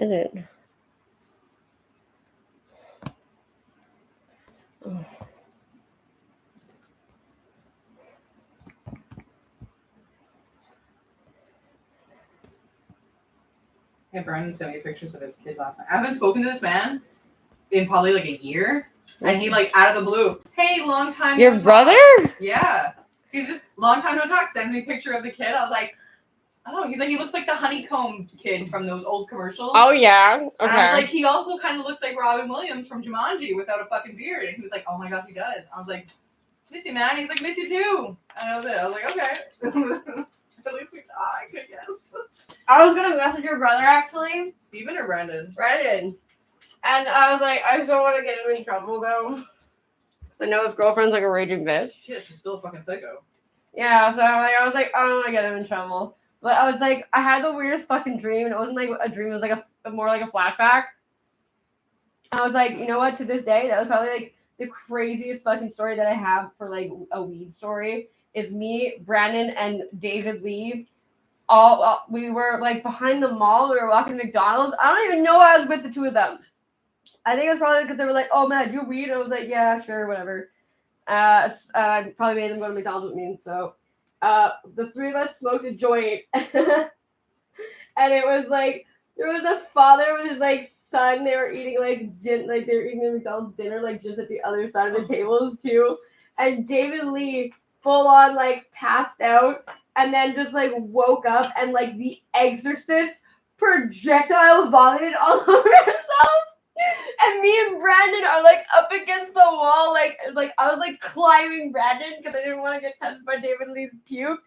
Is it? Oh. Yeah, Brandon sent me pictures of his kid last night. I haven't spoken to this man in probably like a year. And he like out of the blue, hey, long time. Your brother? Yeah. He's just long time no talk. Sends me a picture of the kid. I was like, oh, he's like, he looks like the honeycomb kid from those old commercials. Oh yeah. Okay. And I was like, he also kind of looks like Robin Williams from Jumanji without a fucking beard. And he was like, oh my god, he does. I was like, miss you, man. He's like, miss you too. And that was it. I was like, okay. At least we talk, I guess. I was gonna message your brother actually. Steven or Brandon? Brandon. And I was like, I just don't want to get him in trouble though. Because I know his girlfriend's like a raging bitch. Shit, she's still a fucking psycho. Yeah, so I was like, I don't want to get him in trouble. But I was like, I had the weirdest fucking dream, and it wasn't like a dream, it was like a more like a flashback. And I was like, you know what, to this day, that was probably like the craziest fucking story that I have for like a weed story. Is me, Brandon, and David Lee. All we were like behind the mall. We were walking to McDonald's. I don't even know why I was with the two of them. I think it was probably because they were like, "Oh man, do you weed?" And I was like, "Yeah, sure, whatever." Probably made them go to McDonald's with me. So, the three of us smoked a joint, and it was like there was a father with his like son. They were eating like they were eating the McDonald's dinner like just at the other side of the tables too. And David Lee full on like passed out. And then just like woke up and like the Exorcist projectile vomited all over himself. And me and Brandon are like up against the wall, like I was like climbing Brandon because I didn't want to get touched by David Lee's puke.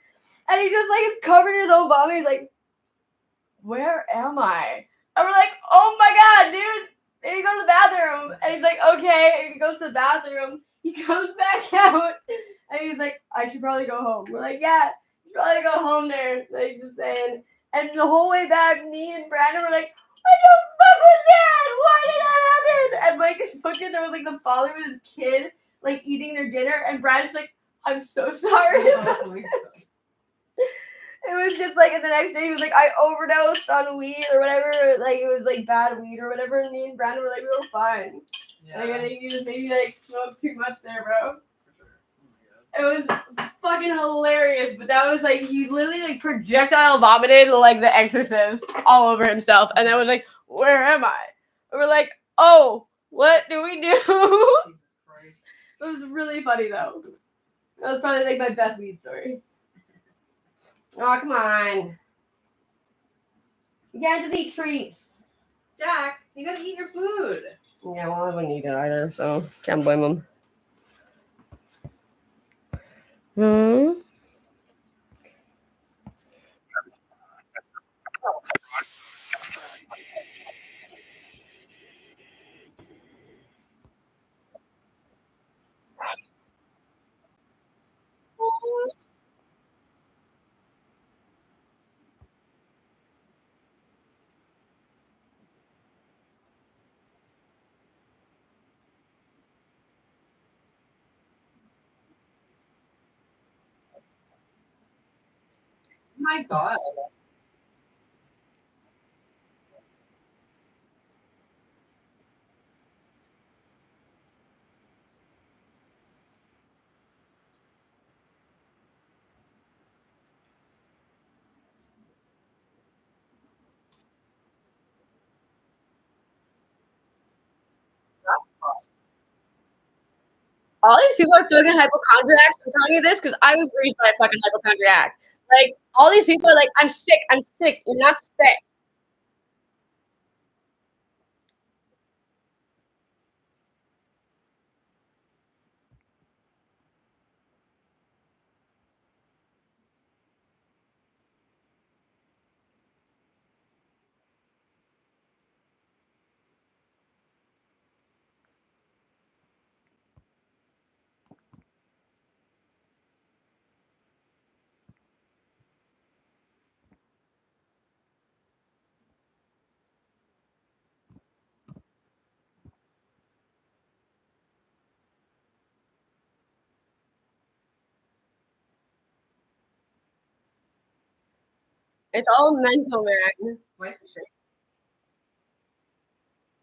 And he just like is covered in his own vomit. He's like, "Where am I?" And we're like, "Oh my god, dude, maybe go to the bathroom." And he's like, "Okay." And he goes to the bathroom. He comes back out, and he's like, "I should probably go home." We're like, "Yeah. Probably go home there," like just saying. And the whole way back, me and Brandon were like, "What the fuck was that? Why did that happen?" And like it's fucking there was like the father with his kid like eating their dinner, and Brandon's like, "I'm so sorry." It was just like, and the next day he was like, "I overdosed on weed or whatever, like it was like bad weed or whatever." And me and Brandon were like, "We were fine." Yeah. Like I think you just maybe like smoked too much there, bro. It was fucking hilarious, but that was like he literally like projectile vomited like the Exorcist all over himself, and then was like, "Where am I?" And we're like, "Oh, what do we do?" Jesus Christ! It was really funny though. That was probably like my best weed story. Oh come on! You can't just eat treats. Jack, you gotta eat your food. Yeah, well I wouldn't eat it either, so can't blame him. Hmm. My god. All these people are fucking hypochondriacs. I'm telling you this because I was raised by a fucking hypochondriac. Like, all these people are like, I'm sick. You're not sick. It's all mental, man. Why is it shake?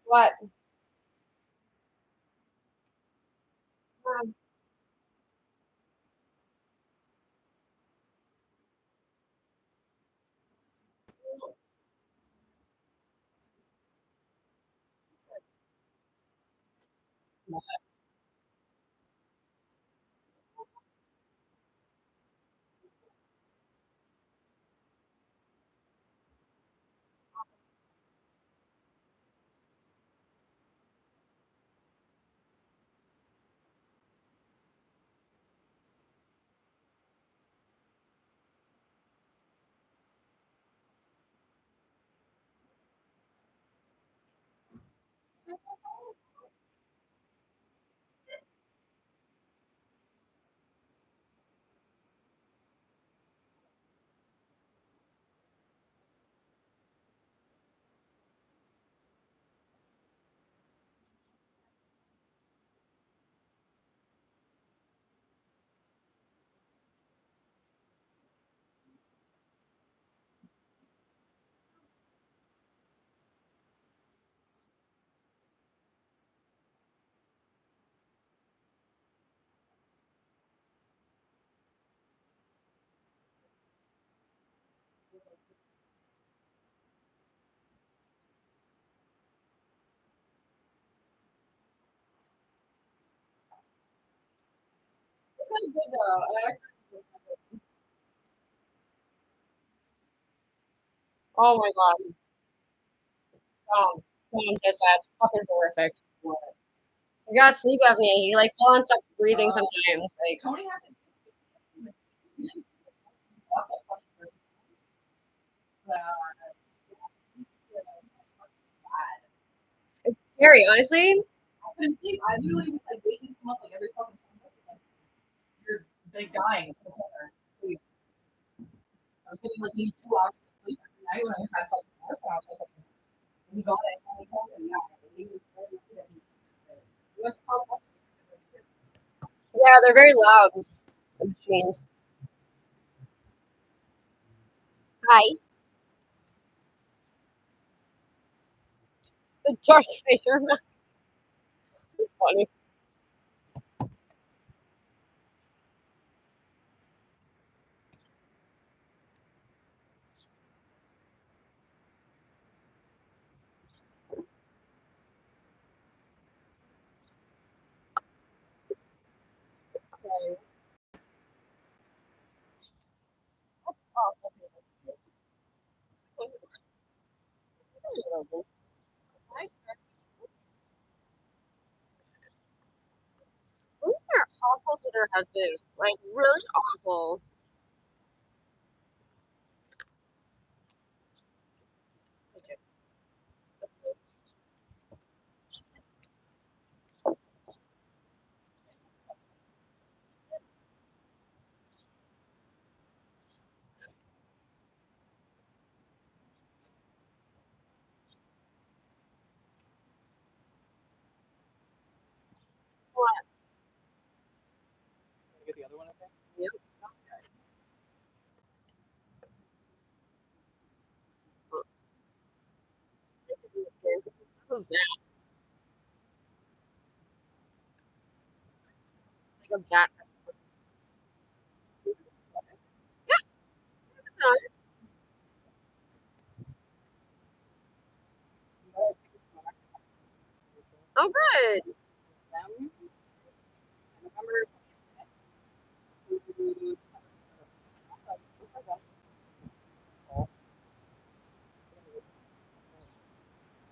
What? Pretty good though. Oh my god. Don't get that. It's fucking horrific. You got sleep apnea. You like fall and stop breathing sometimes. Like Tony had to it's scary, honestly. I couldn't sleep. I literally was like waking him up like every fucking time. Like, you're like dying. I was getting like maybe 2 hours of sleep every night when I had fucking work. I was like, we got it. And we told him, yeah. He was very good. He was called. Yeah, they're very loud. The machines. Hi. The Darth Vader. It's funny. Women are awful to their husbands. Like really awful. What? Get the other one, okay? Yep. Who's that? Like a bat. Oh, good.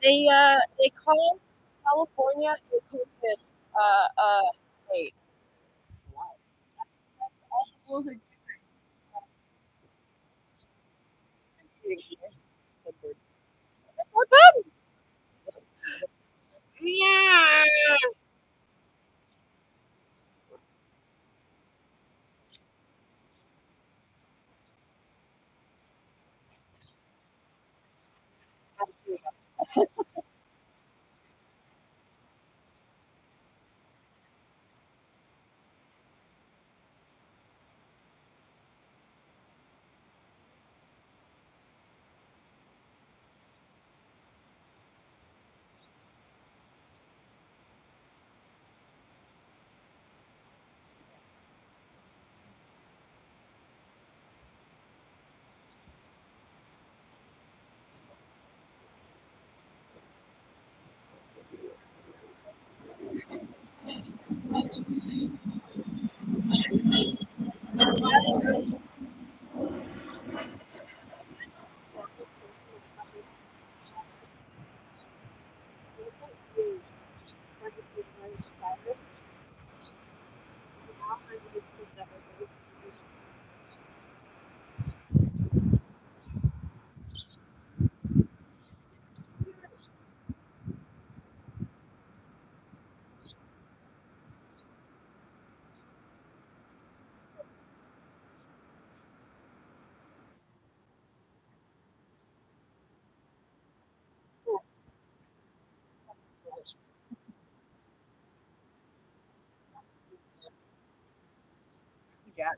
They call California a Christmas state. What's up? Yeah. at.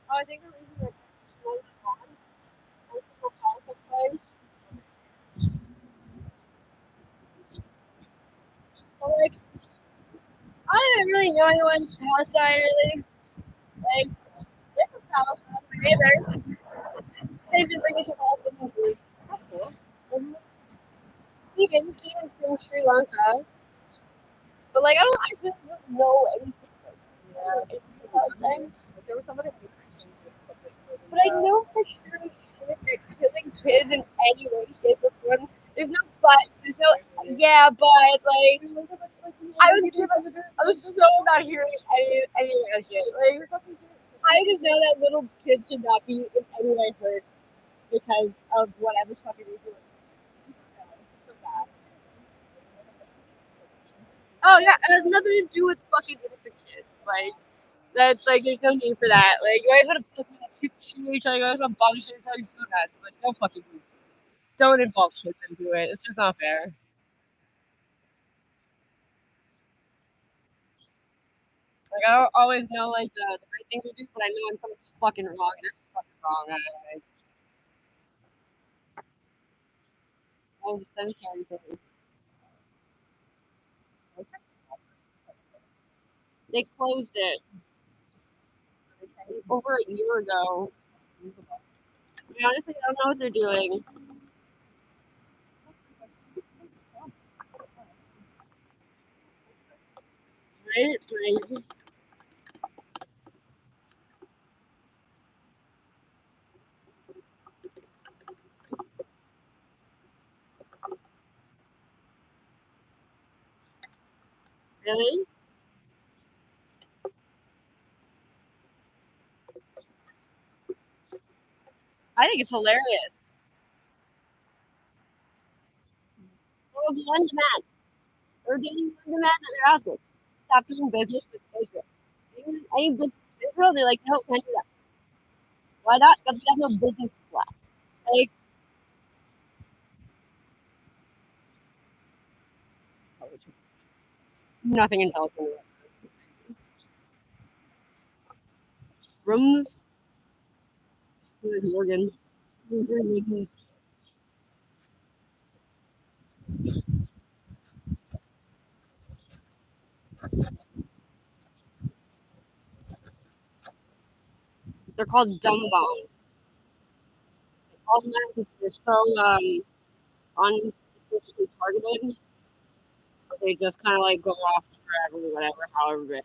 I think the reason that was gone was for politics play. But like, I didn't really know anyone from Palestine really. Like, they're from Palestine, my neighbors. They've been bringing to Palestine food. That's cool. Keegan's from Sri Lanka. But like, I really don't know anything. Yeah. Palestine. There was somebody. But I know for sure shit that killing kids in any way, shape, or form. There's no but. There's no yeah, but like I was so not hearing any of that shit. Like I just know that little kids should not be in any way hurt because of whatever fucking reason. So bad. Oh yeah, it has nothing to do with fucking innocent kids. Like that's like there's no need for that. Like you guys want to fucking shoot each other, you guys want to bump each other, do that. But don't fucking don't involve kids into it. It's just not fair. Like I don't always know like the right thing to do, but I know when something's fucking wrong, and it's fucking wrong. Like, oh, the cemetery thing. They closed it over a year ago. I honestly don't know what they're doing. Right? Like, really? I think it's hilarious. Well, one demand. They're getting one demand that they're asking. Stop doing business with Israel. Any business with Israel, they're like, no, can't do that. Why not? Because we have no business left. Like, nothing intelligent. Rooms. Morgan. They're called dumb bombs. All the them they're so unspecifically targeted. They just kind of like go off forever, whatever, however big.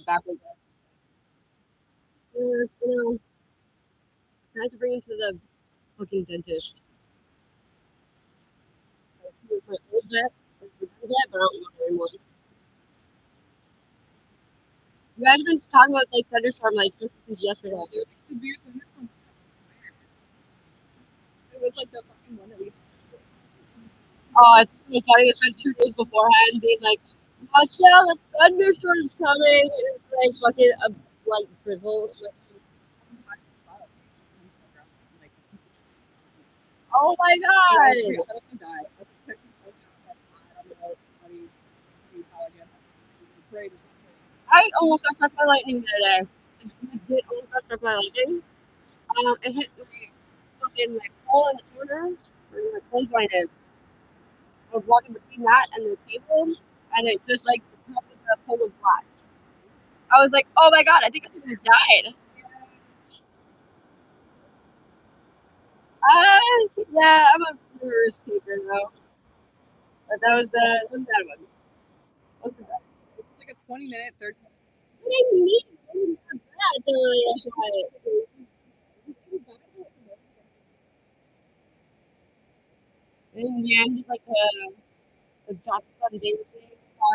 Backwards. I have to bring him to the fucking dentist. My old vet, but I don't want it anymore. You guys have been talking about like thunderstorm like just since yesterday. It was like the fucking one that we. Oh, I think we thought it was 2 days beforehand, being like, "Watch out, the thunderstorm's coming!" And it's like fucking a like drizzle. Oh my god! I almost got struck by lightning the other day. I did almost got struck by lightning. It hit my fucking like hole in the corner where my clothesline is. I was walking between that and the table, and it just like the top of the pole was black. I was like, oh my god, I think I almost died. Yeah, I'm a risk taker though. But that was that one. What's that? It's like a 20-minute, 30. What do you mean? It's not bad though. In the end, like the Dutch son David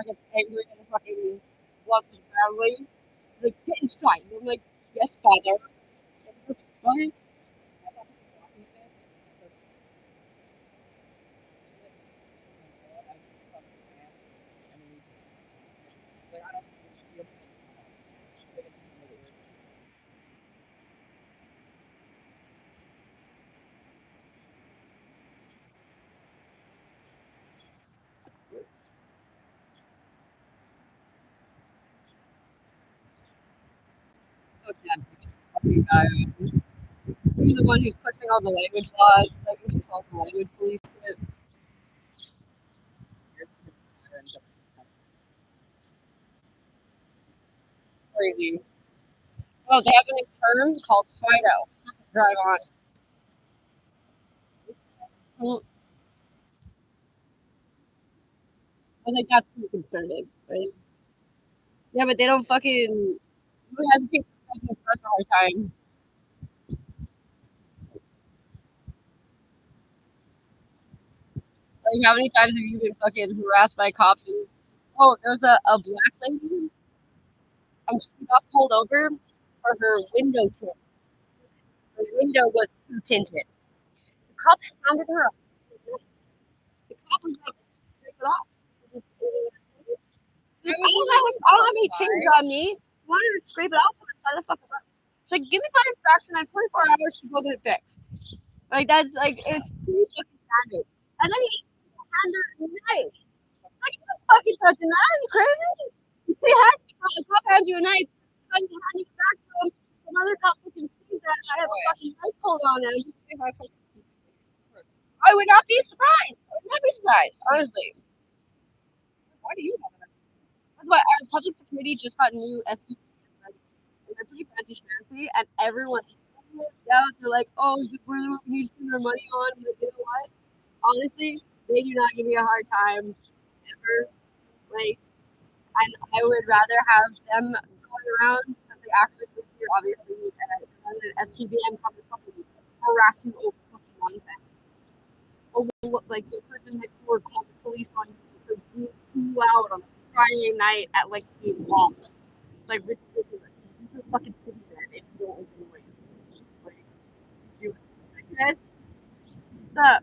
gets angry and fucking loves his family. Like, get inside. I'm like, yes, father. It's fine. Okay, guy. He's the one who's pushing all the language laws, like all the language police shit. Crazy. Oh, they have a new term called Fido. Drive on. Well, I think that's too concerning, right? Yeah, but they don't fucking. You have to take fucking such a hard time. Like, how many times have you been fucking harassed by cops? And, oh, there's a black lady. She got pulled over for her window tint. Her window was too tinted. The cop handed her a. The cop was like, "Take it off." I don't have any things on me. You wanted to scrape it off? Sign the fucking up. It's like, give me my infraction. I have 24 hours to go get it fixed. Like, that's like, it's too fucking standard. And then he handed her a knife. Like, you don't fucking touch a knife. Are you crazy? He had a cop hand you a knife. And you hand it back to him. Another cop fucking sees that I have a fucking knife pulled on him. I would not be surprised. I would not be surprised, honestly. Why do you know that? That's why our public security just got new SUVs. And they're pretty fancy, and everyone, yeah, they're like, oh, we're the one we need to spend our money on. But you know what? Honestly, they do not give me a hard time ever. Like, and I would rather have them going around because they actually live here, obviously, and an SPVM comes fucking harass you over fucking nonsense. Or like the person next door called the police on you for being too loud on a Friday night at like 8 o'clock. Like ridiculous. This is fucking city there if you don't open the way. Like you okay? What's up?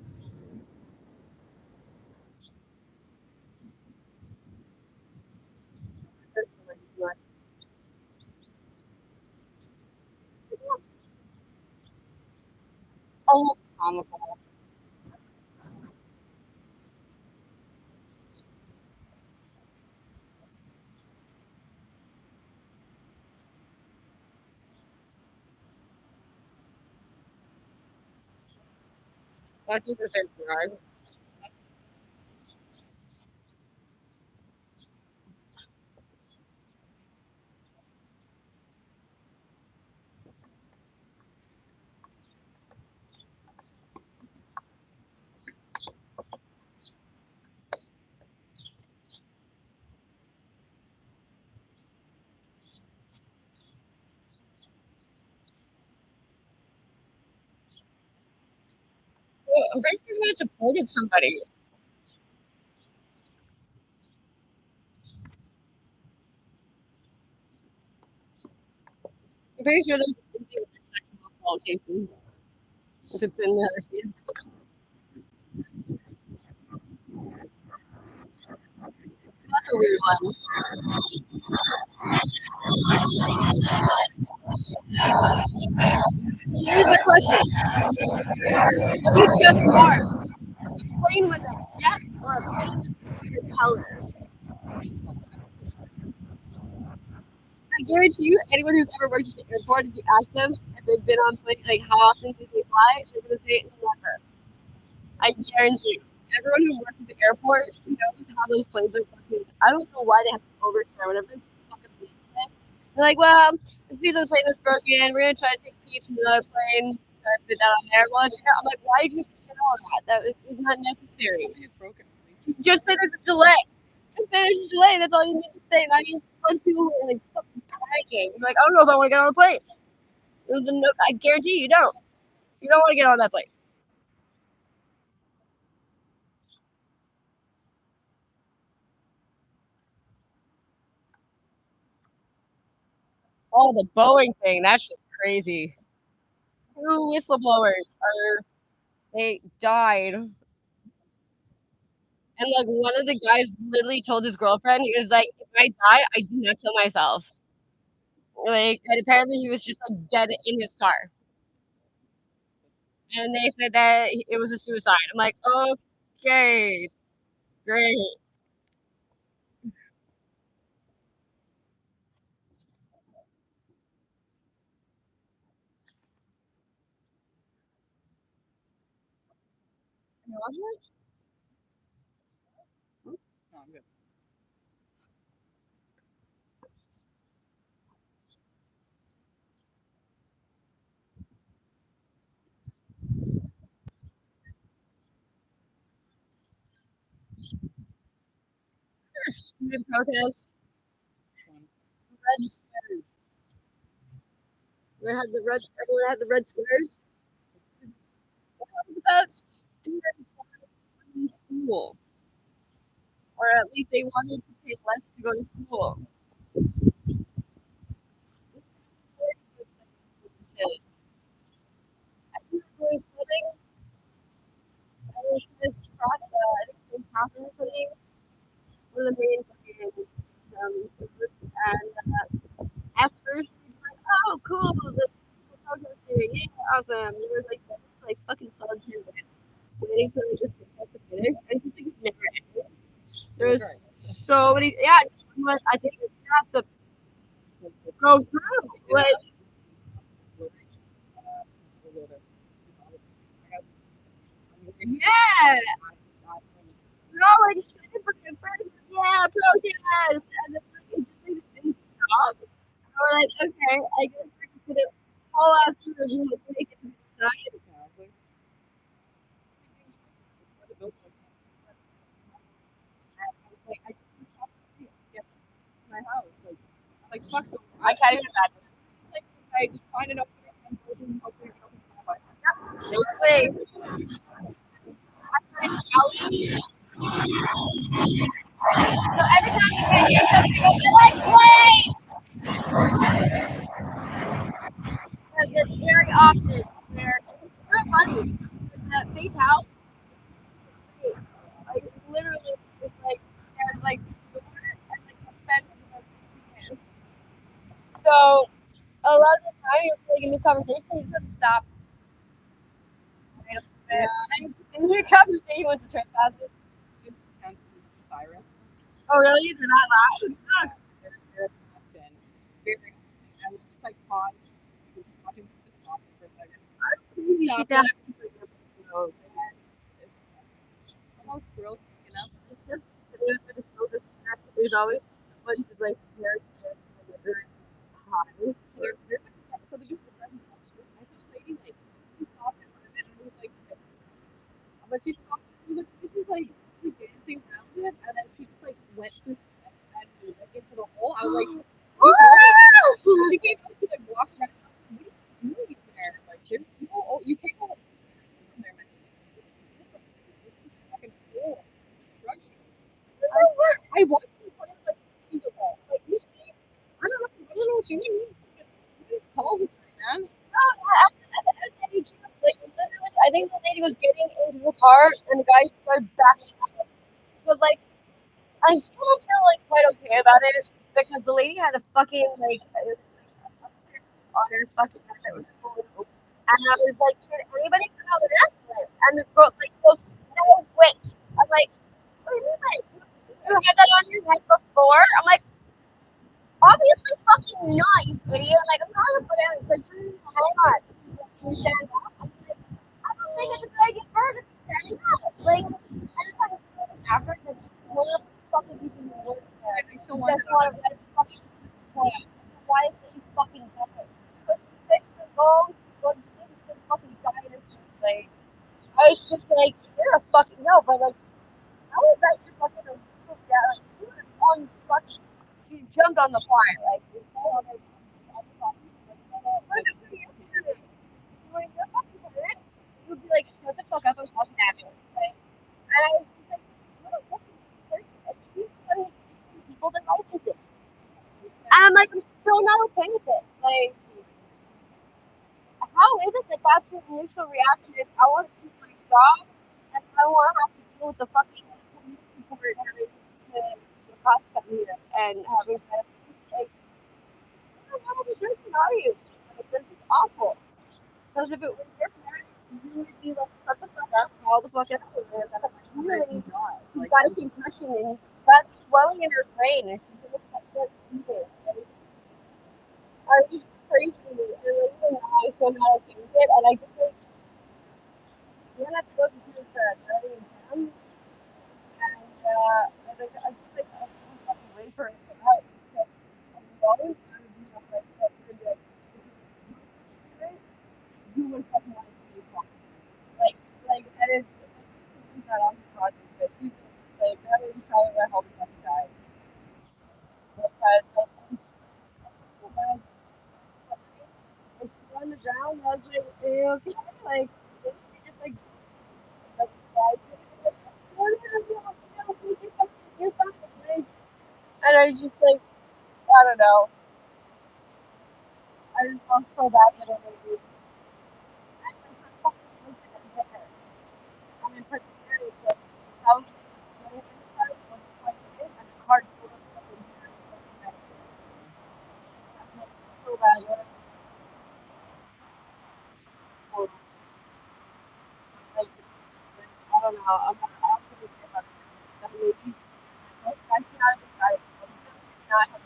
Almost comical. That's just a sense of I'm pretty sure I supported somebody. I'm pretty sure there's a with sexual qualifications. If it's in the other state. That's a weird one. Here's my question. What makes sense more? A plane with a jet or a plane with a propeller? I guarantee you, anyone who's ever worked at the airport, if you ask them if they've been on plane, like how often do they fly, they're gonna say never. I guarantee you. Everyone who works at the airport knows how those planes are fucking. I don't know why they have to overturn whatever they fucking plane is. They're like, well, this piece of the plane is broken. We're gonna try to take a piece from another plane. Put that on there. Well, I'm like, why did you say all that? That is not necessary. It's broken. Just say there's a delay. Just say there's a delay. That's all you need to say. Not even a bunch of people who are like fucking panicking. You're like, I don't know if I want to get on the plane. I guarantee you don't. You don't want to get on that plane. Oh, the Boeing thing. That's just crazy. 2 whistleblowers they died. And like one of the guys literally told his girlfriend, he was like, if I die, I do not kill myself. Like, and apparently he was just like dead in his car. And they said that it was a suicide. I'm like, okay, great. Oh, I'm good. Student protest, red squares. Everyone had the red squares. What was about students in school? Or at least they wanted to pay less to go to school. I think going swimming, I was just cross, I think it was crossing swimming, one of the main fucking, and at first, we were like, oh, cool, the protesting, yeah, awesome. There was like fucking suns here, waiting for like this protest to finish. I just think it's never ending. There's so many, yeah, I think it's have to go through. Like, yeah, no, like, yeah, protest, and it's like, it just didn't stop. And we're like, okay, I guess we're just gonna all out to the room, make it to the side. Like, I just have to get to my house. Like, fuck, so I can't even imagine. Like, I find it up and hopefully get open my life. Yep. Basically, so every time you get your something, you're like, wait! Because it's very often where it's not funny. That fake house, like, literally, it's like, there's like, door and like a fence and like, chickens. So, a lot of the time, you're like in this conversation, you just stop. And here comes he wants to trespass. Oh, really? They're not loud? You should definitely there's always a bunch of like parents that are high. But she stopped. She was like dancing around it, and then she just like went through and like into the hole. I was like, she came out, she like walked around. What are you doing there? Like, there's no, you can't go from there, man. It's just fucking cool. I watched her put in like she's a ball. Like usually, I don't know what she means. Calls it, man. Like literally, I think the lady was getting into the car, and the guy started backing up. But like, I still don't feel like quite okay about it because the lady had a fucking like on her fucking head that was full of hope. And I was like, can anybody call an ambulance? And the girl like goes, no wait. I'm like, what do you mean? Like, you had that on your head before? I'm like, obviously fucking not, you idiot. Like, I'm not gonna put it in a picture. Hang on. Can you stand up? I'm like, I don't think it's a good idea for her to be standing up. Like, I just want to feel this after because one of the fucking people who work there just want to fucking point. Why is he fucking dead? But six years old, but he's fucking dying or something. Like, I was just like, you're a fucking no, but like, how is that your fucking yeah, like, you were on fucking, you jumped on the fire, like, you fell on the fire. Like, you're fucking hurt. You'd be like, shut the fuck up and fucking action. Right? And I was just like, what a fucking person. Like, she's one of the people that likes it. And I'm like, I'm still not okay with it. like, how is it that that's your initial reaction? Is I want to keep my job and I want to have to deal with the fucking police report having to prosecute me and having to, like, what kind of a person are you? Like, this is awful. Because if it was your parents, you would be like, shut the fuck up, call the fuck out. Really, you've got a concussion and that's swelling in her brain and she's going to start eating. Are you crazy? And like, even I so how to change it, and I just like, when I go to do the driving exam, and like, I just like, I don't fucking wait for it to come out because I'm always trying to do stuff like that. And like, you would fucking want to see it. Like, and it's like, that on the project, but you like, that was probably my whole fucking time. Because, like, when I was on the ground, I was like, are you okay? Like, just like, and I was just like, I don't know. I just felt so bad that I made you. And in particular, it's like, I was getting inside of the and the card full of fucking so bad that I was like, I don't know. I'm not going to give up. That maybe I cannot decide. Not having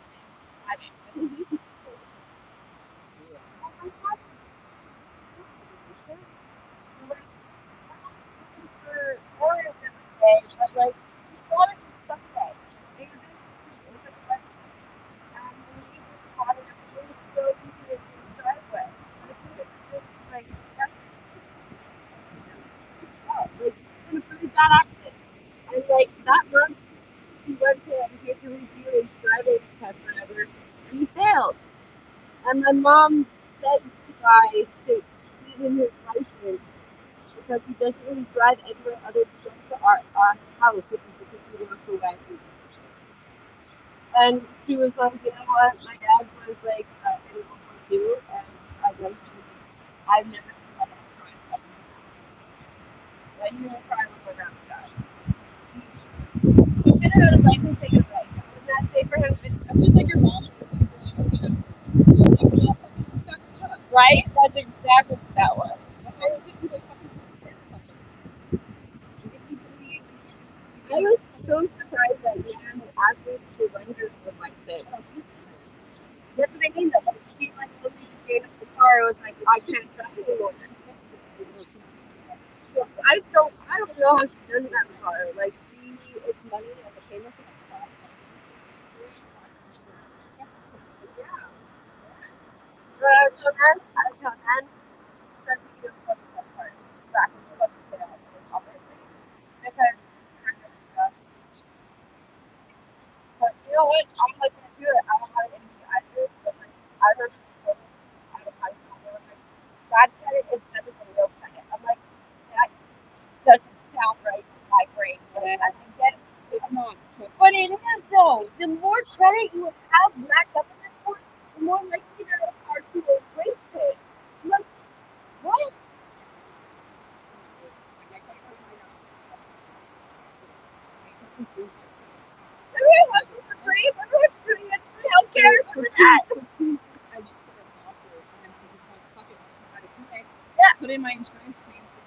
but like, we thought it was Sunday. They were doing it was like, and we just thought it was so easy to do the driveway. But if we just like, that's like, it's a pretty bad accident. And like, that month, he went to, he had to redo his driving test or whatever, and he failed. And my mom said to the guy to give him his license because he doesn't really drive anywhere other than to our house, which is because he wants to away. And she was like, you know what? My dad was like, in World War II, and I was, I've never seen my dad cry so much. Like, he will cry when my grandma died. He should have had his license taken away. Wouldn't that say for him? That's just like your mom. Right? That's exactly what that was. I was so surprised that man actually surrendered for my sake. That's what I mean though. She like literally just gave up the car. It was like, I can't trust you anymore. So I don't know how she does that car. Like she, it's money and the payment for the car. Yeah. So then, started to do the part back in the obviously because but you know what? I'm like gonna do it. I don't have any either, but like I heard I don't high school. They were like, God said it is better than real credit. I'm like, that doesn't sound right in my brain. Like, I can get it. It's not. But it is though. The more credit you have racked up in this course, the more likely there are to erase it. I'm like, what? Everyone wants it for free. Everyone's doing it for healthcare. What's that? Yeah. Put in my insurance claim for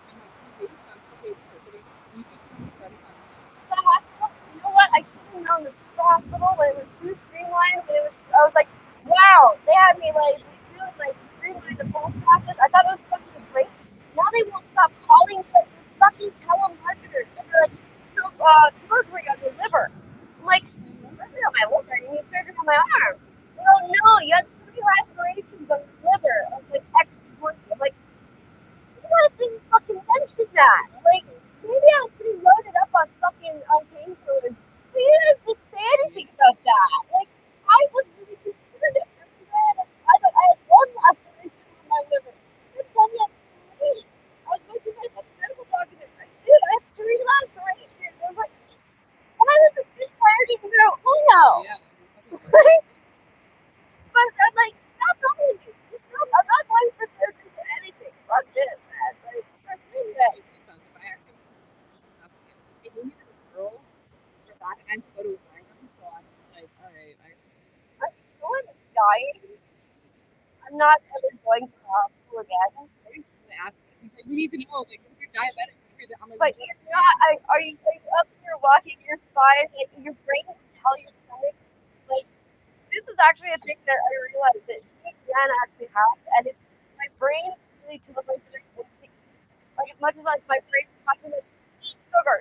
the hospital. You know what? I couldn't know the hospital when it was too streamlined. But it was. I was like, wow. They had me like doing like streamlined the whole process. I thought it was fucking great. Now they won't stop calling like fucking telemarketers. And they're like, so, surgery on your liver. I'm like, surgery on my liver? You need surgery on my arm? They go, no, you had 3 lacerations on your liver. I was like, X20. I'm like, what if they fucking mention that? Like, maybe I'm pretty loaded up on fucking painkillers. But you didn't just say anything about that. Like, I was really concerned at first. I had 1 laceration on my liver. They told me I had 3. I was going through my fucking medical documents. Like, dude, I have 3 lacerations. I was like, moving as a girl, for that and to go to a diner, so I'm like, alright, I'm still dying. I'm not ever going to hospital again. Like, we need to know, like, if you're diabetic, I'm like, but you're not. Are you like up here walking your spine? Like your brain can tell your stomach. Like this is actually a thing that I realized that me and Jan actually have, and it's my brain really tells me that I want to eat. Like as much as like my brain is talking like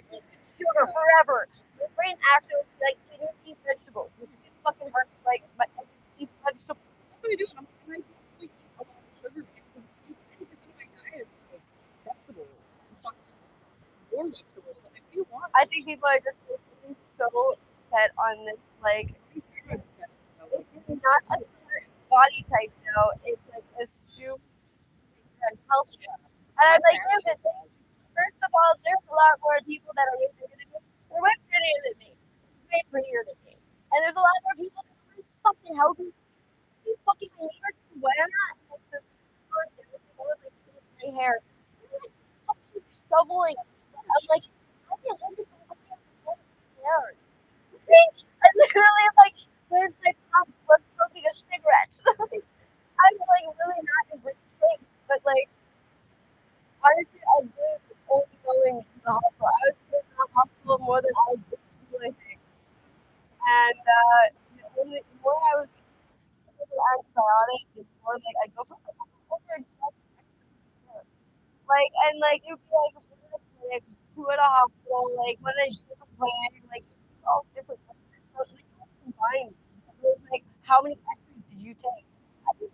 eat sugar forever. My brain actually like you need to eat vegetables. It's fucking hard to like, but I eat vegetables. That's what I do. I'm trying to like eat a lot of sugar because 80% of my diet is like vegetables. More vegetables. Like, what do you want? I think people are just so set on this, like, it's not a certain body type, though. It's like a super healthy. And I'm like, listen, first of all, there's a lot more people that are way bigger than me. They're way prettier than me. Way prettier than me. And there's a lot more people that are really fucking healthy. You fucking neighbors who wear that, like, the like, my hair. They're like fucking shoveling. I'm like, I can't live with somebody else scared. I literally like, where's my mom? Let's smoking a cigarette. I'm like really not in great shape, but like honestly, I was only going to the hospital. I was in the hospital more than I was in school, I think. And the more I was taking antibiotics, the more like I go for like and like it would be like one at a clinic, two at a hospital, like one at a different plan, like all different places. So like combined. It was like how many x-rays did you take? I think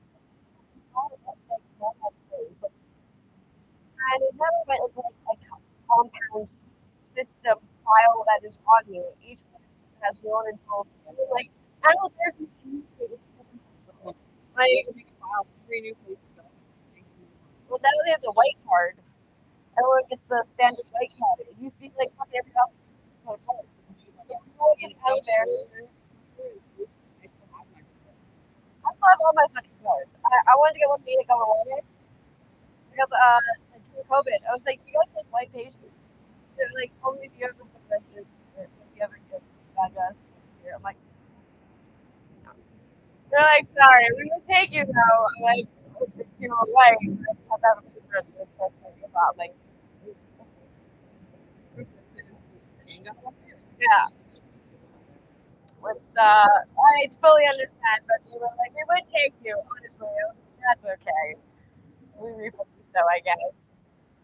all of them, like one x-rays. And it never went into like a compound system file that is on you. Each one has their own internal like I don't know if there's like make a file, three new places. Well now they have the white card. Everyone gets the standard white card. It used to be like fucking every house. Out there. I still have all my fucking cards. I wanted to get one meeting on the because during COVID, I was like, you guys take white patients. They're like, only if you ever put resident or if you ever get address here. I'm like, no. They're like, sorry, we will take you though. I'm like, you know, right. I have that resident about like yeah. I fully understand, but they were like, we would take you, honestly. That's okay. We refund you, so I guess.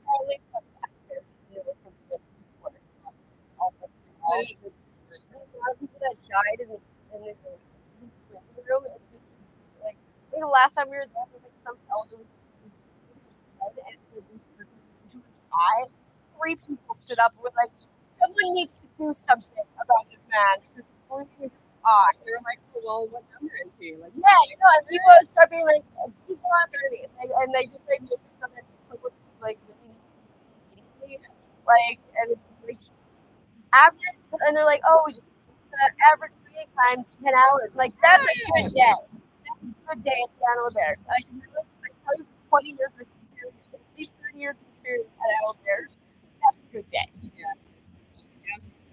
At least some factors, you know, from the work. Also, a lot of people that died in the room. It's just, like, I think the last time we were there, was like some elderly person and into his eye. 3 people stood up and were like, someone needs to do something about this man because he's going through his eye. They were like, oh, well, what number is he? Like, yeah, you know, and people would start being like, people on 30. And they just like make someone like really like, and it's like average, and they're like, oh, the average waiting time 10 hours. Like that's a good day. That's a good day at the Animal Bears. I tell you, 20 years of experience, at least 30 years of experience at Animal Bears. That's a good day. Yeah.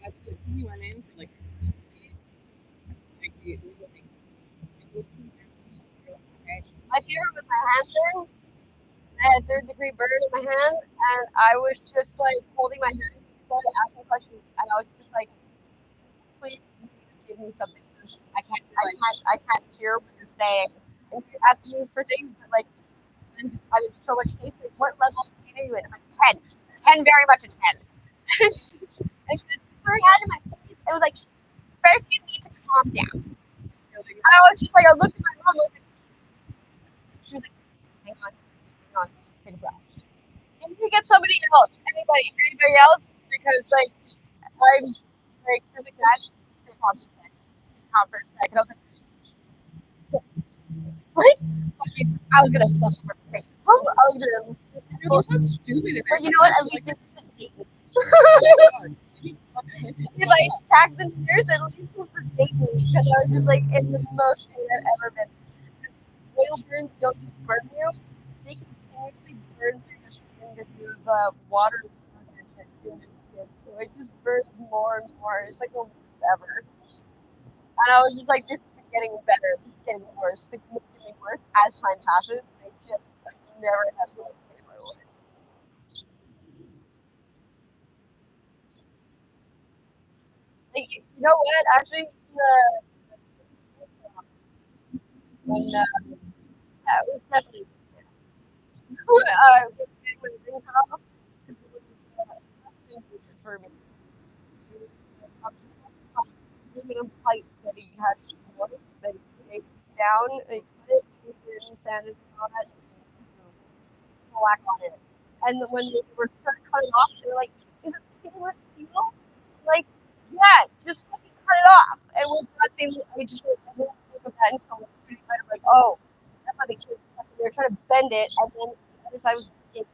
That's good. We went in for like my favorite was my hand burn. I had 3rd-degree burn in my hand, and I was just like holding my hand. She started asking questions, and I was just like, "Please give me something. I can't hear what you're saying." And you're asking me for things, but like, I'm so much taste. Like, what level are you in? I'm like 10, 10, very much a 10. And she put her hand in my face. It was like, first you need to calm down. I was just like, I looked at my mom. I was like, she was like, hang on, take a breath. Can you get somebody else? Anybody else? Because like I'm like really glad to comfort. I was like, I was gonna fuck her face. I was gonna. You're so stupid. But you know what? At least it doesn't date me. If I attacked the nurse, at least it was date me because I was just like in the most pain I've ever been. Oil burns don't just burn you; they continuously burn through your skin to do the water. It just burns more and more. It's like the worst ever. And I was just like, this is getting better. This is getting worse. Significantly worse as time passes. I just never have to get my way. Like, you know what? Actually, when yeah, it was definitely when it didn't cut off, for me. Aluminum pipe that he had before, that he down, he cut it, and sanded it on it, and black on it. And when they were starting to cut it off, they were like, is it stainless steel? Like, yeah, just fucking cut it off. And with that, they just like, I didn't think of that until like, oh, that's how they kids. They were trying to bend it, and then the other side was like,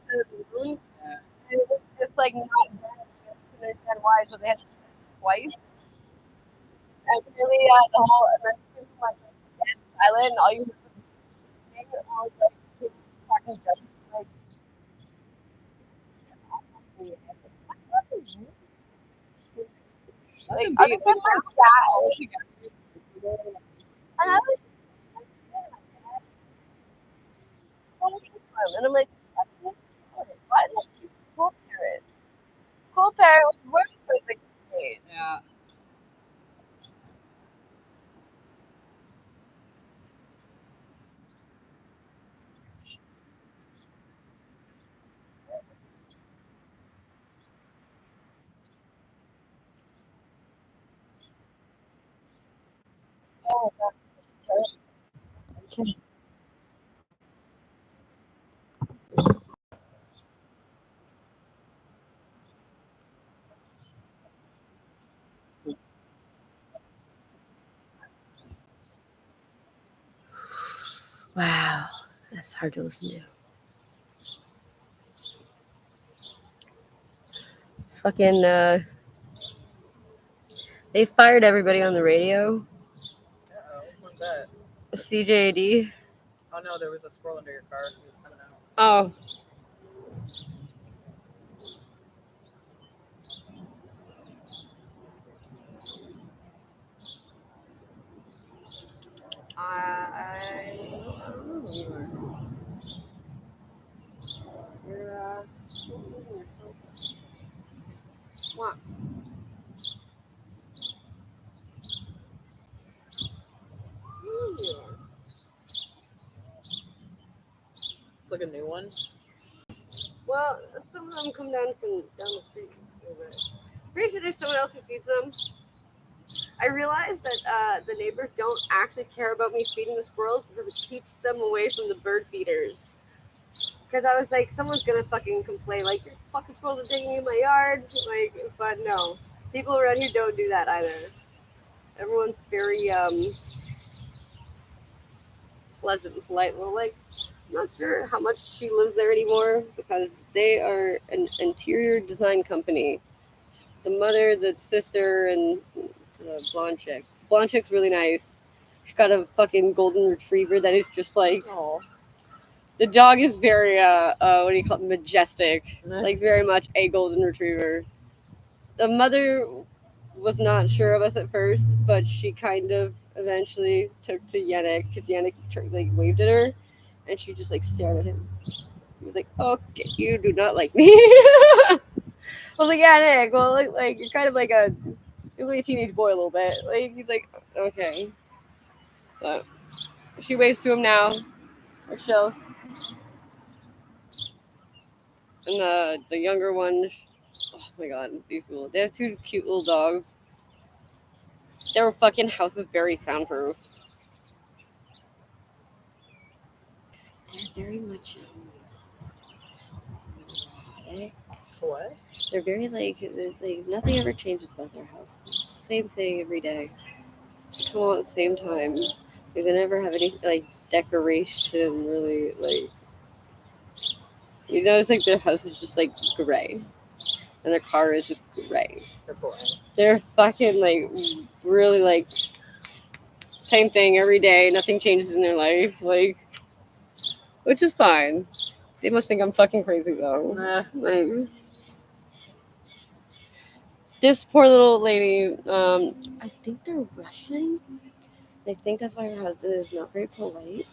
the moon, and it was just like not bent. I couldn't understand why, so they had to do it twice. And really, the whole American like island, all you hear was all like kids talking jokes, like. Like, other than my dad, and I was and I'm like, why did I choose cool parent? Cool parent was worse for the grade. Yeah. Oh my god. Wow, that's hard to listen to. Fucking, they fired everybody on the radio. Uh-oh. What's that? CJAD. Oh no, there was a squirrel under your car. It was coming out. Oh. I don't know who you are. You're, what? It's like a new one. Well, some of them come down from down the street. Pretty sure there's someone else who feeds them. I realized that the neighbors don't actually care about me feeding the squirrels because it keeps them away from the bird feeders. Because I was like, someone's gonna fucking complain, like, your fucking squirrels are digging in my yard. Like, but no. People around here don't do that either. Everyone's very pleasant and polite. Well, like, I'm not sure how much she lives there anymore because they are an interior design company. The mother, the sister, and the blonde chick. Blonde chick's really nice. She's got a fucking golden retriever that is just like. Oh. The dog is very what do you call it? Majestic. Like very much a golden retriever. The mother was not sure of us at first, but she kind of eventually took to Yannick because Yannick like waved at her, and she just like stared at him. He was like, "Okay, you do not like me." I was like, "Yannick, well, like you're kind of like you're like a teenage boy a little bit." Like he's like, "Okay," but she waves to him now. We're chill. And the younger one, oh my god, beautiful. They have two cute little dogs. Their fucking house is very soundproof. They're very much neurotic. What? They're very like nothing ever changes about their house. It's the same thing every day. They come out at the same time. They never have any like decoration really like. You notice like their house is just like gray, and their car is just gray. They're boring. They're fucking like really like same thing every day. Nothing changes in their life, like, which is fine. They must think I'm fucking crazy though. Nah. Like, this poor little lady, I think they're Russian. I think that's why her husband is not very polite.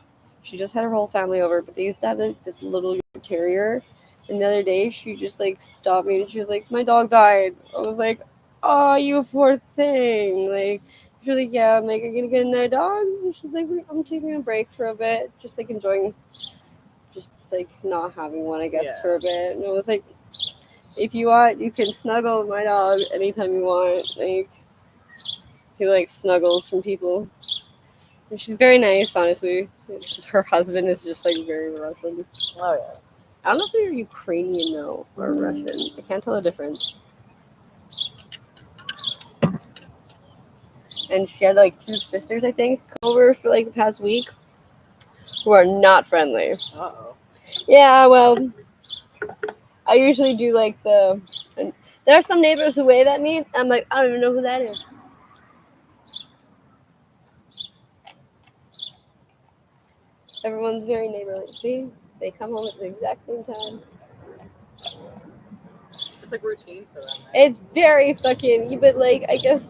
She just had her whole family over, but they used to have this little terrier. And the other day, she just like stopped me and she was like, "My dog died." I was like, "Oh, you poor thing!" Like, she's like, "Yeah." I'm like, "Are you gonna get another dog?" And she's like, "I'm taking a break for a bit, just like enjoying, just like not having one, I guess, Yeah. for a bit." And I was like, "If you want, you can snuggle with my dog anytime you want." Like, he like snuggles from people. And she's very nice, honestly. It's just, her husband is just like very Russian. Oh yeah. I don't know if they're Ukrainian though or Russian. I can't tell the difference. And she had like two sisters, I think, come over for like the past week, who are not friendly. Uh-oh. Yeah, well, I usually do like the. And there are some neighbors who wave at me. I'm like, I don't even know who that is. Everyone's very neighborly. See, they come home at the exact same time. It's like routine for them. Right? It's very fucking. But like, I guess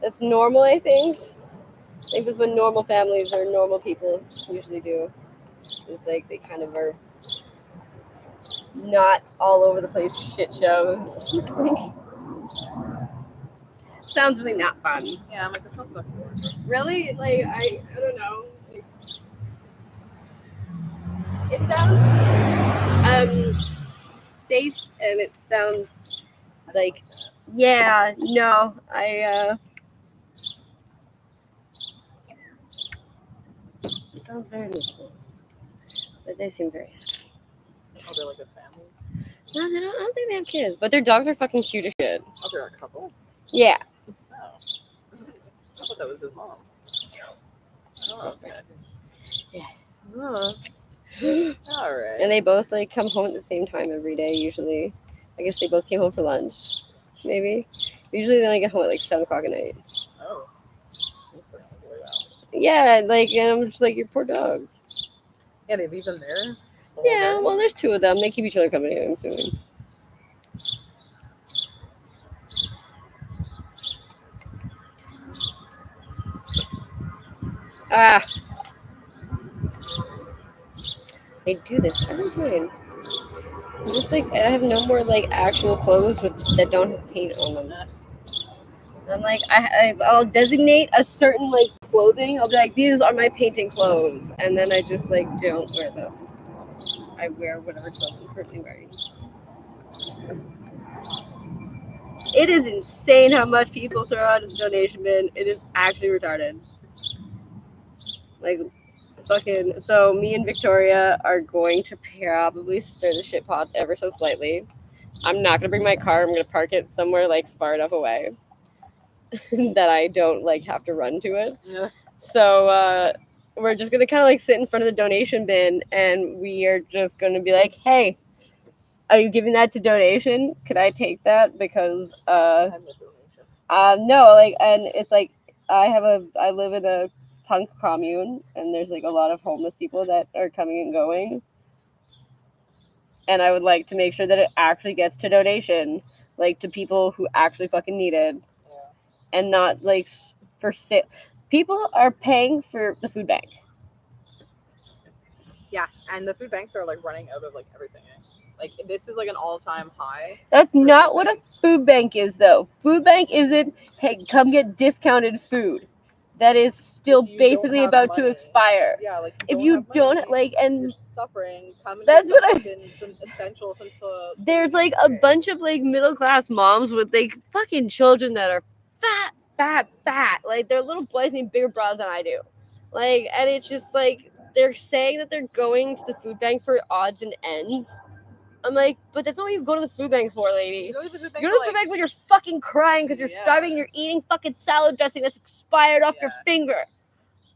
that's normal. I think. I think that's what normal families or normal people usually do. It's like they kind of are not all over the place shit shows. Sounds really not fun. Yeah, I'm like, that sounds fucking boring. Really? Like, I don't know. It sounds safe and it sounds like, yeah, no, it sounds very miserable. But they seem very happy. Oh, they're like a family. No, I don't think they have kids, but their dogs are fucking cute as shit. Oh, they're a couple? Yeah. Oh. I thought that was his mom. Oh, okay. Yeah. Oh. All right. And they both like come home at the same time every day. Usually, I guess they both came home for lunch. Maybe. Usually they only get home at like 7 o'clock at night. Oh. That's like way out. Yeah, like, and I'm just like, your poor dogs. Yeah, they leave them there. all Yeah, day? well, there's two of them. They keep each other company, I'm assuming. Ah. They do this every time. I'm just like, I have no more like actual clothes that don't have paint on them. I'm like, I'll designate a certain like clothing. I'll be like, these are my painting clothes, and then I just like don't wear them. I wear whatever clothes I'm currently wearing. It is insane how much people throw out as a donation bin. It is actually retarded. Like, fucking. So me and Victoria are going to probably stir the shit pot ever so slightly. I'm not gonna bring my car. I'm gonna park it somewhere like far enough away that I don't like have to run to it. Yeah. So we're just gonna kind of like sit in front of the donation bin, and we are just gonna be like, "Hey, are you giving that to donation? Could I take that? Because I have no donation. no, like, and it's like I live in a punk commune, and there's like a lot of homeless people that are coming and going, and I would like to make sure that it actually gets to donation, like to people who actually fucking need it, Yeah. and not like for sale. People are paying for the food bank. Yeah, and the food banks are like running out of like everything. Like this is like an all-time high. That's for not food what a banks. food bank is, though. Food bank isn't, hey, come get discounted food. That is still If you don't basically have about to money. expire. Yeah, like If you don't have money, like, and you're suffering. Come and That's get what I- some essentials until there's like a bunch of like middle class moms with like fucking children that are fat. Like their little boys need bigger bras than I do. Like, and it's just like they're saying that they're going to the food bank for odds and ends. I'm like, but that's not what you go to the food bank for, lady. You go to the food bank. You go to the food bank when you're fucking crying because you're Yeah. starving and you're eating fucking salad dressing that's expired off your Yeah. finger.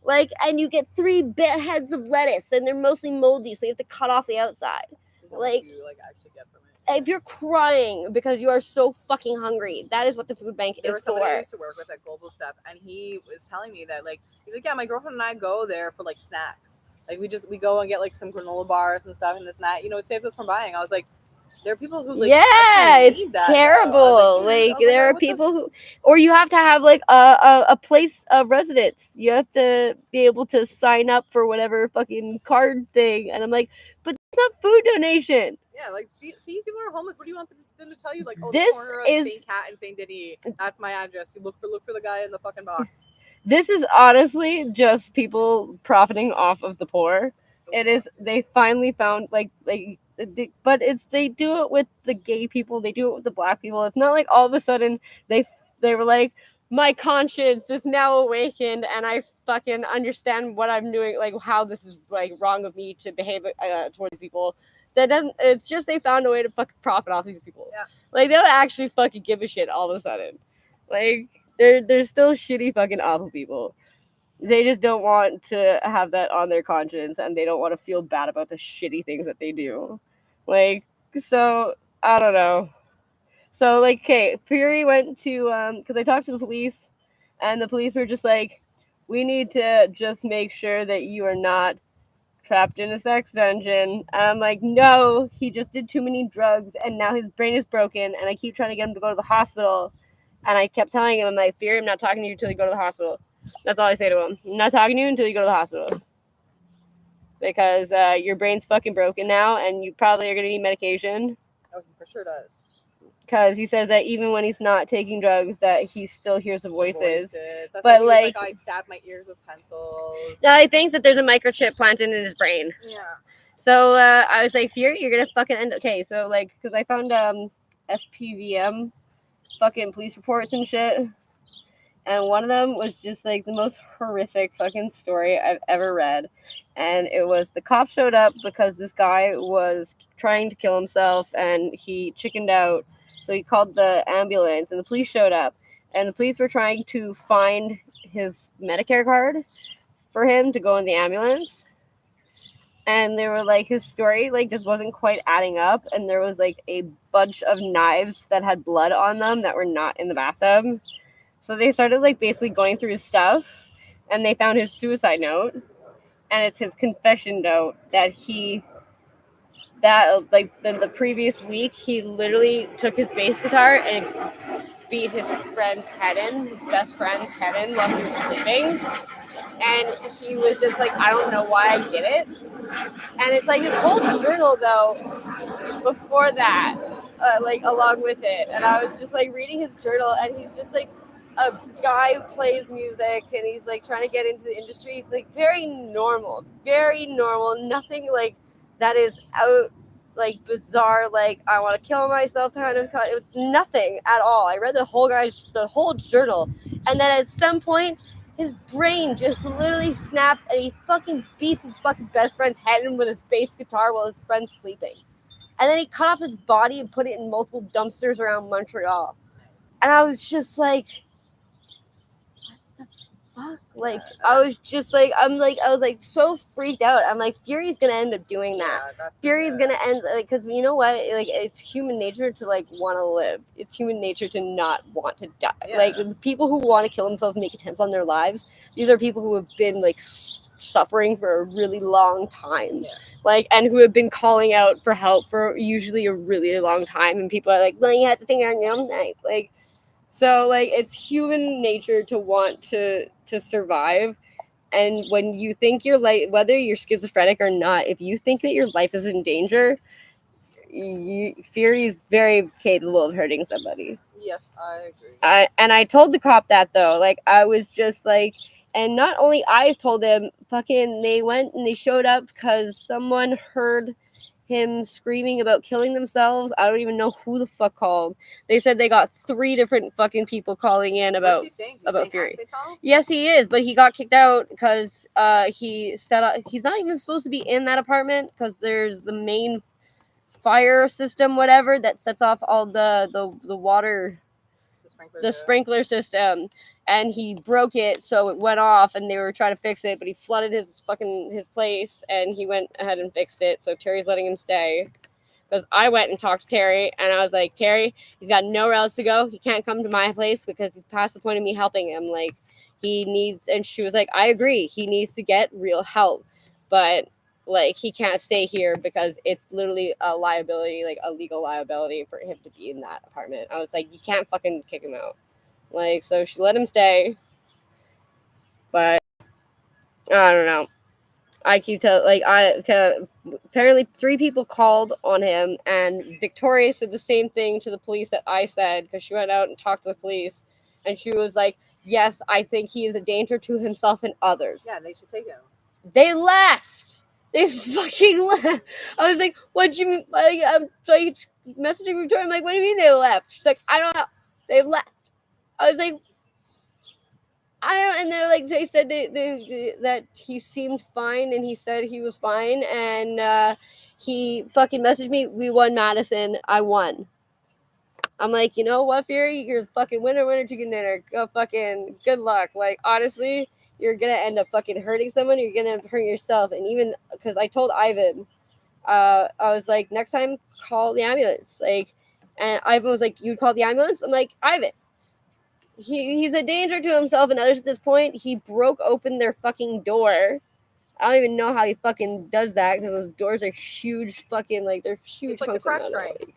Like, and you get 3 heads of lettuce and they're mostly moldy, so you have to cut off the outside. So how like- much you like actually get from it. If you're crying because you are so fucking hungry, that is what the food bank There was is somebody I for. used to work with at Global Step, and he was telling me that like he's like, yeah, my girlfriend and I go there for like snacks. Like we go and get like some granola bars and stuff and this and that. You know, it saves us from buying. I was like, There are people who like yeah, actually it's need that, though. I terrible. was dude, Like I was there are what the people who, or you have to have like a place of residence. You have to be able to sign up for whatever fucking card thing, and I'm like, but it's not food donation. Yeah, like see, people are homeless. What do you want them to tell you? Like, oh, This the corner of is- St. Cat and St. Denis. That's my address. You look for the guy in the fucking box. This is honestly just people profiting off of the poor. So It is. They finally found but they do it with the gay people. They do it with the black people. It's not like all of a sudden they were like, my conscience is now awakened and I fucking understand what I'm doing, like how this is like wrong of me to behave towards people. That doesn't. It's just they found a way to fucking profit off these people. Yeah. Like they don't actually fucking give a shit all of a sudden. Like they're still shitty fucking awful people. They just don't want to have that on their conscience and they don't want to feel bad about the shitty things that they do. Like, so I don't know. So like, okay, Fury went to because I talked to the police and the police were just like, we need to just make sure that you are not trapped in a sex dungeon. And I'm like, no, he just did too many drugs and now his brain is broken and I keep trying to get him to go to the hospital. And I kept telling him, I'm like, Fury, I'm not talking to you until you go to the hospital. That's all I say to him. I'm not talking to you until you go to the hospital. Because your brain's fucking broken now and you probably are going to need medication. Oh, he for sure does. Because he says that even when he's not taking drugs, that he still hears the voices. That's But, why he was like- I stabbed my ears with pencils. Now I think that there's a microchip planted in his brain. Yeah. So I was like, Fury, you're going to fucking end. Okay, so like, because I found SPVM fucking police reports and shit. And one of them was just like the most horrific fucking story I've ever read. And it was the cop showed up because this guy was trying to kill himself and he chickened out. So he called the ambulance and the police showed up. And the police were trying to find his Medicare card for him to go in the ambulance. And they were like, his story like just wasn't quite adding up. And there was like a bunch of knives that had blood on them that were not in the bathtub. So they started like basically going through his stuff and they found his suicide note. And it's his confession note that the previous week, he literally took his bass guitar and beat his friend's head in, his best friend's head in while he was sleeping. And he was just like, I don't know why I did it. And it's like his whole journal though, before that, like along with it. And I was just like reading his journal and he's just like a guy who plays music and he's like trying to get into the industry. It's like very normal, nothing like that is out like bizarre, like I want to kill myself kind of. It was nothing at all. I read the whole journal, and then at some point his brain just literally snaps and he fucking beats his fucking best friend's head in with his bass guitar while his friend's sleeping. And then he cut off his body and put it in multiple dumpsters around Montreal. And I was just like, what the fuck? Like, I was like so freaked out. I'm like, Fury's gonna end up doing that. Fury's gonna end, like, because you know what? Like, it's human nature to, like, want to live. It's human nature to not want to die. Yeah. Like, the people who want to kill themselves, make attempts on their lives, these are people who have been, like, suffering for a really long time. Yeah. Like, and who have been calling out for help for usually a really long time. And people are like, well, you have to finger on your own knife. Like, so, like, it's human nature to want to survive. And when you think you're like, whether you're schizophrenic or not, if you think that your life is in danger, Fury is very capable of hurting somebody. Yes, I agree. And I told the cop that though, like I was just like, and not only I told him, fucking, they went and they showed up because someone heard him screaming about killing themselves. I don't even know who the fuck called. They said they got 3 different fucking people calling in about. What's he saying? He's about saying Fury. Acetone? Yes, he is, but he got kicked out because he set up. He's not even supposed to be in that apartment because there's the main fire system, whatever, that sets off all the water, the sprinkler system, and he broke it, so it went off, and they were trying to fix it, but he flooded his place, and he went ahead and fixed it. So Terry's letting him stay. Because I went and talked to Terry, and I was like, Terry, he's got nowhere else to go. He can't come to my place because he's past the point of me helping him. Like, he needs, and she was like, I agree. He needs to get real help. But like he can't stay here because it's literally a liability, like a legal liability for him to be in that apartment. I was like, you can't fucking kick him out. Like, so she let him stay, but I don't know. I keep telling, like, apparently 3 people called on him, and Victoria said the same thing to the police that I said, because she went out and talked to the police, and she was like, yes, I think he is a danger to himself and others. Yeah, they should take him. They left. They fucking left. I was like, what do you mean? Like, I'm like messaging Victoria. I'm like, what do you mean they left? She's like, I don't know. They left. I was like, I don't. And they're like, they said that he seemed fine, and he said he was fine, and he fucking messaged me. We won Madison. I won. I'm like, you know what, Fury? You're the fucking winner chicken dinner. Go fucking good luck. Like, honestly, you're gonna end up fucking hurting someone. You're gonna hurt yourself. And even because I told Ivan, I was like, next time call the ambulance. Like, and Ivan was like, you'd call the ambulance? I'm like, Ivan, he's a danger to himself and others at this point. He broke open their fucking door. I don't even know how he fucking does that, because those doors are huge fucking, like, they're huge. It's like the crack strength.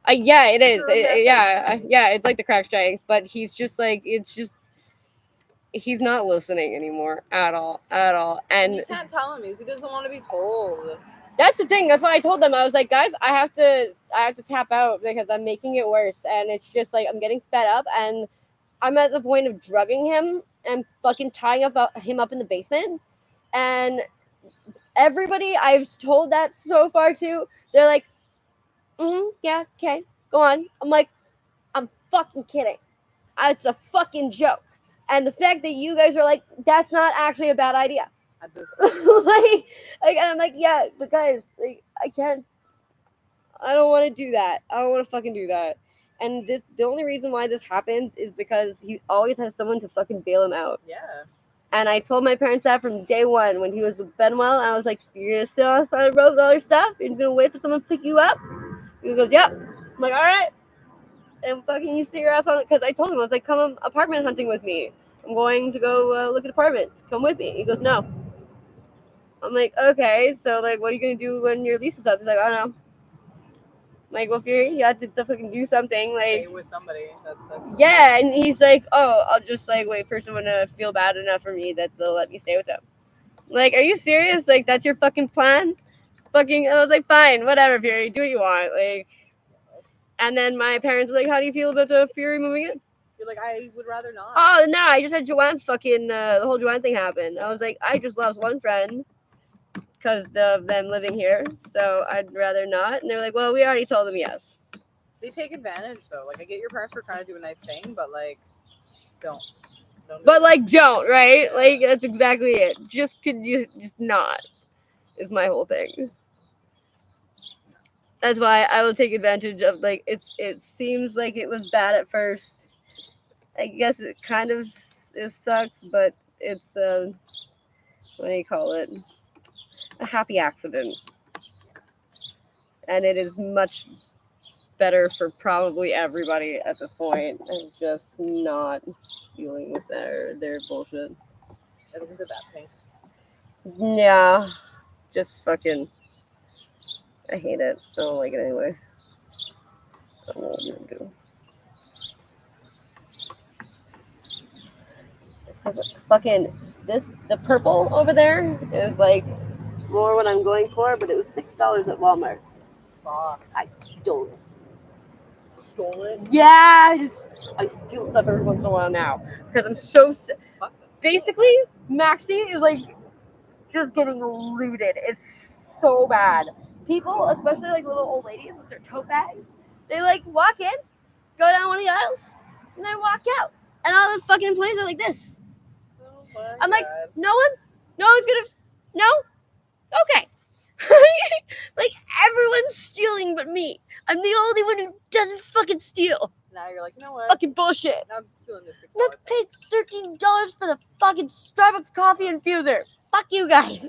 Yeah, it is. Sure, yeah. Yeah, it's like the crack strength, but he's just like, it's just, he's not listening anymore at all. And you can't tell him, he doesn't want to be told. that's the thing. That's why I told them. I was like, guys, I have to tap out because I'm making it worse, and it's just like I'm getting fed up, and I'm at the point of drugging him and fucking tying him up in the basement. And everybody I've told that so far to, they're like, yeah, okay, go on. I'm like, I'm fucking kidding. It's a fucking joke. And the fact that you guys are like, that's not actually a bad idea. At this like, and I'm like, yeah, but guys, like, I don't want to do that. I don't want to fucking do that. And the only reason why this happens is because he always has someone to fucking bail him out. Yeah. And I told my parents that from day one when he was with Benwell, and I was like, you're gonna sit on the side of the road with all your stuff? You're gonna wait for someone to pick you up? He goes, yep. I'm like, all right. And fucking you stay your ass on it. Because I told him, I was like, come apartment hunting with me. I'm going to go look at apartments. Come with me. He goes, no. I'm like, okay. So, like, what are you going to do when your lease is up? He's like, I don't know. I'm like, well, Fury, you have to fucking do something. Like, stay with somebody. That's yeah. And he's like, oh, I'll just, like, wait for someone to feel bad enough for me that they'll let me stay with them. I'm like, are you serious? Like, that's your fucking plan? Fucking, I was like, fine, whatever, Fury, do what you want. Like, and then my parents were like, how do you feel about the Fury moving in? You're like, I would rather not. Oh, no, I just had Joanne's fucking, the whole Joanne thing happen. I was like, I just lost one friend because of them living here, so I'd rather not. And they were like, well, we already told them yes. They take advantage, though. Like, I get your parents were trying to do a nice thing, but, like, don't But, like, don't, right? Like, that's exactly it. Just not, is my whole thing. That's why I will take advantage of, like, it seems like it was bad at first. I guess it kind of sucks, but it's, what do you call it? A happy accident. And it is much better for probably everybody at this point. And just not dealing with their bullshit. I don't think they're that pain. Yeah. Just fucking... I hate it. I don't like it anyway. I don't know what I'm gonna do. It's because fucking the purple over there is like more what I'm going for, but it was $6 at Walmart. Fuck. I stole it. Stole it? Yeah, I steal stuff every once in a while now because I'm so sick. Basically, Maxi is like just getting looted. It's so bad. People, especially like little old ladies with their tote bags, they like walk in, go down one of the aisles, and then walk out. And all the fucking employees are like this. Oh my I'm like, God. no one's gonna, no? Okay. Like, everyone's stealing but me. I'm the only one who doesn't fucking steal. Now you're like, you know what? Fucking bullshit. Now I'm stealing this $6 I'm not paid $13 for the fucking Starbucks coffee infuser. Fuck you guys.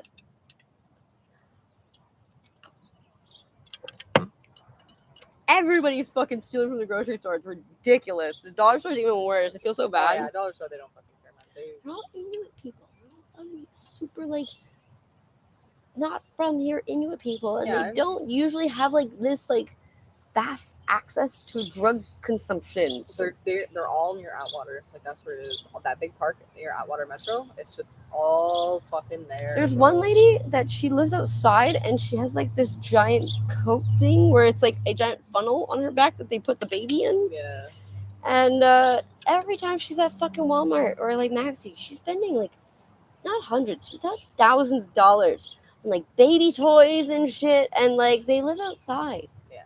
Everybody's fucking stealing from the grocery store. It's ridiculous. The dollar store's even worse. I feel so Oh, bad. yeah, dollar store, they don't fucking care, man. They're all Inuit people. They're all super, like, not from here Inuit people, and Yeah. they don't usually have like this like fast access to drug consumption. They're all near Atwater. Like that's where it is. That big park near Atwater Metro. It's just all fucking there. There's bro. one lady that she lives outside and she has like this giant coat thing where it's like a giant funnel on her back that they put the baby in. Yeah. And every time she's at fucking Walmart or like Maxi, she's spending like not hundreds, but thousands of dollars on like baby toys and shit. And like they live outside. Yeah.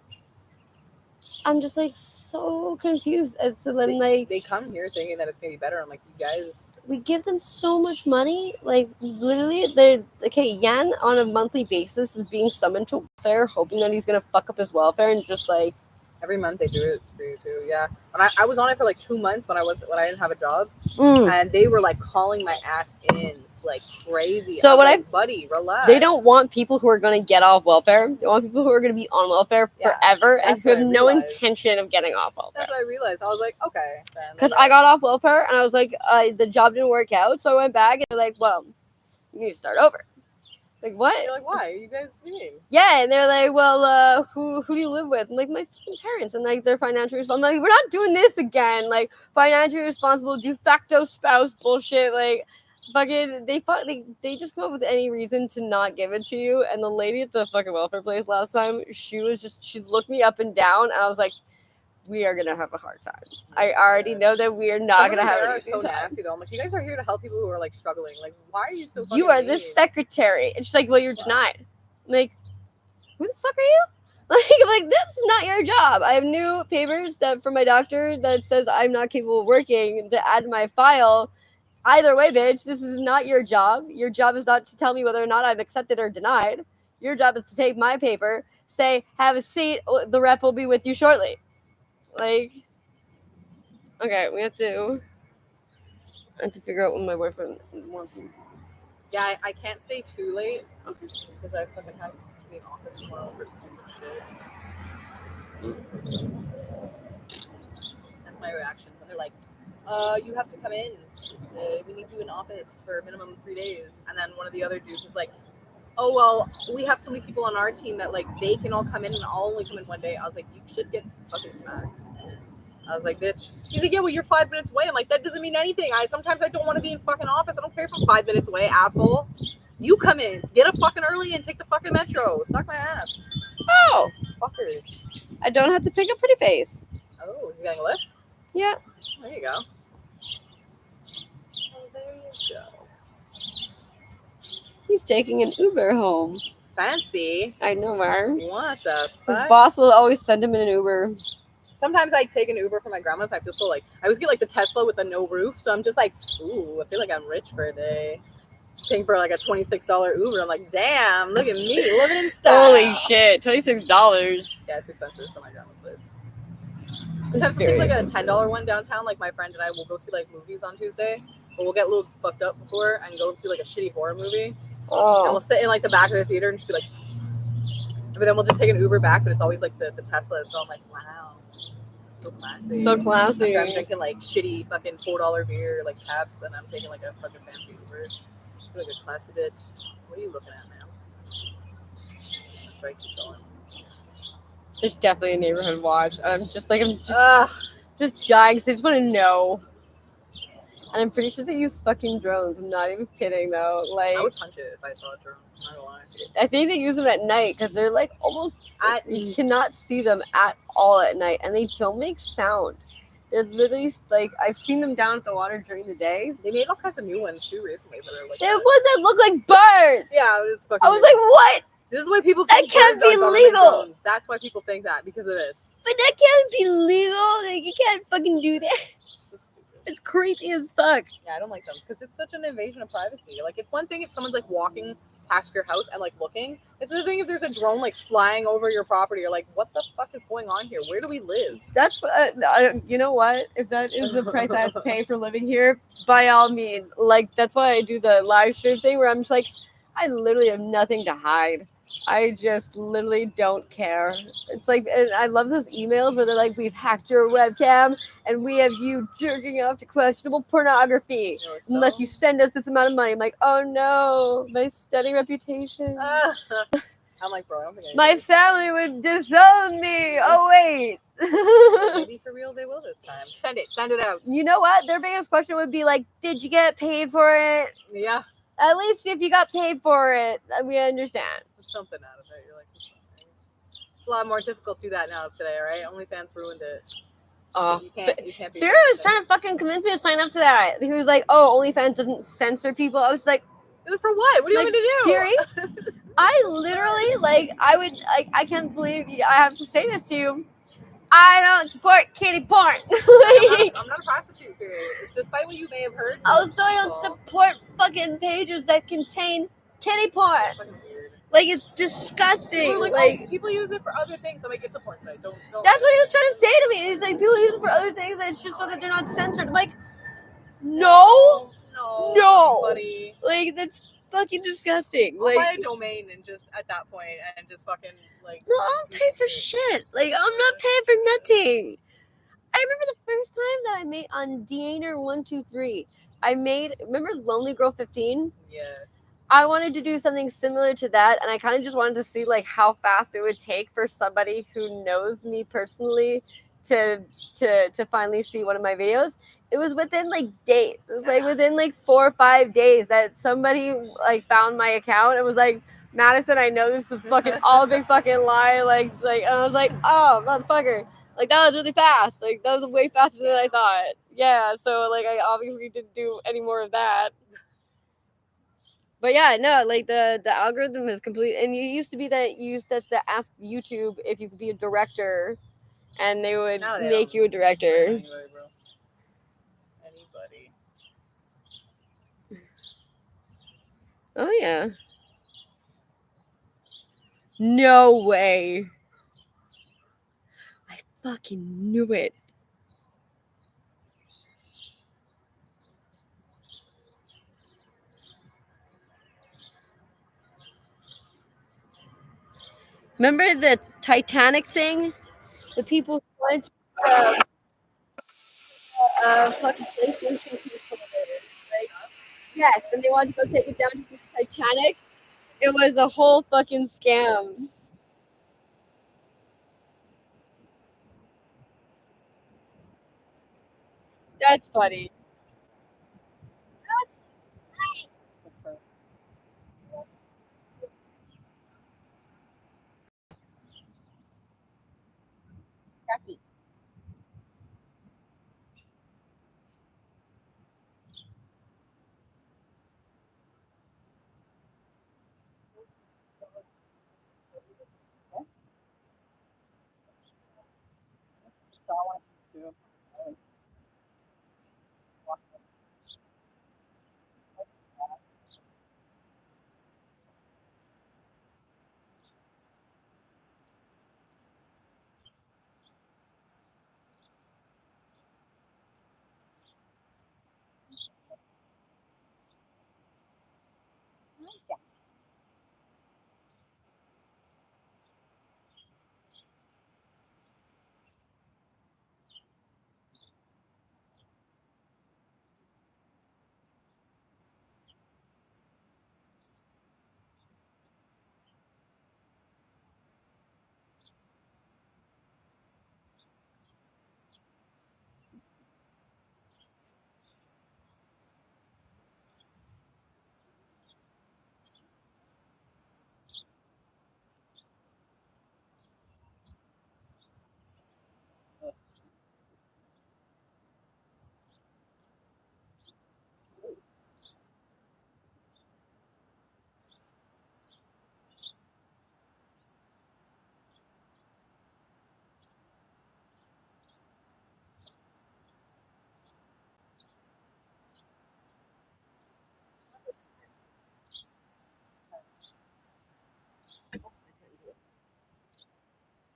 I'm just like so confused as to them like They come here thinking that it's gonna be better. I'm like, you guys. we give them so much money. Like literally, they're okay. Yan on a monthly basis is being summoned to welfare, hoping that he's gonna fuck up his welfare and just like Every month they do it for you too. Yeah. And I was on it for like 2 months when I didn't have a job, mm. and they were like calling my ass in like crazy. So I was what like, buddy, relax. They don't want people who are gonna get off welfare. They want people who are gonna be on welfare Yeah, forever and that's who have what I no realized. intention of getting off welfare. That's what I realized. I was like, okay. Because I got off welfare and I was like, the job didn't work out, so I went back and they're like, well, you need to start over. Like what? You're like, why? Are you guys mean? Yeah, and they're like, well, who do you live with? I'm like, my fucking parents, and like they're financially responsible. I'm like, we're not doing this again. Like financially responsible de facto spouse bullshit. Like fucking they just come up with any reason to not give it to you. And the lady at the fucking welfare place last time, she looked me up and down, and I was like, we are gonna have a hard time. I already know that we are not Some of gonna them have there an are so easy time. nasty though. I'm like, you guys are here to help people who are like struggling. Like, why are you so? You fucking are the mean? secretary. And she's like, well, you're denied. I'm like, who the fuck are you? Like, this is not your job. I have new papers that from my doctor that says I'm not capable of working to add to my file. Either way, bitch, this is not your job. Your job is not to tell me whether or not I'm accepted or denied. Your job is to take my paper, say, have a seat, the rep will be with you shortly. Like, okay, I have to figure out what my boyfriend wants me. Yeah, I can't stay too late Okay. because I fucking have to be in office tomorrow for stupid shit. That's my reaction. When they're like, you have to come in. We need you in office for a minimum 3 days. And then one of the other dudes is like, oh, well, we have so many people on our team that like they can all come in and I'll only come in 1 day. I was like, you should get fucking smacked. I was like, bitch. He's like, yeah, well, you're 5 minutes away. I'm like, that doesn't mean anything. Sometimes I don't want to be in fucking office. I don't care if I'm 5 minutes away, asshole. You come in, get up fucking early and take the fucking metro. Suck my ass. Oh, Fuckers. I don't have to pick a pretty face. Oh, he's getting a lift? Yeah. There you go. Oh, there you go. He's taking an Uber home. Fancy. I know, Mar. What the His fuck? boss will always send him in an Uber. Sometimes I take an Uber for my grandma's. I feel so like, I always get like the Tesla with the no roof. So I'm just like, ooh, I feel like I'm rich for a day. Paying for like a $26 Uber. I'm like, damn, look at me living in style. Holy shit, $26. Yeah, it's expensive for my grandma's place. Sometimes we'll take like a $10 one downtown. Like my friend and I will go see like movies on Tuesday. But we'll get a little fucked up before and go see like a shitty horror movie. And Oh, we'll sit in like the back of the theater and just be like, but then we'll just take an Uber back. But it's always like the Tesla. So I'm like, wow, so classy. so classy. After I'm drinking like shitty fucking $4 beer, like Caps, and I'm taking like a fucking fancy Uber. I feel like a classy bitch. What are you looking at, man? That's right, keep going. There's definitely a neighborhood watch. I'm just dying. 'Cause I just want to know. And I'm pretty sure they use fucking drones. I'm not even kidding though. Like, I would punch it if I saw a drone. I'm not gonna lie. I think they use them at night because they're like almost. You cannot see them at all at night, and they don't make sound. They're literally like I've seen them down at the water during the day. They made all kinds of new ones too recently that are like. They have ones that look like birds. Yeah, it's fucking. I was like, what? this is why people that think can't birds are be government legal. drones. That's why people think that because of this. But that can't be legal. Like you can't fucking do that. So stupid. It's creepy as fuck. Yeah, I don't like them because it's such an invasion of privacy. Like, it's one thing if someone's like walking past your house and like looking. It's another thing if there's a drone like flying over your property. You're like, what the fuck is going on here? Where do we live? That's what you know. What if that is the price I have to pay for living here? By all means, like that's why I do the live stream thing where I'm just like, I literally have nothing to hide. I just literally don't care. It's like, and I love those emails where they're like, "We've hacked your webcam and we have you jerking off to questionable pornography You know, it's unless so- you send us this amount of money." I'm like, "Oh no, my stunning reputation. I'm like, bro, I don't think My anybody's- family would disown me. Oh wait." Maybe for real they will this time. Send it out. You know what? Their biggest question would be like, "Did you get paid for it?" Yeah, At least if you got paid for it, we understand. there's something out of it. You're like, it's a lot more difficult to do that now today, all right? OnlyFans ruined it. Oh, You can't be. Vera was trying to fucking convince me to sign up to that. He was like, "Oh, OnlyFans doesn't censor people." I was like, For what? What do you like, want me to do? Siri? I literally, like, I would, like, I can't believe I have to say this to you. I don't support kitty porn. I'm not a prostitute, period. Despite what you may have heard. Also, I don't support fucking pages that contain kitty porn. It's fucking weird. Like, it's disgusting. People are Like, oh, people use it for other things. I'm like, it's a porn site. Don't. that's what he was trying to say to me. He's like, people use it for other things, and it's just so that they're not censored. I'm like, no, no, buddy. like that's fucking disgusting. I'll Like, buy a domain and just at that point and just fucking like. no, I don't pay for shit. Like, I'm not paying for nothing. I remember the first time that I made on Deaner123. I made, remember Lonely Girl 15? Yeah. I wanted to do something similar to that, and I kind of just wanted to see like how fast it would take for somebody who knows me personally to finally see one of my videos. It was within like days. It was like within like 4 or 5 days that somebody like found my account and was like, "Madison, I know this is fucking all a big fucking lie." Like, and I was like, "Oh, motherfucker." Like, that was really fast. Like, that was way faster than I thought. Yeah, so like I obviously didn't do any more of that. But yeah, no, like the algorithm is complete. And you used to be that you used to ask YouTube if you could be a director, and they would Now they make don't. you a director. Anybody, bro. Anybody. Oh yeah. No way. I fucking knew it. Remember the Titanic thing? The people who went to fucking PlayStation controller. Like, yes, and they wanted to go take it down to the Titanic. It was a whole fucking scam. That's funny.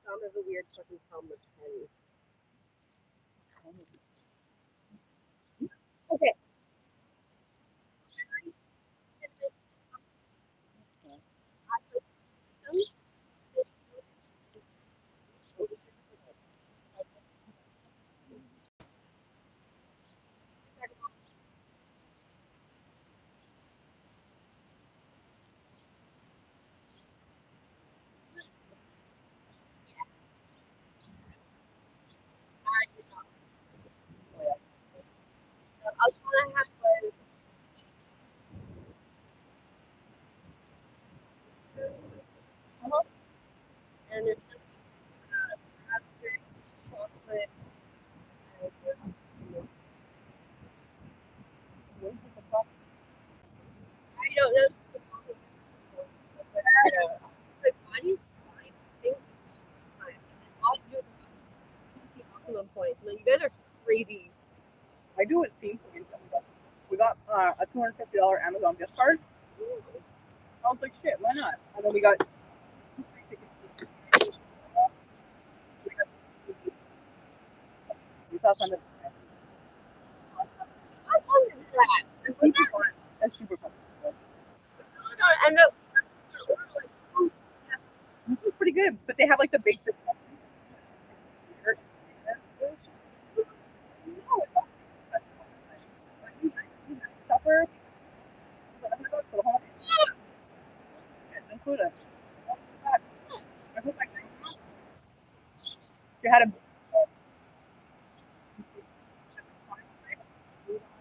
Tom has a weird fucking problem with pens. Okay. what scene points we got. We got a $250 Amazon gift card. I was like, shit, why not? And then we got 2 free tickets. We saw Sunday. How fun is that? It's super fun. That's super fun. And the, This is pretty good, but they have like the basic. Supper. For the whole. Include it. You had a.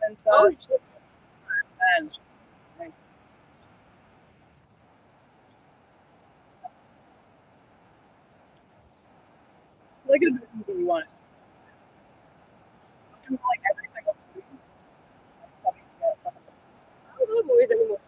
And oh, stuff. shit. And like anything you want. Like every single movie. I don't know movies anymore.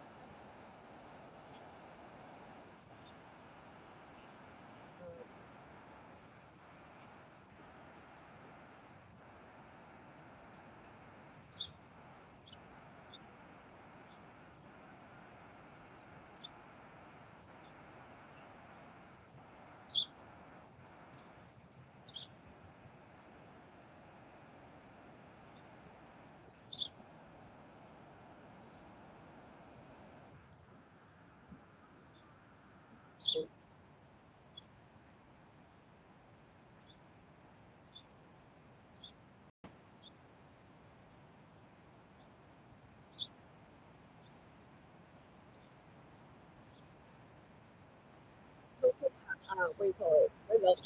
What do you call it? What else?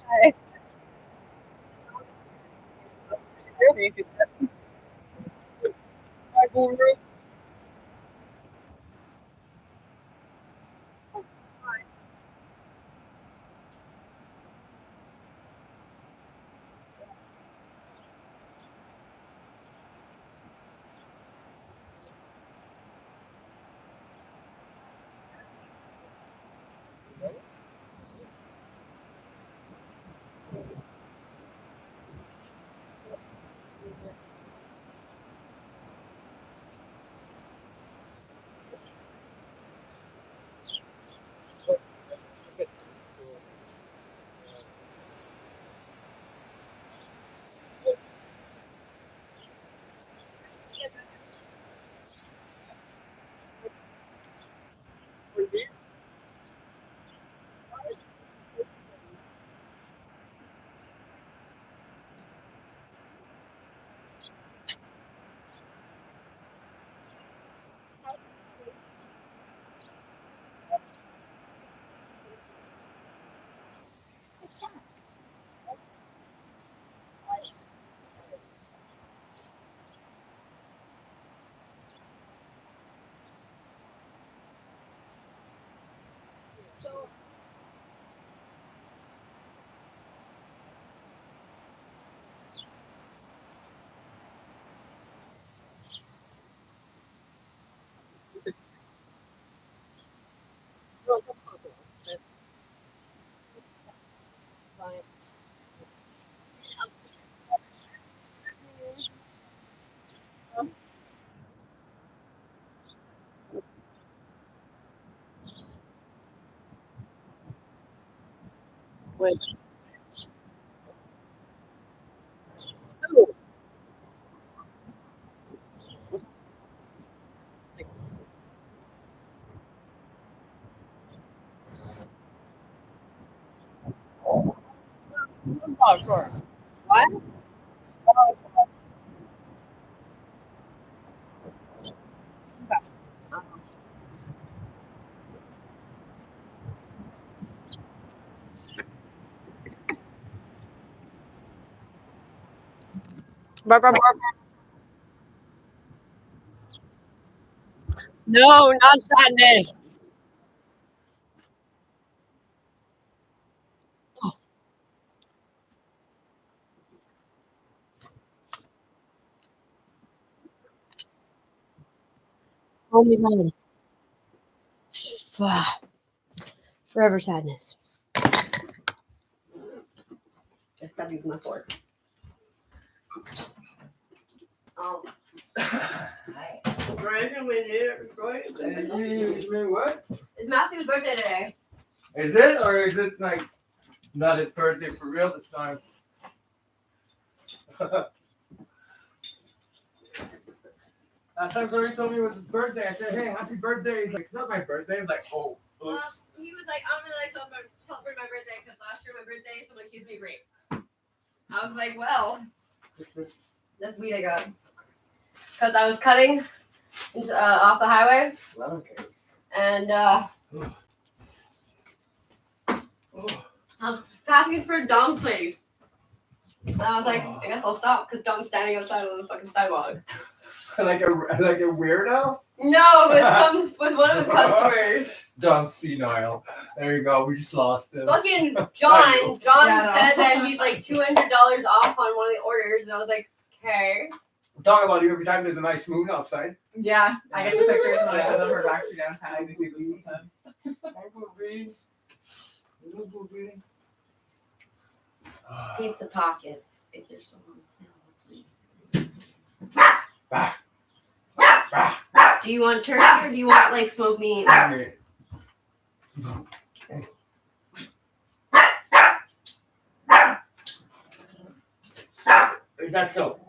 Hi. Really easy. Hi, Guru. Which? Oh, oh, sure. What? Oh, no, not sadness. Oh my god. Forever sadness. Just gotta use my fork. Oh. What? It's Matthew's birthday today. Is it, or is it like not his birthday for real this time? Last time somebody told me it was his birthday, I said, "Hey, happy birthday!" He's like, "It's not my birthday." I'm like, "Oh, oops." He was like, I'm gonna like celebrate my birthday because last year my birthday someone accused me of rape. I was like, well, that's weed I got. Because I was cutting into, off the highway Okay. and I was passing for a dumb place. And I was like, I guess I'll stop because Dom's standing outside on the fucking sidewalk. like a weirdo. No, with one of his customers. John senile. There you go. We just lost him. Fucking John Yeah, said that he's like $200 off on one of the orders, and I was like, okay. Talk about you every time there's a nice moon outside. Yeah, I get the pictures when I send them her back to downtown. I can see them sometimes. Pizza pockets. If there's someone Do you want turkey or do you want like smoked meat? Okay. Is that so?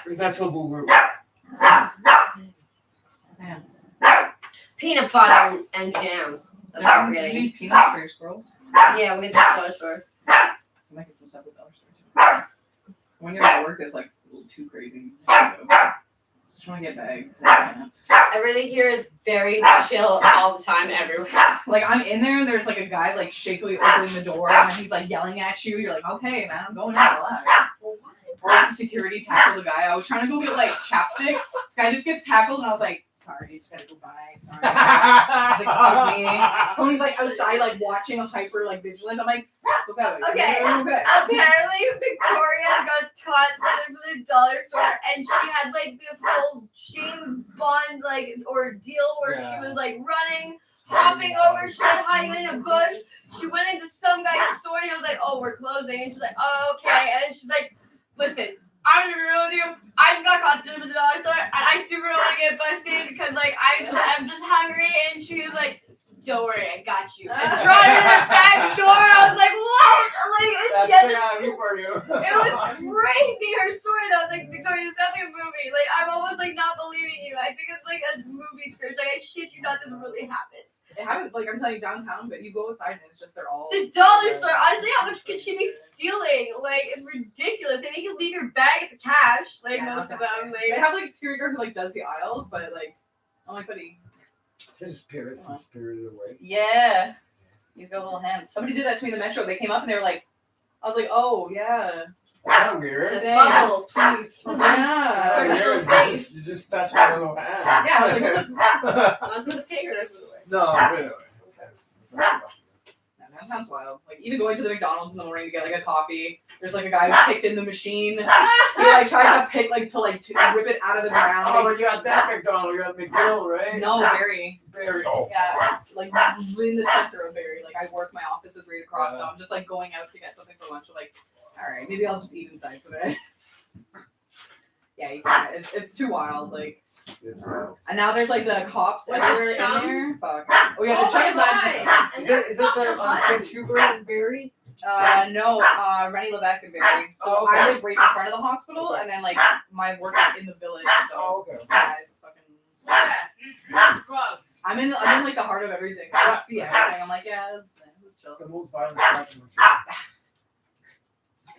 Is that so, boo boo? Peanut butter and jam. That's what we're You getting. need peanuts for your squirrels? Yeah, we'll get the dollar store. I might get some stuff at the dollar store too. When you're at work, it's like a little too crazy. Just want to get bags. Everything here is very chill all the time everywhere. Like I'm in there, and there's like a guy like shakily opening the door, and he's like yelling at you. You're like, okay, man, I'm going in. Relax. Or like the security tackled the guy. I was trying to go get like chapstick. This guy just gets tackled, and I was like, sorry, just gotta go by. Sorry. He's like, excuse me. Tony's like outside, like watching a hyper like vigilant. I'm like, so bad. Okay. Okay. Apparently, Victoria got caught stealing from the dollar store, and she had like this whole James Bond like ordeal where she was like running, hopping over shit, hiding in a bush. She went into some guy's store, and I was like, "Oh, we're closing." And she's like, "Oh, okay." And she's like, "Listen, I'm gonna be real with you. I just got caught stealing from the dollar store, and I super don't want to get busted because like I'm just hungry." And she was like, "Don't worry, I got you." And brought in the back door. I was like, "What?" Like, and she had this, for you. it was crazy. Her story. I was like, "Victoria, this sounds like a movie." Like, I'm almost like not believing you. I think it's like a movie script. Like, I shit you not, this really happened. It happens, like I'm telling you, downtown, but you go outside and it's just they're all. The dollar store. Honestly, how much could she be stealing? Like, it's ridiculous. They make you leave your bag at the cash. Like Yeah, most of okay. them. They Like, have like a security guard who like does the aisles, but like, I'm like, buddy. Is it spirit from Spirited Away? Yeah. He's got little hands. Somebody did that to me in the metro. They came up and they were like, I was like, oh yeah. That's not weird. the bubble, please. Yeah. Personal You space. just touch my little hands. Yeah, I was like, Want some of this cake or this away? No, wait a minute. Yeah, downtown's wild. Like even going to the McDonald's in the morning to get like a coffee. There's like a guy who picked in the machine. He like tried to pick like to rip it out of the ground. Oh, but you got that McDonald. You got McGill, right? No, Barry. Barry. Oh. Yeah, like in the center of Barry. Like I work, my office is right across, so I'm just like going out to get something for lunch. I'm like, all right, maybe I'll just eat inside today. Yeah, you can't. It's too wild. Like, It's, and now there's like the cops What's everywhere that, chum? in there. Fuck. Oh yeah, the chum is bad too. is it the St. Hubert and Barry? No, Rennie Levesque and Barry. So Oh, okay. I live right in front of the hospital, and then like my work is in the village. So Oh, okay. yeah, it's fucking. I'm in like the heart of everything. So I see everything. I'm like, yeah, this is chill. The most violent crime in the country.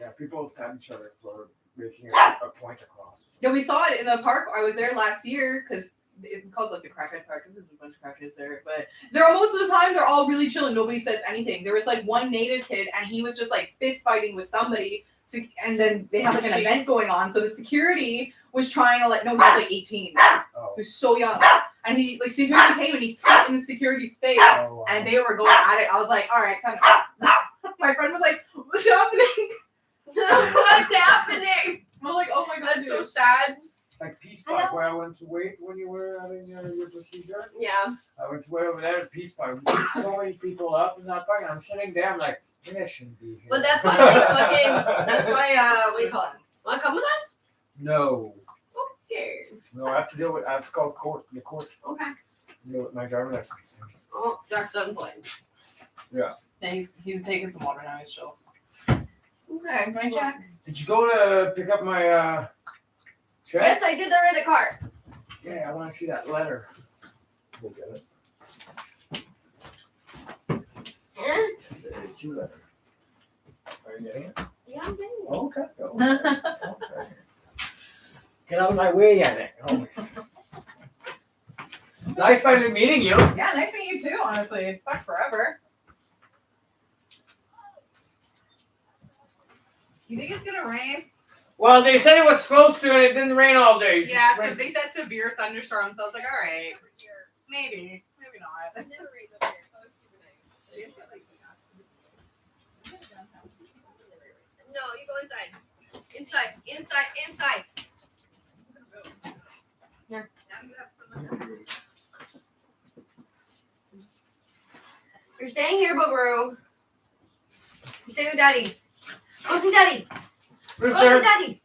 Yeah, people stab each other for making a point across. Yeah, we saw it in the park. I was there last year because it's called like the Crackhead Park. There's a bunch of crackheads there, but they're most of the time they're all really chill and nobody says anything. There was like one native kid and he was just like fist fighting with somebody. So, and then they have like an event going on. So the security was trying to no, he was like 18. He Oh. was so young, and he like security came and he spit in the security's face, Oh, wow. and they were going at it. I was like, all right, time to. My friend was like, what's happening? What's happening? I'm like, oh my god, That's so dude. sad. It's like Peace Park where I went to wait when you were having your procedure. Yeah. I went to wait over there at Peace Park. We picked so many people up in that park, and I'm sitting there. I'm like, maybe I shouldn't be here. But that's why, like, fucking, that's why, what do you call it? Wanna come with us? No, Okay. no, I have to call court. The court. Okay. Deal with my driver's license. Oh, Jack's done playing. Yeah, he's taking some water now. He's chill. Okay. Right, Jack? Did you go to pick up my check? Yes, I did. They're in the car. Yeah, I want to see that letter. We'll get it. Yeah? It's a Q letter. Are you getting it? Yeah, I'm getting it. Okay. Okay. Get out of my way, Yannick. Oh. Nice finally meeting you. Yeah, nice meeting you too. Honestly, fuck forever. You think it's gonna rain? Well, they said it was supposed to, and it didn't rain all day. It just Yeah, so rained. they said severe thunderstorms. So I was like, all right, maybe not. No, you go inside. Inside. Here. Now you have someone. You're staying here, Bobro. You're staying with Daddy. Go see Daddy. Who's Go see there? Daddy.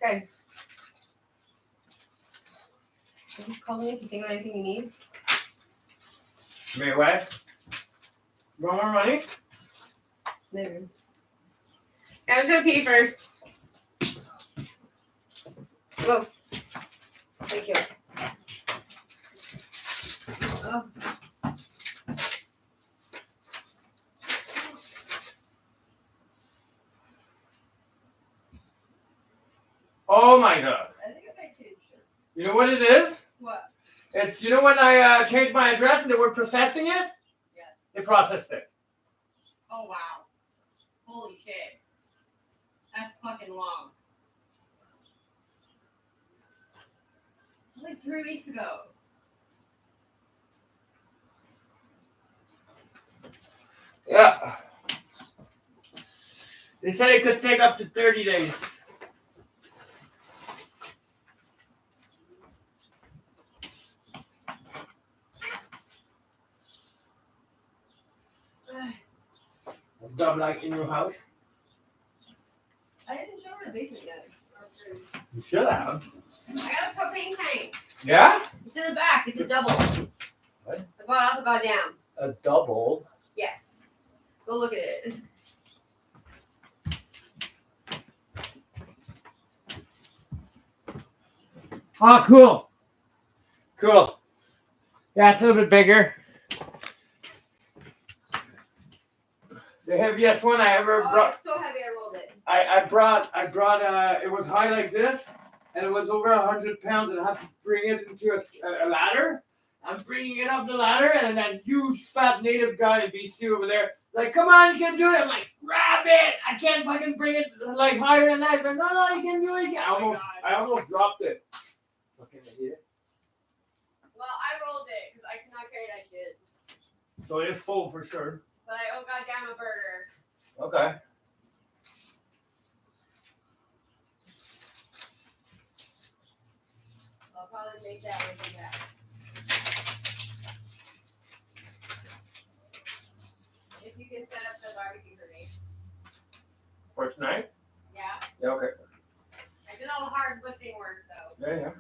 Okay. Just call me if you think of anything you need. May what? You want more money? Maybe. Yeah, I'm just gonna pee first. Go. Thank you. Oh. Oh my god. I think I might change it. You know what it is? What? It's, you know when I changed my address and they were processing it? Yeah. They processed it. Oh wow. Holy shit. That's fucking long. Like 3 weeks ago. Yeah. They said it could take up to 30 days. Was Dub like in your house? I didn't show her the basement yet. You should have. I got a propane tank. Yeah? It's in the back. It's a double. What? I bought it off the goddamn. A double. Yes. Go look at it. Oh, cool. Cool. Yeah, it's a little bit bigger. The heaviest one I ever brought. It's so heavy I rolled it. I brought it was high like this, and it was over 100 pounds, and I had to bring it into a ladder. I'm bringing it up the ladder, and that huge fat native guy in BC over there, like, come on, you can do it. I'm like, grab it. I can't fucking bring it like higher than that. He's like, no, you can do it. I almost dropped it. Fucking idiot. Well, I rolled it because I cannot carry that shit. So it is full for sure. But I owe goddamn a burger. Okay. I'll probably make that when I come back. If you can set up the barbecue for me. For tonight? Yeah. Yeah, okay. I did Yeah.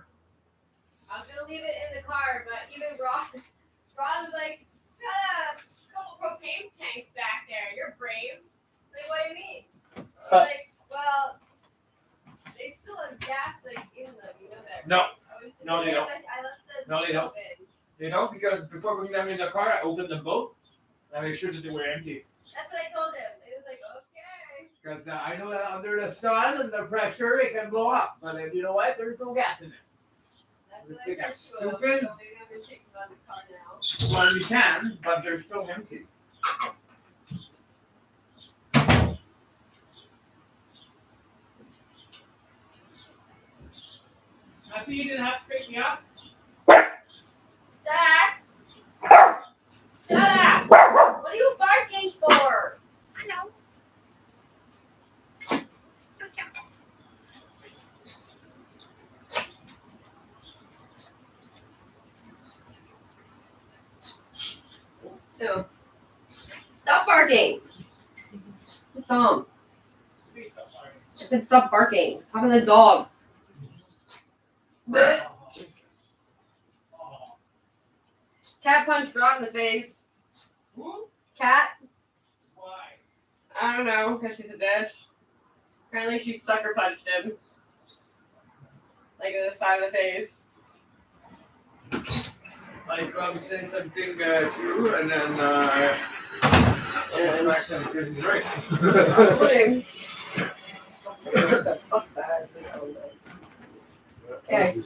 I was gonna leave it in the car, but even Ross was like, got a couple propane tanks back there. You're brave. Like, what do you mean? I was like, well, they still have gas like in them. You know that. No. Right? No, they don't. I left the No, they don't. open. They don't, because before putting them in the car, I opened them both and I made sure that they were empty. That's what I told him. It was like, okay. Because I know that under the sun and the pressure, it can blow up. But you know what? There's no gas in it. That's You what think I I'm said to him. stupid? So maybe I'm gonna take him out of the car now. Well, you can, but they're still empty. Happy you didn't have to pick me up? Zach! Shut up! What are you barking for? I know. Ew. Stop barking. Stop. Please stop barking. I said stop barking. Talking to the dog. Cat punched Rod in the face. Who? Cat? Why? I don't know, because she's a bitch. Apparently she sucker punched him. Like in the side of the face. Like probably say something true and then And smack him because he's right. including. Fuck that. Okay.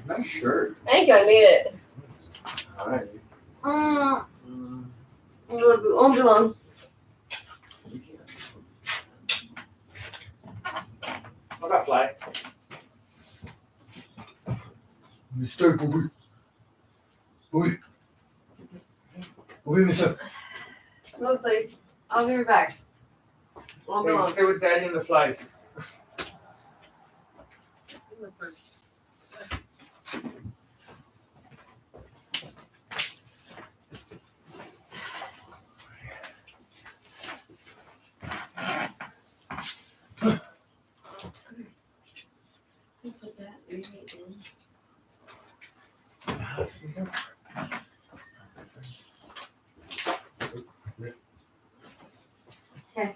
Nice shirt. Thank you, I made it. Alright. It won't be long. What about fly? Mr. Bobby. Bobby. Bobby, Mr. Move, please. I'll be right back. Won't be Hey, long. stay with Daddy and the flies. Okay.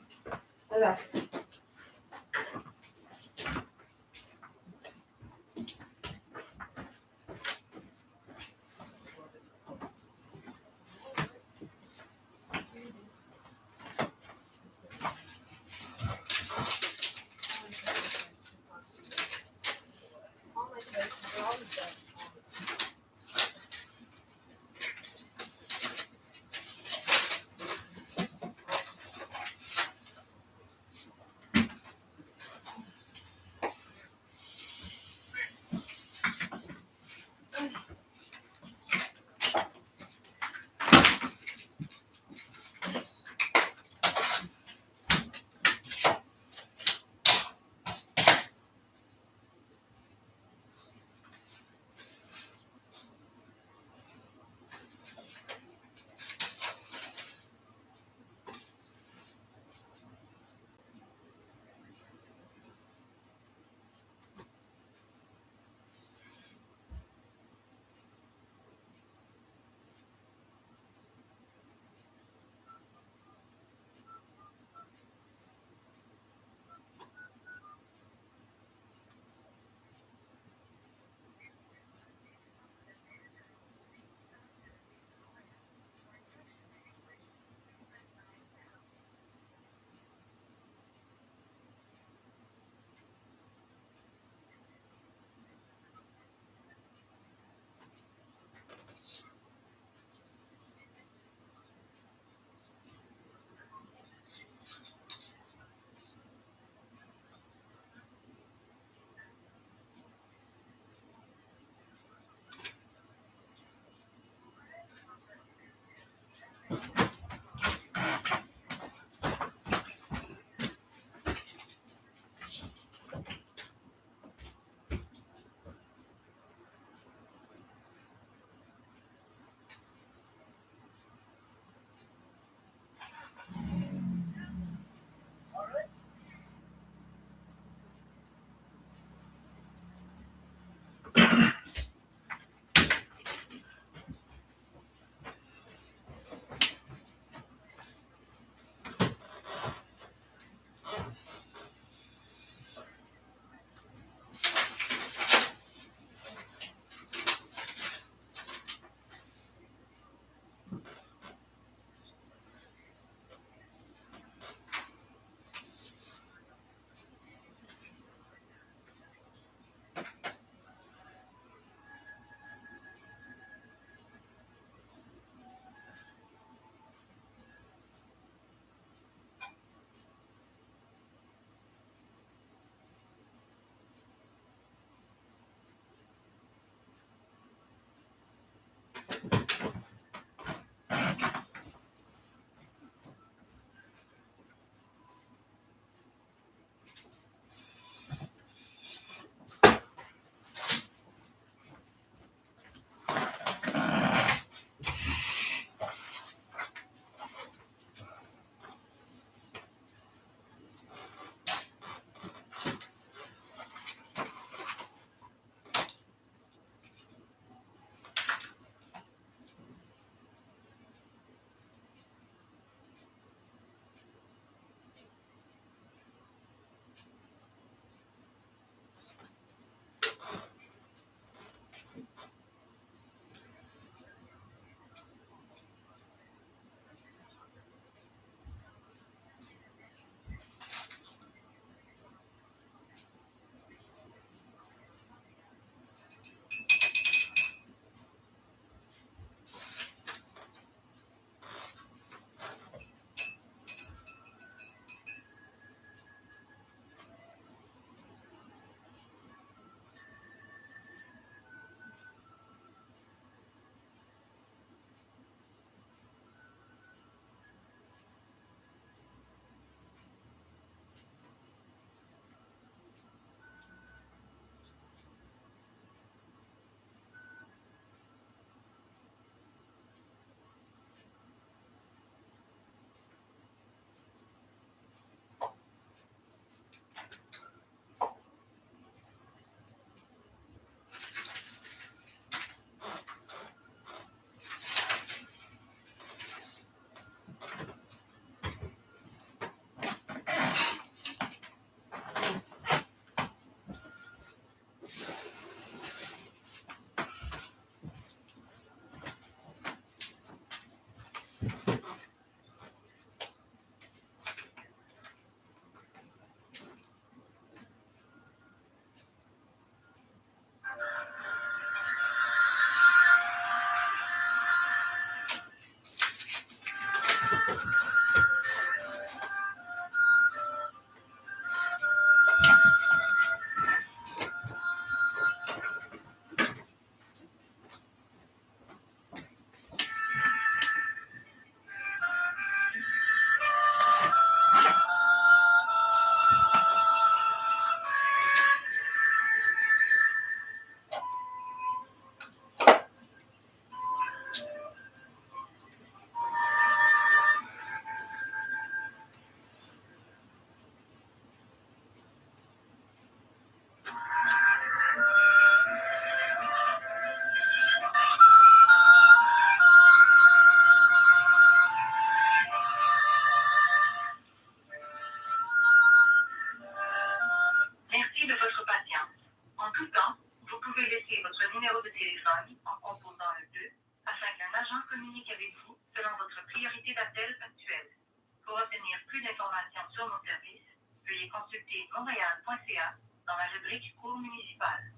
Merci de votre patience. En tout temps, vous pouvez laisser votre numéro de téléphone en composant le 2 afin qu'un agent communique avec vous selon votre priorité d'appel actuelle. Pour obtenir plus d'informations sur nos services, veuillez consulter montréal.ca dans la rubrique cours municipal.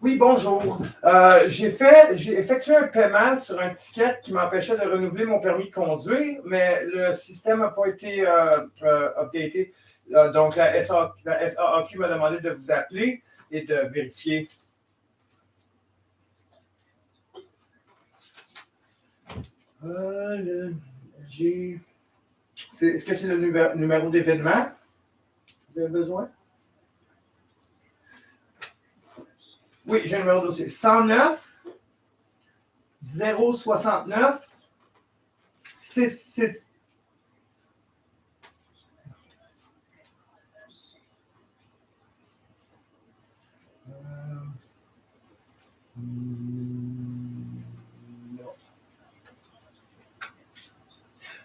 Oui, bonjour. J'ai effectué un paiement sur un ticket qui m'empêchait de renouveler mon permis de conduire, mais le système n'a pas été updaté. Donc, la SAAQ m'a demandé de vous appeler et de vérifier. Est-ce que c'est le numéro d'événement? Vous avez besoin? Oui, j'ai un numéro de dossier. 109 069 66. Non.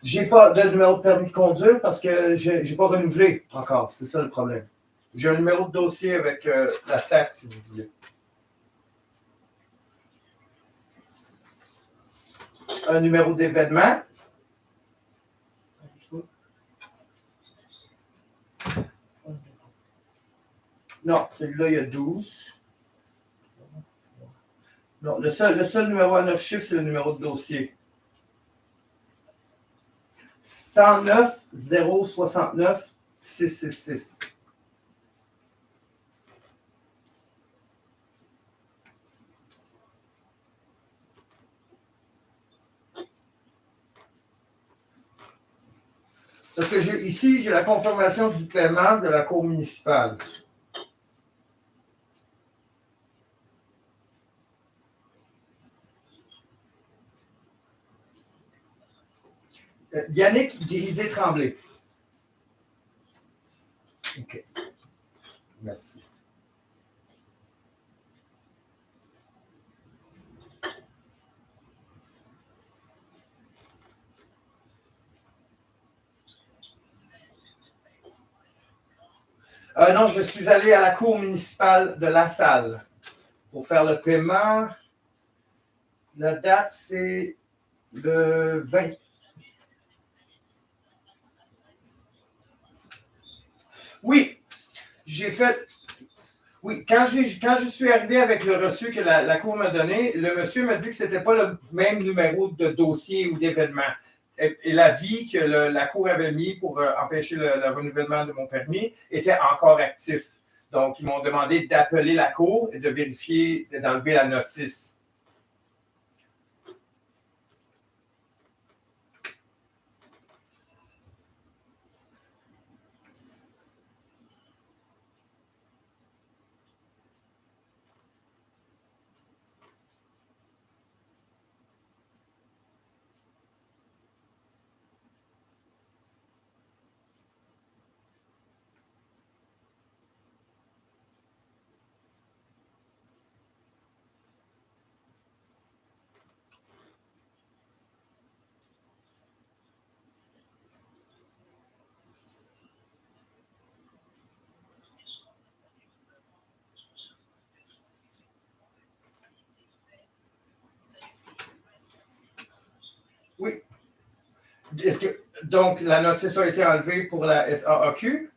J'ai pas de numéro de permis de conduire parce que j'ai pas renouvelé encore. C'est ça le problème. J'ai un numéro de dossier avec la SAC, si vous voulez. Un numéro d'événement. Non, celui-là, il y a 12. Non, le seul numéro à 9 chiffres, c'est le numéro de dossier. 109 069 666. Parce que ici, j'ai la confirmation du paiement de la cour municipale. Yannick Grisé-Tremblay. OK. Merci. Non, je suis allé à la cour municipale de La Salle pour faire le paiement. La date, c'est le 20. Oui, j'ai fait. Oui, quand je suis arrivé avec le reçu que la cour m'a donné, le monsieur m'a dit que ce n'était pas le même numéro de dossier ou d'événement. Et l'avis que la cour avait mis pour empêcher le renouvellement de mon permis était encore actif. Donc, ils m'ont demandé d'appeler la cour et de vérifier, d'enlever la notice. Oui. Donc, la notice a été enlevée pour la SAAQ?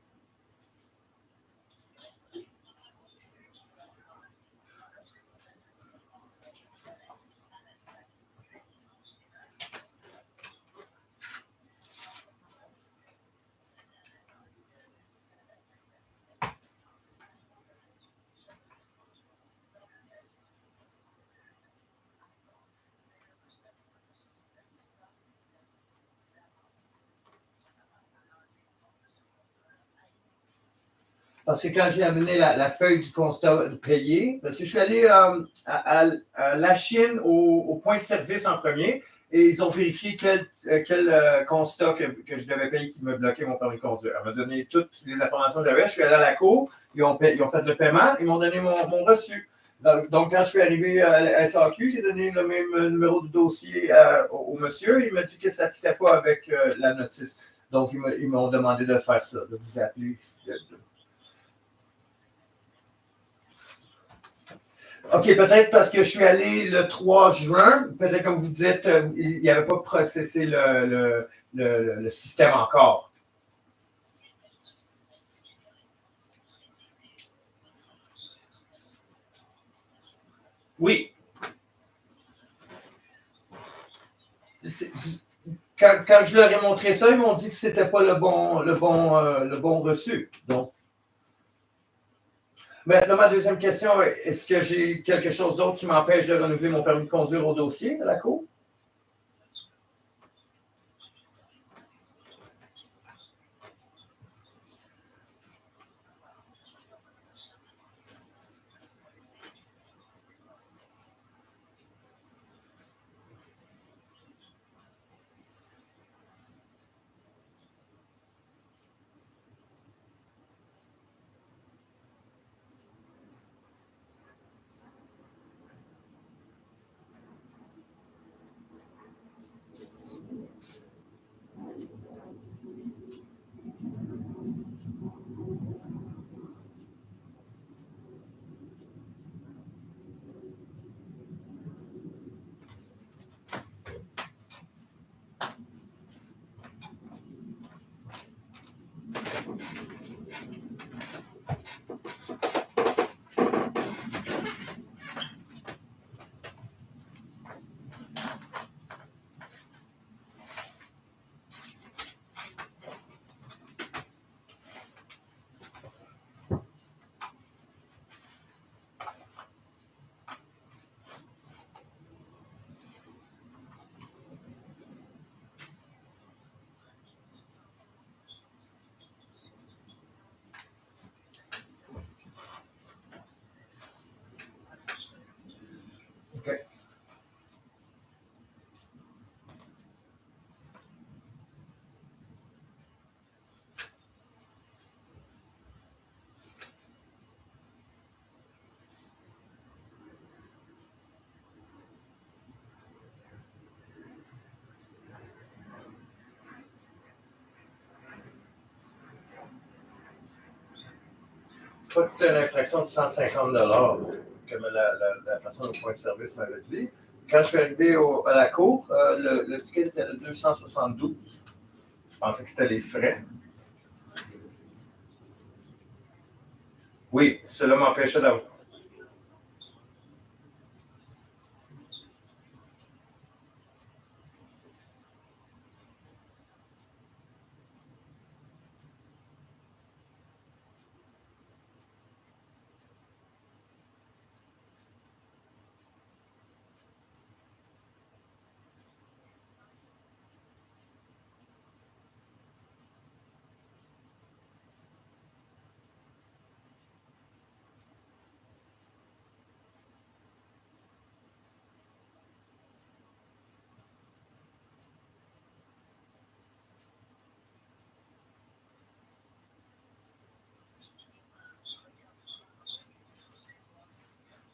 Parce que quand j'ai amené la feuille du constat payé, parce que je suis allé à la Chine au point de service en premier, et ils ont vérifié quel constat que je devais payer qui me bloquait mon permis de conduire. Elle m'a donné toutes les informations que j'avais. Je suis allé à la cour, ils ont fait le paiement, ils m'ont donné mon reçu. Donc, quand je suis arrivé à la SAQ, j'ai donné le même numéro de dossier au monsieur. Il m'a dit que ça ne fitait pas avec la notice. Donc, ils m'ont demandé de faire ça, de vous appeler. OK, peut-être parce que je suis allé le 3 juin, peut-être comme vous dites, il n'y avait pas processé le système encore. Oui. Quand je leur ai montré ça, ils m'ont dit que ce n'était pas le bon reçu. Donc, maintenant, ma deuxième question, est-ce que j'ai quelque chose d'autre qui m'empêche de renouveler mon permis de conduire au dossier à la cour? OK. Je crois que c'était une infraction de 150 comme la personne au point de service m'avait dit. Quand je suis arrivé à la cour, le ticket était de 272. Je pensais que c'était les frais. Oui, cela m'empêchait d'avoir.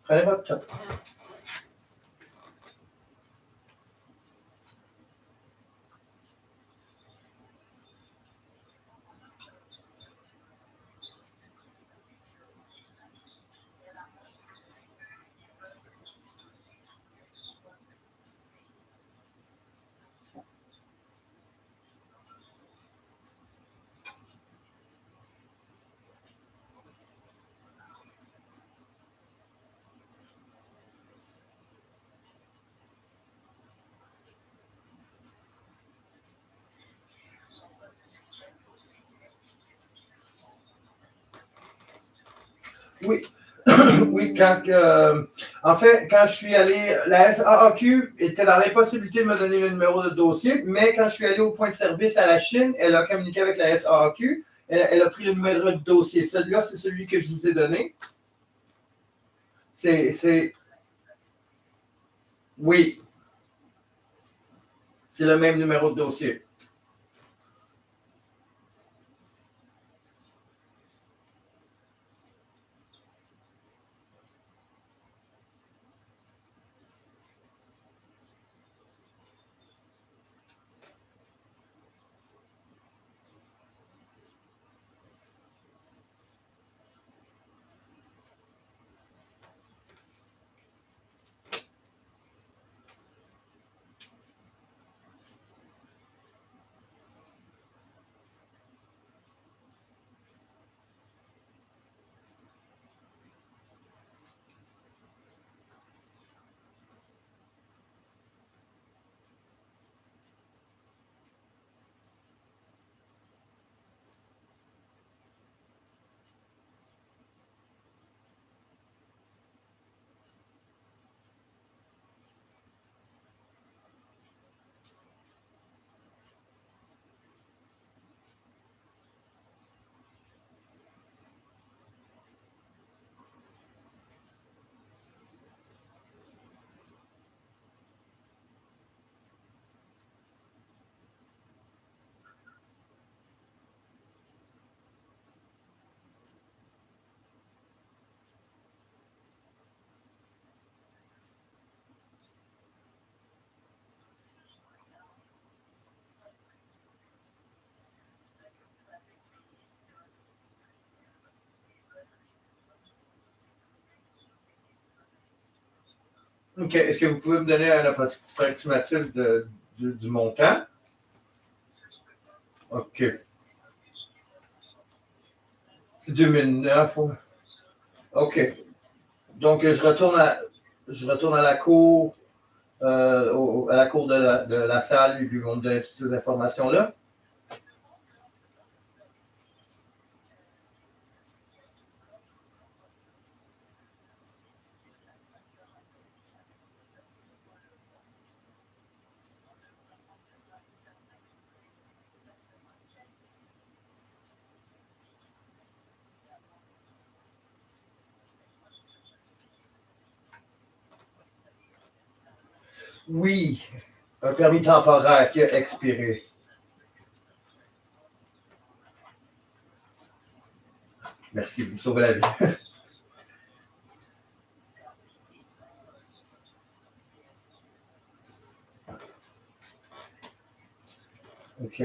Prenez votre temps. Oui. Oui, en fait, quand je suis allé, la SAQ était dans l'impossibilité de me donner le numéro de dossier, mais quand je suis allé au point de service à la Chine, elle a communiqué avec la SAQ Elle a pris le numéro de dossier. Celui-là, c'est celui que je vous ai donné. C'est... Oui. C'est le même numéro de dossier. OK. Est-ce que vous pouvez me donner un approximatif du montant? OK. C'est 2009. OK. Donc, je retourne à la cour, à la cour de la salle, et puis ils vont me donner toutes ces informations-là. Oui, un permis temporaire qui a expiré. Merci, vous me sauvez la vie. OK.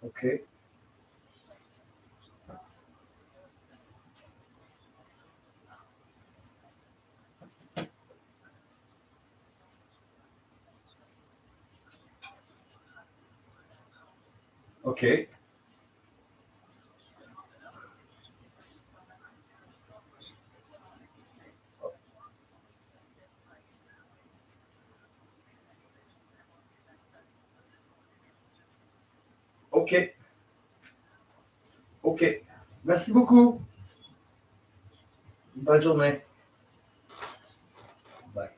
OK. OK. Ok. Ok. Merci beaucoup. Bonne journée. Bye.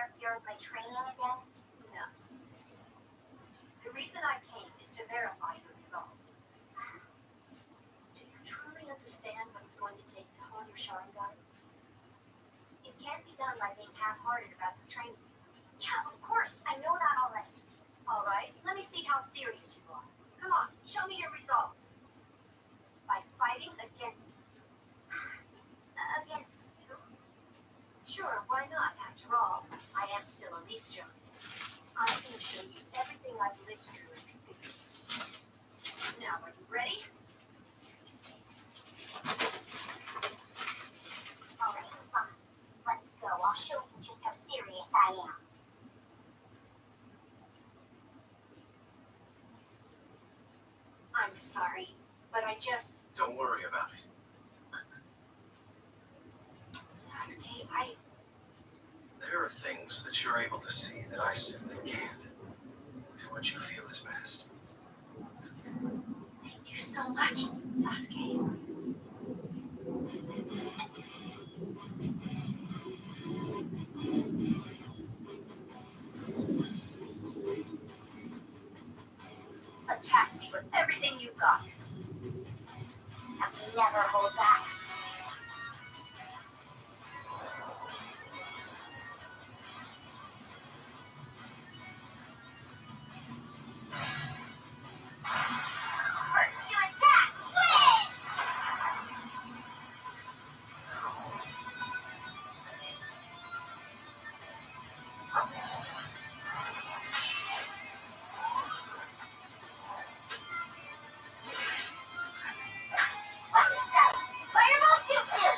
interfere with my training again? No. The reason I came is to verify your resolve. Do you truly understand what it's going to take to hone your Sharingan? It can't be done by being half-hearted about the training. Yeah, of course. I know that already. All right, let me see how serious you are. Come on, show me your resolve. By fighting against Against you? Sure, why not? After all, I am still a leaf junkie. I'm going to show you everything I've lived through and experienced. Now, are you ready? Alright, fine. Let's go. I'll show you just how serious I am. I'm sorry, but I just... Don't worry about it. Sasuke, There are things that you're able to see that I simply can't. Do what you feel is best. Thank you so much, Sasuke. Attack me with everything you've got. I'll never hold back. First to attack, win! Thunderstrike! Fireball Jutsu!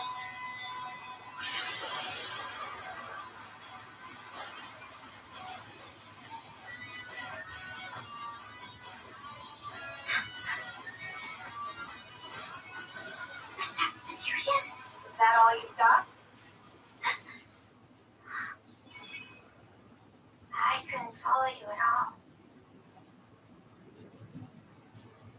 A substitution? Is that all you've got? I couldn't follow you at all.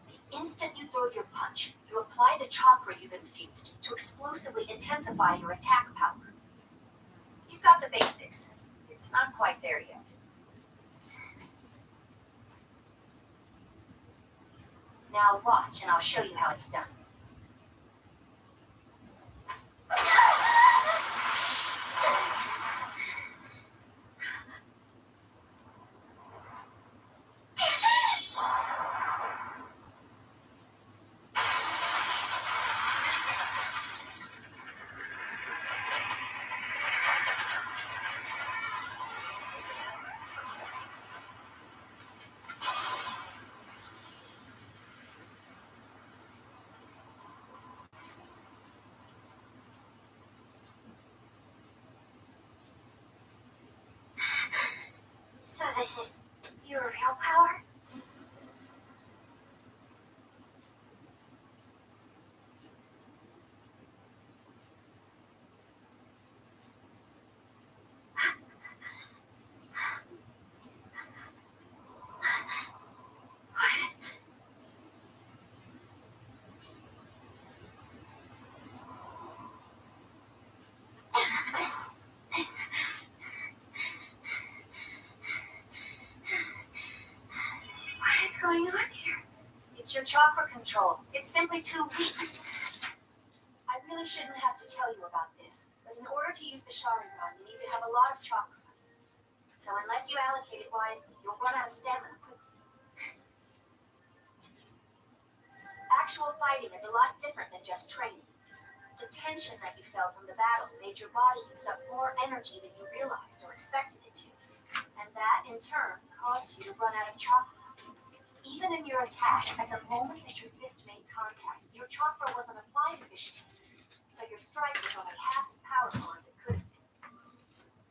The instant you throw your punch, you apply the chakra you've infused to explosively intensify your attack power. You've got the basics. It's not quite there yet. Now watch, and I'll show you how it's done. So this is your real power? What is going on here? It's your chakra control. It's simply too weak. I really shouldn't have to tell you about this, but in order to use the Sharingan, you need to have a lot of chakra. So unless you allocate it wisely, you'll run out of stamina quickly. Actual fighting is a lot different than just training. The tension that you felt from the battle made your body use up more energy than you realized or expected it to. And that, in turn, caused you to run out of chakra. Even in your attack, at the moment that your fist made contact, your chakra wasn't applied efficiently. So your strike was only half as powerful as it could have been.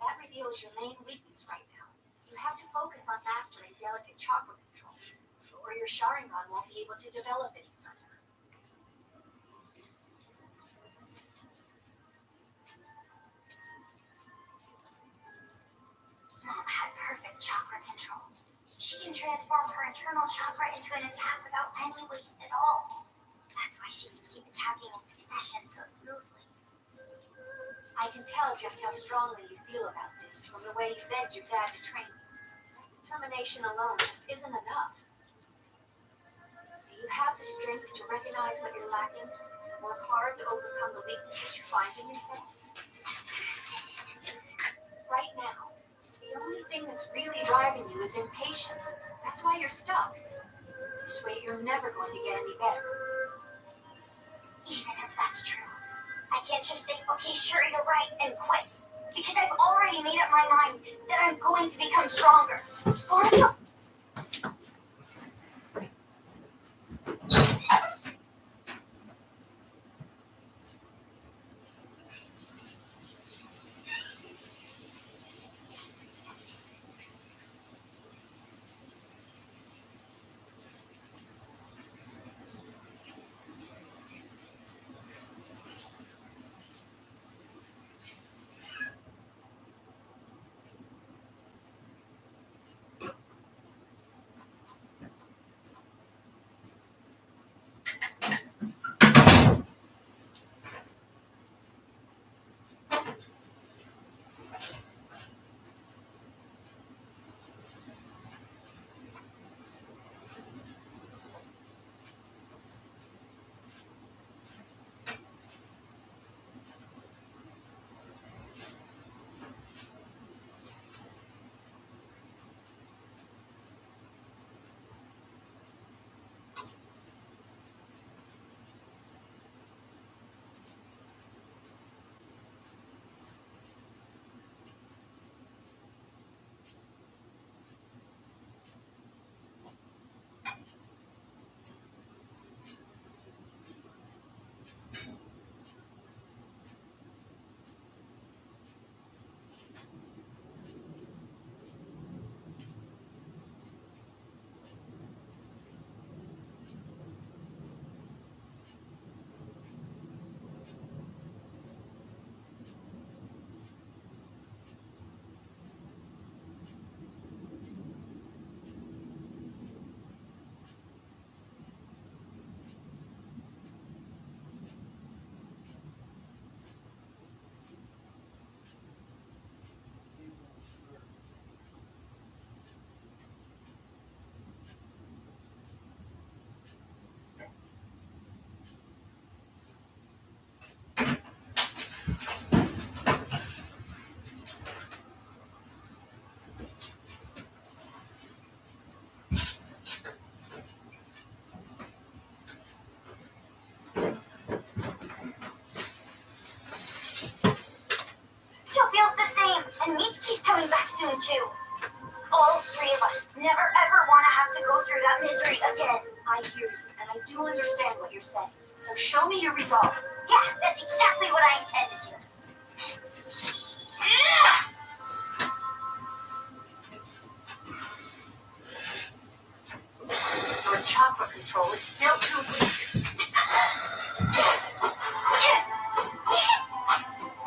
That reveals your main weakness right now. You have to focus on mastering delicate chakra control, or your Sharingan won't be able to develop any further. Mom had perfect chakra control. She can transform her internal chakra into an attack without any waste at all. That's why she can keep attacking in succession so smoothly. I can tell just how strongly you feel about this from the way you begged your dad to train you. Determination alone just isn't enough. Do you have the strength to recognize what you're lacking and work hard to overcome the weaknesses you find in yourself? Right now, the only thing that's really driving you is impatience. That's why you're stuck. This way you're never going to get any better. Even if that's true, I can't just say, okay, sure, you're right, and quit. Because I've already made up my mind that I'm going to become stronger. Boruto! Joe feels the same, and Mitsuki's coming back soon, too. All three of us never ever want to have to go through that misery again. I hear you, and I do understand what you're saying. So show me your resolve. Yeah, that's exactly what I intend to do. Your chakra control is still too weak.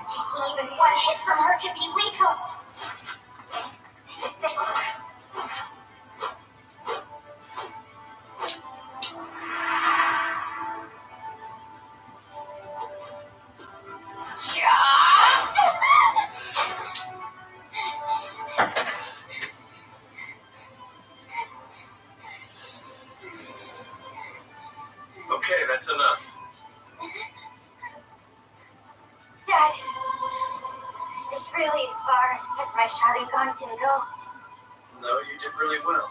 Taking even one hit from her could be lethal. This is difficult. Okay, that's enough. Dad, this is really as far as my Sharingan can go. No, you did really well.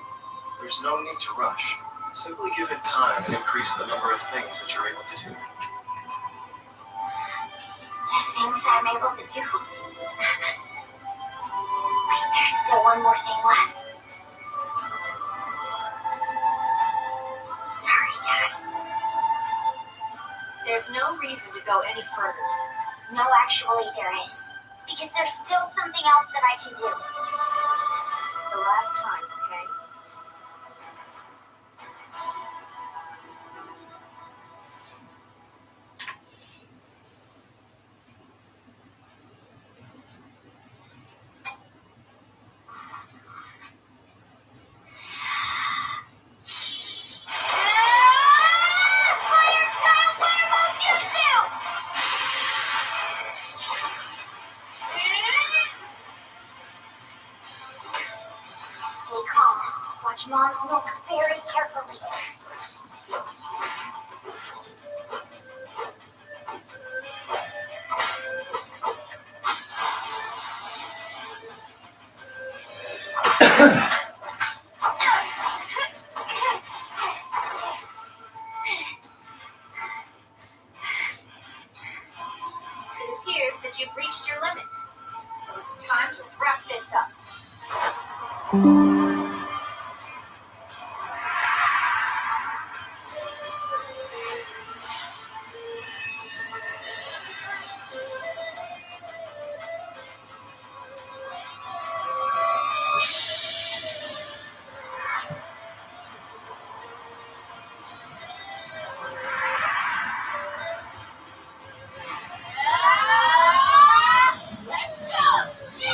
There's no need to rush. Simply give it time and increase the number of things that you're able to do. The things I'm able to do. Wait, there's still one more thing left. Sorry, Dad. There's no reason to go any further. No, actually, there is. Because there's still something else that I can do. It's the last time, okay? Fire style fireball jutsu! Watch Mom's moves very carefully. It appears that you've reached your limit, so it's time to wrap this up. Let's go! Yeah!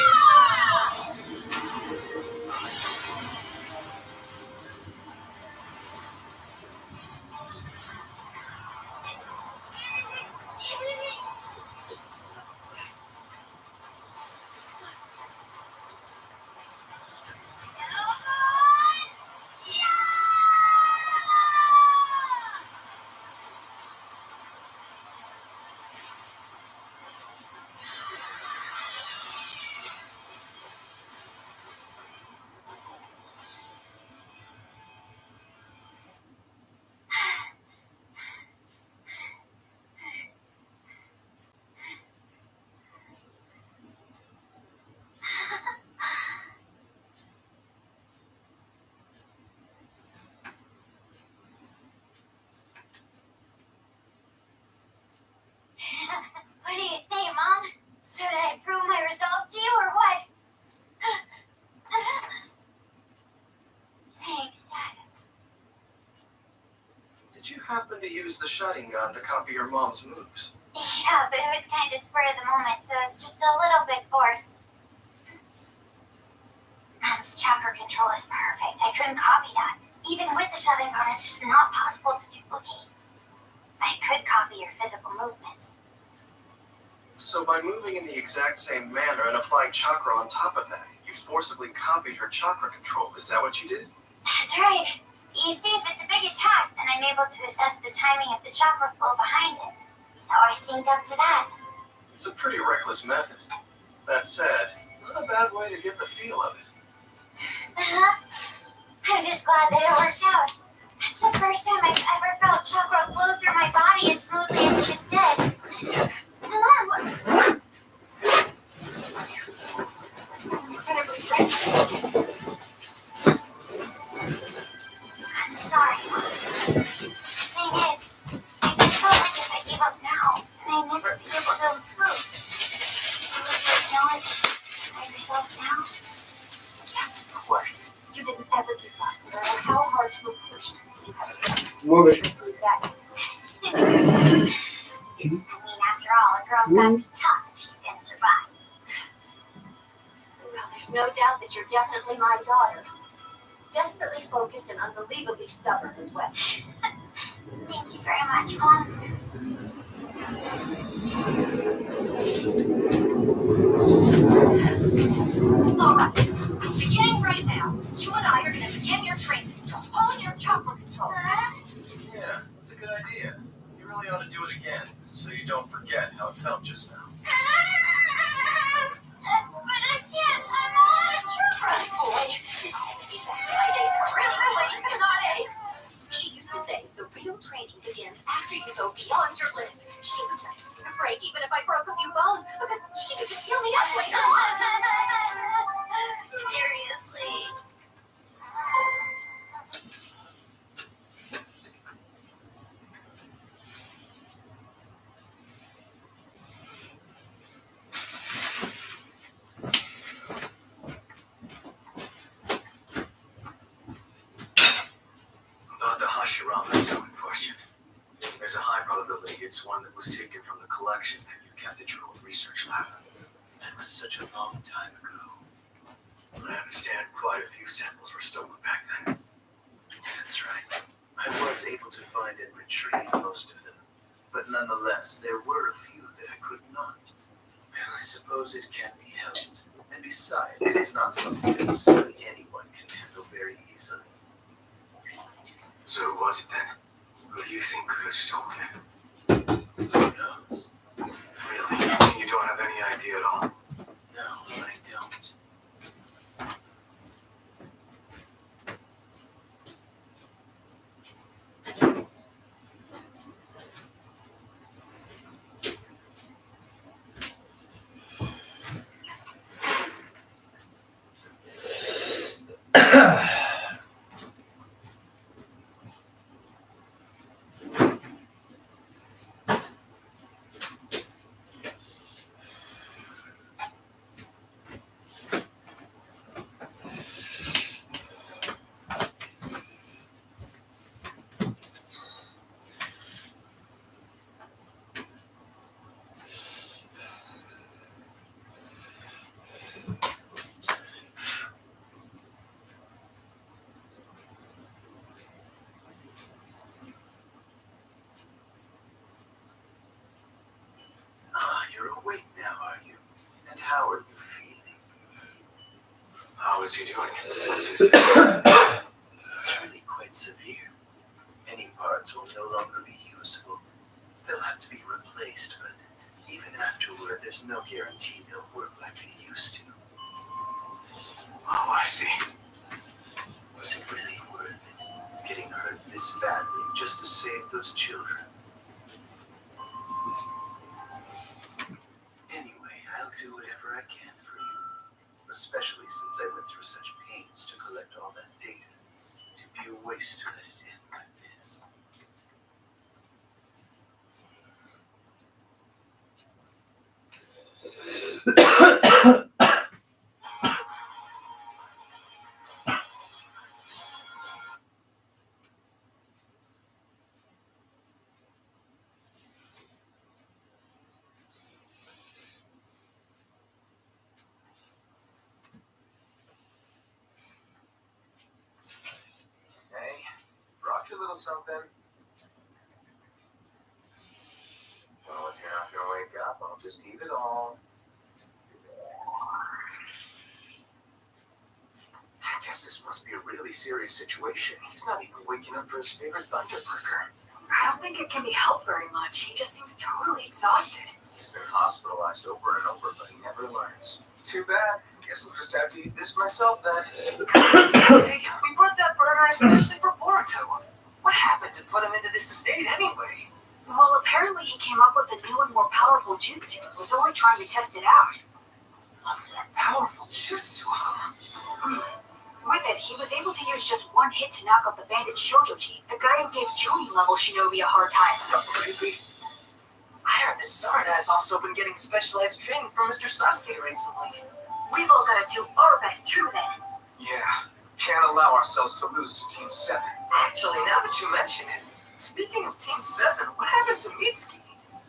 What do you say, Mom? So did I prove my resolve to you, or what? Thanks, Dad. Did you happen to use the Sharingan to copy your mom's moves? Yeah, but it was kind of spur of the moment, so it's just a little bit forced. Mom's chakra control is perfect. I couldn't copy that. Even with the Sharingan, it's just not possible to duplicate. I could copy your physical movements. So by moving in the exact same manner and applying chakra on top of that, you forcibly copied her chakra control. Is that what you did? That's right. You see, if it's a big attack, then I'm able to assess the timing of the chakra flow behind it. So I synced up to that. It's a pretty reckless method. That said, not a bad way to get the feel of it. Uh-huh. I'm just glad that it worked out. That's the first time I've ever felt chakra flow through my body as smoothly as it just did. Mom, what? So incredibly friendly. I'm sorry, Mom. The thing is, I just felt like if I gave up now, then I'd never be able to improve. So would you acknowledge my resolve now? Yes, of course. You didn't ever give up, no matter how hard you were pushed to keep everything. Move it. That. I mean, after all, a girl's gotta be tough if she's gonna survive. Well, there's no doubt that you're definitely my daughter. Desperately focused and unbelievably stubborn as well. Thank you very much, Mom. Alright, beginning right now, you and I are gonna begin your training to hone your chakra control. Yeah, that's a good idea. You really ought to do it again, so you don't forget how it felt just now. But I can't, I'm all out of chakra. Boy, this takes me back to my days of training Lady Tsunade. She used to say the real training begins after you go beyond your limits. She would not take a break even if I broke a few bones, because she could just heal me up later on. Seriously. About the Hashirama stone in question. There's a high probability it's one that was taken from the collection that you kept at your old research lab. That was such a long time ago. I understand quite a few samples were stolen back then. That's right. I was able to find and retrieve most of them. But nonetheless, there were a few that I could not. And I suppose it can be helped. And besides, it's not something that simply anyone can handle very easily. So who was it then? Who do you think could have stolen it? Who knows? Really? You don't have any idea at all? No, I don't. You're awake now, are you? And how are you feeling? How is he doing? What's his It's really quite severe. Many parts will no longer be usable. They'll have to be replaced, but even afterward, there's no guarantee they'll work like they used to. Oh, I see. Was it really worth it? Getting hurt this badly just to save those children? Anyway, I'll do whatever I can for you. Especially since I went through such pains to collect all that data. It'd be a waste to let it end like this. Hey, brought you a little something. Well, if you're not gonna wake up, I'll just eat it all. I guess this must be a really serious situation. He's not even waking up for his favorite Thunder Burger. I don't think it can be helped very much. He just seems totally exhausted. He's been hospitalized over and over, but he never learns. Too bad. Guess I'll just have to eat this myself then. Hey, we brought that burger especially for Boruto. What happened to put him into this state anyway? Well, apparently he came up with a new and more powerful jutsu and was only trying to test it out. A more powerful jutsu, huh? With it, he was able to use just one hit to knock out the bandit Shoujoji, the guy who gave Jonin-level shinobi a hard time. Really? I heard that Sarada has also been getting specialized training from Mr. Sasuke recently. We've all got to do our best too, then. Yeah, can't allow ourselves to lose to Team 7. Actually, now that you mention it, speaking of Team 7, what happened to Mitsuki?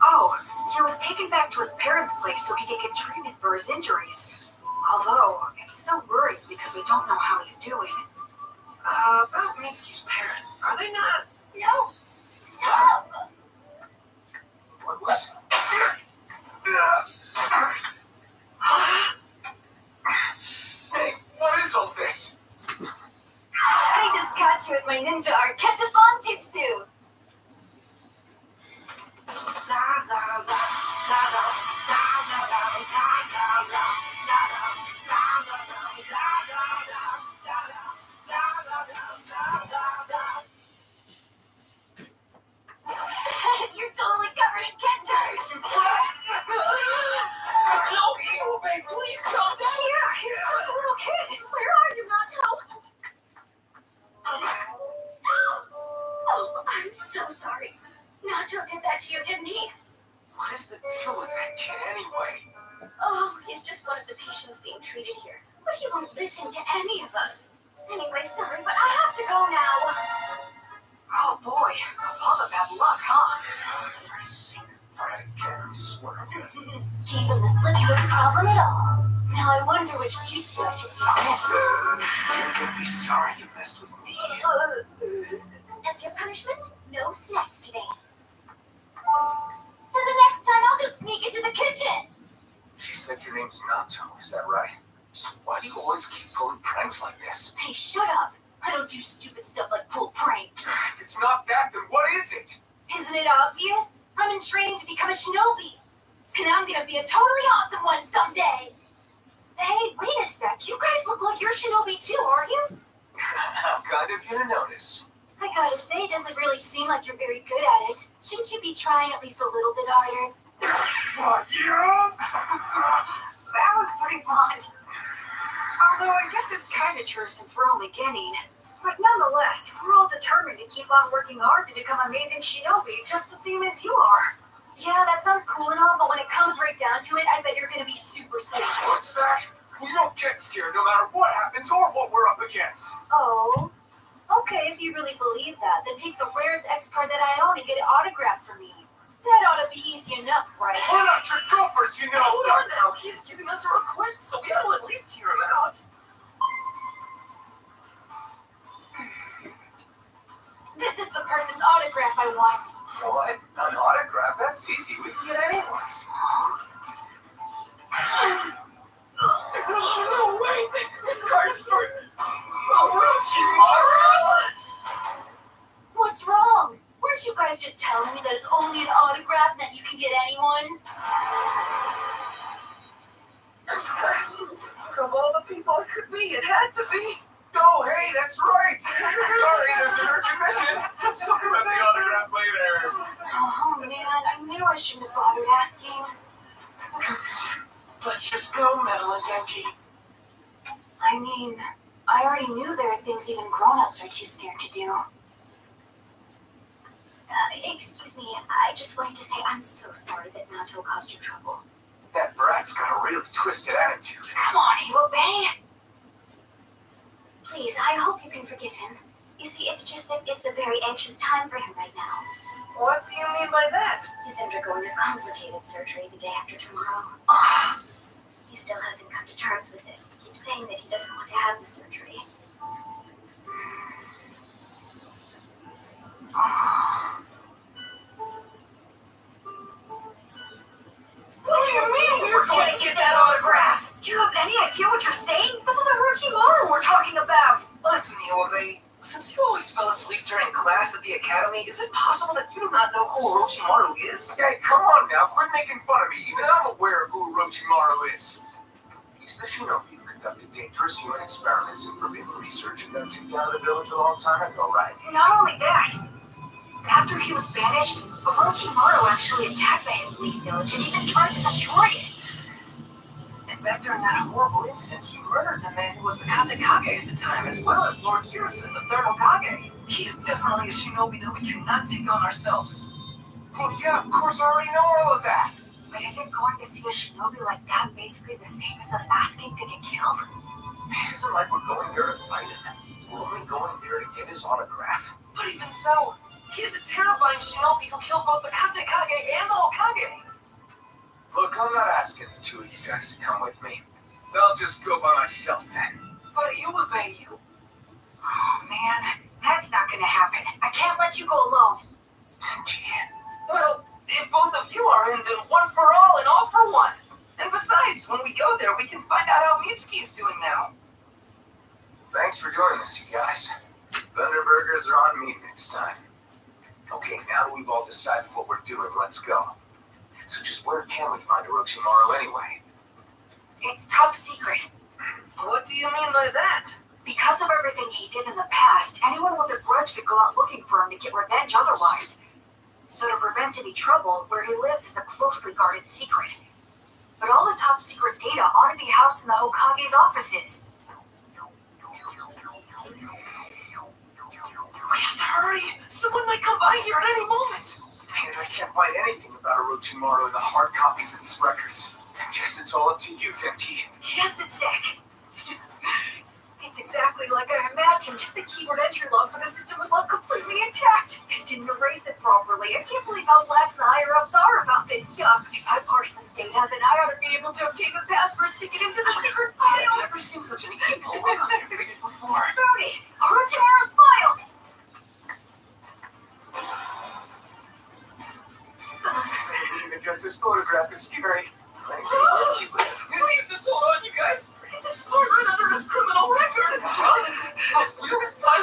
Oh, he was taken back to his parents' place so he could get treatment for his injuries. Although, it's still worrying because we don't know how he's doing. About Mitsuki's parent, are they not? No! Stop! What was... Hey, what is all this? I just caught you at my ninja art catch-a-thon jutsu! You're totally covered in ketchup! No, babe, please calm down! Here, he's just a little kid! Where are you, Nato? Oh, I'm so sorry. Nacho did that to you, didn't he? What is the deal with that kid anyway? Oh, he's just one of the patients being treated here. But he won't listen to any of us. Anyway, sorry, but I have to go now. Oh boy, of all the bad luck, huh? Fred, I swear. Gave him the slip, no problem at all. Now I wonder which jutsu I should use next. You're gonna be sorry you messed with me. As your punishment, no snacks today. And the next time I'll just sneak into the kitchen. She said your name's Nato, is that right? So why do you always keep pulling pranks like this? Hey, shut up. I don't do stupid stuff like pull pranks. If it's not that, then what is it? Isn't it obvious? I'm in training to become a shinobi. And I'm gonna be a totally awesome one someday. Hey, wait a sec. You guys look like you're shinobi too, are you? How kind of you to notice. I gotta say, it doesn't really seem like you're very good at it. Shouldn't you be trying at least a little bit harder? Fuck you! That was pretty blunt. Although I guess it's kind of true since we're only getting. But nonetheless, we're all determined to keep on working hard to become amazing shinobi, just the same as you are. Yeah, that sounds cool and all, but when it comes right down to it, I bet you're gonna be super scared. What's that? We don't get scared no matter what happens or what we're up against. Oh. Okay, if you really believe that, then take the rarest X card that I own and get it autographed for me. That ought to be easy enough, right? We're not your gophers, you know. Hold on now. He's giving us a request, so we ought to at least hear him out. This is the person's autograph I want. What? An autograph? That's easy. We can get anyone's. No way! This card is for Orochimaru! What's wrong? Weren't you guys just telling me that it's only an autograph and that you can get anyone's? Of all the people it could be, it had to be. Oh, hey, that's right. Sorry, there's an urgent mission. Something about the autograph later. Oh man, I knew I shouldn't have bothered asking. Let's just go, Metal and Denki. I mean, I already knew there are things even grown-ups are too scared to do. Excuse me, I just wanted to say I'm so sorry that Naoto caused you trouble. That brat's got a really twisted attitude. Come on, Iwabe! Please, I hope you can forgive him. You see, it's just that it's a very anxious time for him right now. What do you mean by that? He's undergoing a complicated surgery the day after tomorrow. He still hasn't come to terms with it. He keeps saying that he doesn't want to have the surgery. What do you mean we were going to get that autograph? Do you have any idea what you're saying? This is Orochimaru we're talking about. Listen, Iwabe, since you always fell asleep during class at the academy, is it possible that you do not know who Orochimaru is? Hey, come on now, quit making fun of me. Even I'm aware of who Orochimaru is. He's the shinobi who conducted dangerous human experiments and forbidden research and got kicked out of the village a long time ago, right? Not only that, after he was banished, Orochimaru actually attacked the Hidden Leaf Village and even tried to destroy it. And back during that horrible incident, he murdered the man who was the Kazekage at the time, as well as Lord Hirusen, the Thermal Kage. He's definitely a shinobi that we cannot take on ourselves. Well, yeah, of course, I already know all of that. But isn't going to see a shinobi like that basically the same as us asking to get killed? It isn't like we're going there to fight him. We're only going there to get his autograph. But even so, he is a terrifying shinobi who killed both the Kazekage and the Hokage. Look, I'm not asking the two of you guys to come with me. I'll just go by myself then. But Iwabe, you... Oh man, that's not gonna happen. I can't let you go alone. Denki. Well, if both of you are in, then one for all and all for one. And besides, when we go there, we can find out how Mitsuki is doing now. Thanks for doing this, you guys. Thunderburgers are on me next time. Okay, now that we've all decided what we're doing, let's go. So just where can we find Orochimaru anyway? It's top secret. What do you mean by that? Because of everything he did in the past, anyone with a grudge could go out looking for him to get revenge otherwise. So to prevent any trouble, where he lives is a closely guarded secret. But all the top secret data ought to be housed in the Hokage's offices. We have to hurry! Someone might come by here at any moment! Man, I can't find anything about Orochimaru in the hard copies of these records. I guess it's all up to you, Denki. Just a sec. It's exactly like I imagined. The keyboard entry log for the system was left completely intact. They didn't erase it properly. I can't believe how lax the higher-ups are about this stuff. If I parse this data, then I ought to be able to obtain the passwords to get into the secret files. I've never seen such an evil look on your face before. Found it! Orochimaru's file! Even just this photograph is scary. Please, just hold on, you guys. Get this part right under his criminal record. We don't have time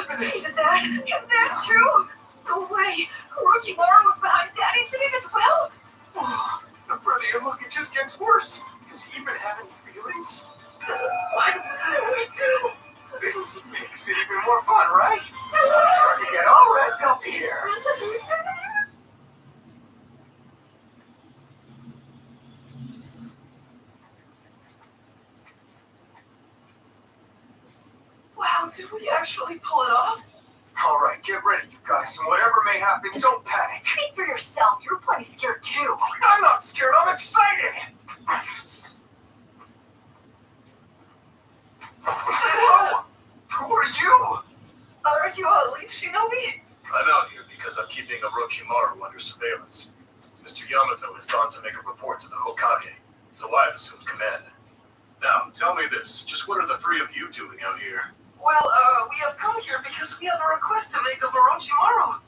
more fun, right? Starting to get all wrapped up here. Wow, did we actually pull it off? All right, get ready, you guys, and whatever may happen, don't panic. Speak for yourself. You're plenty scared too. I'm not scared, I'm excited. Whoa! Who are you? Are you a Leaf Shinobi? I'm out here because I'm keeping Orochimaru under surveillance. Mr. Yamato has gone to make a report to the Hokage, so I've assumed command. Now, tell me this, just what are the three of you doing out here? Well, we have come here because we have a request to make of Orochimaru.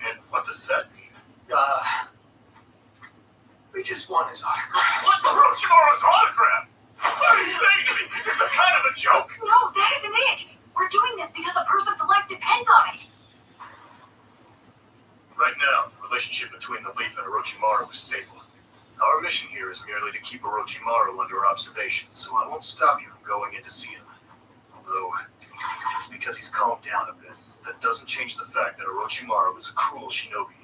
And what does that mean? We just want his autograph. What? Orochimaru's autograph? What are you saying to me? Is this a kind of a joke? No, that isn't it. We're doing this because a person's life depends on it. Right now, the relationship between the Leaf and Orochimaru is stable. Our mission here is merely to keep Orochimaru under observation, so I won't stop you from going in to see him. Although, it's because he's calmed down a bit. That doesn't change the fact that Orochimaru is a cruel shinobi.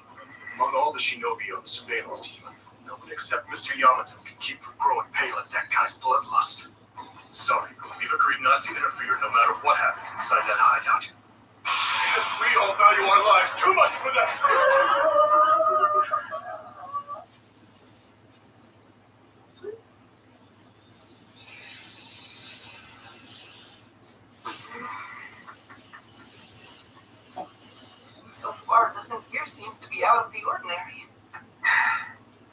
Among all the shinobi on the surveillance team, no one except Mr. Yamato can keep from growing pale at that guy's bloodlust. Sorry, but we've agreed not to interfere no matter what happens inside that hideout. Because we all value our lives too much for that. So far, nothing here seems to be out of the ordinary.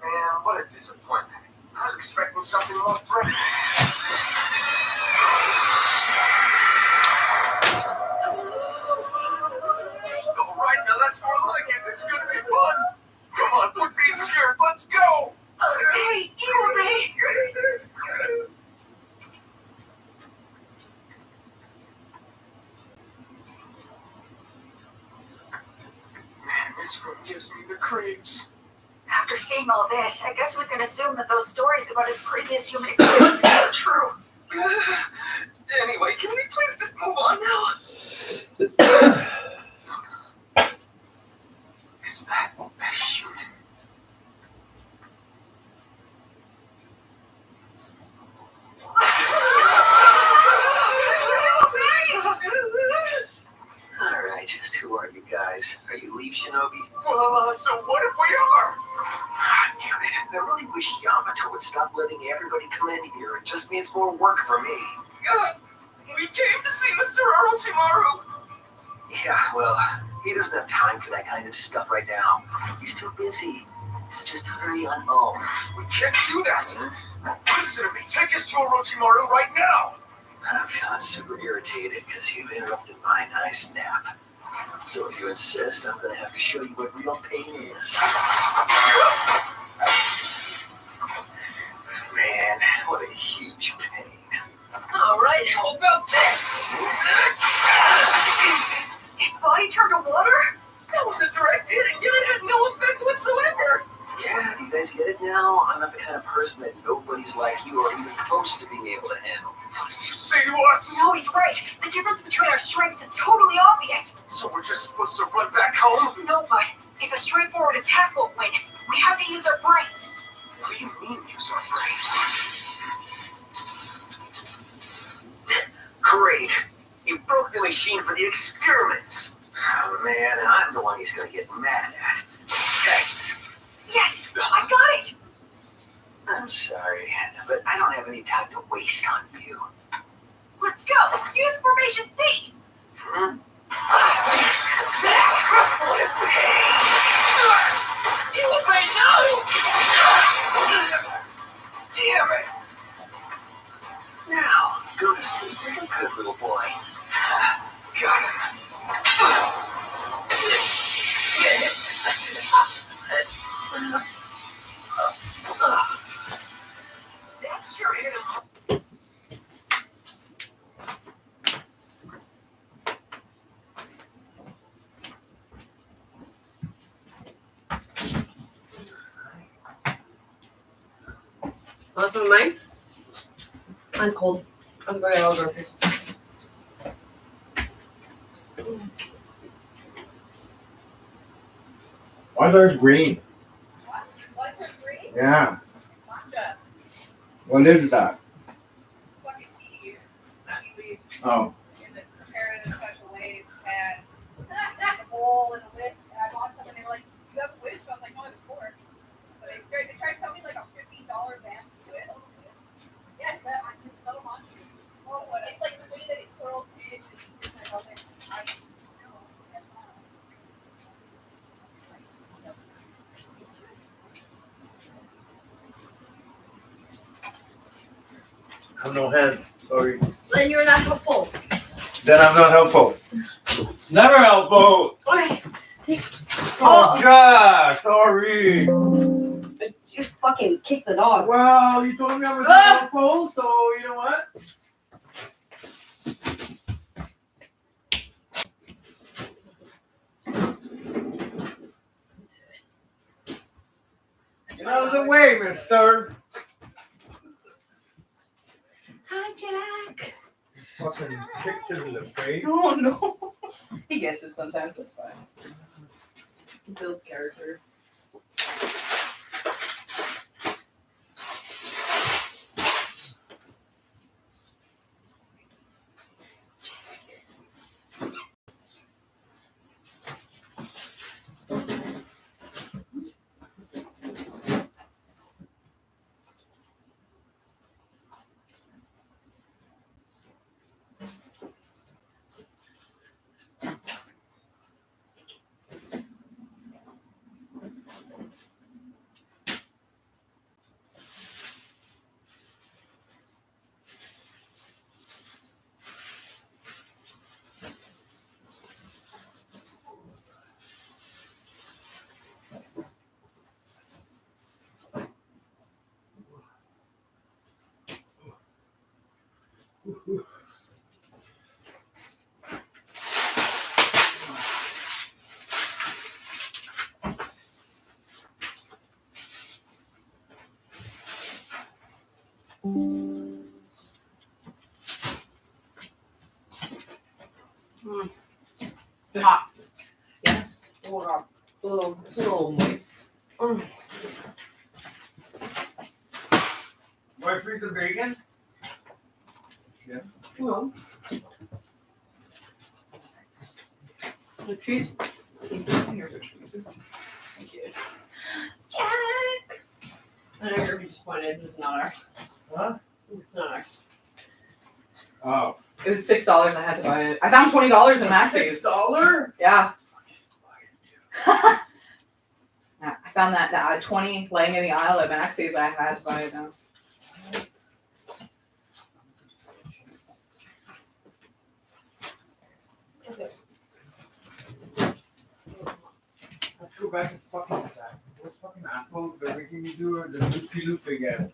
Man, what a disappointment. I was expecting something more threatening. All right, now that's more like it. This is gonna be fun. Come on, quit being scared. Let's go. Hey, Iwabei! Man, this room gives me the creeps. After seeing all this, I guess we can assume that those stories about his previous human experience are true. Anyway, can we please just move on now? Is that a human? Alright, just who are you guys? Are you Leaf Shinobi? So what if we are? Ah, damn it. I really wish Yamato would stop letting everybody come in here. It just means more work for me. We came to see Mr. Orochimaru. Yeah, well, he doesn't have time for that kind of stuff right now. He's too busy. So just hurry on home. We can't do that. Listen to me. Take us to Orochimaru right now. I'm feeling super irritated because you've interrupted my nice nap. So if you insist, I'm gonna have to show you what real pain is. Man, what a huge pain. All right, how about this? His body turned to water? That was a direct hit, and yet it had no effect whatsoever. Yeah, do you guys get it now? I'm not the kind of person that nobody's like you are even close to being able to handle. What did you say to us? No, he's right. The difference between our strengths is totally obvious. So we're just supposed to run back home? No, but if a straightforward attack won't win, we have to use our brains. What do you mean, use our brains? Great. You broke the machine for the experiments. Oh, man, I'm the one he's gonna get mad at. Thanks. Yes, I got it. I'm sorry, but I don't have any time to waste on you. Let's go. Use formation C. Hmm? What a pain! You obey no! Damn it! Now, go to sleep like a good little boy. Got him. That sure hit him. Want some of mine? Mine's cold. I'm going to go groceries. Why there's green? What? What's her green? Yeah. Matcha. What is that? Fucking tea. Tea leaves. Oh. And then prepared in a special way. And the bowl and the whisk. And I bought some and they were like, you have a whisk? I was like, no, I have a fork. So they tried to sell me like a $15 van twist. Yes, but I just so much. Oh, what? It's like the way that it curls in. And I was like, I don't know. I'm no hands. Sorry. Then you're not helpful. Then I'm not helpful. Never helpful. Okay. Oh, Jack. Sorry. You fucking kick the dog. Well, you told me I was not helpful, so you know what? Get out of the way, mister. Hi, Jack. Fucking kicked him in the face. Oh no. He gets it sometimes, it's fine. He builds character. Hot. Yeah. Oh, it's a little moist. Why freeze the bacon? Yeah. No. The cheese. Here's your cheese. Thank you. Jack. I know you're disappointed. It's not ours. Huh? It's not ours. Oh. It was $6. I had to buy it. I found $20 in Max's. $6? Yeah. Yeah, I found that 20 laying in the aisle at Max's. I had to buy it now. Let's go back to fucking sack. Those fucking assholes, they're making me do the loop again.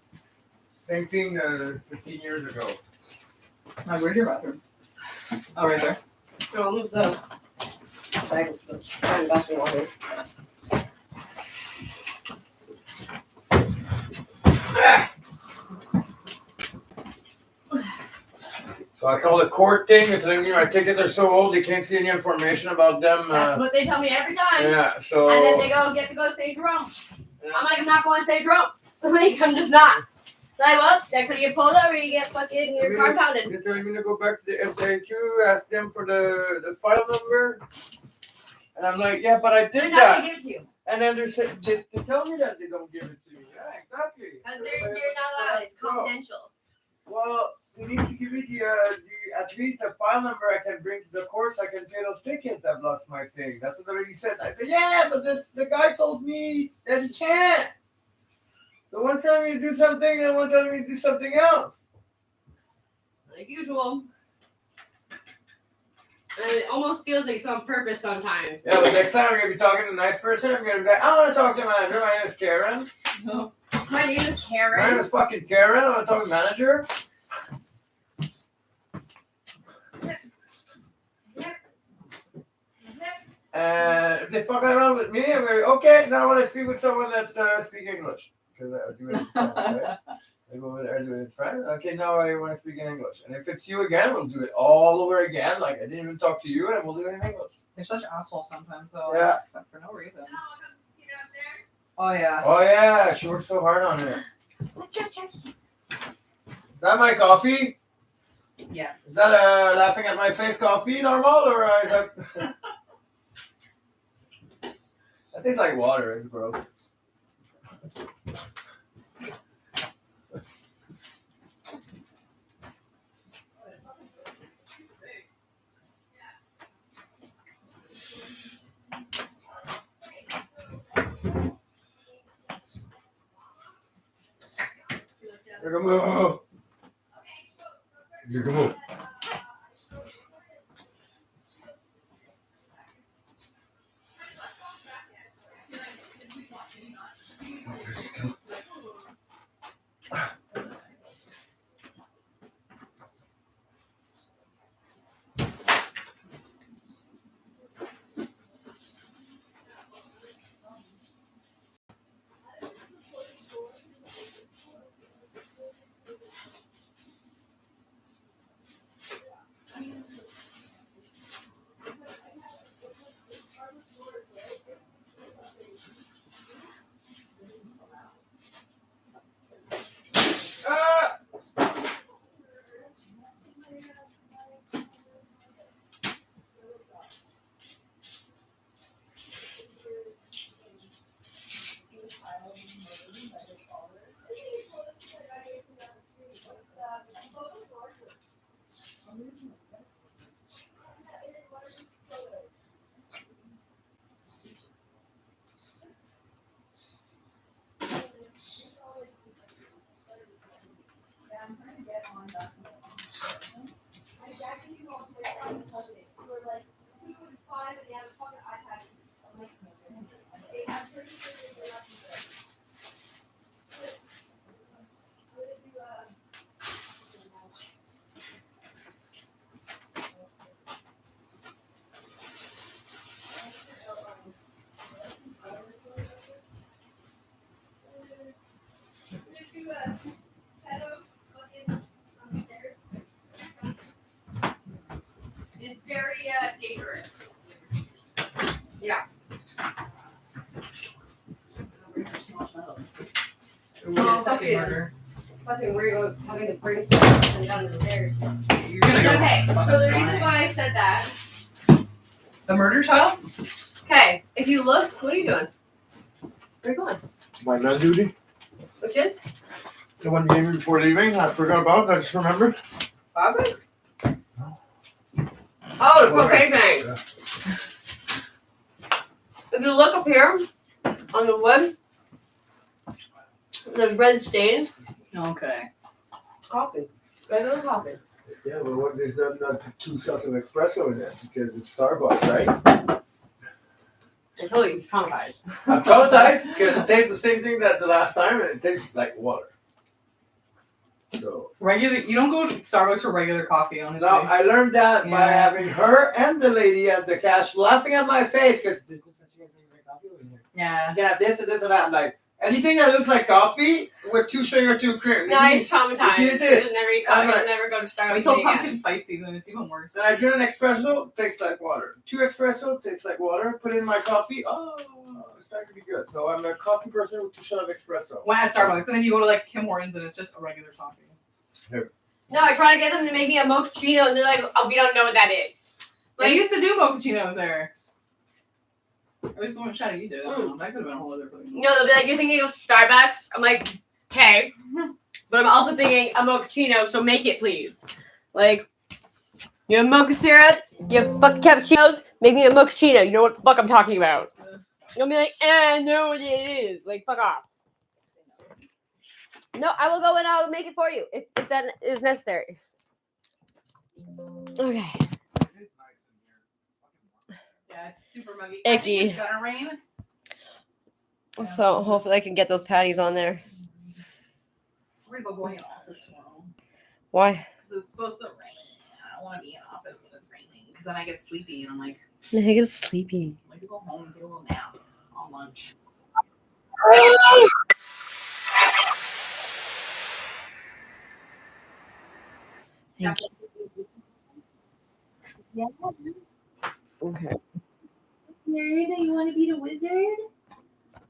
Same thing 15 years ago. Where's your bathroom? Oh, right there. No, I'll move the bag of the bathroom water. So I call the court thing. They're telling me my tickets are so old they can't see any information about them. That's what they tell me every time. Yeah, so. And then they get to go to stage room. I'm like, I'm not going to stage room. Like, I'm just not. Like, well, next time you get pulled over, you get fucking your car pounded. You're telling me to go back to the SAQ, ask them for the file number? And I'm like, yeah, but I They're did not that. going to give it to you. And then they tell me that they don't give it to me. Yeah, exactly. Because they're not allowed. It's confidential. Well, you need to give me the at least the file number I can bring to the court so I can pay those tickets that blocks my thing. That's what the lady says. I said, yeah, but the guy told me that he can't. So one's telling me to do something and one's telling me to do something else. Like usual. And it almost feels like it's on purpose sometimes. Yeah, but next time I'm going to be talking to a nice person. I'm going to be like, I want to talk to the manager. My name is Karen. No. My name is Karen. My name is fucking Karen. I want to talk to the manager. And if they fuck around with me, I'm going to be okay. Now I want to speak with someone that speaks English. Because I do it in France, right? I to go over there and do it in French. Okay, now I want to speak in English. And if it's you again, we'll do it all over again. Like I didn't even talk to you, and we'll do it in English. They're such assholes sometimes, though. Yeah. For no reason. Oh yeah. Oh yeah, she worked so hard on it. Is that my coffee? Yeah. Is that laughing at my face coffee normal, or is that? That tastes like water. It's gross. Giacomo! Giacomo. It's very dangerous. Oh, fucking murder. Fucking weird having to bring stuff down the stairs. You're gonna go Okay, so fucking the reason flying. why I said that. The murder child? Okay, if you look, what are you doing? Where are you going? My gun duty? Which is? The one you gave me before leaving, I forgot about. I just remembered. Bobby? Oh, the propane tank. If you look up here on the wood, there's red stains. Okay. Coffee. Regular coffee. Yeah, but what is there not 2 shots of espresso in it? Because it's Starbucks, right? I told you, it's traumatized. I'm traumatized because it tastes the same thing that the last time, and it tastes like water. So Regular. You don't go to Starbucks for regular coffee, honestly. now I learned that by Yeah. having her and the lady at the cash laughing at my face because this is such a good thing to make coffee over here. Yeah. You can have this and this and that. And like anything that looks like coffee with 2 sugar, 2 cream. No, it's traumatized. Give me this. You'll never eat I'm coffee. like- You'll never go to Starbucks We told again. pumpkin spicy, then it's even worse. Then I drink an espresso, tastes like water. 2 espresso, tastes like water. Put it in my coffee. Oh, it's starting to be good. So I'm a coffee person with 2 shots of espresso. When at Starbucks, and then you go to like Kim Hortons, and it's just a regular coffee. No, I try to get them to make me a mochaccino, and they're like, "Oh, we don't know what that is." They Like, used to do mochaccino's there. At least the one shot you did. I don't know. That could have been a whole other thing. no, they'll be like, "You're thinking of Starbucks." I'm like, "Okay," but I'm also thinking a mochaccino, so make it, please. Like, you have mocha syrup, you have fucking cappuccinos, make me a mochaccino. You know what the fuck I'm talking about? You'll be like, I know what it is. Like, fuck off. No, I will go and I'll make it for you if that is necessary. Okay. Yeah, it's super muggy. Icky. I think it's gonna rain. So hopefully I can get those patties on there. We're gonna go in office tomorrow Why? because it's supposed to rain. I don't want to be in office when it's raining because then I get sleepy and I'm like, I get sleepy. I'd like to go home and get a little nap on lunch. Thank you. Okay. Nerd, you want to be the wizard?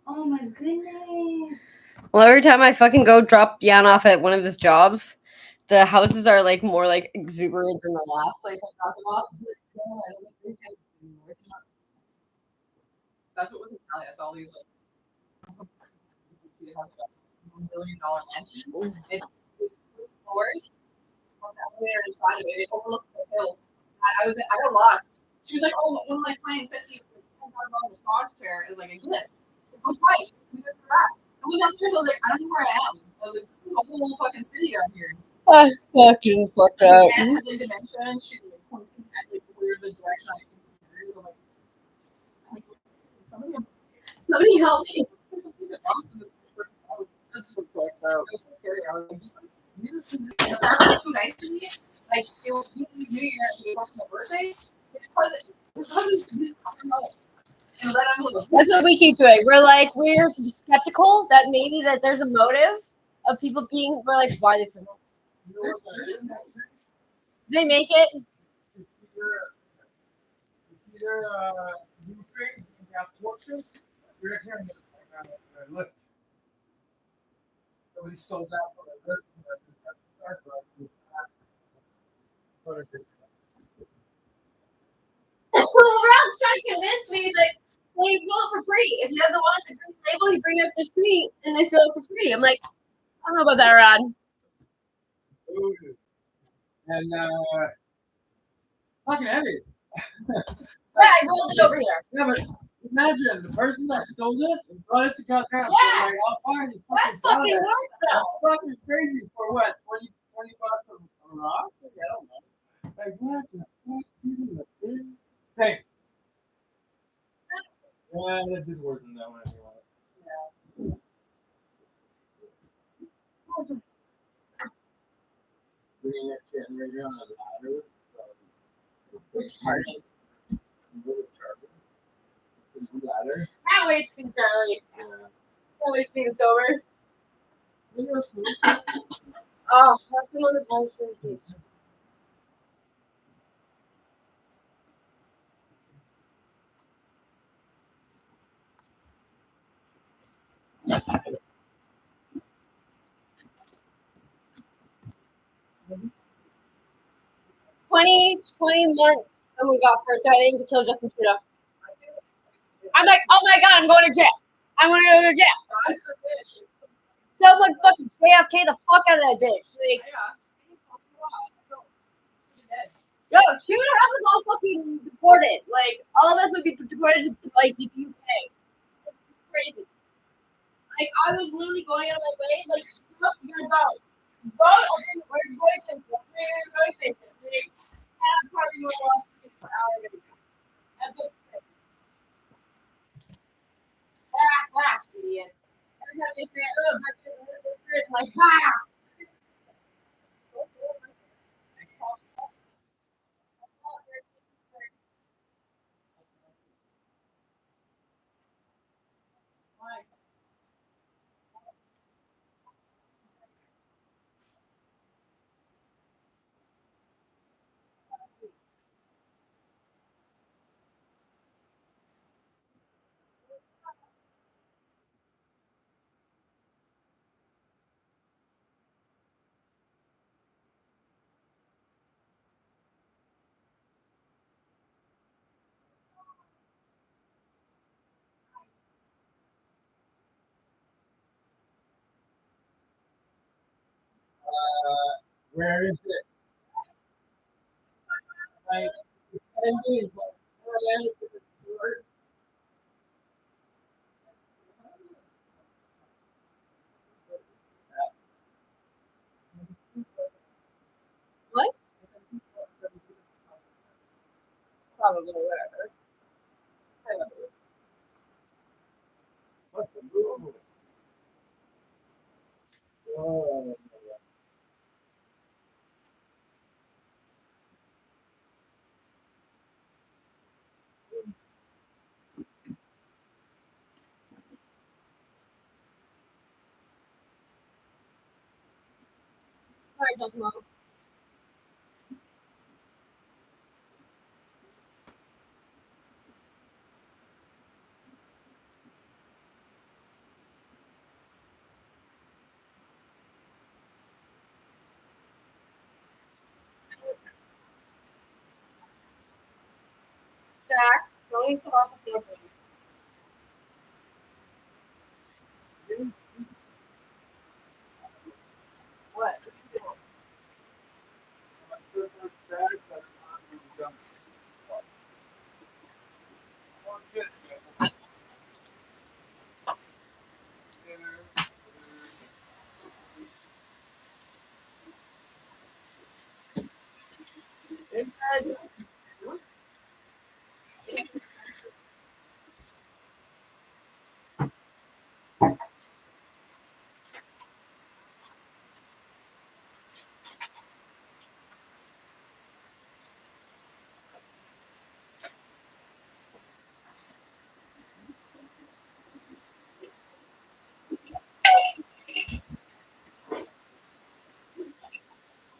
Oh my goodness. Well, every time I fucking go drop Jan off at one of his jobs, the houses are like more like exuberant than the last place I dropped him off. That's what was in Cali. I saw these like it has like $1 million mansion. It's 3 floors. On the elevator inside of it, it overlooks the hills. I got lost. She was like, "Oh, one of my clients sent me a $10,000 massage chair as like a gift. Go try it. We went for that. I went downstairs. I was like, I don't know where I am. I was like, there's a whole fucking city down here. That's fucking fucked And up. this aunt has like dementia, and she's like pointing at like where the direction I think is. I'm like, somebody help me. That's so fucked up. It was so scary. I was like, the farm was too nice to me. Like, it was New Year, it was my birthday. That's what we keep doing. We're like, we're skeptical that maybe that there's a motive of people being, we're like, why they so they make it? Either new thing, you have torches, you're not hearing a lift. Somebody sold out for a lift. Ralph's trying to convince me that they fill it for free. If you have the water to drink label, you bring it up the street and they fill it for free. I'm like, I don't know about that, Rod. And fucking heavy. Yeah, I rolled it over here. Yeah, but imagine the person that stole it and brought it to Calcutta. Yeah. Like, how far you That's brought fucking it? work, though. That's fucking crazy for what? 20 bucks a rock? I don't know. Like, what the fuck? People are this? Hey. Yeah, that did worse than that one anyway. Bringing that generator on a ladder. Charging. Ladder. Can't wait to see Charlie. Can't wait to see him sober. Oh, that's the one that was so good. $20 months someone got for threatening to kill Justin Trudeau. I'm like, oh my god, I'm going to jail. I'm going to go to jail. Someone fucking JFK the fuck out of that bitch. Like, yo, she would have us all fucking deported. Like, all of us would be deported to, like, the UK. It's crazy. Like, I was literally going out of my way, like, look, you gotta go. Go, we're going to station. Like, and I'm probably more off for hours. That's what idiot. Every time they say, oh, that's like, ah! Where is it? Like, What? Probably, whatever. What's the move? Oh. Sorry, Doug Mo. Jack. Don't need to off the field. What?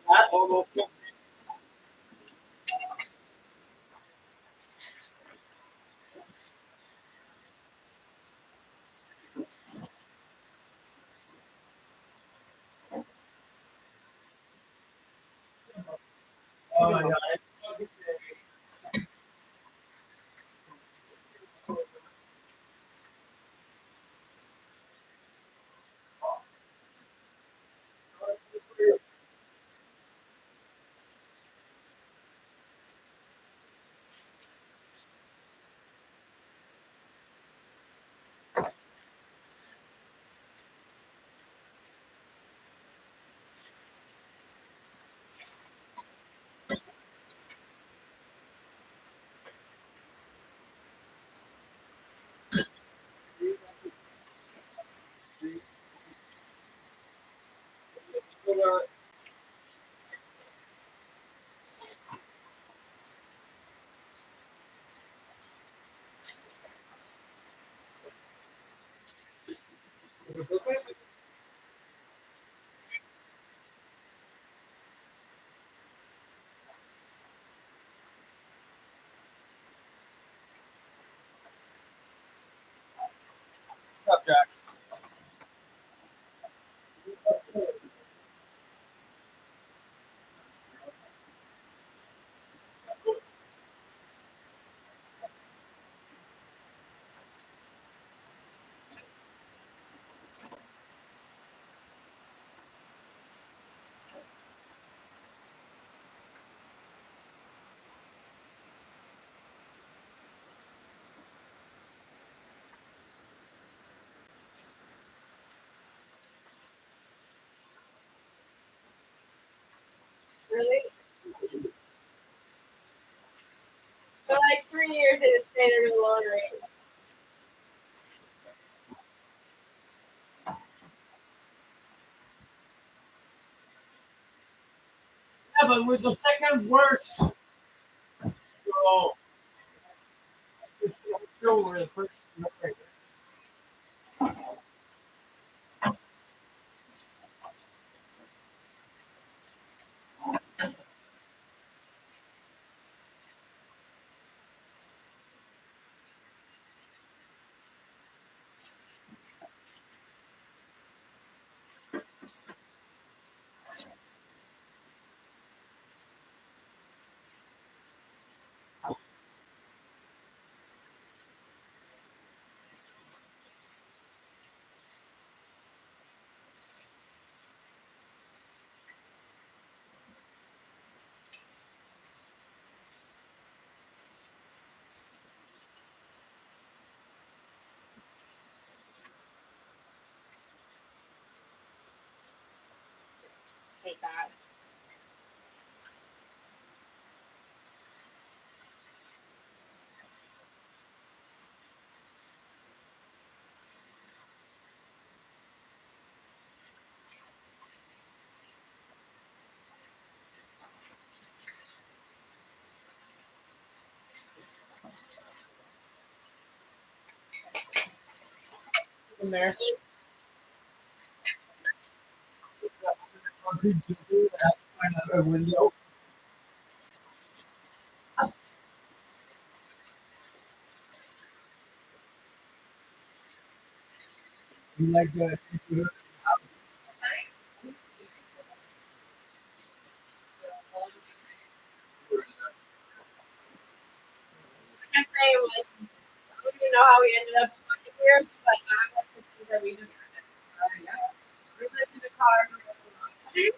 That almost took me. Oh my God. It's fucking crazy. What's up, Jack? Really? For like 3 years, it stayed in the lottery. Yeah, but it was the second worst. So it's still were the first. Hate that. Embarrassing. A window. You like that? how we ended up fucking here, but I'm like confused that we just we lived in the car for a long time.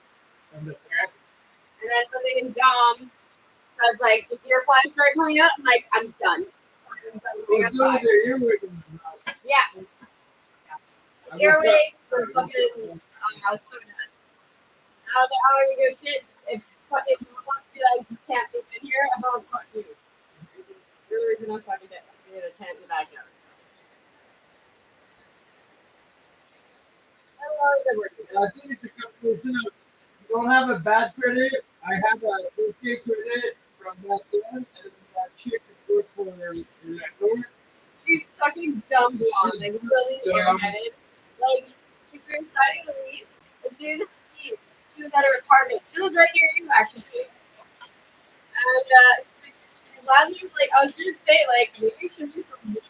And then something dumb. I was like, the ear flies started coming out. I'm like, I'm done. Yeah. Earwig was fucking. I was so done. I was like, oh, you're gonna shit. If you want to be like, you can't live in here, I'm gonna fuck you. You're the reason I'm fucking dead. I'm gonna tent in the backyard. I think it's a combination of you don't have a bad credit. I have a okay credit from that one, and that chick that works for their landlord. She's fucking dumb blonde, like really airheaded. Like, if you're deciding to leave, as soon as she was at her apartment. She was right near you, actually. And last was like, I was gonna say, like, maybe you should be from her.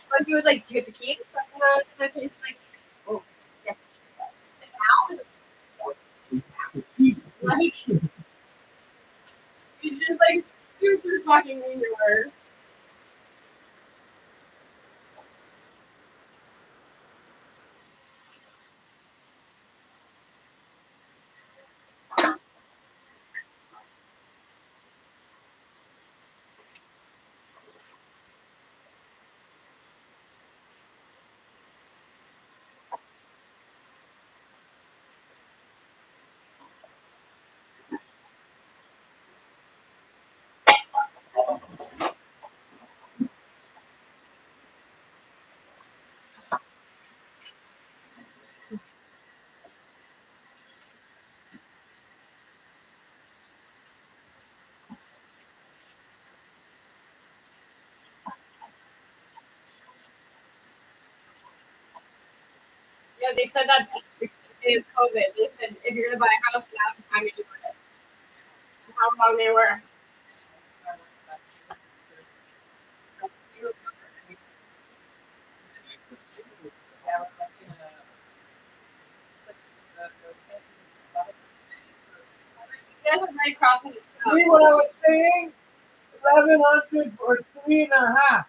But he was like, do you have the key? And I was like, oh, yes. Like, he's just like super fucking mean to her. Yeah, they said that in COVID. They said if you're gonna buy a house, now's the time to do it. How long they were. That was right crossing the See what I was saying? 1,100 or 3.5.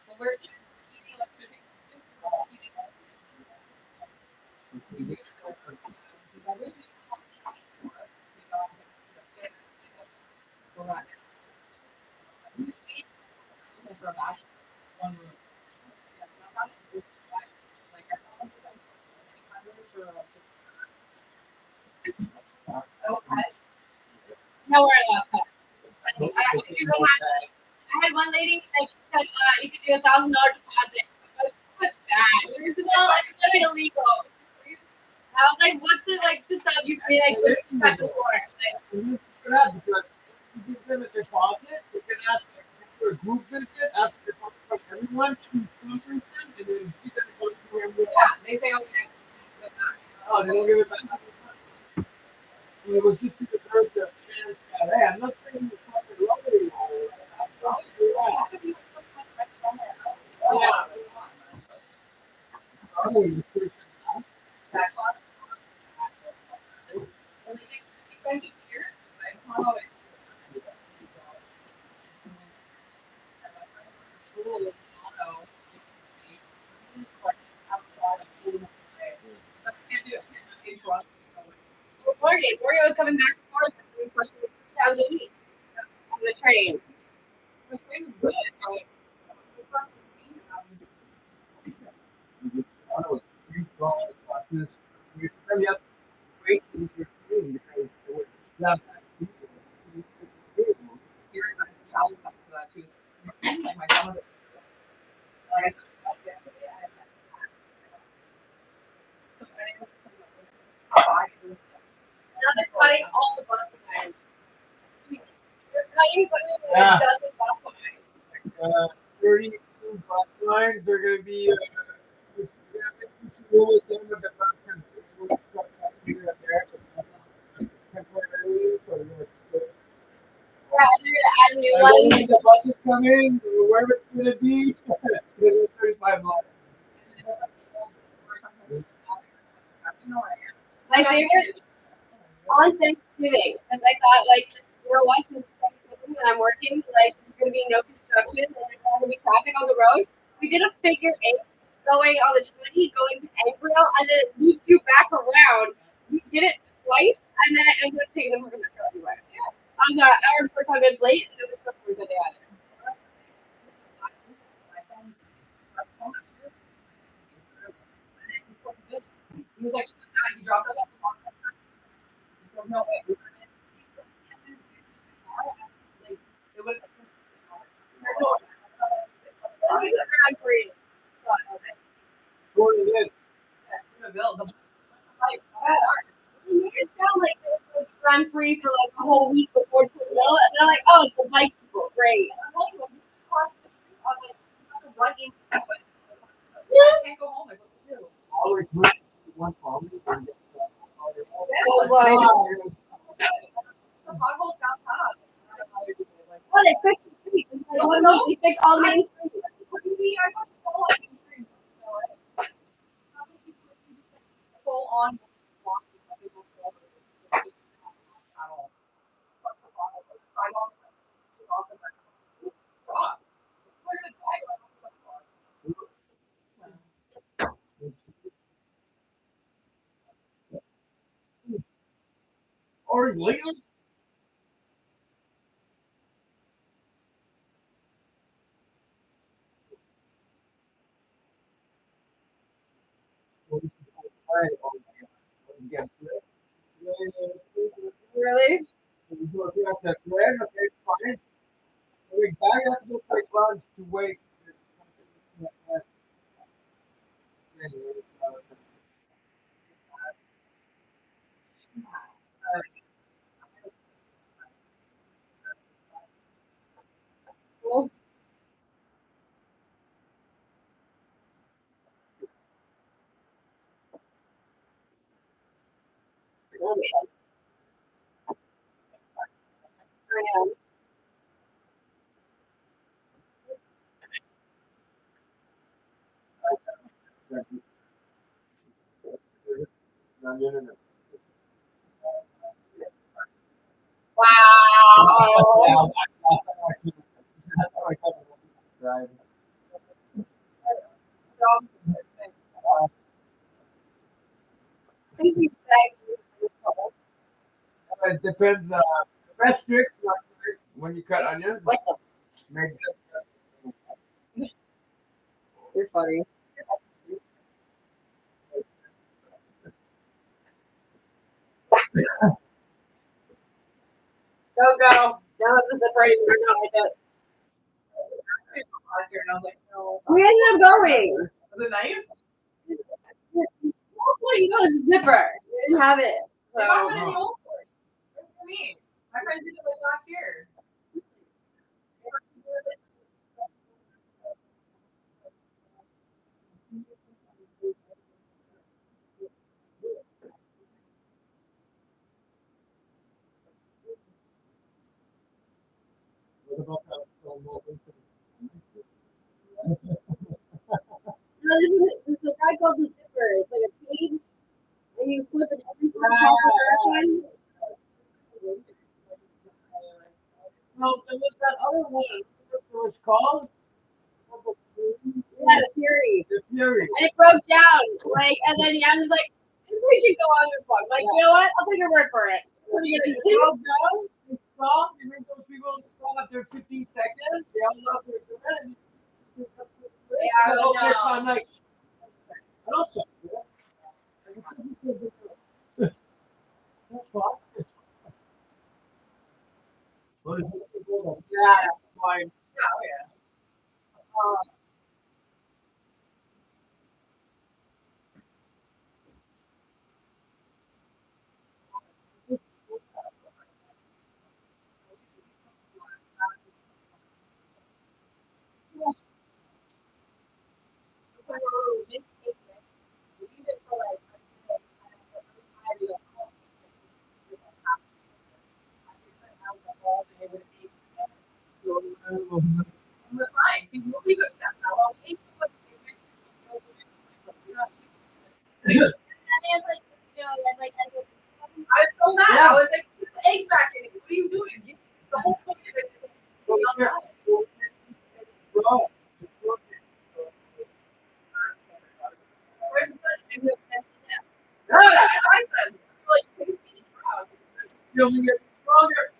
nowhere else. I had one lady like said you could do $1,000 deposit. I was like, what's that? First of all, it's illegal. I was like, what's the like the stuff you pay like special for? Like, Because if you give them a deposit, you can ask for a group visit, ask for everyone, choose one person, and then see them go to wherever they want. They say okay. Oh, they don't give it back. It was just to deter the chance that, hey, I'm not saying it's fucking lovely. Yeah. Morgan was coming back and forth between 2008 on the train. The train was good. You really have to wait in your team because that's Now they're cutting all the bus lines. They're cutting Yeah. dozens of bus lines. 32 bus lines. They're going to be really good with the Yeah, and they're gonna add a new and one. when the buses come in, wherever it's going to be, it's 35 blocks. My favorite on Thanksgiving, because I thought like watching Thanksgiving when I'm working, like there's gonna be no construction and there's not gonna be traffic on the road. We we did a figure 8 going on the 20, going to Embryo, and then it moves you back around. We did it twice, and then I ended up taking them from the metro anyway. I was an hour and 45 minutes late, and it was the first that they had it. He was like, he dropped us off. No way. It was. What it is. It sounded like it was run free for like a whole week before Toledo, and they're like, oh, it's the bike people, great. Can't go home. Always one problem. The potholes downtown. Oh, they fixed the street. They fixed all the main streets. Full on. Or lately? Really? We go across that thread, okay, fine. We back up to the quick runs to wait. Well, Wow. Thank you, It depends. Best tricks when you cut onions. Make You're funny. Go. No, this is the party. We're not like that. Last year, and I was like, no. We ended up going. Was it nice? What do you know? It's a zipper. We didn't have it. So. It might have been in the old course. Good for me. My friend did it like last year. No, this is a guy called the zipper. It's like a page, and you flip it every time. No, there was that other one. What it was called? Yeah, the Fury. The Fury. And it broke down. Like, and then Jan was like, we should go on this one. Like, you know what? I'll take your word for it. What are you gonna do? Broke down. It stopped. You make those people stop after 15 seconds. They all know they're good. Yeah, So, okay, no. so I'm like, I don't think so. That's fine. What is it? Yeah, fine. Oh, yeah. We're fine. We go step now. I was so mad. I was like, put the egg back in it. What are you doing? Get the whole point of it. only get stronger.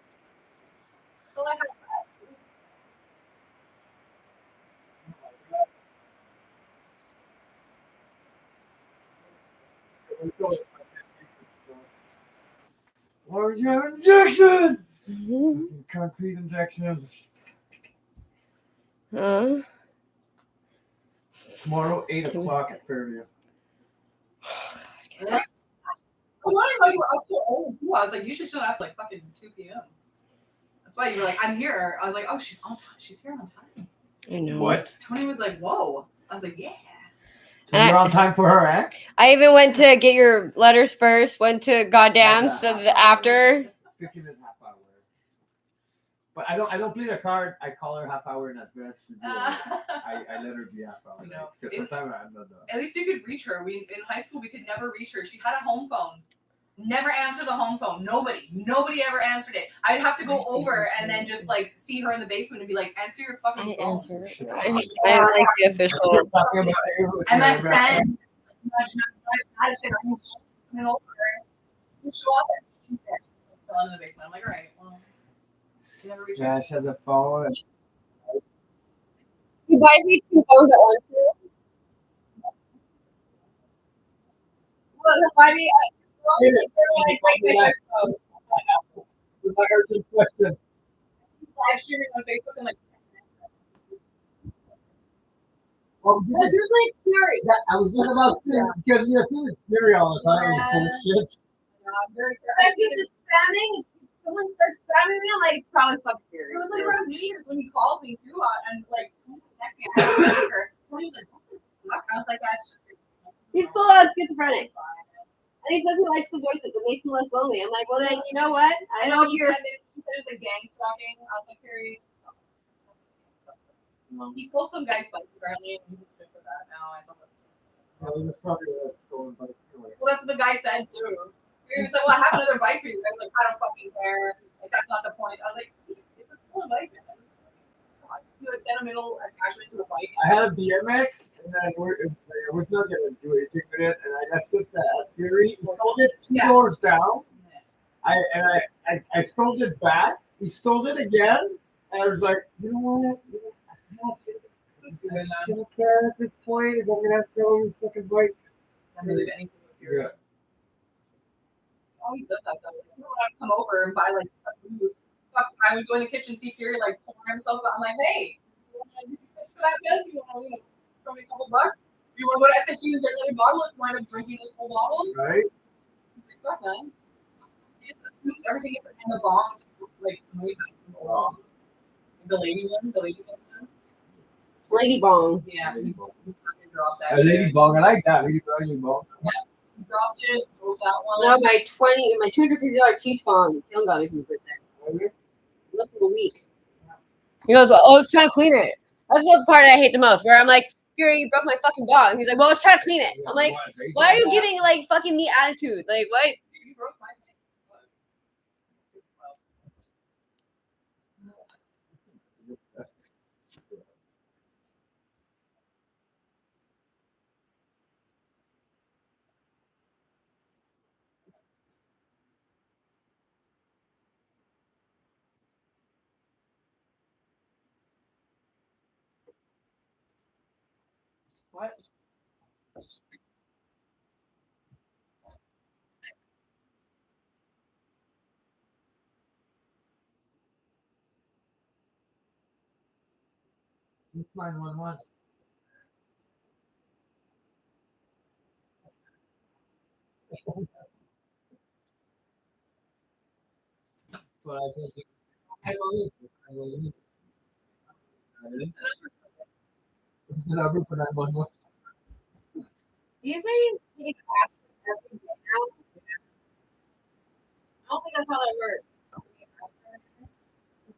Where's your injection? Concrete injection. Huh? Tomorrow, 8 o'clock at Fairview. I was wondering why you were up so old. I was like, you should show up like fucking 2 p.m. That's why you were like, I'm here. I was like, oh, she's on time. She's here on time. I know. What? Tony was like, whoa. I was like, yeah. So you're on time for her, eh? I even went to get your letters first, went to goddamn, so the after. 15 and a half hour. But I don't play the card. I call her half hour in advance. I let her be half hour. No. Because sometimes I'm not done. At least you could reach her. We in high school we could never reach her. She had a home phone. Never answered the home phone. Nobody ever answered it. I'd have to go over and then just like see her in the basement and be like, answer your fucking phone. I like the official. MSN. Show up and fell into the basement. I'm like, all right, well, you never reach her. Yeah, she has a phone. You buy me 2 phones at once. Well, buy me. My urgent question. Live streaming on Facebook and like. Well, This is like scary. I was just about to say, because you're feeling scary all the time. Yeah. Bullshit. I'm very If you're just spamming, someone starts spamming me, I'm like, it's probably fucking scary. It was like around New Year's when he called me too, and like, I was like, what the fuck? I was like, that's. He's full out schizophrenic. And he says he likes the voices. It makes him less lonely. I'm like, well, then, you know what? I know he you're. said there's a gang stalking. I was like, Harry. He stole some guy's bike apparently, and he's good for that now. I saw that. Well, it's probably a stolen bike anyway. Well, that's what the guy said too. He was like, well, I have another bike for you. I was like, I don't fucking care. Like, that's not the point. I was like, it's a stolen bike. You would sentimental attachment to the bike. I had a BMX, and I was not going to do anything with it, and I got to the Fury. He stole it 2 doors down. I stole it back. He stole it again, and I was like, you know what? I just don't care at this point. If I'm going to have to sell this fucking bike. Never did anything with Fury. Yeah. Always said that though. You know, when I come over and buy like fuck, I would go in the kitchen see Fury like pouring himself out. I'm like, hey, you want to for that bill? You want to throw me a couple bucks? You want what I said? He was like, bottle if you wind up drinking this whole bottle. Right? He's like, fuck man. He just assumes everything is in the bongs, like some way back from the bongs. The lady one. Lady Bong. Yeah. He fucking dropped that. A lady shit. bong. I like that. Lady bong. Yeah. He dropped it. Broke that one. No, my $250 cheech bong. Dylan got me for my birthday. Less than a week. He goes, oh, let's try to clean it. That's the part I hate the most, where I'm like, Fury, you broke my fucking bong. He's like, well, let's try to clean it. I'm like, why are you giving, like, fucking me attitude? Like, what? You broke my thing. What? Let's find one once. Well, I said, I will leave. What's the number for 911? Do you say you take ass every day now? I don't think that's how that works.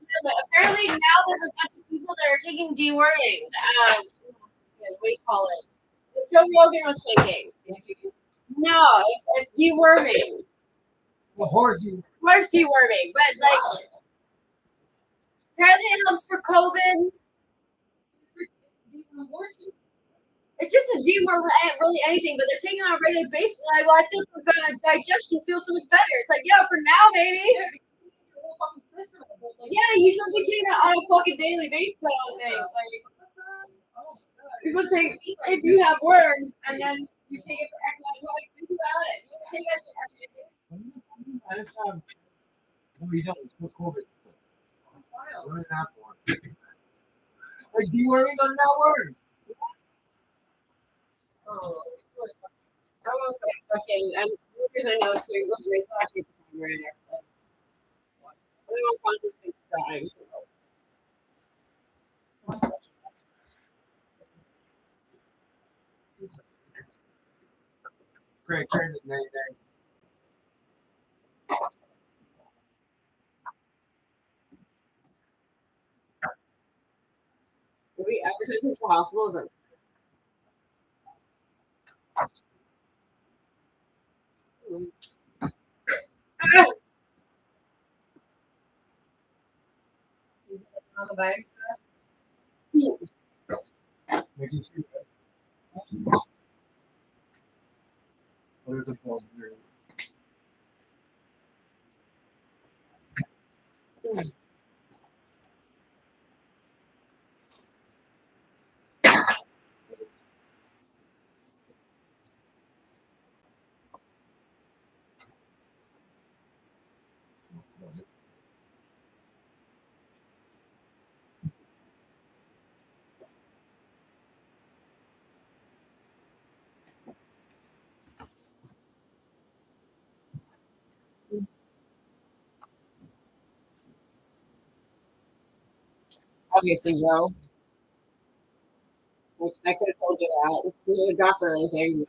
Yeah, but apparently now there's a bunch of people that are taking deworming. What do you call it? Joe Rogan was taking. No, it's deworming. Well, horse you. Horse deworming, but like apparently it helps for COVID. It's just a gym or really anything, but they're taking it on a regular basis. And I this for digestion feels so much better. It's like, yeah, for now, baby. Yeah, you should be taking it on a fucking daily basis. I don't think. Like, you should take if you have worms, and then you take it for exercise. Like, think about it. You take it for exercise. I just what are you doing? It's for COVID. What is that for? Like, you worrying on that word? Oh, I was like fucking. Because I know it's was my classic right there. I don't want to think dying. Great, turn it, nay. Are we advertising for hospitals? Or? On the bags. Making sure. What is it called? Obviously, no. Like, I could have told you that. You're a doctor or anything.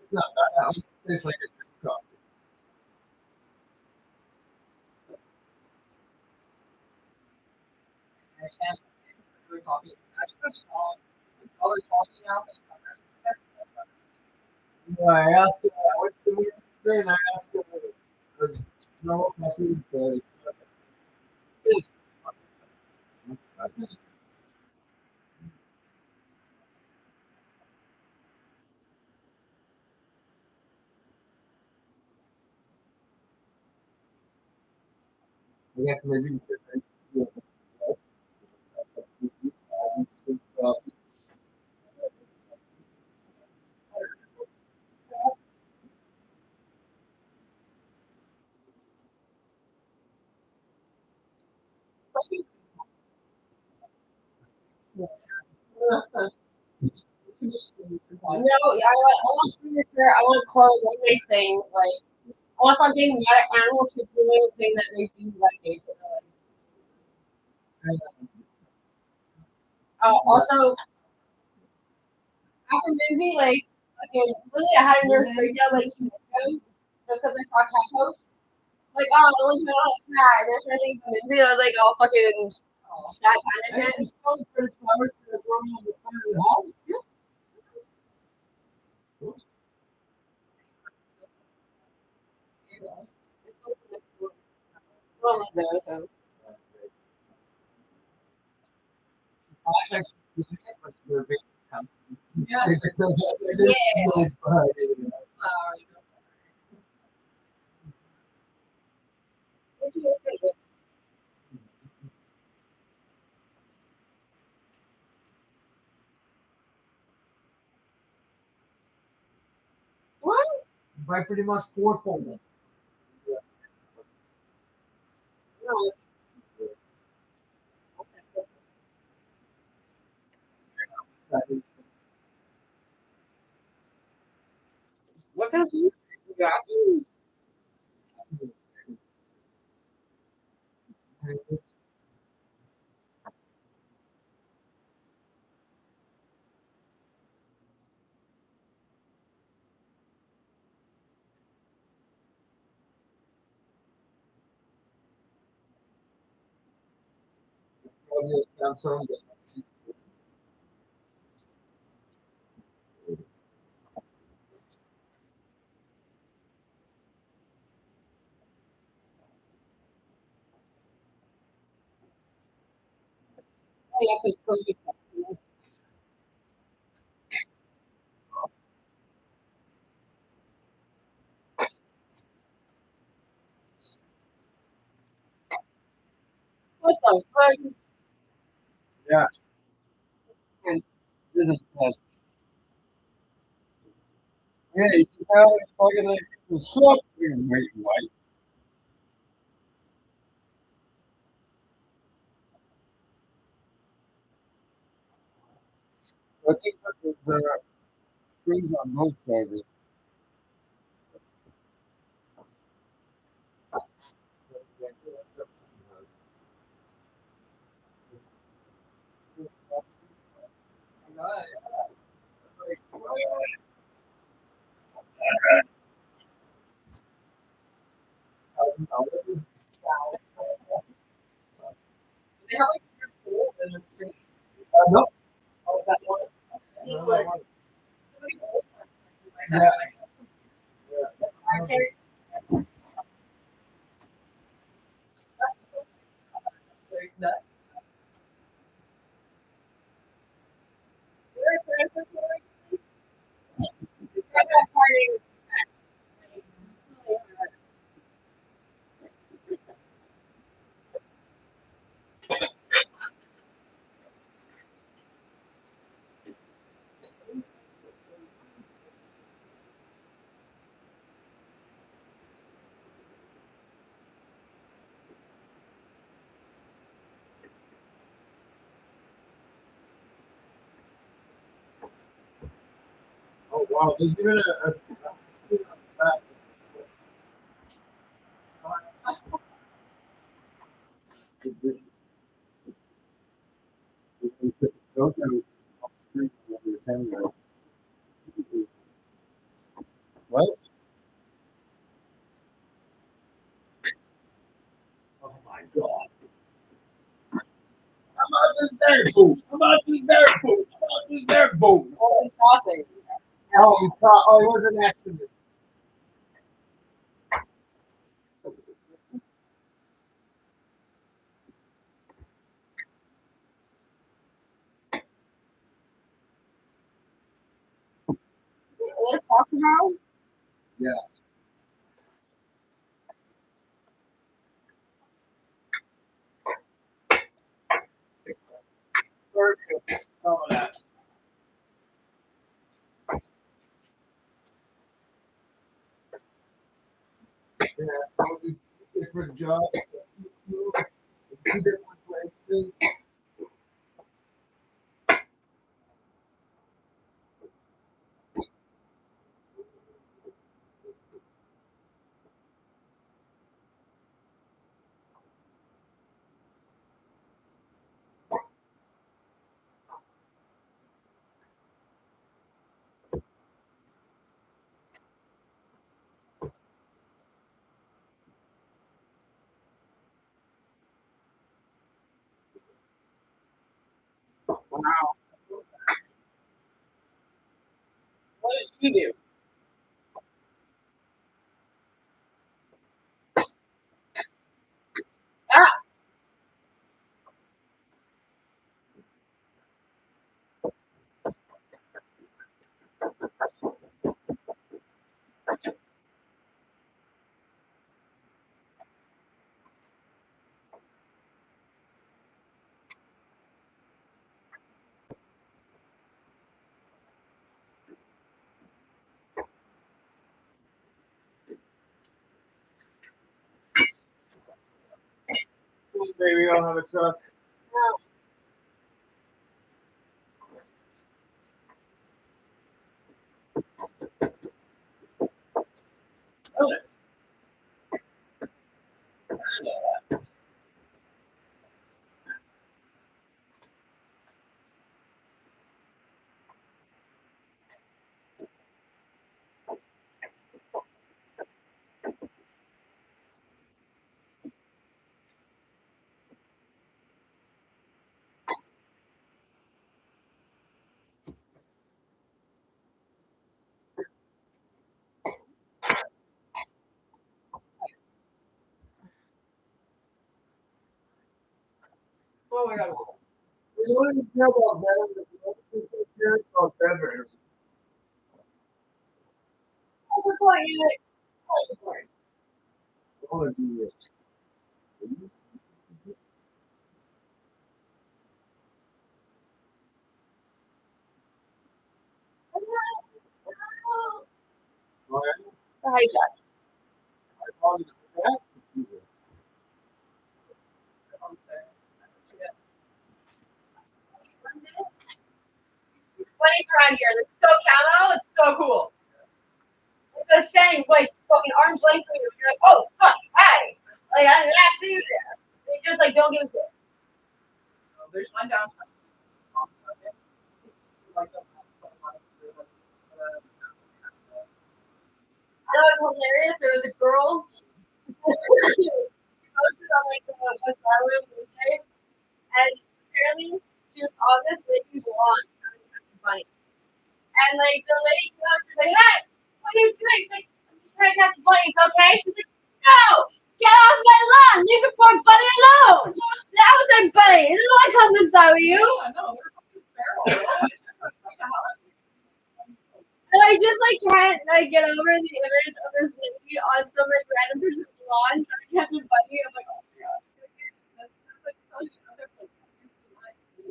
It's not that. It's like a good coffee. I asked him what's the weird thing. I asked him no coffee. I guess maybe No, yeah, I want furniture. I want clothes. I want things. Like, I want something that animals can do anything that they do like nature. Also, after movie, like, fucking, really, I had a nurse breakdown like 2 weeks ago just because I saw cat posts. Like, oh, it was not a cat. And then I think the movie, I was like, oh, fucking, that kind of shit. Well, like that, so. What? By pretty much 4-fold. No. What kind of food? Yeah. Samsung. What the fuck? Yeah. This is fast. Yeah, it's fucking like it's so wait, white. I think that the screens on both sides. They have like a pool in the screen. No. Oh, that one. No, Like, no, somebody else like Yeah. that. Yeah. Okay. Like that. Oh wow, there's even a screen on the back. Those are on screen on your camera. What? Oh my god. How about this dirt boot? How about this dirt boot? How about this dirt boot? Oh, it's nothing. Oh, you thought, oh, it was an accident. What talk about? Yeah. Perfect. Some of that. Yeah, probably different jobs. Two different places. Wow. What did she do? Ah, Baby, I don't have a truck. Oh my god. only care about Venom. The only care about Trevor. What's the point? What's the point? Oh, dear. Hi, Jack. I called it a Funny around here. It's so camo. It's so cool. They're saying like fucking arm's length from you. You're like, oh fuck, hey. Like I didn't have to do that. They just like don't give a shit. There's one down. I know it was hilarious. There was a girl. She posted on like a Saturday Wednesday, and apparently she was on this lady's lawn. That's funny. And like the lady came up, she's like, "Hey, what are you doing?" She's like, "I'm just trying to catch a bunny. It's okay." She's like, "No, get off my lawn. Leave the poor bunny alone." That was like bunny. This is what comes inside with you. And I just like can't like get over the image of this lady on some like random person's lawn trying to catch a bunny. I'm like, oh my god.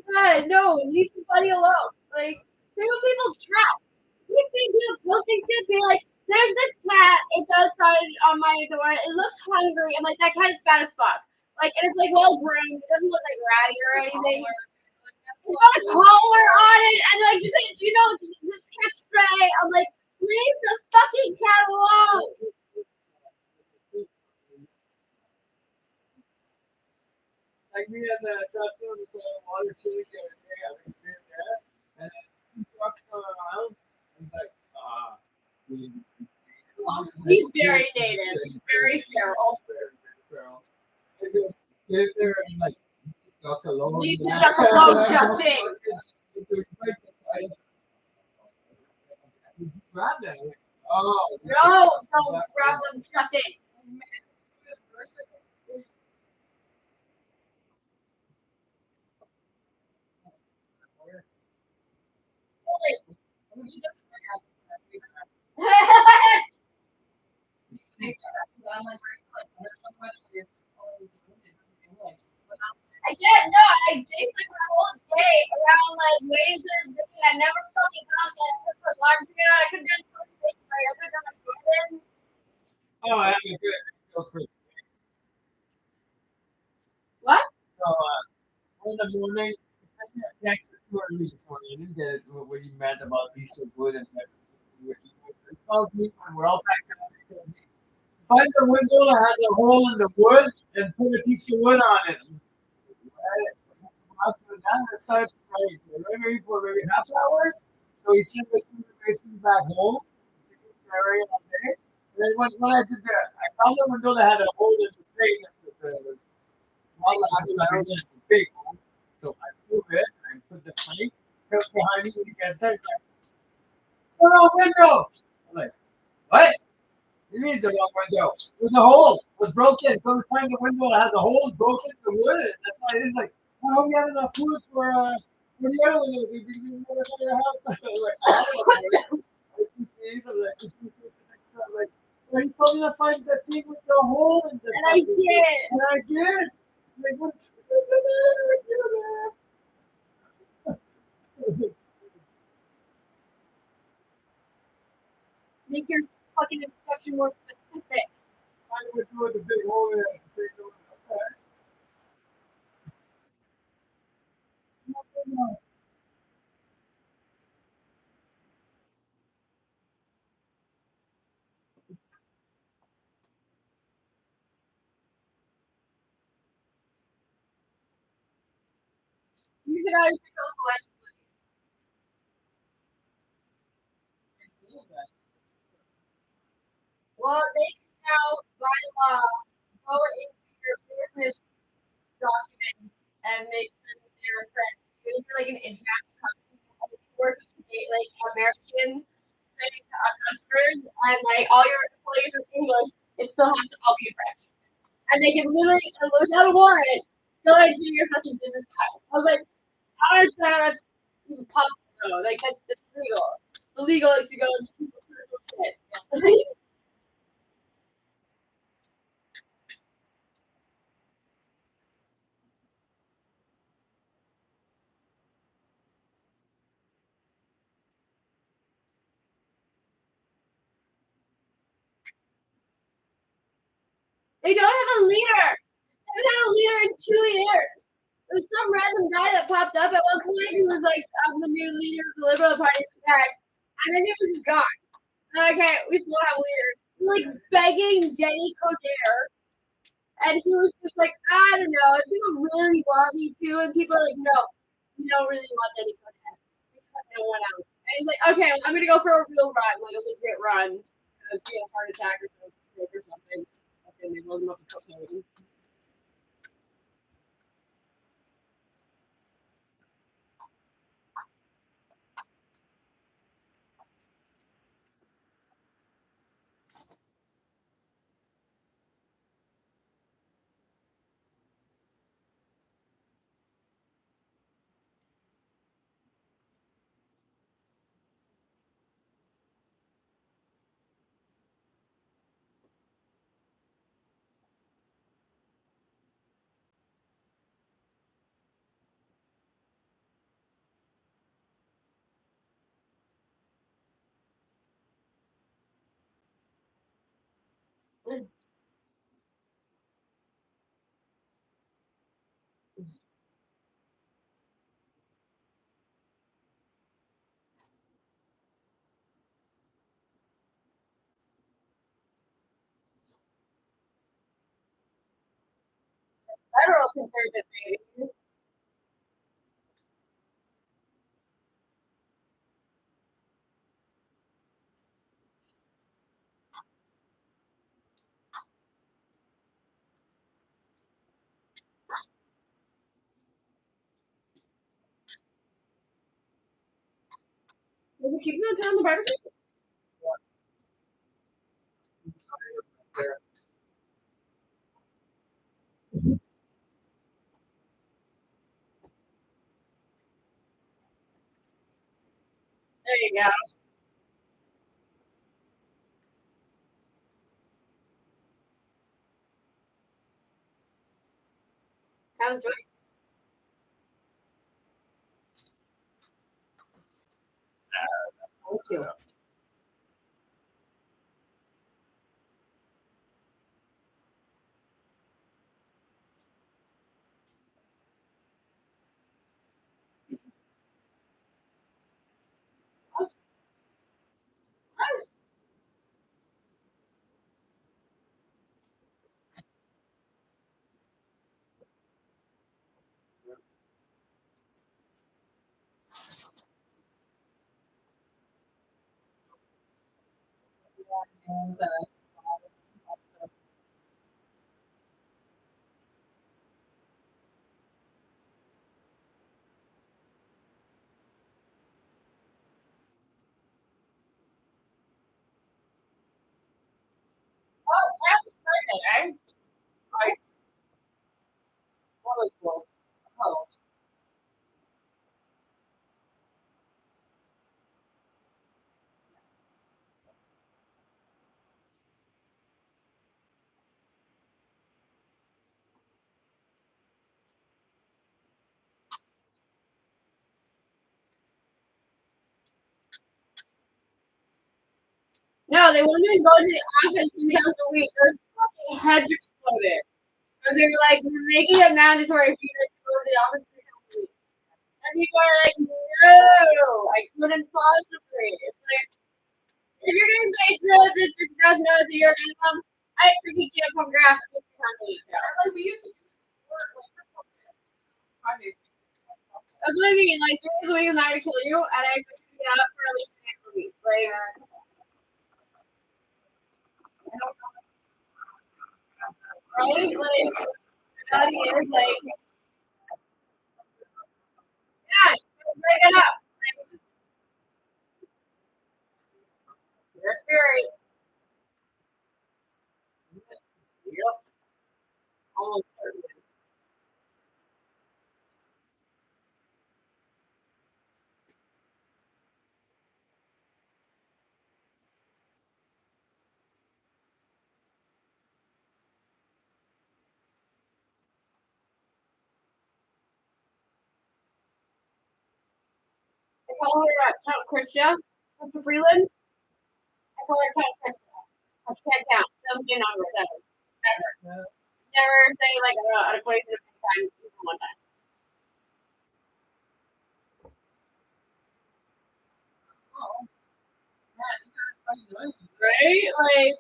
God, no, leave the bunny alone. Like, single people's trash. You think you'll think to be like, there's this cat, it's outside on my door, it looks hungry. I'm like, that cat is fat as fuck. Like, and it's like well groomed, it doesn't look like ratty or anything. It's got a collar on it, and like, you know, this cat's stray. I'm like, leave the fucking cat alone. Like we had the Justin with the water chili the other day. I was there, and then he walked around. And like, He's very native, very feral. Is there like duck alone? Leave the duck alone, Justin. Grab that. Oh No, don't grab them, Justin. Again, no, I did like my whole day around like waiting for this thing. I never fucking got that. I put alarms in. I could have done so many things. Like, I could have done like garden. Oh, I have a good. What? So, in the morning, I sent you a text too early this morning. I didn't get it what you meant about being so good and it tells me when we're all packed up. Find the window that has a hole in the wood and put a piece of wood on it. Maybe for maybe half hour. So he sent the basically back home. And then when I did that, I found a window that had a hole in the frame. The big hole. So I moved it and put the pipe behind me when he gets there. Oh no, window! I'm like, what? It means the wrong window. There's a hole. It was broken. So we find the window that has a hole, broken the wood. That's why it is like, I hope you have enough food for the other windows. We can do the house. I'm like, well, you told me to find the thing with the hole in the And I did. And I did. Like, what's Make your fucking instruction more specific. I would do with the big hole in it. Okay. No. You should always pick up the license. Well, they can now, by law, go into your business documents and make sure that they're friends. You're like an international company, work like American training to our customers, and like all your employees are English, it still has to all be French. And they can literally, without a warrant, go into your fucking business card. I was like, I don't understand how that's even possible. Like that's illegal. It's illegal to go and do shit. They don't have a leader. They haven't had a leader in 2 years. There was some random guy that popped up at one point who was like, I'm the new leader of the Liberal Party, and then he was just gone. Okay, we still have a leader. We're like begging Jenny Coderre, and he was just like, I don't know, people really want me to, and people are like, no, we don't really want Jenny Coderre. We have no one else. And he's like, okay, I'm gonna go for a real run, like a legit run. Because he had a heart attack or something. Okay, they load him up with cocaine. Federal conservative, baby. Is the keep going on the barbecue? There you go. Have a joint. Thank you. Oh, happy birthday, eh? Like, really cool. Oh. No, they wouldn't even go to the office 3 times a week. Their fucking heads exploded. Because they were like, we're making it mandatory for you to go to the office 3 times a week. And people are like, no, I couldn't possibly. It's like, if you're getting paid $350,000 a year minimum, I expect you to get from grass at least 3 times a week. Like we used to work like 5 days. That's what I mean. Like, 3 days a week is not going to kill you, and I expect you to get out for at least 3 days a week. Like, right? Like, the reality is, like, yeah, break it up. Like, you're scary. Yep. Almost certain. call her Count Christia, Mr. Freeland. I call her Count Christia. I can't count. Doesn't get numbers ever. Ever. Never say like an equation of time even one time. Right? Like,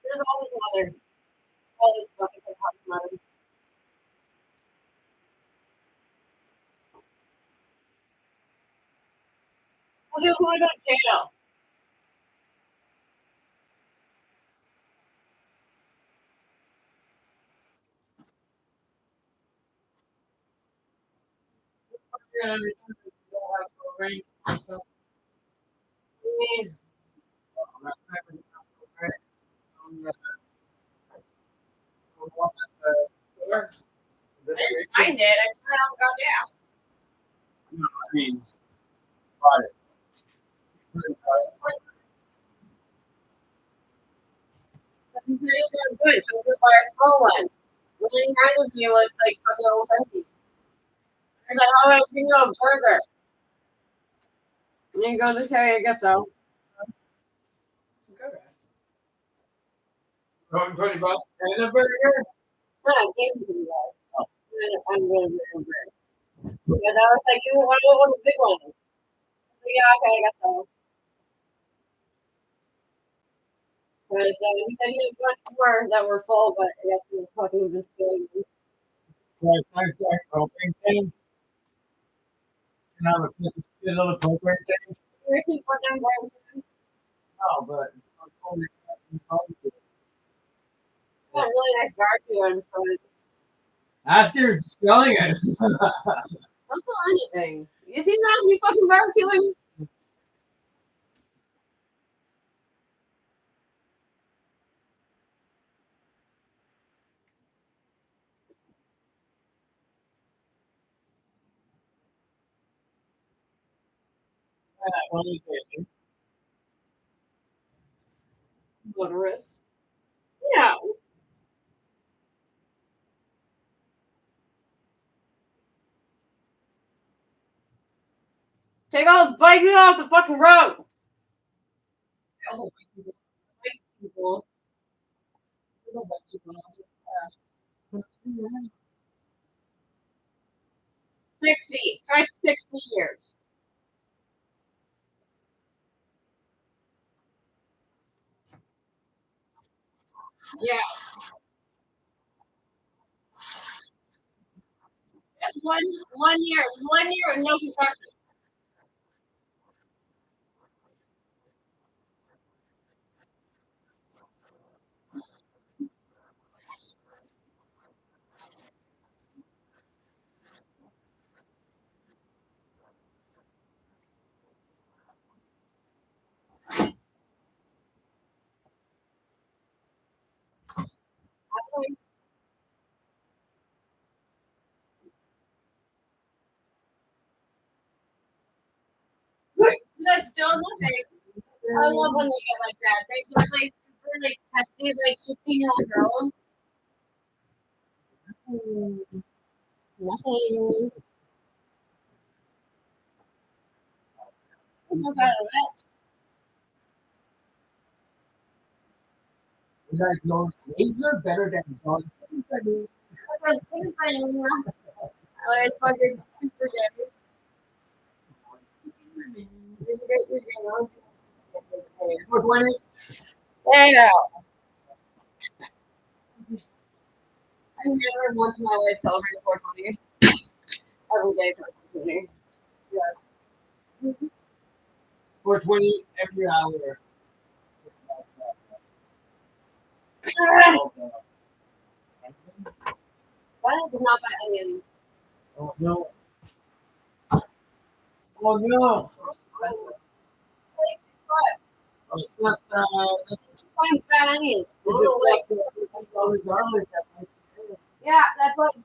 there's always mother. Always fucking mother. Well, who want to go to jail? I did. I turned out got down. No, I mean, got it. Good. So good by a slow one. Really reminds me was like fucking almost empty. I was like, oh, I was thinking of a burger. And then he goes, okay, I guess so. $20 and a burger. No, I gave it to you guys. Oh. I'm really good. And I was like, you want to go with the big one? So, yeah, okay, I guess so. But he said he was much more that were full, but I guess he was fucking just doing it. Nice propane tank. And I'm a little propane tank. No, but I'm totally got a really nice barbecue on his phone. ask her if she's selling it. Don't sell anything. You see that? You fucking barbecuing? Motorist. Yeah. Take all the bike off the fucking road. People. 60. Try 60 years. Yeah. That's 1 year. 1 year with no construction. That's still nothing. I love when they get like that. They just like super like testy, like 15-year-old girls. Nothing. Not bad at it. Is that John Slazer better than John Slazer? It's fucking super good. Yeah. I've never once in my life celebrated 420. Every day for 420. 420 every hour. Why did not buy onions? Oh no. Oh no. Like, what? Oh, it's not Find fat onions. it's like garlic. Yeah, that's what I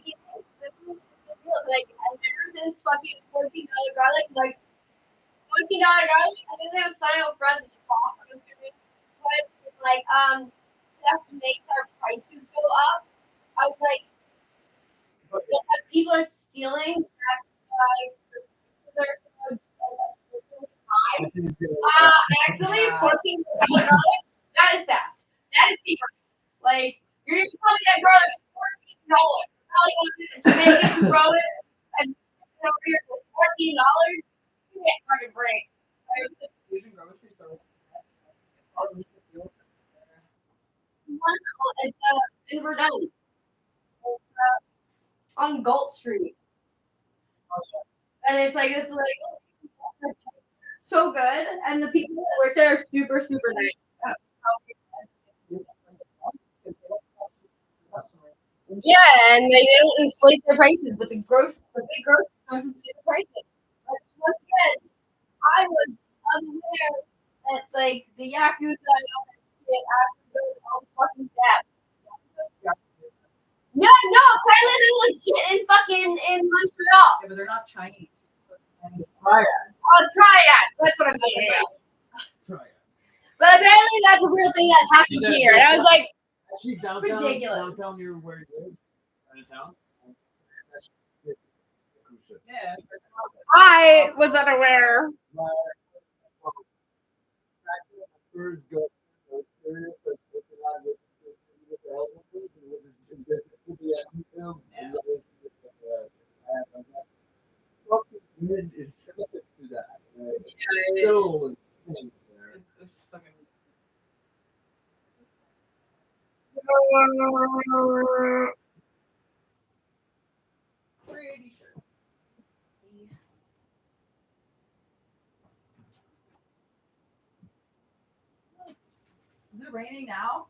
get. Like, and ever since fucking $14 garlic, like, $14 garlic, I think they have sign up friends with cost. But, like, that makes our prices go up. I was like, people are stealing that, they're high. Actually, $14 garlic, that is theft. That is cheaper. Like, you're just telling that garlic is $14. Probably going to make it and throw it and over here for $14. You can't fucking break. In Verdun, on Galt Street. And it's like this, like, so good. And the people that work there are super, super nice. Yeah, and they don't inflate their prices, but the big growth don't inflate the prices. But once again, I was unaware that like the Yakuza and all that shit actually goes on fucking death. No, apparently they're legit in fucking in Montreal. Yeah, but they're not Chinese. Oh, Triad. That's what I'm getting at. But apparently that's a real thing that happens here. And I was like, Actually, downtown, ridiculous. downtown near where you live, downtown. Yeah. I was unaware. It's fucking. Pretty sure. Is it raining now?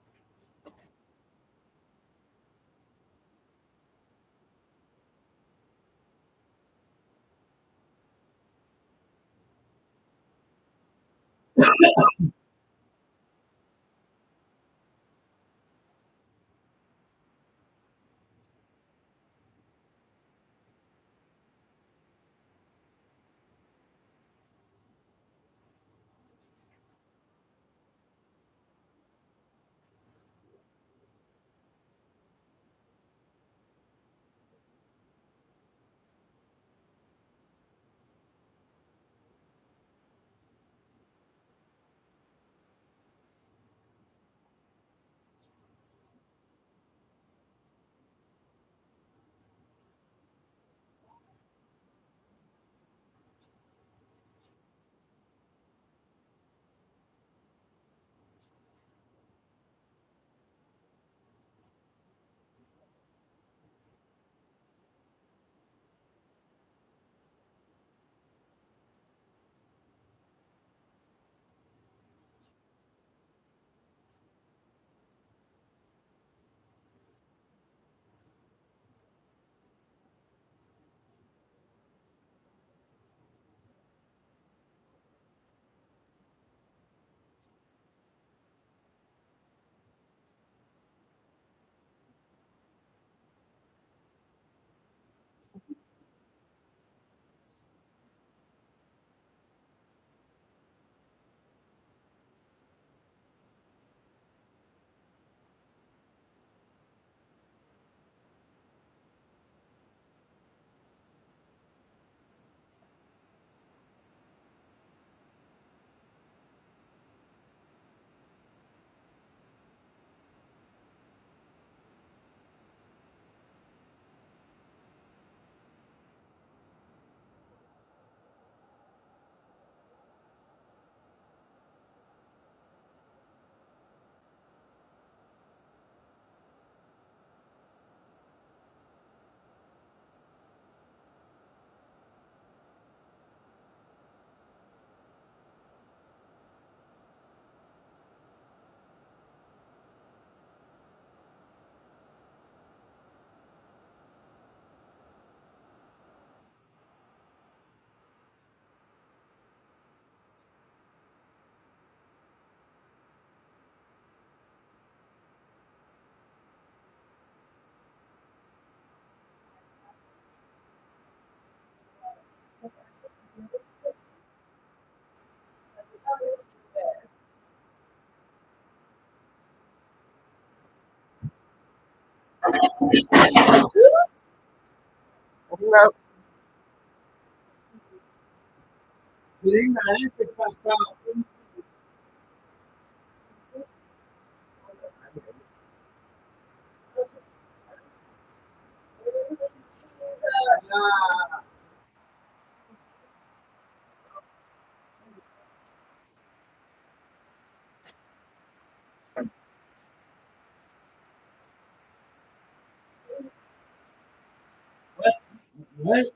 What?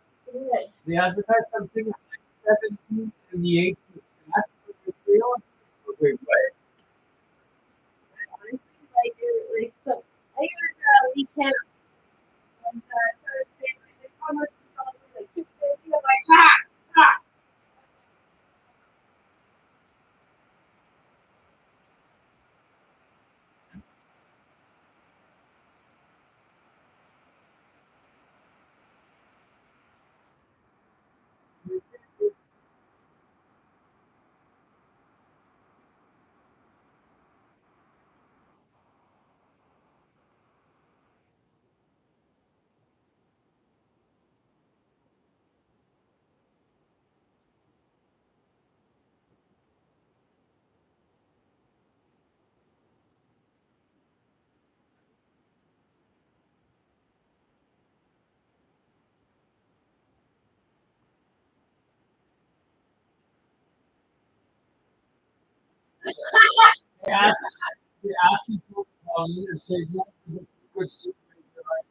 They advertise something like 17 in the 18th. That's what they feel. Wait, what? Like so, I heard Lee Cannon and they promised like 250. I'm like, ah. They ask people to call me and say, "No, good sleep, you're right,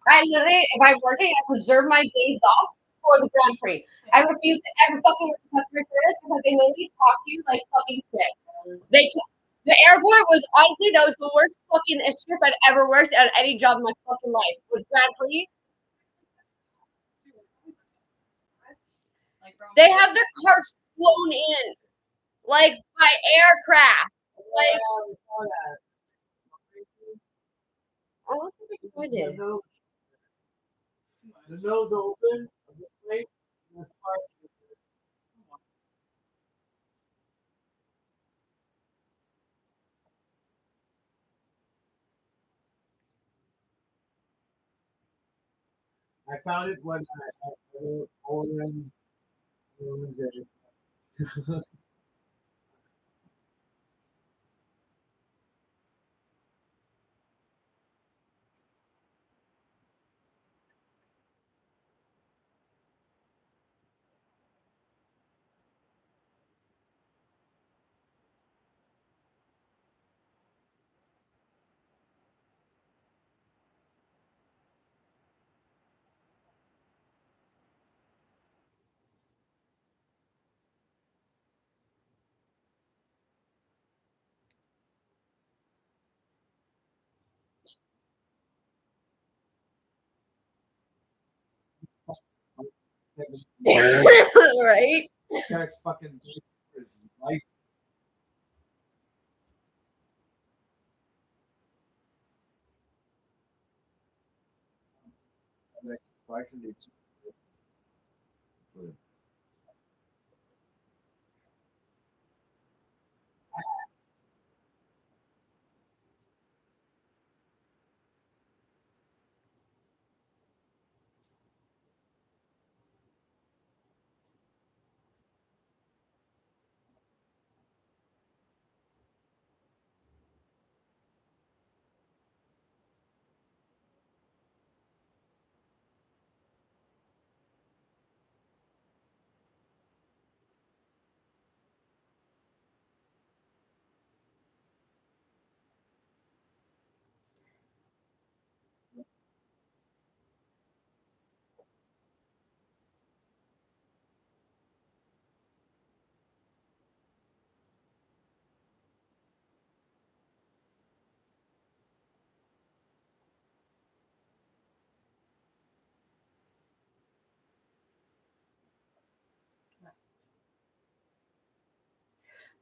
I literally, if I'm working, I preserve my days off for the Grand Prix. I refuse to ever fucking work customer service because they literally talk to you like fucking shit. The airport was honestly that was the worst fucking experience I've ever worked at any job in my fucking life. With Grand Prix, they have their cars flown in like by aircraft. Like I was excited. The nose open. Wait, I found it when I Owen. Right? This guy's fucking his life. Like, likes and it's-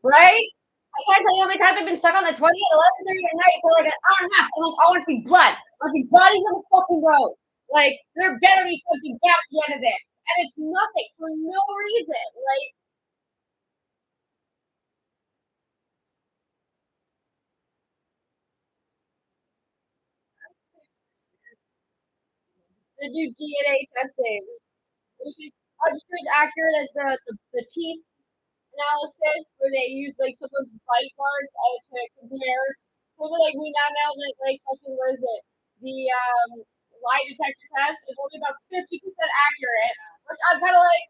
Right? I can't tell you how many times I've been stuck on the 20 at 11:30 at night for like an hour and a half. And like, I want to see blood. I want to see bodies on the fucking road. Like, there better be something down at the end of it. And it's nothing for no reason. Like, they do DNA testing. Which is just as accurate as the teeth analysis where they use like someone's bite marks to compare. So like we now know that like fucking what is it? The lie detector test is only about 50% accurate, which I'm kind of like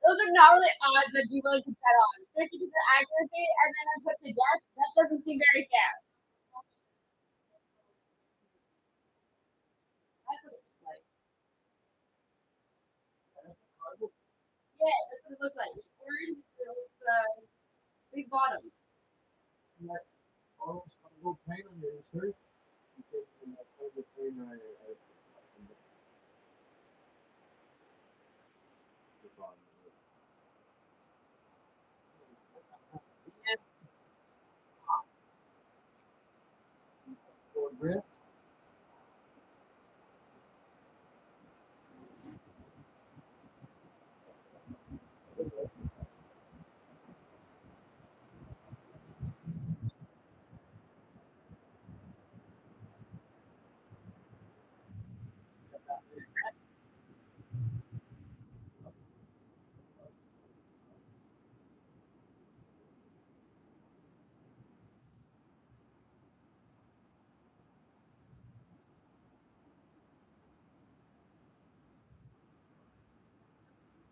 those are not really odds that you really can bet on. 50% accuracy and then I put to death. That doesn't seem very fair. That's what it looks like. Yeah, that's what it looks like. It's orange with big bottom.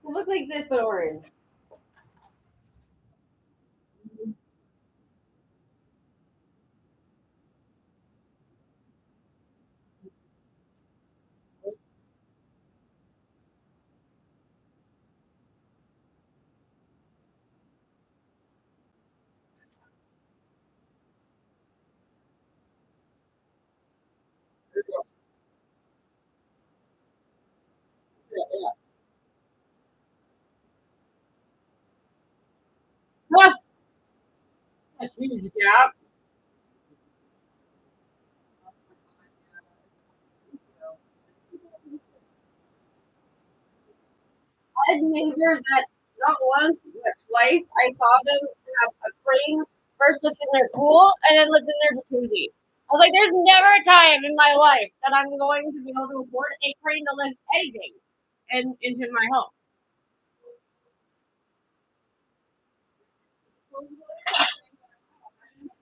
It looks like this but orange. Huh, that's huge gap. I had neighbors that not once but twice I saw them have a crane first lived in their pool and then lived in their jacuzzi. I was like, there's never a time in my life that I'm going to be able to afford a crane to lift anything into my home.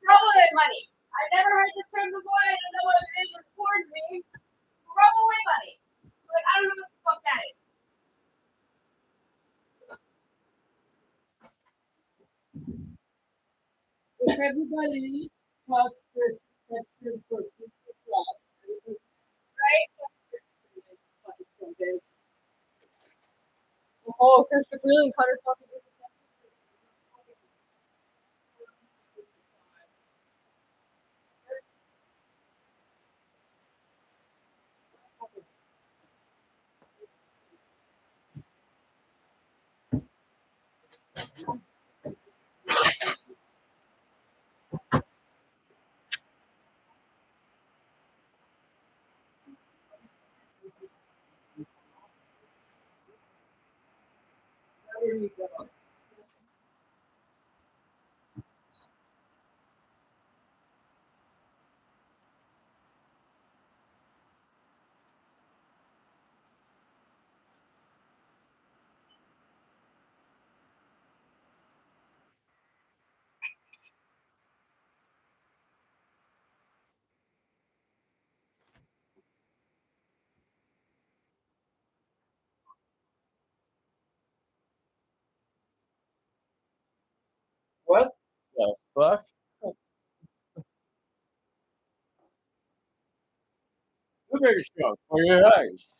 Throw away money. I never heard this term before. I don't know what it is. It towards me. Throw away money. Like I don't know what the fuck that is. If everybody wants this, that's this book. Right? Oh, Christopher really cut herself. What the fuck? Blueberry stroke for your eyes.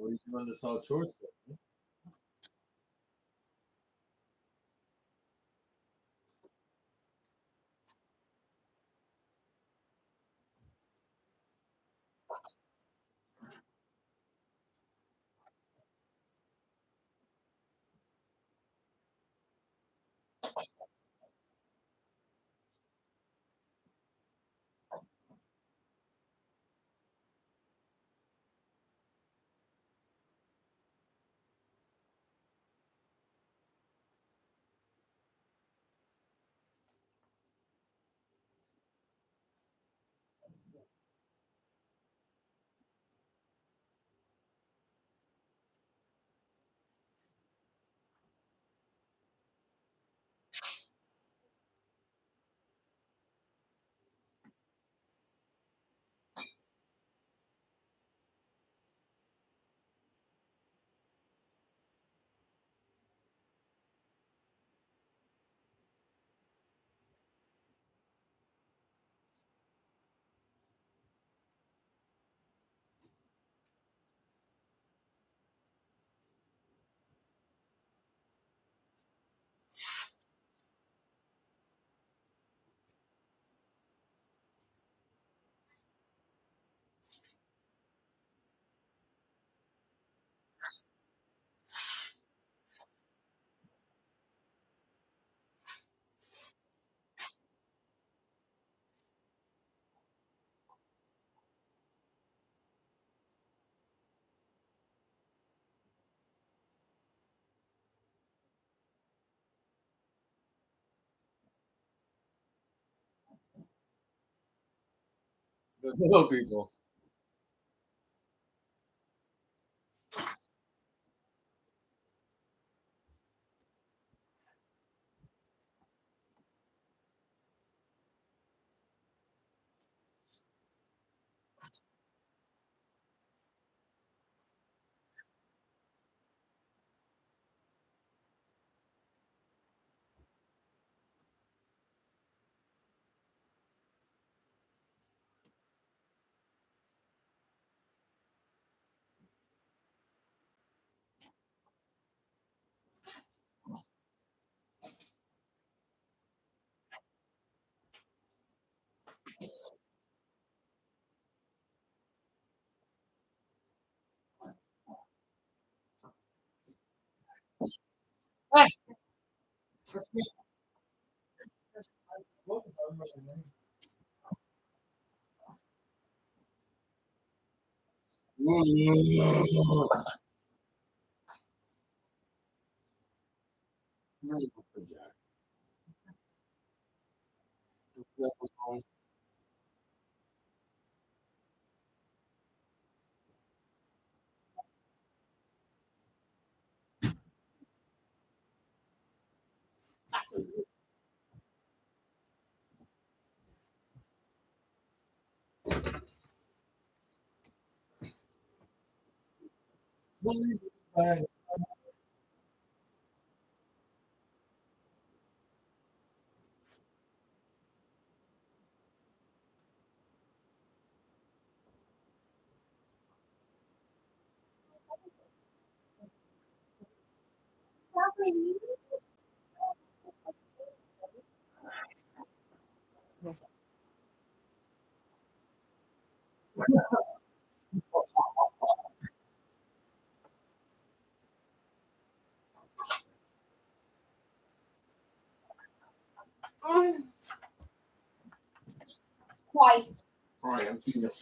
Or you can run the South Shore stuff. There's little people. Hey! Twice. Alright, I'm keeping it.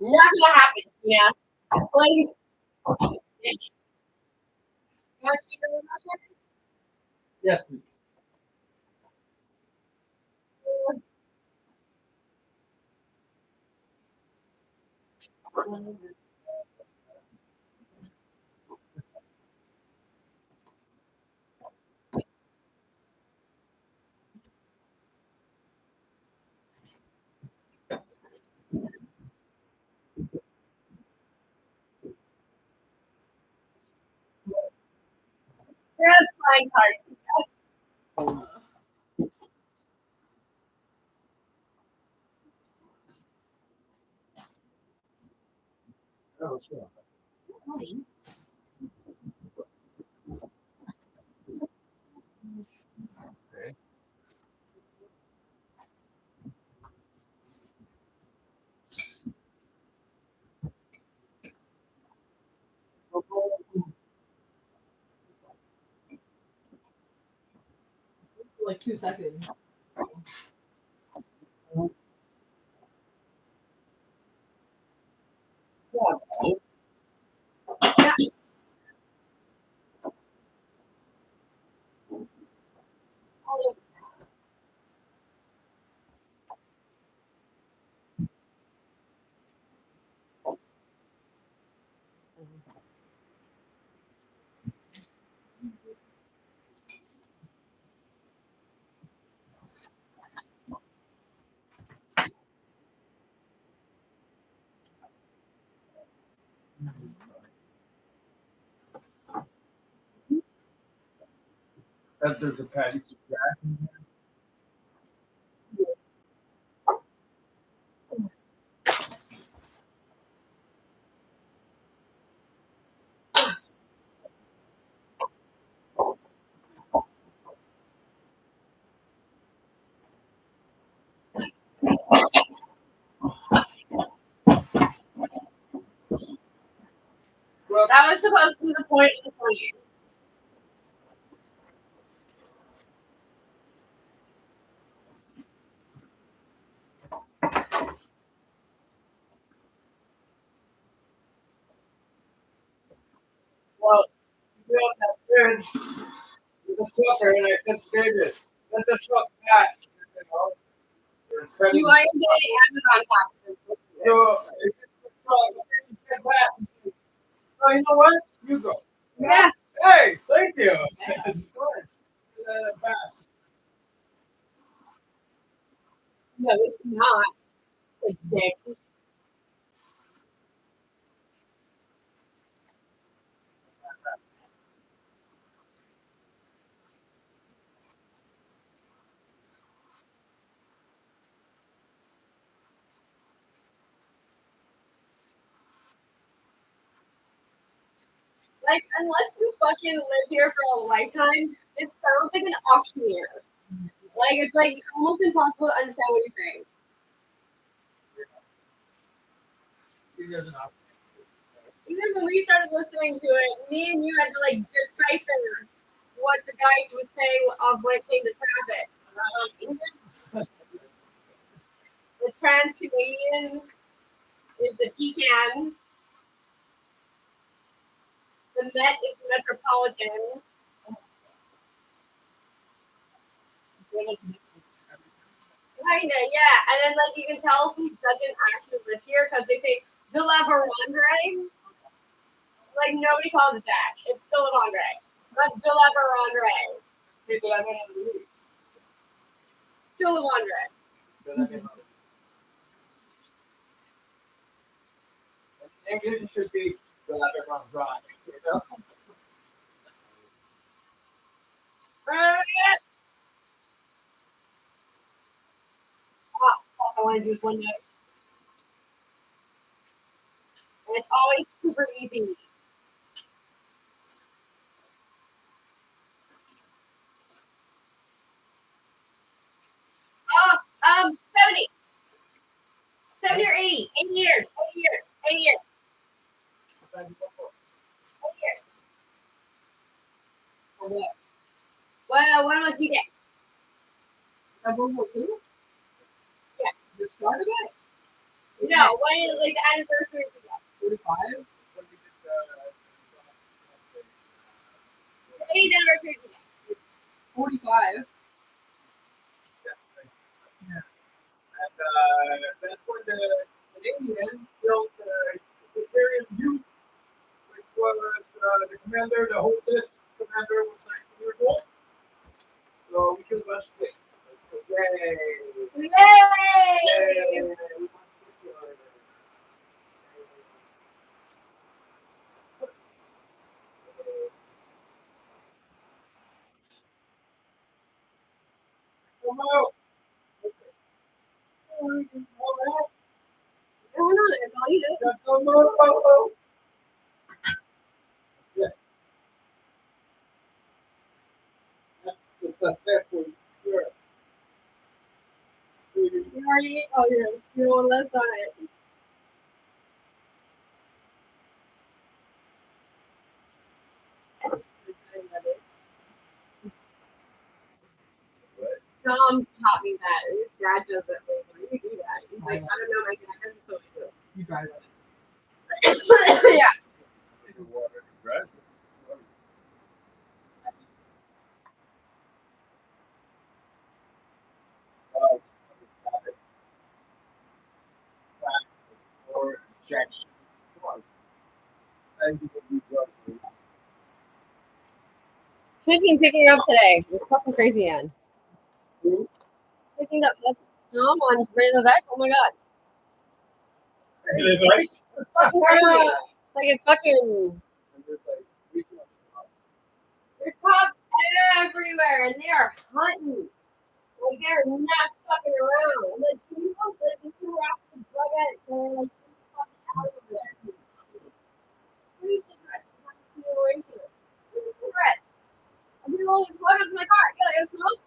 Not gonna happen. Yeah. Like. Yes, please. There's flying cards. Like 2 seconds. That's just a patty. That was supposed to be the point of the point. Well, you have that bridge with the trucker, and I said, David, let the truck pass. You are getting Amazon packages. So, if it's the truck, you get back. Oh, you know what? You go. Yeah. Hey, thank you. No, it's not. It's dick. Like, unless you fucking live here for a lifetime, it sounds like an auctioneer. Like, it's like almost impossible to understand what you're saying. Even when we started listening to it, me and you had to like decipher what the guys would say of when it came to traffic. The Trans-Canadian is the TCAN. The Met is Metropolitan. Kinda, yeah. And then like you can tell who doesn't actually live here because they say De La Vérendrye. Like nobody calls it that. It's De La Vérendrye. Not De La Vérendrye. De La Vérendrye. English should be the letter from drive, you know? I want to do this one day. And it's always super easy. Oh, 70. 70 or 80. 8 years. 8 years. 8 years. 8 years. Okay. Well, what must you get? World War II? Yeah. You started it? No, when is like the anniversary of the 45? 80th anniversary of the 45. And that's when the Canadians built the Imperial Youth, which was the commander, the oldest commander was 19 years old. So we killed a bunch of things. Yay! Yay! Come out! I don't know. It's all you do. Come out! a step for sure. You already ate? Oh, you're one less on it. Tom taught me that. His dad does it. Like, you do that. He's like, I don't know, my dad does it, so I do it. You drive it. Yeah. Or injection. Thank you for these drugs. Picking up today. It's fucking crazy, Ann. Picking up Tom on Random Vet. Oh my god. It's fucking crazy. Like it's fucking. There's cops everywhere, and they are hunting. Like they're not fucking around. I'm like, can you go like these two are after the drug addicts? They're like, get the fuck out of there. Three cigarettes. I'm not gonna away from it. Three cigarettes. I'm gonna only plug into my car. Yeah, I smoke.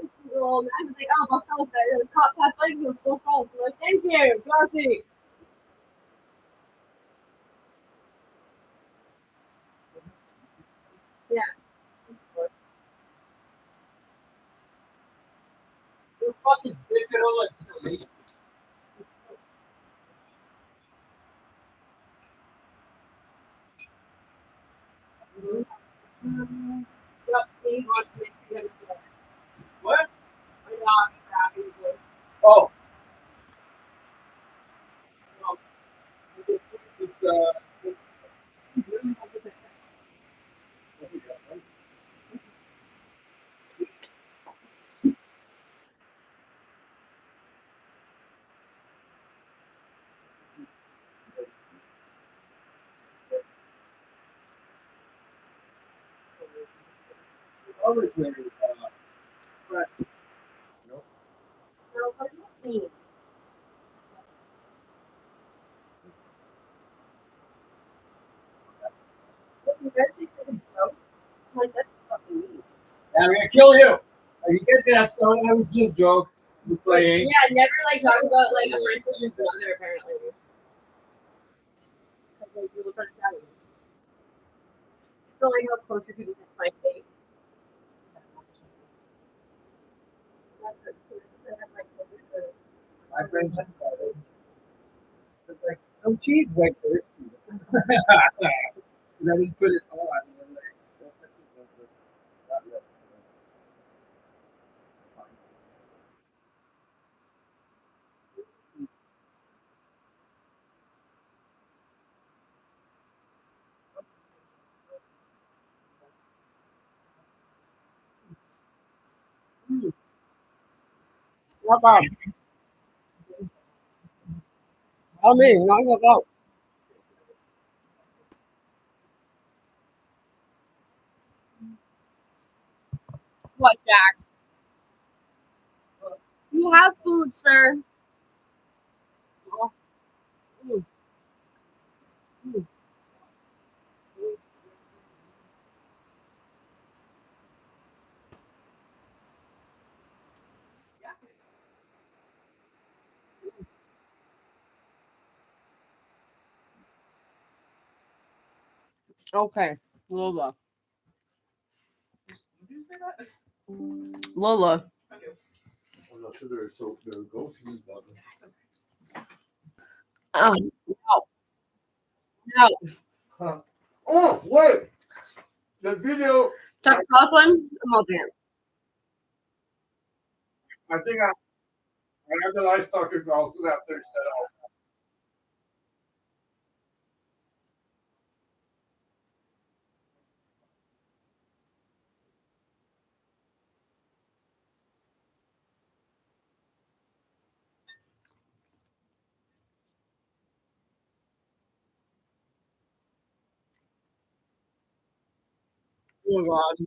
This girl, and I was like, oh, my phone said the cops have fighting with full phones. I'm like, thank you, Darcy. Yeah. You're fucking digital and what? Oh. Other thing is, right. I'm gonna kill you. You get that song? That was just a joke. You're playing. Yeah, never like talk about like a friend with your brother apparently. Because like people try to tell you. So like how close your people to my face. My friends have it. It's like, no cheese like this. And then we put it on. And I'm like, not yet. What about? Tell me, not about. What, Jack? You have food, sir. Oh. Mm. Mm. Okay, Lola. Did you say that? Lola. Okay. I'm not sure there's so there goes his button. No. No. Huh. Oh wait! The video. Chuck Coughlin? I'm open it. I think I have the ice talking also after it set off. Oh god.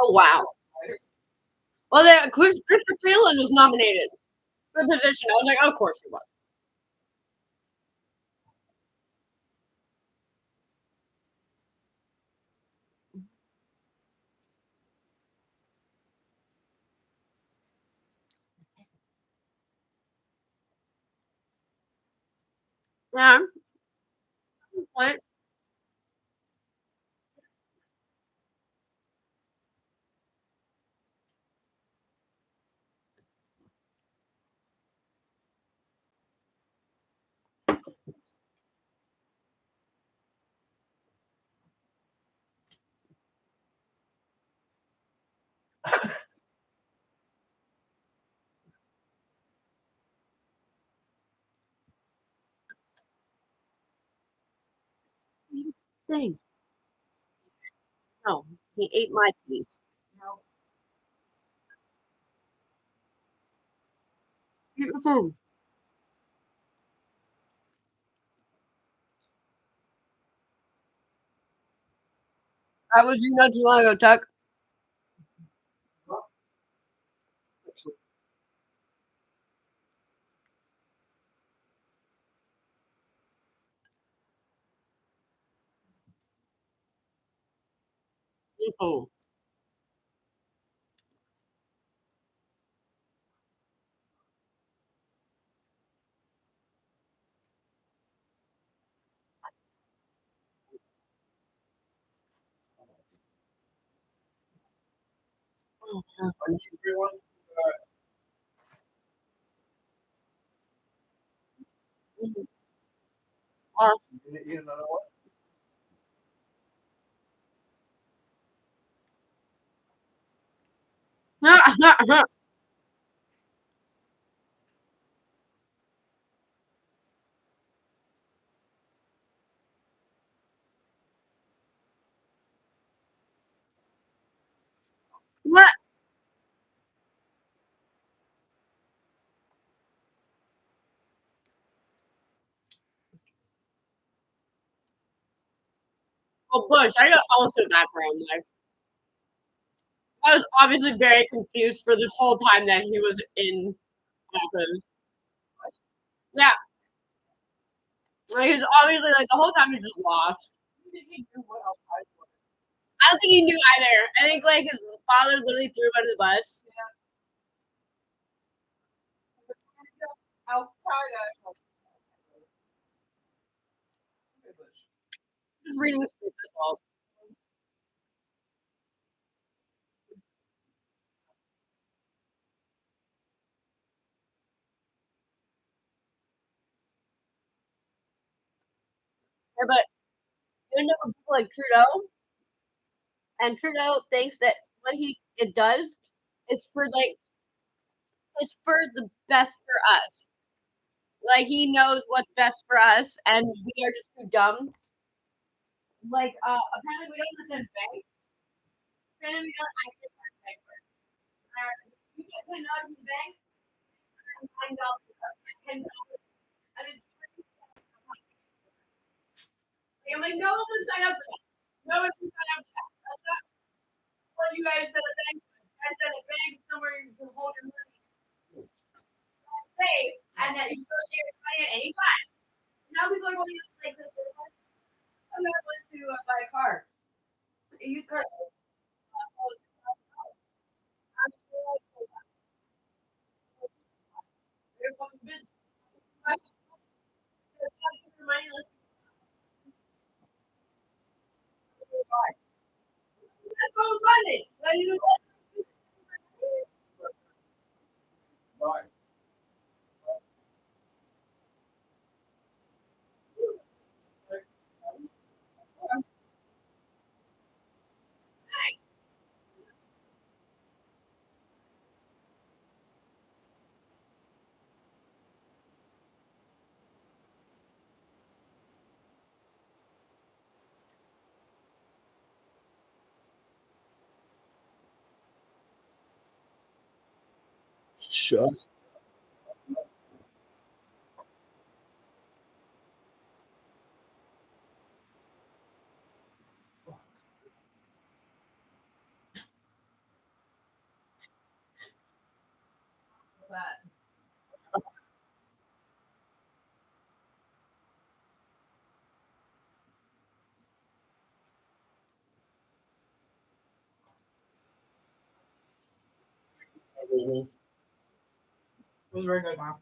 Oh wow. Well, there, Christopher Freeland was nominated for the position. I was like, of course he was. Yeah. What? Thing. No, he ate my piece. Eat the food. That was you not too long ago, Tuck. Oh. You know what? What? Oh, Bush, I got also that for him. Like, I was obviously very confused for the whole time that he was in office. Yeah, like he's obviously like the whole time he just lost. I don't think he knew either. I think like his father literally threw him under the bus. Just reading the script as well. Yeah, but you know people like Trudeau, and Trudeau thinks that what he it does is for like it's for the best for us. Like he knows what's best for us, and we are just too dumb. Like apparently we don't understand bank. Apparently we don't actually understand bank. You get $10 in the bank, and $9. $10. And it's I'm like, no one would sign up for that. No one would sign up for that. That's not what you guys said at bank. I said a bank is somewhere you can hold your money safe, and that you can get your money at any time. Now people are going to like this. I'm not going to buy a car. A used car. That's so funny. Like, you know what? Bye. Shut. It was very good, Mom.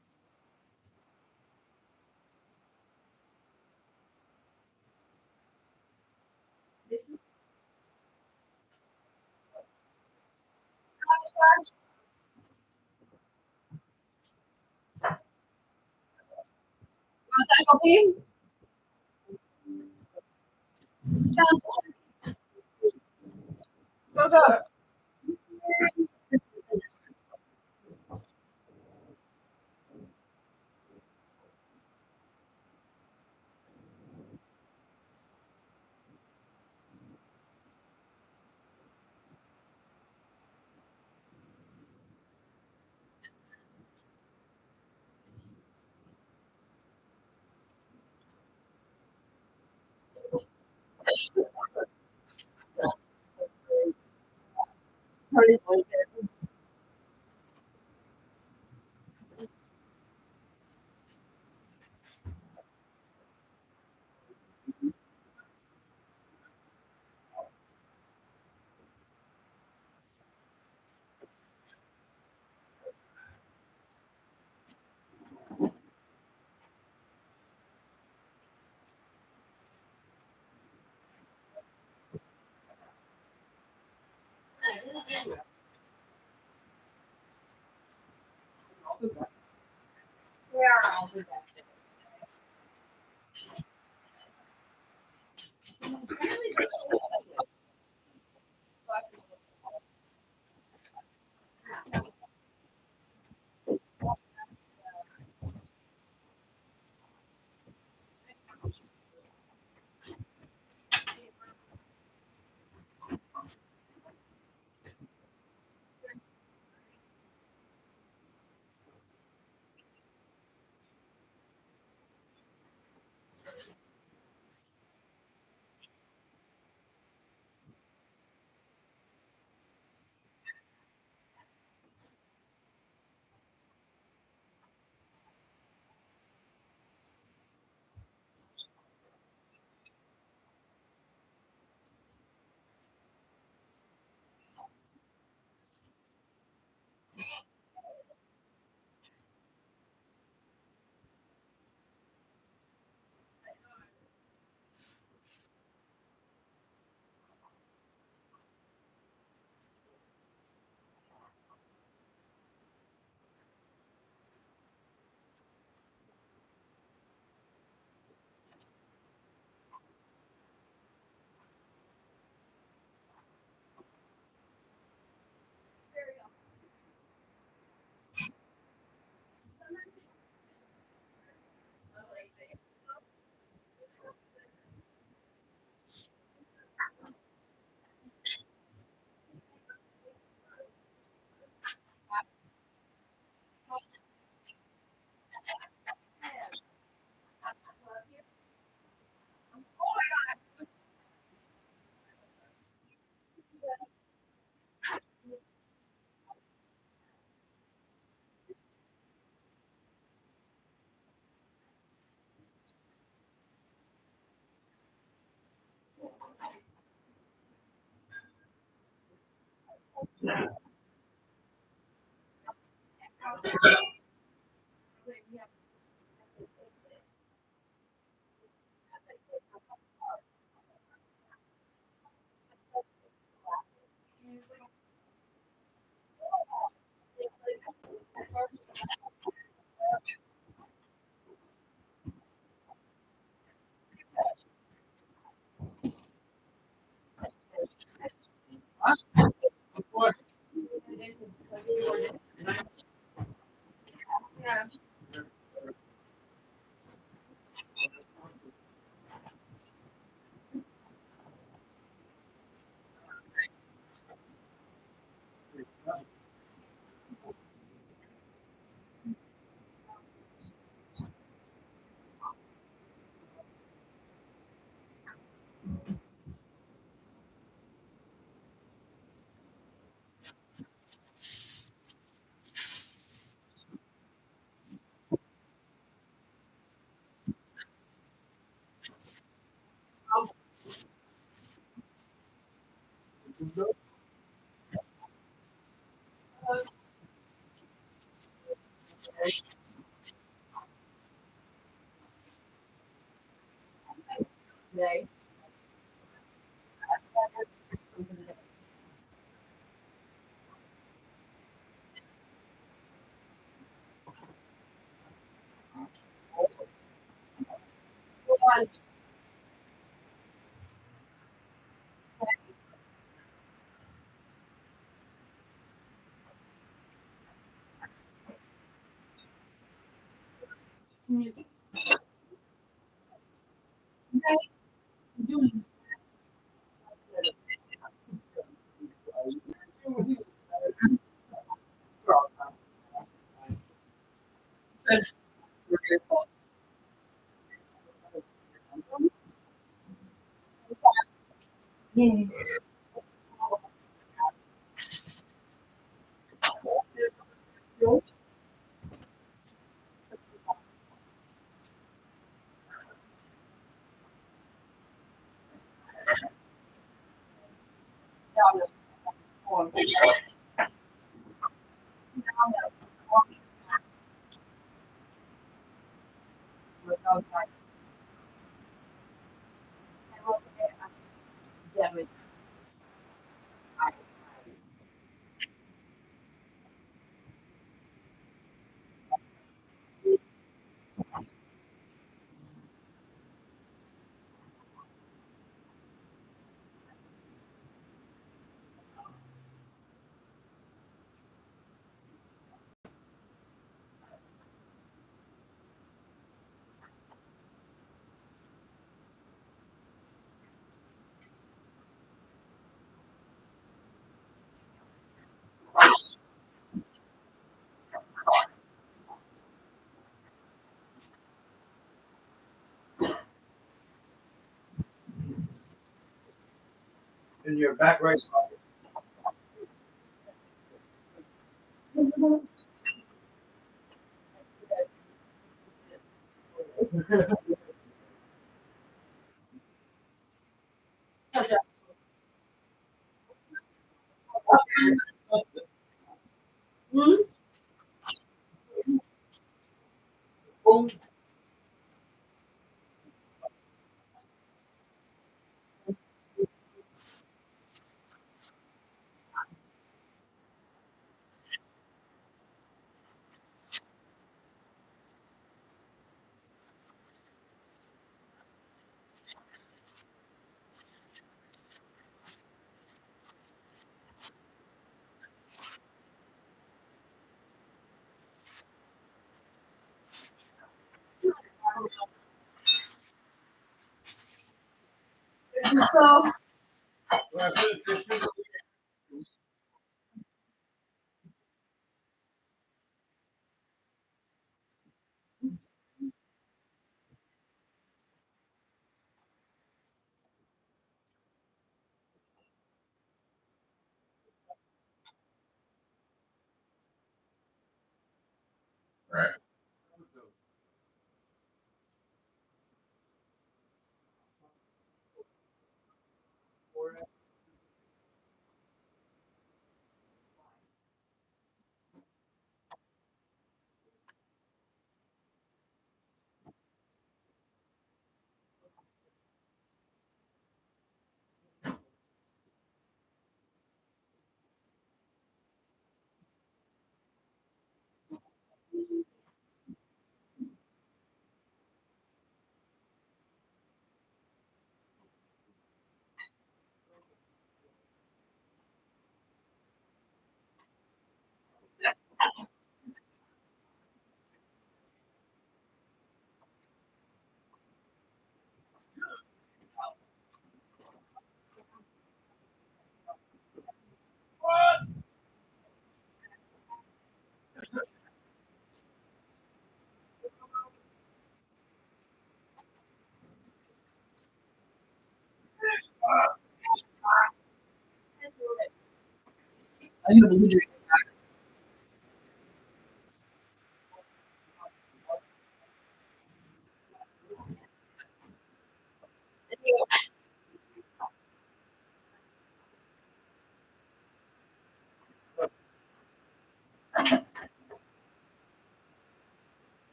In your back right pocket.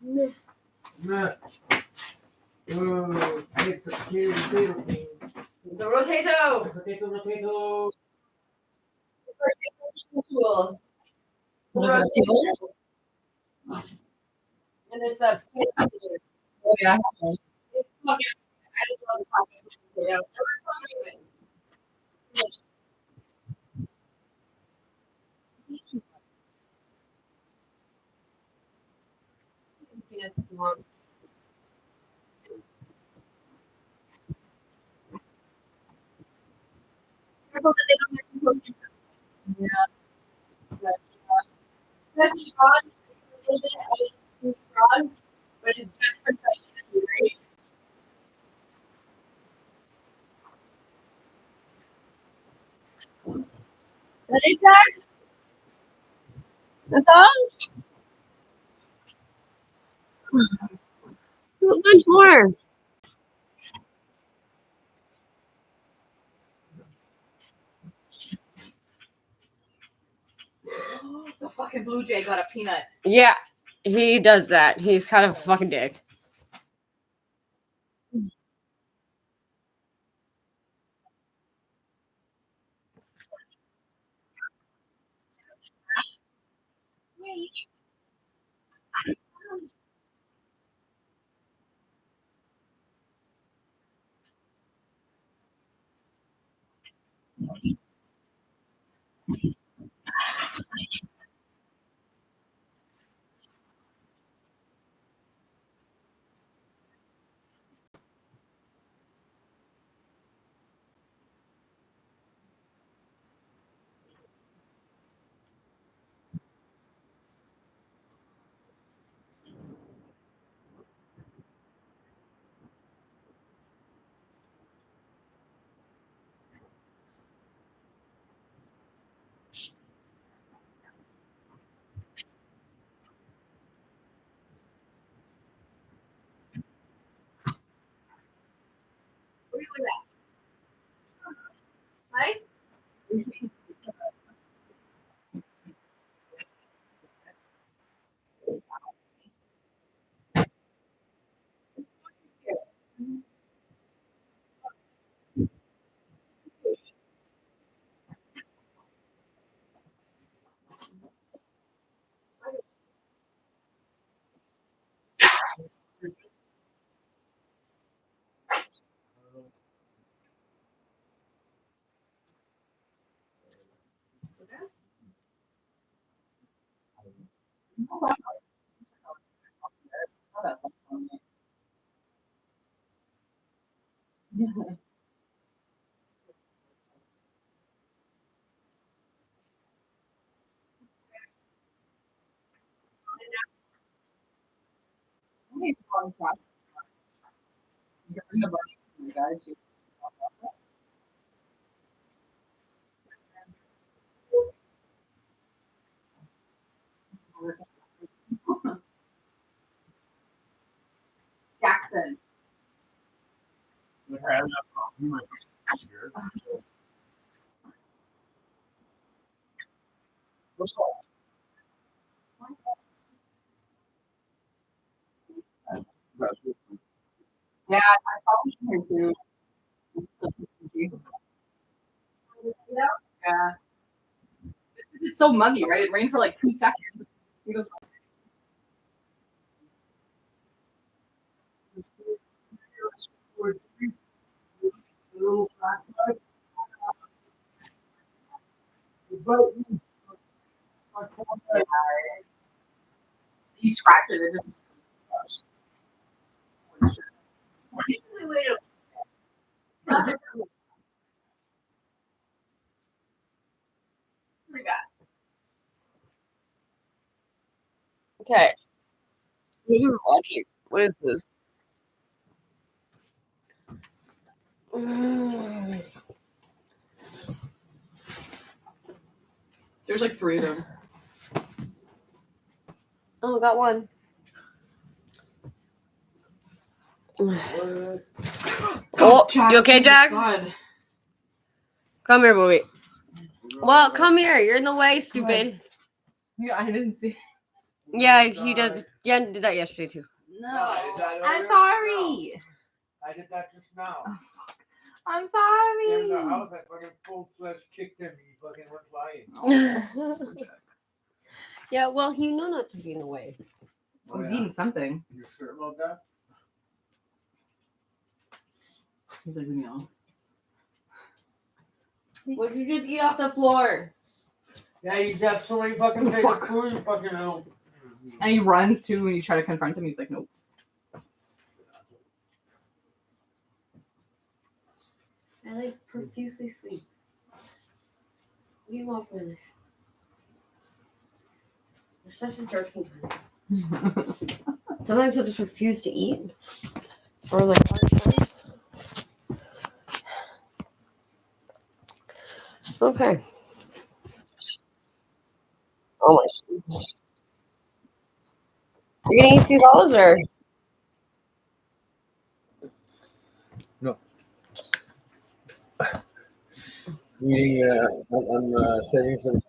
Nah. Ooh, it's the potato thing. The rotato. Potato. Cool. What is it? And it's a Oh, yeah. it's fucking I just love the fucking potato. Careful that they don't get too close to you. That's Sean. Sean, but it's just for president, right? That is that? That's all? A bunch more. The fucking blue jay got a peanut. Yeah, he does that. He's kind of a fucking dick. What are you looking at? Right? Jackson. Yeah, I followed him too. Yeah. It's so muggy, right? It rained for like 2 seconds. He goes, he scratched it. It just Okay. Who's watching? What is this? there's like 3 of them. Oh, got one. Oh, you okay, Jack? God. Come here, Bobby. Well, come here. You're in the way, stupid. Yeah, I didn't see. Yeah, he does. Yeah, I did that yesterday too. No. Is that I'm earlier? sorry. I did that just now. I'm In sorry. the house, I fucking full-fledged kicked him. He fucking went flying. Yeah, well, you know not to be in the way. Oh, He's yeah? eating something. You sure about that? He's like, no. What did you just eat off the floor? Yeah, you just have so many fucking things of food, you fucking know. And he runs too when you try to confront him. He's like, nope. I like profusely sweet. What do you want for this? You're such a jerk sometimes. Sometimes I'll just refuse to eat. Or like okay. Oh my. You're gonna eat 2 olives or? Eating, I'm saving some.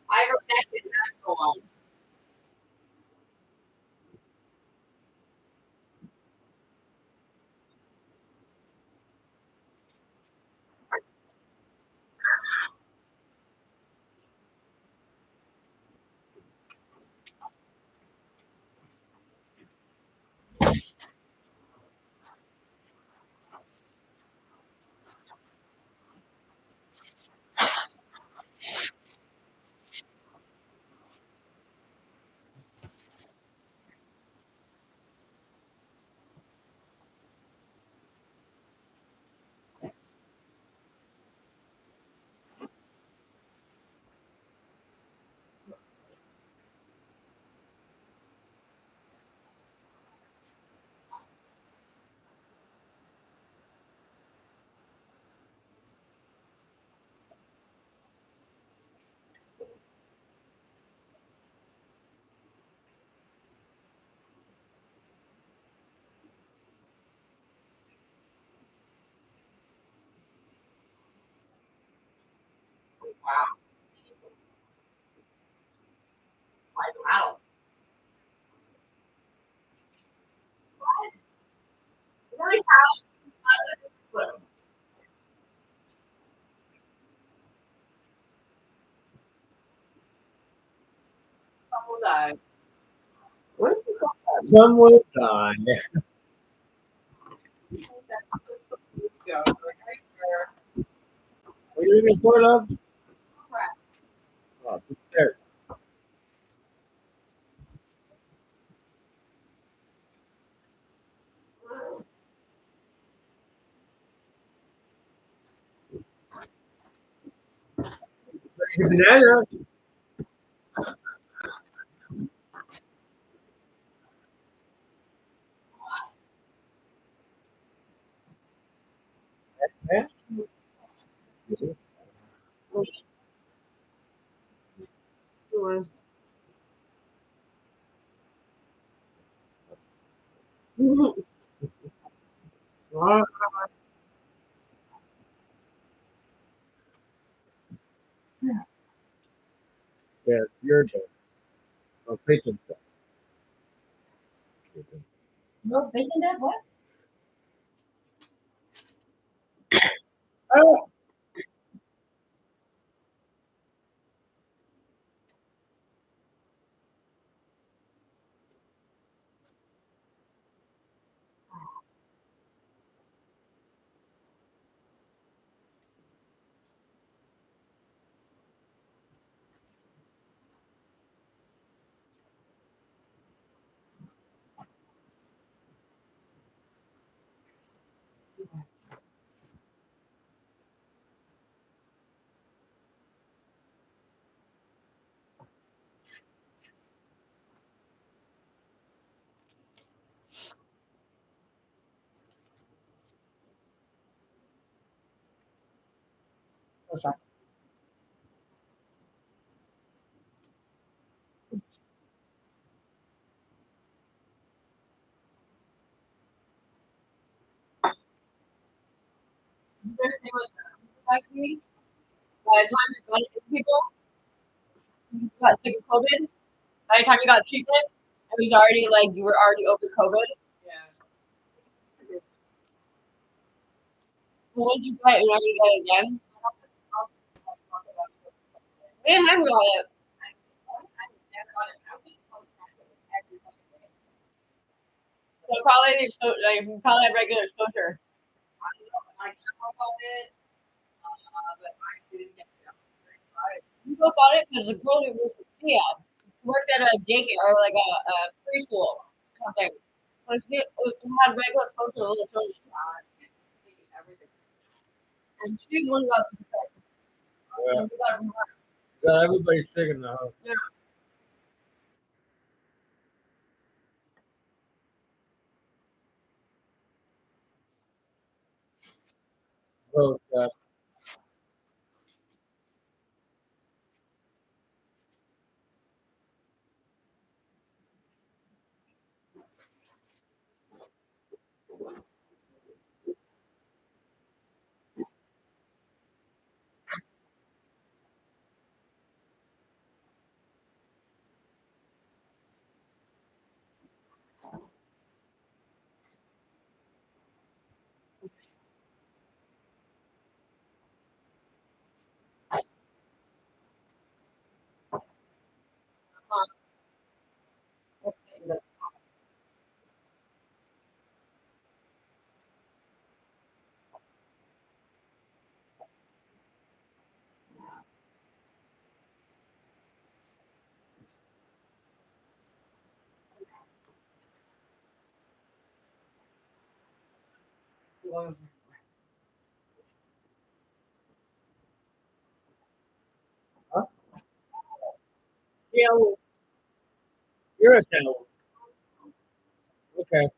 I rejected that one. Wow. Really how? Some will die. What are you looking for, love? Oh, sit there. Banana. Yeah, you're the patient. No bacon that what? Oh, Actually, by the time you got it to people, you got sick of COVID. By the time you got treatment, it was already like you were already over COVID. Yeah. Once you got it, you're not gonna get it again. Me and him got it. So probably probably had regular exposure. My grandma got it, but I didn't get it. You both got it because the girl who was with Tia worked at a daycare or like a preschool something. But she had regular exposure to little children. And she was the one who got sick. yeah. And we got it from her. Got everybody sick in the house. Yeah. Oh, God. Huh? Yeah, well, you're a towel. Okay.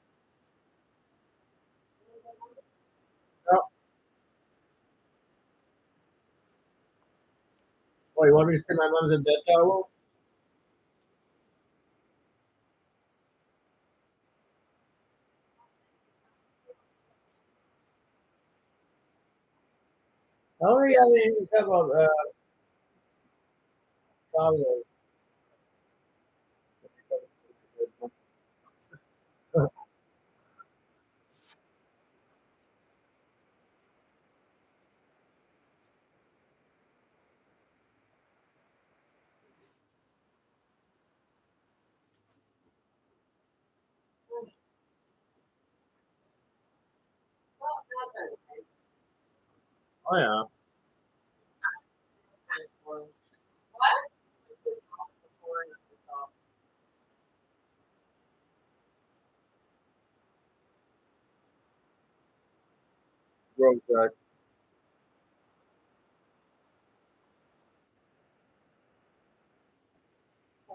Oh, oh, you want me to say my mom's a dead towel? How many other things have towel? Oh, yeah. Gross, right?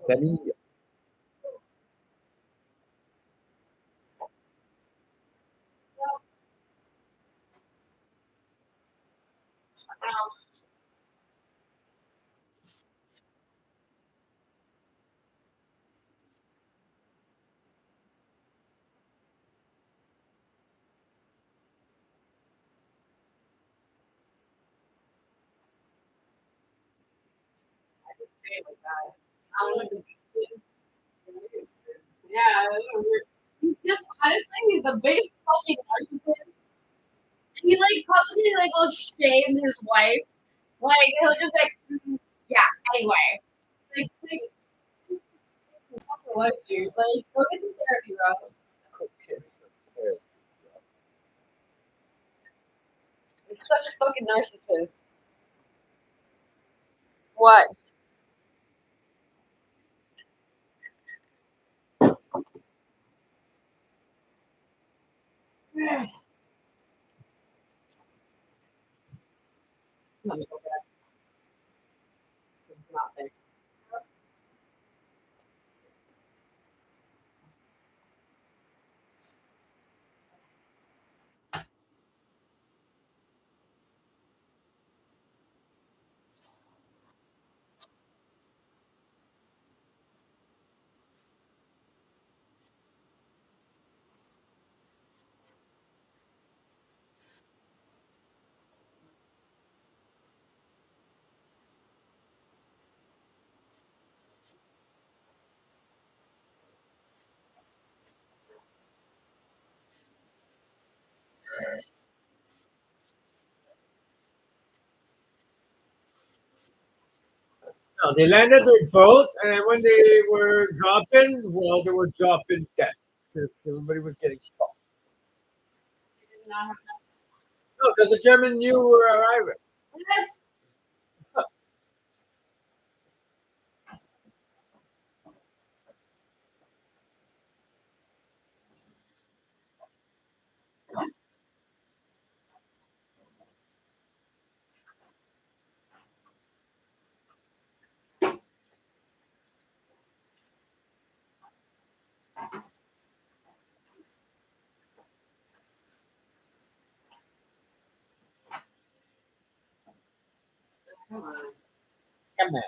Penny. shit like that. I don't know. Yeah, he's just honestly he's the biggest fucking narcissist. He like probably like will shame his wife. Like he'll just like yeah. Anyway, like what dude? Like go get some therapy, bro. You're such a fucking narcissist. What? Nothing. No, they landed their boat, and when they were dropping, well, they were dropping dead. 'Cause everybody was getting stuck. No, because the German knew we were arriving. Come on.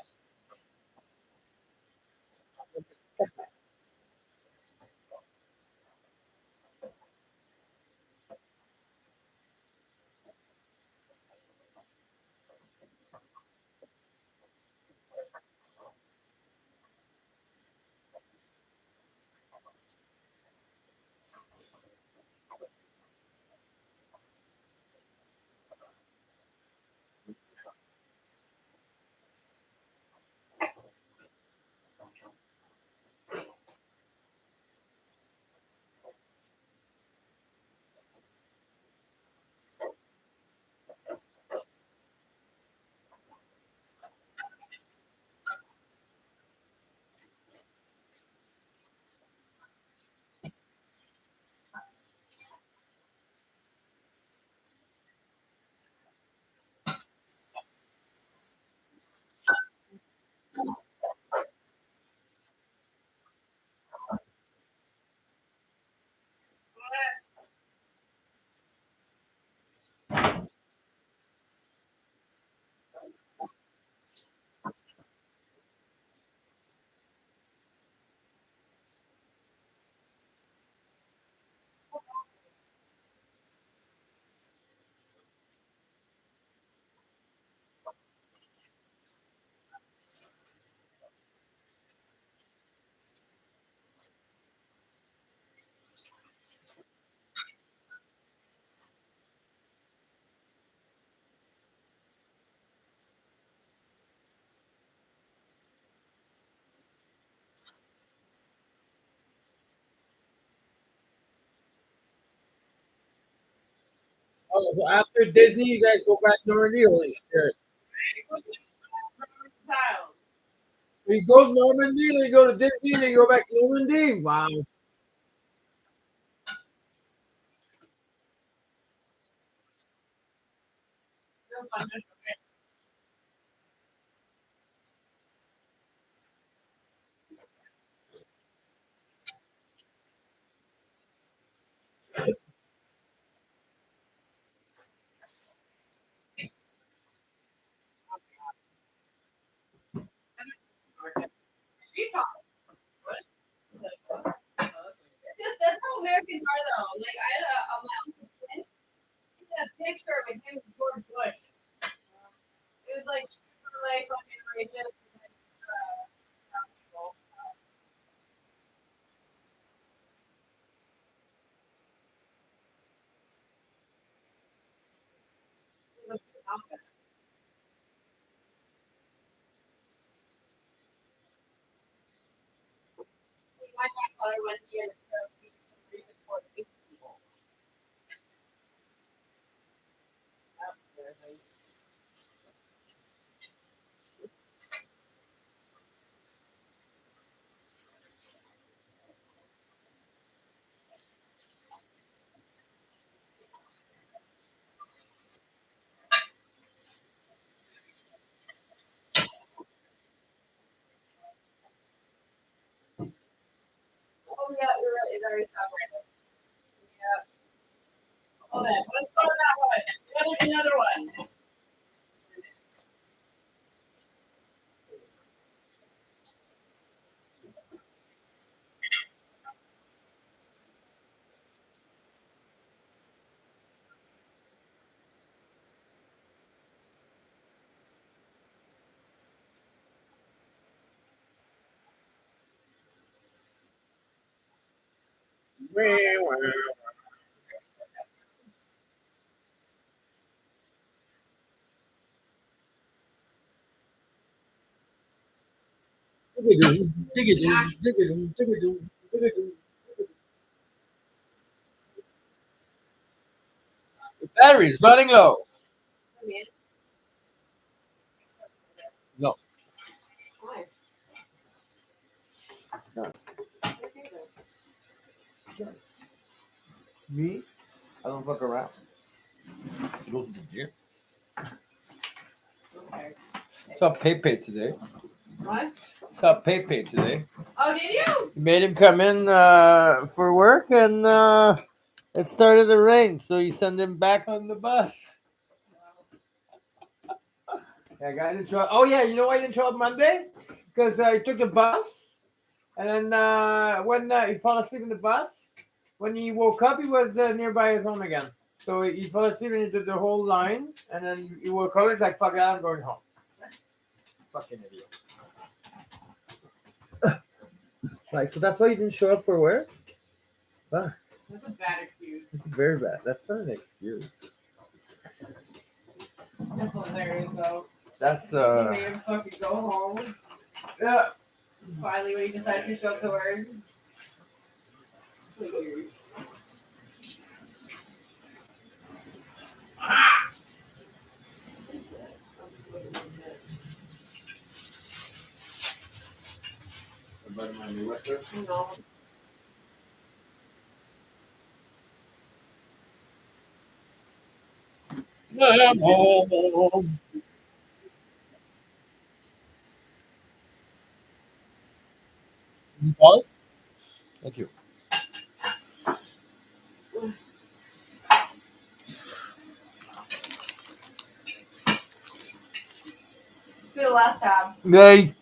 Oh, so after Disney, you guys go back to Normandy? Or you go to Normandy, then you go to Disney, then you go back to Normandy? Wow. That's how Americans are though. Like I had a mountain friend. He had a picture of him with George Bush. It was like super like fucking racist. color one here. Oh yeah, you're right. It's already separated. Yeah. Hold on. Let's go to that one. Another one. The battery's running low. No. Me? I don't fuck around. Go to the gym. Okay. Saw Pepe today. What? Saw Pepe today. Oh, did you? He made him come in for work, and it started to rain, so he sent him back on the bus. Yeah, guy didn't show up. Oh yeah, you know why he didn't show up Monday? Because he took the bus, and then when he fell asleep in the bus, when he woke up, he was nearby his home again. So he fell asleep and he did the whole line, and then he woke up. He's like, "Fuck it, I'm going home." Fucking idiot. Like, so that's why you didn't show up for work? Fuck. That's a bad excuse. That's very bad. That's not an excuse. That's hilarious, though. That's You made him fucking go home. Yeah. Finally, when he decided to show up to work. No. Pause. Thank you. Do the last tab. Yay.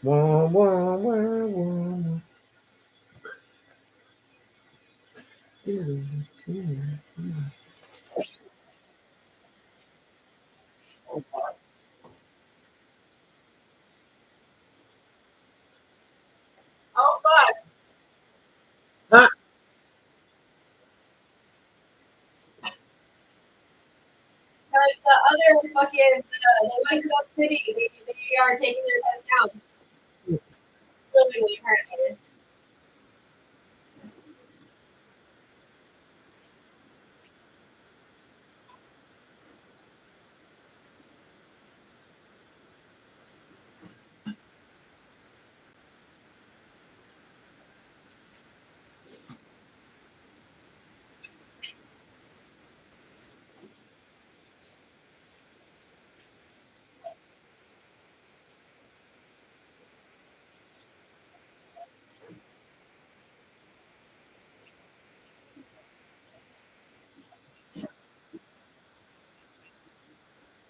Wah, wah, wah, wah. Oh, fuck. Huh? Because the other fucking, the one Club City, they are taking their test down. Filming apparently.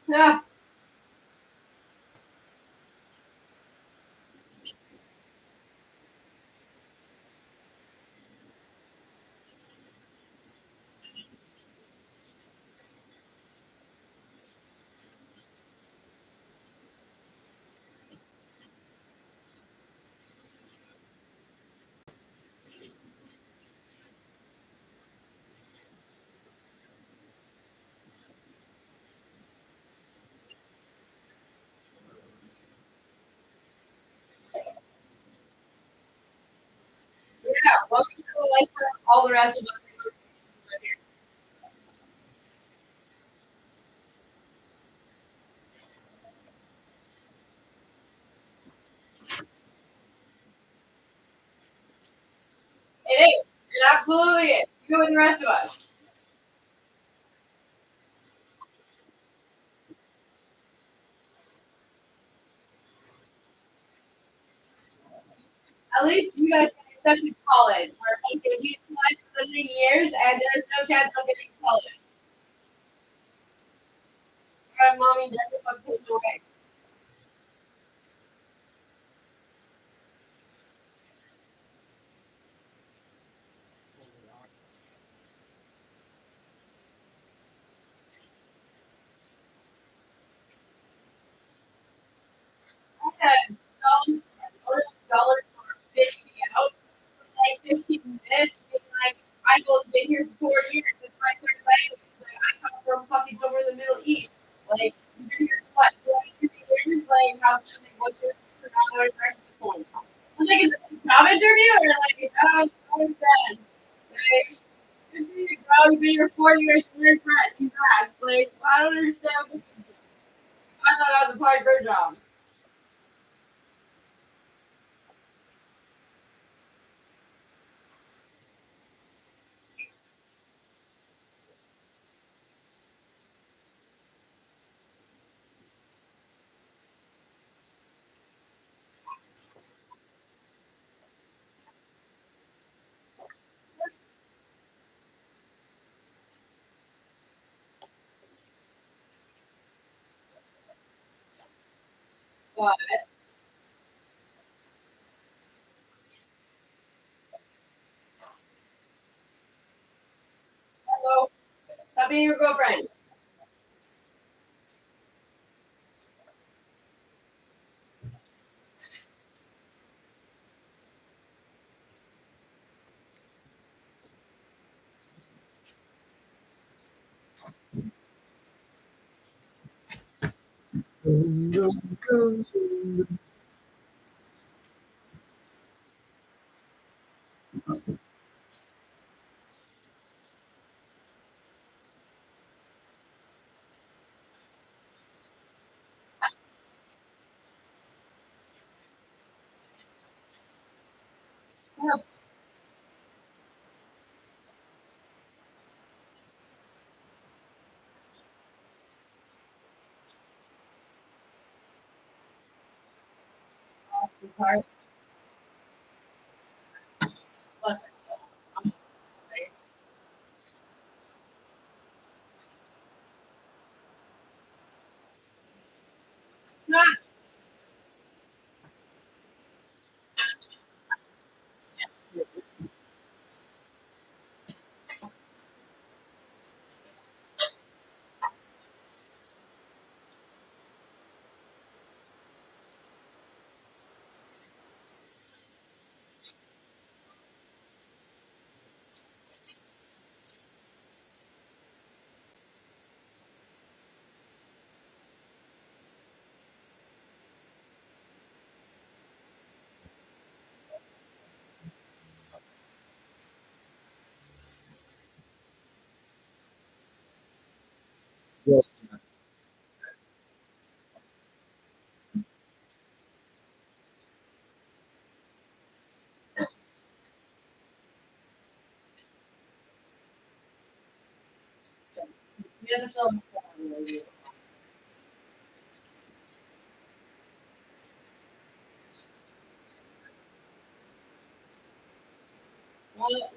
Yeah. Yeah. Welcome to the life for all the rest of us. It is. It absolutely is. You and the rest of us. At least you guys get accepted to college. Where like if you apply for the years and there's no chance of getting to college. Mommy and daddy fucking put away. Dollars for 50 out, like 15 minutes. Being like, I go been here for 4 years. It's my third language. Like, I come from fucking somewhere in the Middle East. Like, you've been here for what, 22 years? Like, how what's your personality point? I'm like, is it a job interview or like a job understand? Like, you've been here 4 years, you're friends, congrats. Like, I don't understand. I thought I was applying for a job. But hello, stop being your girlfriend. Listen, not you have to fill in the form. Well,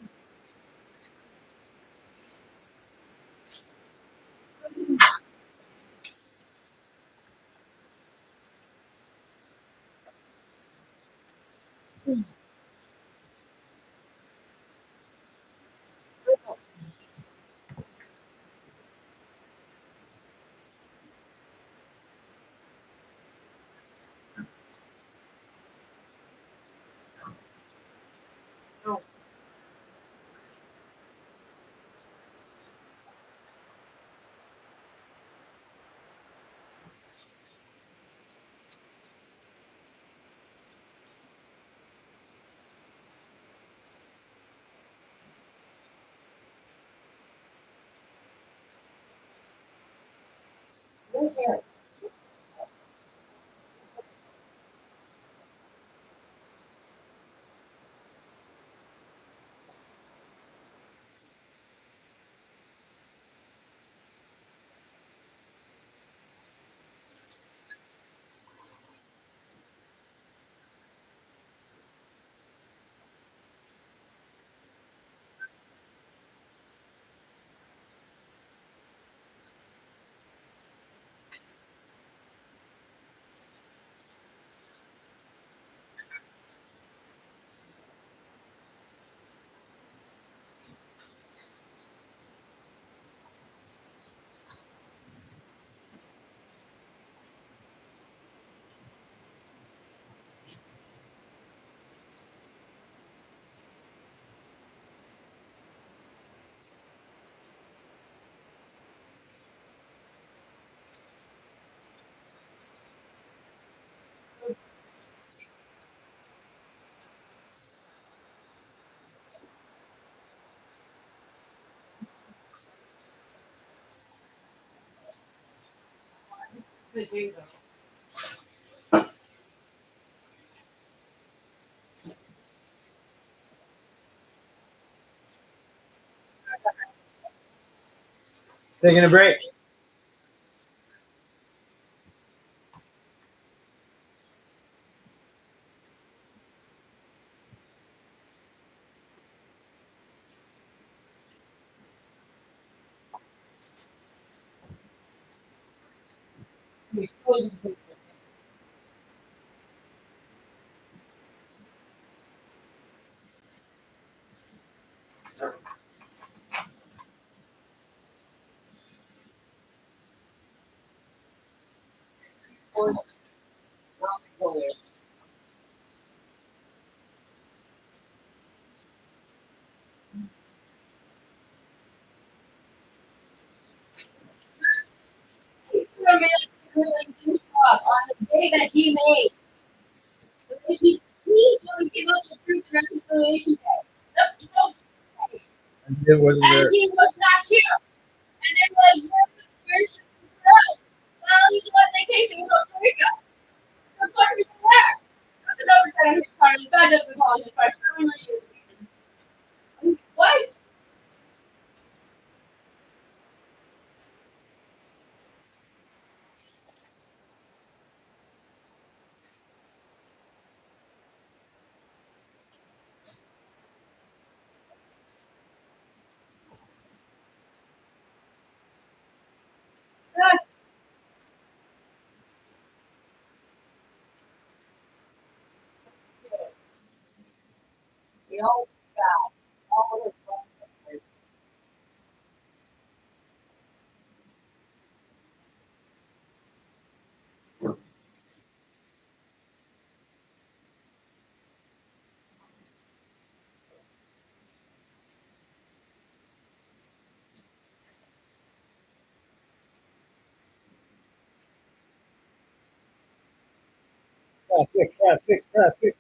Taking a break. On the day that he made. He don't give us the truth and reconciliation day. That's no day. It wasn't And there. he was not here. And they're like, where's the guy? Well, he's on vacation in Costa Rica. So Puerto Rico there. That's an overtime his party. That doesn't call his party. I don't know you. What? We all got all of us. Traffic.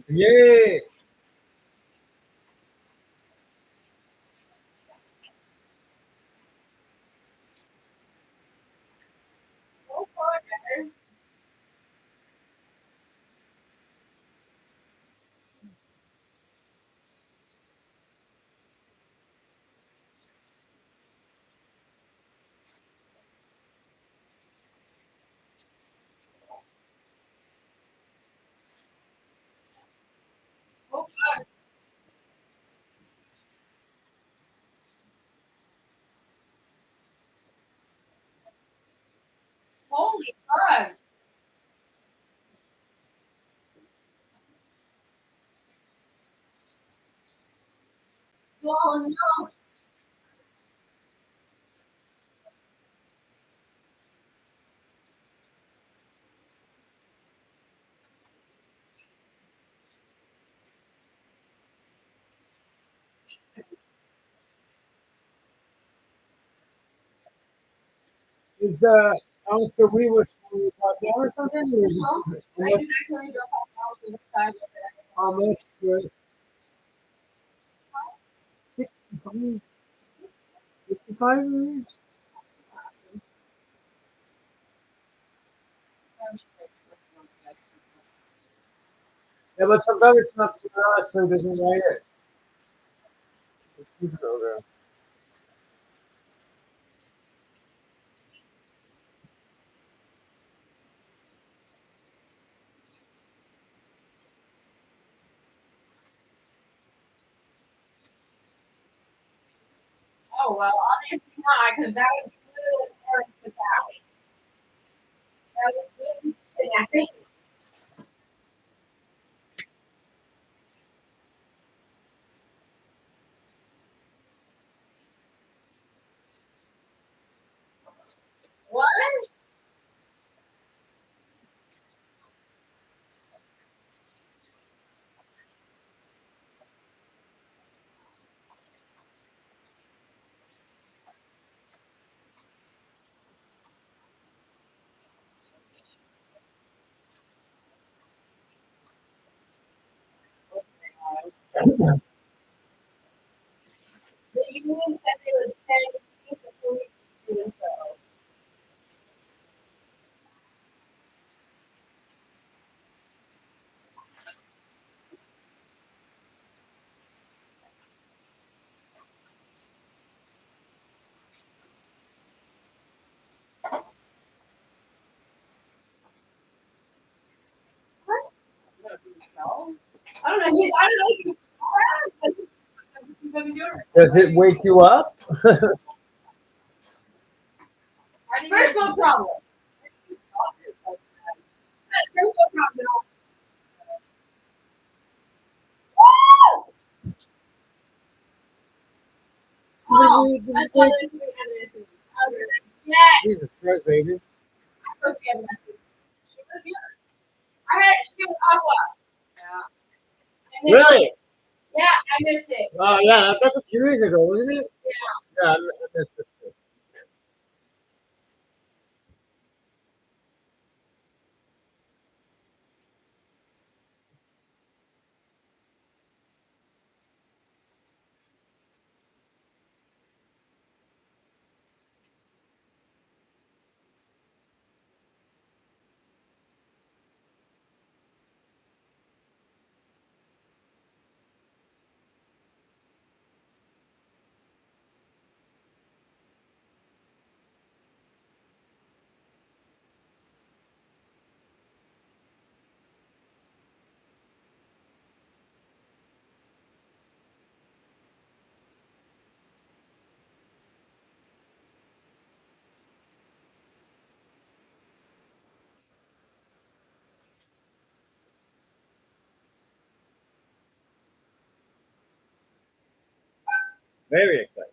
Yay! Oh, fuck. Oh, fuck. Holy fuck. Oh, no. Is the ounce of we was brought down or something? Or is No. it, I just accidentally drove off the house and decided that how much? 65? 55? Yeah, but sometimes it's not for us, so it doesn't matter. It's seasonal though. oh, well, obviously not, because that would be literally tearing the valley. That was really connecting. What? The union said they would send me the police to do so. I don't know. I don't know if he's but he's been doing it. Does it wake you up? First world problem. First world problem. Woo! Oh, that's why there's three evidences. Yeah. Jesus Christ, baby. I took the evidences. She was here. I had to do aqua. Yeah. Really? Yeah, I missed it. Oh, yeah, that's a few years ago, wasn't it? Yeah. Yeah, I missed it. Very exciting.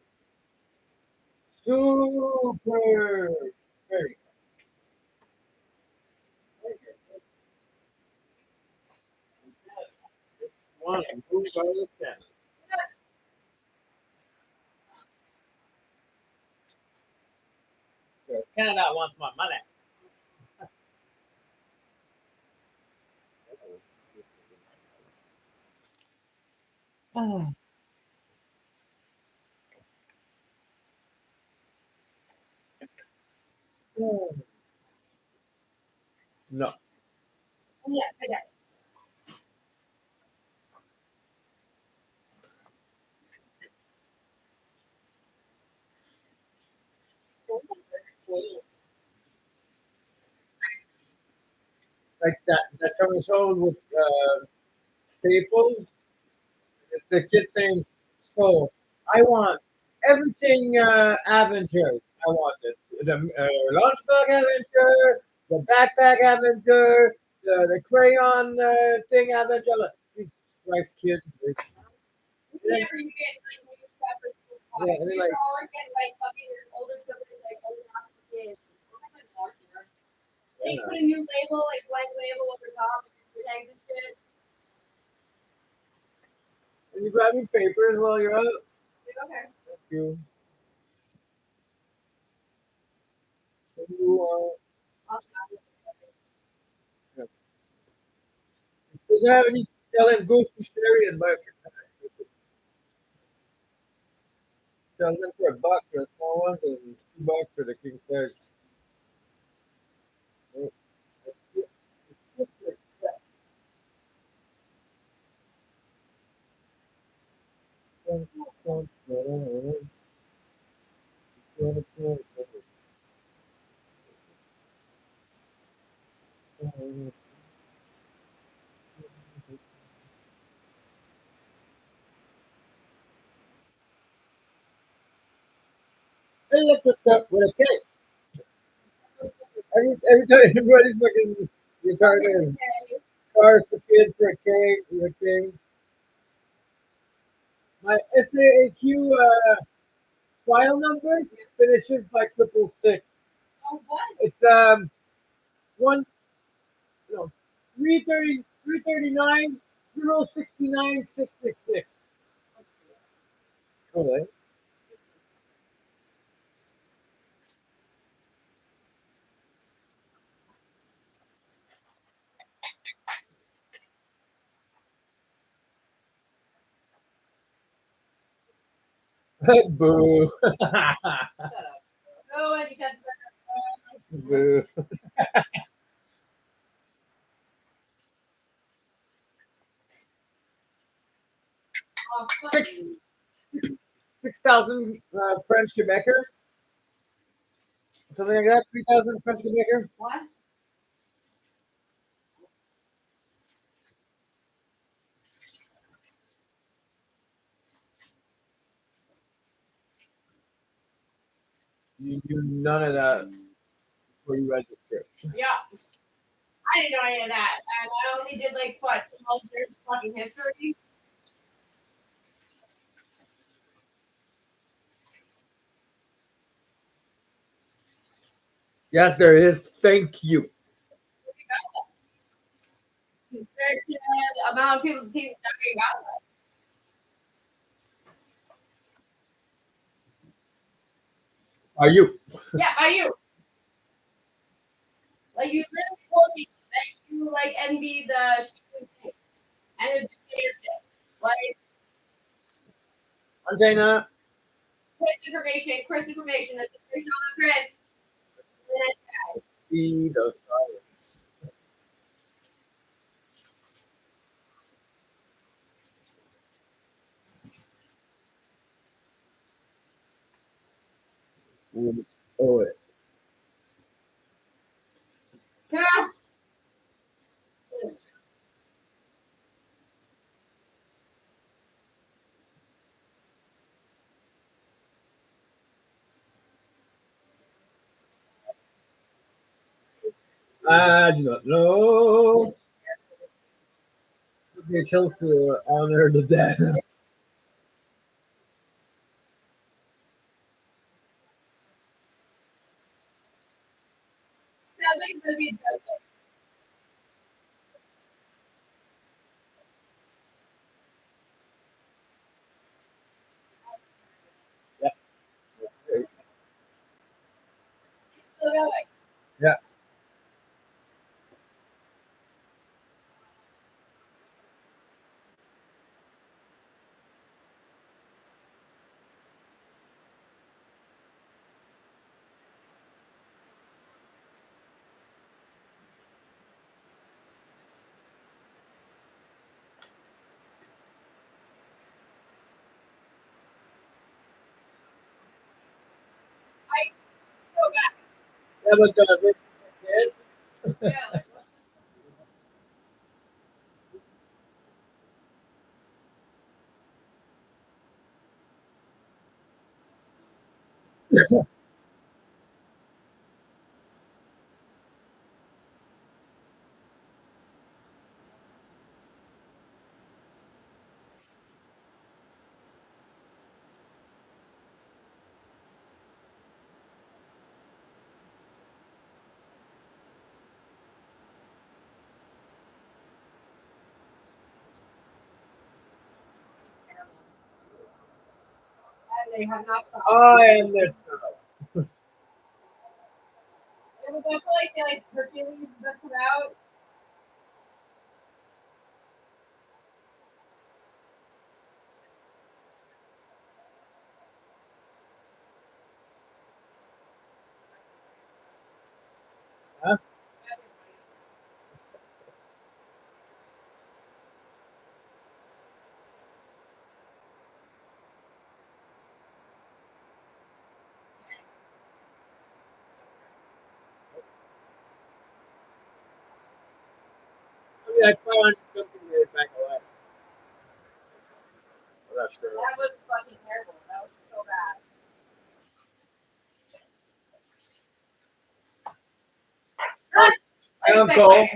Super. Very one and move by the channel. So Canada wants my money. Oh. Oh. No. Yeah, I got it. Like that coming show with Staples. It's the kid saying, "So I want everything Avenger. I want the lunchbox Avenger, the backpack Avenger, the crayon thing Avenger." Like, Jesus Christ, kid. Whenever you get like new stuff or school Yeah, and then, you like, should always get like fucking your older siblings like older not for kids. They Yeah. put a new label, like blank label over top, and tags and shit. Are you grabbing papers while you're out? Okay. Thank you. Can you yeah. If you have any, tell him go to Sherry and buy a tell them for $1 for the small ones and $2 for the king size. Hey, look what's up with a cake. Every time everybody's fucking retarded. Cars for kids for a cake, for a cake. My SAAQ file number finishes by 666. Oh, what? It's one no 330 339 069 666. Okay. Boo. No, because Boo. Six 6,000 French Quebecer. Something like that. 3,000 French Quebecer. what? You do none of that before you register. Yeah. I didn't know any of that. And I only did like what 12 years of fucking history. Yes, there is. Thank you. Compared to the amount of people talking about it. Are you? Yeah, are you? Like you literally told me that you like envy the chicken thing and it's shit. Like Antenna. Chris information, that's information on Chris. And Speed of silence. Oh, it. yeah. I do not know. They chose to honor the dead. Sounds like it's gonna be a joke. Yeah. Still going. Yeah. That was good. Yeah, like, And they have not stopped. I am the It was also like the like Hercules that come out. Huh? I mean, I found something that is back away. I'm not sure. That was fucking terrible. That was so bad. My uncle.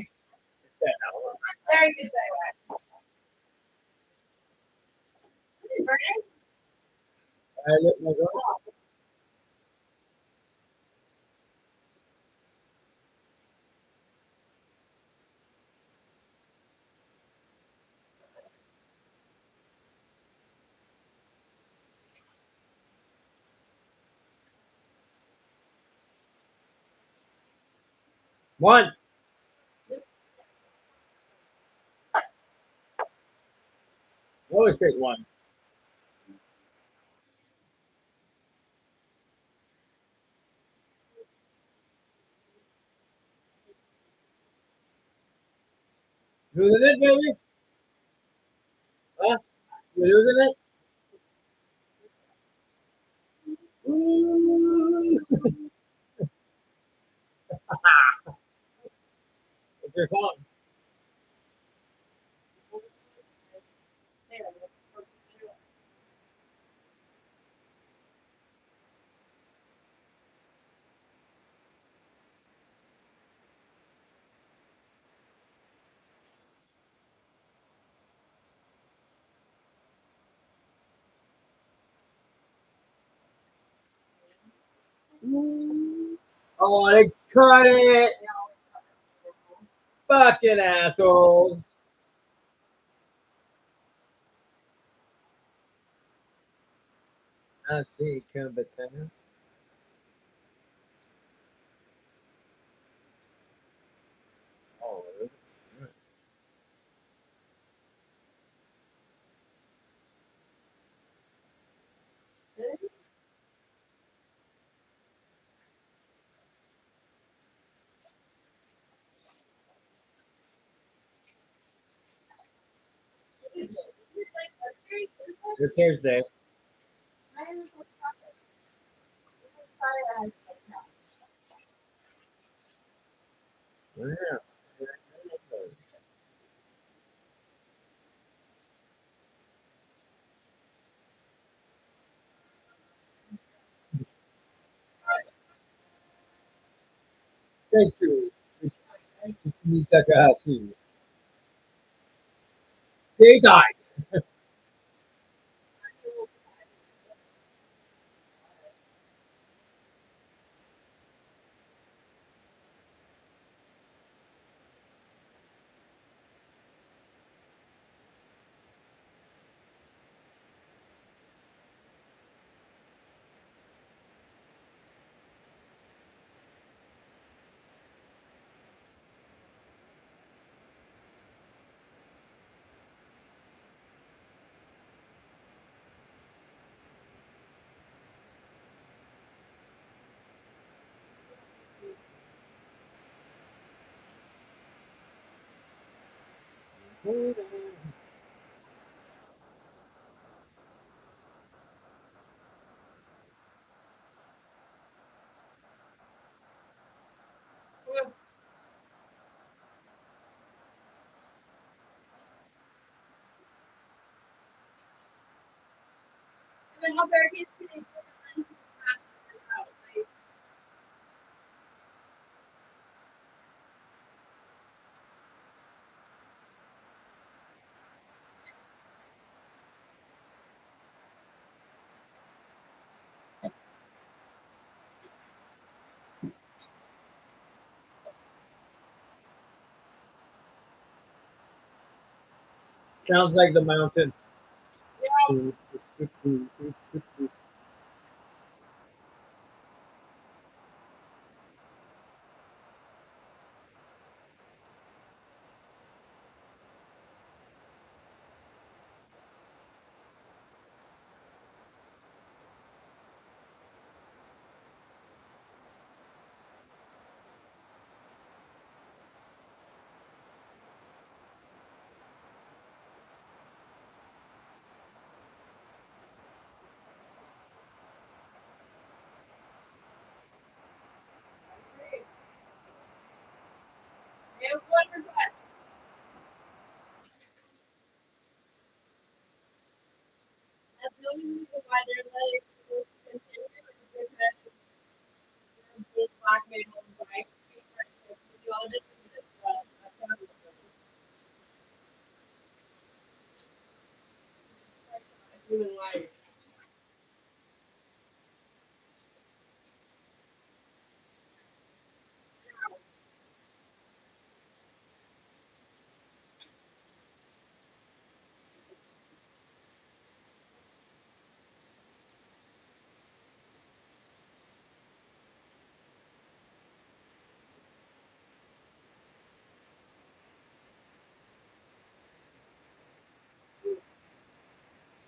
Very good segue. Is it burning? I let my go. One. Always take one. Losing it, baby? Huh? You losing it? Ooh. It's your phone. Oh, they cut it. Fucking assholes. I see, Kumbasana. Oh, really? It's Thursday. Yeah. Thank you. It's Takahashi. They died. all barricades today. Sounds like the mountain. We have one request. That's the only reason why they're letting people continue is because they're being blackmailed by sociologists and this, human life.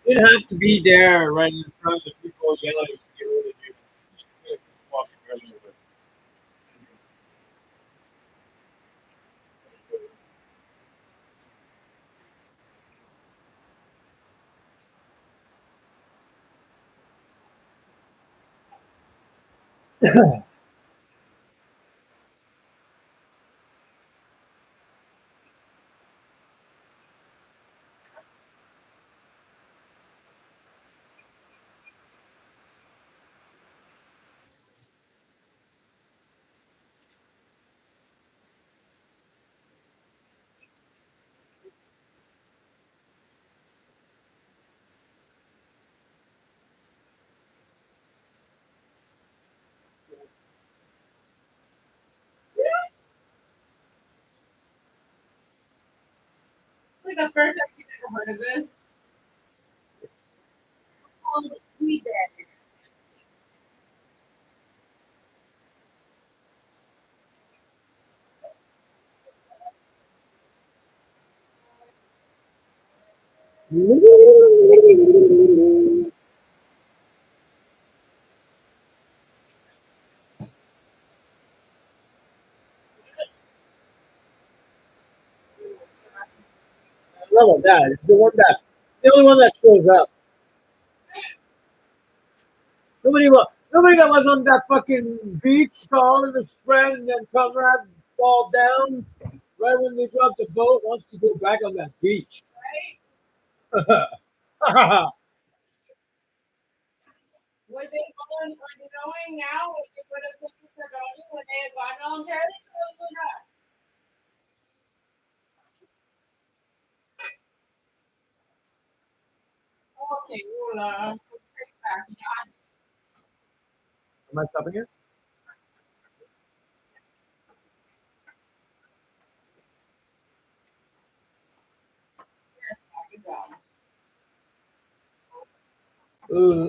You didn't have to be there right in front of the people yelling to get rid of you. Just walk right over. Like the first time you ever heard of it. Called eBay. I love that. It's the only one that shows up. Nobody that was on that fucking beach saw all of his friend and then Conrad fall down right when they dropped the boat. Wants to go back on that beach. Would they going, like, knowing now what they would have taken for going when they had gone voluntarily? Or not? Okay, well, Am I stopping here? Uh,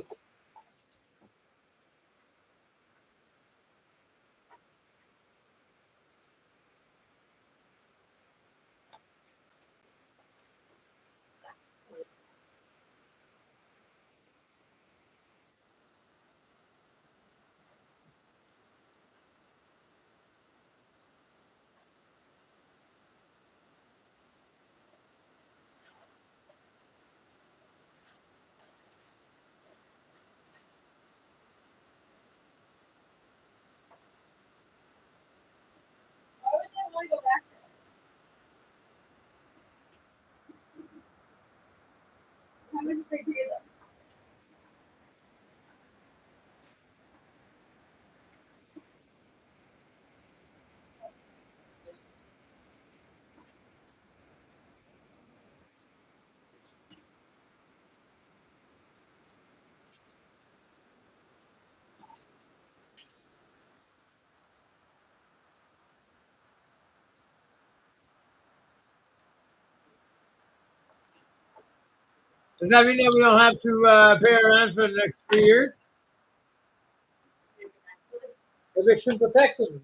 Does that mean that we don't have to pay our rent for the next 3 years? Eviction protection.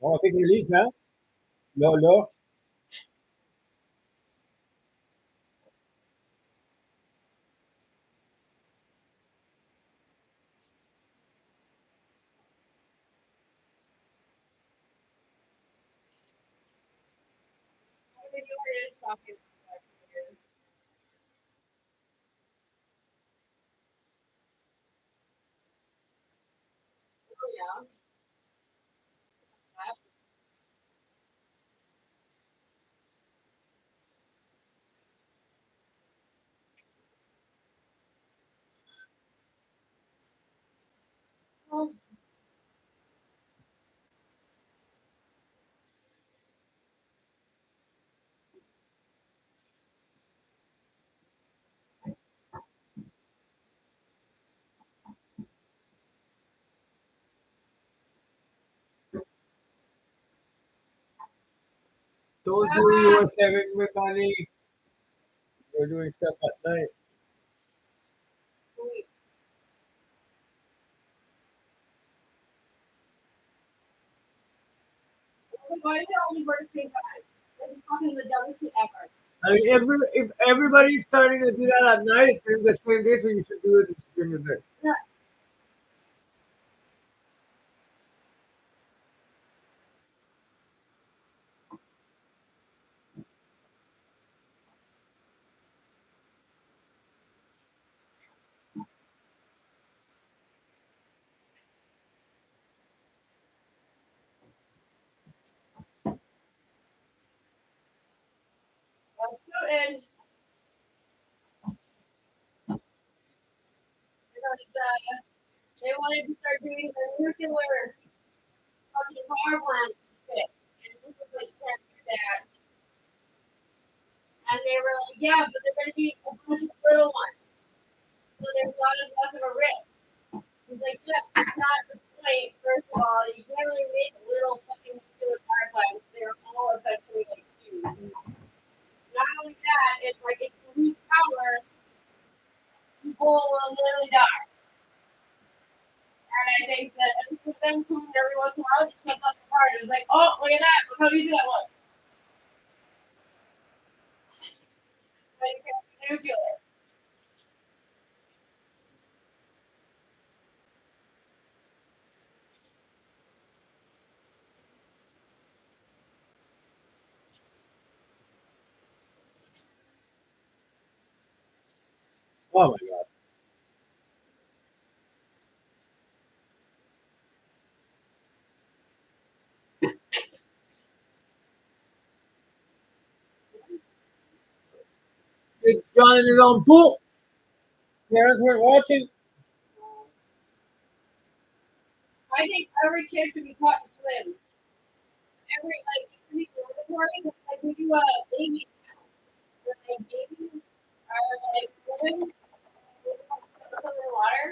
On fait des livres, hein? Là. Told you you were saving me money. You're doing stuff at night. Why is it only worth $3? That's fucking the dumbest shit ever. I mean, if everybody's starting to do that at night, it's in the same day, so you should do it during the day. Yeah. Let's go in. Because they wanted to start doing the nuclear fucking power plant shit. And this was like, can't do that. And they were like, yeah, but there's going to be a bunch of little ones. So there's not as much of a risk. He's like, yeah, that's not the point. First of all, you can't really make little fucking nuclear power plants. They're all essentially like huge. Not only that, it's like if you lose power, people will literally die. And I think that for them proving every once in a while, just comes up hard. It's like, oh, look at that. Look how easy that was. Like, nuclear. Oh my god. It's John in his own pool. Parents weren't watching. I think every kid should be taught to swim. Every, like, every morning, like, we do a baby count. Where, like, babies are, like, swimming in the water.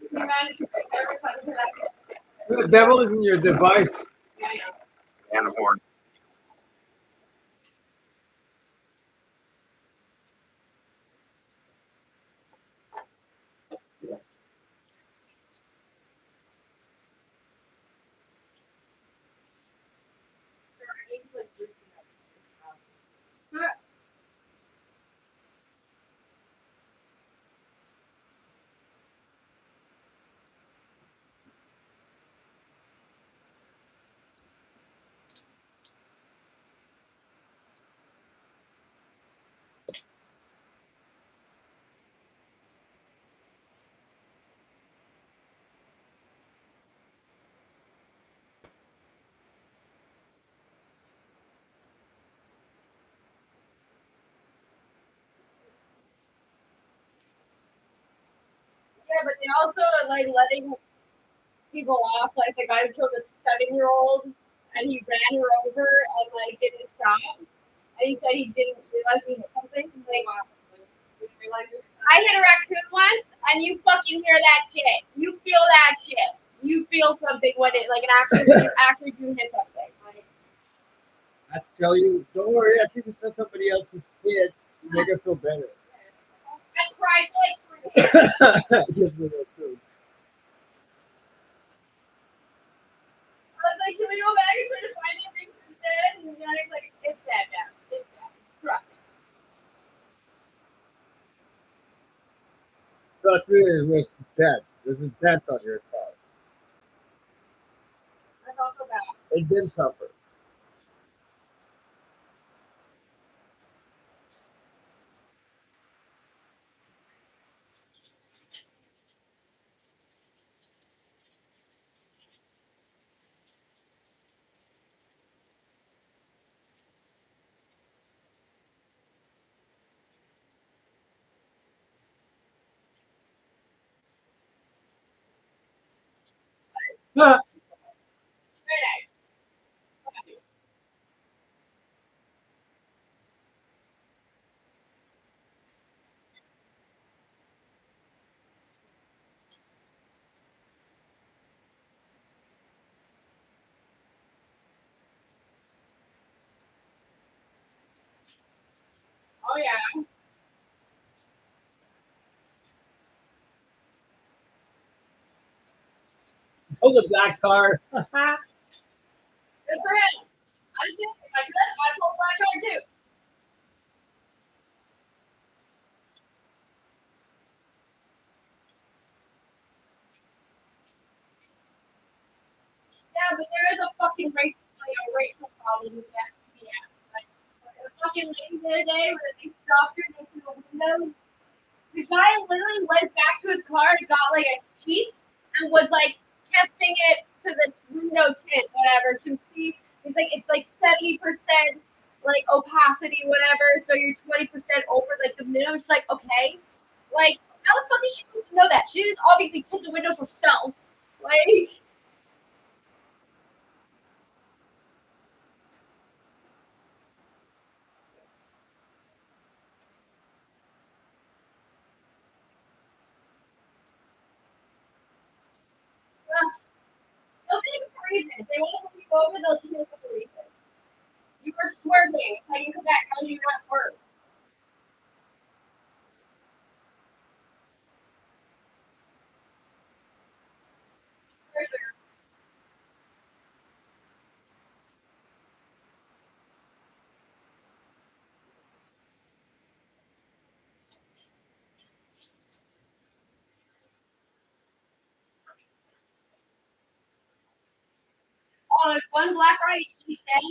You can imagine every time for that kid. The devil is in your device. Yeah, I know. And horn. Yeah, but they also are, like, letting people off. Like, the guy who killed a 7-year-old and he ran her over and, like, didn't stop. And he said he didn't realize he hit something. Like, I hit a raccoon once, and you fucking hear that shit. You feel that shit. You you feel something when it like actually you actually do hit something. Like, I tell you, don't worry. I think it's not somebody else's kid. You make her feel better. I cried for like 3 days. Just for that too. I was like, can we go back and try to find anything instead? And then it's like, it's dead now. It's dead. Trust me. Trust me, it's intense. There's intent on your part. That's also bad. It did suffer. Huh. Very nice. Oh yeah. Oh, the black car. Good for him. I just if I could, I'd pull black card too. Yeah, but there is a fucking racial problem with that. Yeah. Like, a fucking lady the other day where they stopped her next to the window. The guy literally went back to his car and got like a sheet and was like testing it to the window tint, whatever, to see. It's like 70% like opacity, whatever. So you're 20% over like the minimum. She's like, okay, like how the fuck is she supposed to know that? She didn't obviously tint the windows herself. Like. They'll be for reasons. They want to put you over, they'll do it for reasons. You were swerving. How you come back? How do you not swerve? On one black ride, he said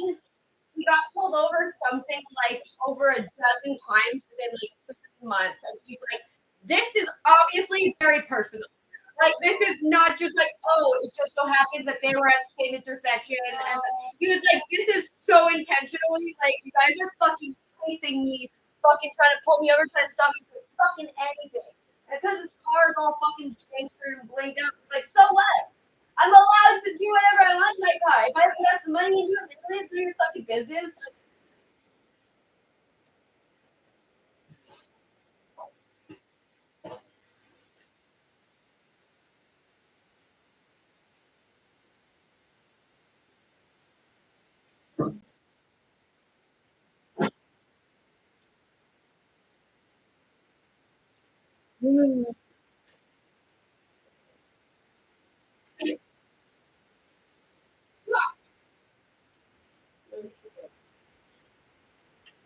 he got pulled over something like over a dozen times within like 3 months, and he's like, "This is obviously very personal. Like this is not just like, oh, it just so happens that they were at the same intersection." And he was like, "This is so intentionally like you guys are fucking chasing me, fucking trying to pull me over, trying to stop me for fucking anything." And because his car is all fucking changed and blinked out, it's like, so what? I'm allowed to do whatever I want to my car. If I have the money and do it, really do your fucking business.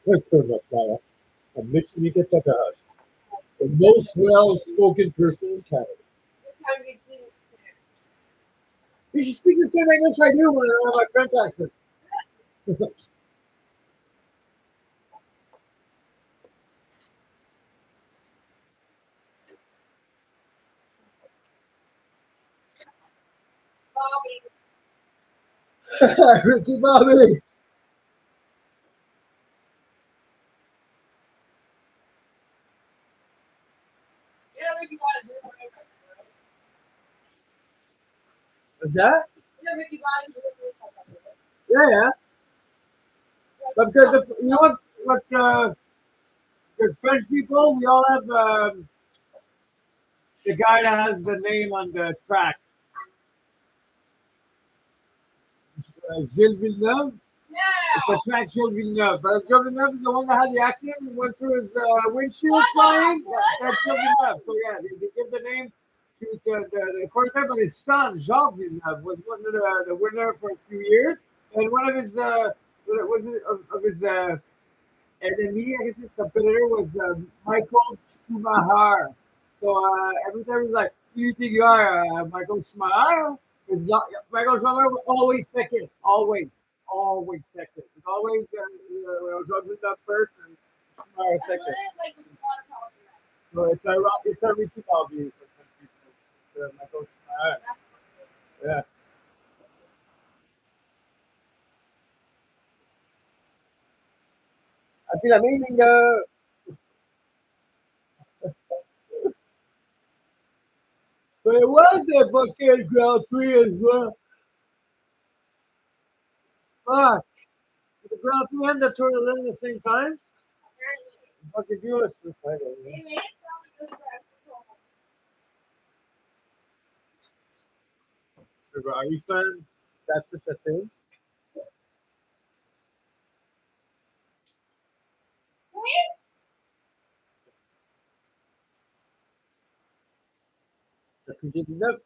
Let's turn that fire. And make sure you get that house. The most well-spoken person in Canada. You should speak the same English I do when I don't have my French accent. Ricky Bobby. What's that? Yeah. But because you know what the French people, we all have the guy that has the name on the track. Gilles Villeneuve. No. It's the track Gilles Villeneuve. But Gilles Villeneuve is the one that had the accident and went through his windshield flying. That's Gilles Villeneuve. So yeah, they give the name to the course there, but his son, Jean Villeneuve, was one of the winner for a few years. And one of his of his enemy, I guess his competitor was Michael Schumacher. So every time he's like, "Who do you think you are, Michael Schumacher?" It's not, Michael Schumacher was always second, always second. It's always Jean up first and Schumacher second. So it's a Ricky Bobby for some people. It's Michael Schumacher. Yeah. I think amazing. But it was the fucking Grand Prix as well. Fuck. The Grand Prix and the Tour de l'Inde at the same time? Fucking do it. Ferrari fan? That's such a thing? That's ridiculous.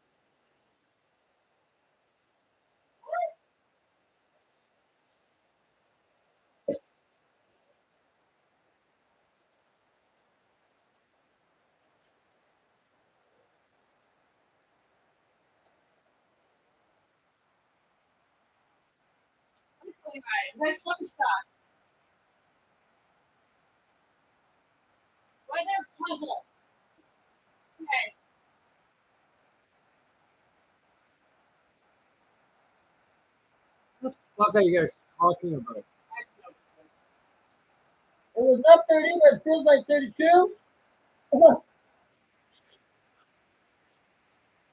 Next one shot. Why there puzzle? Okay. What the fuck are you guys talking about? It was not 30, but it feels like 32.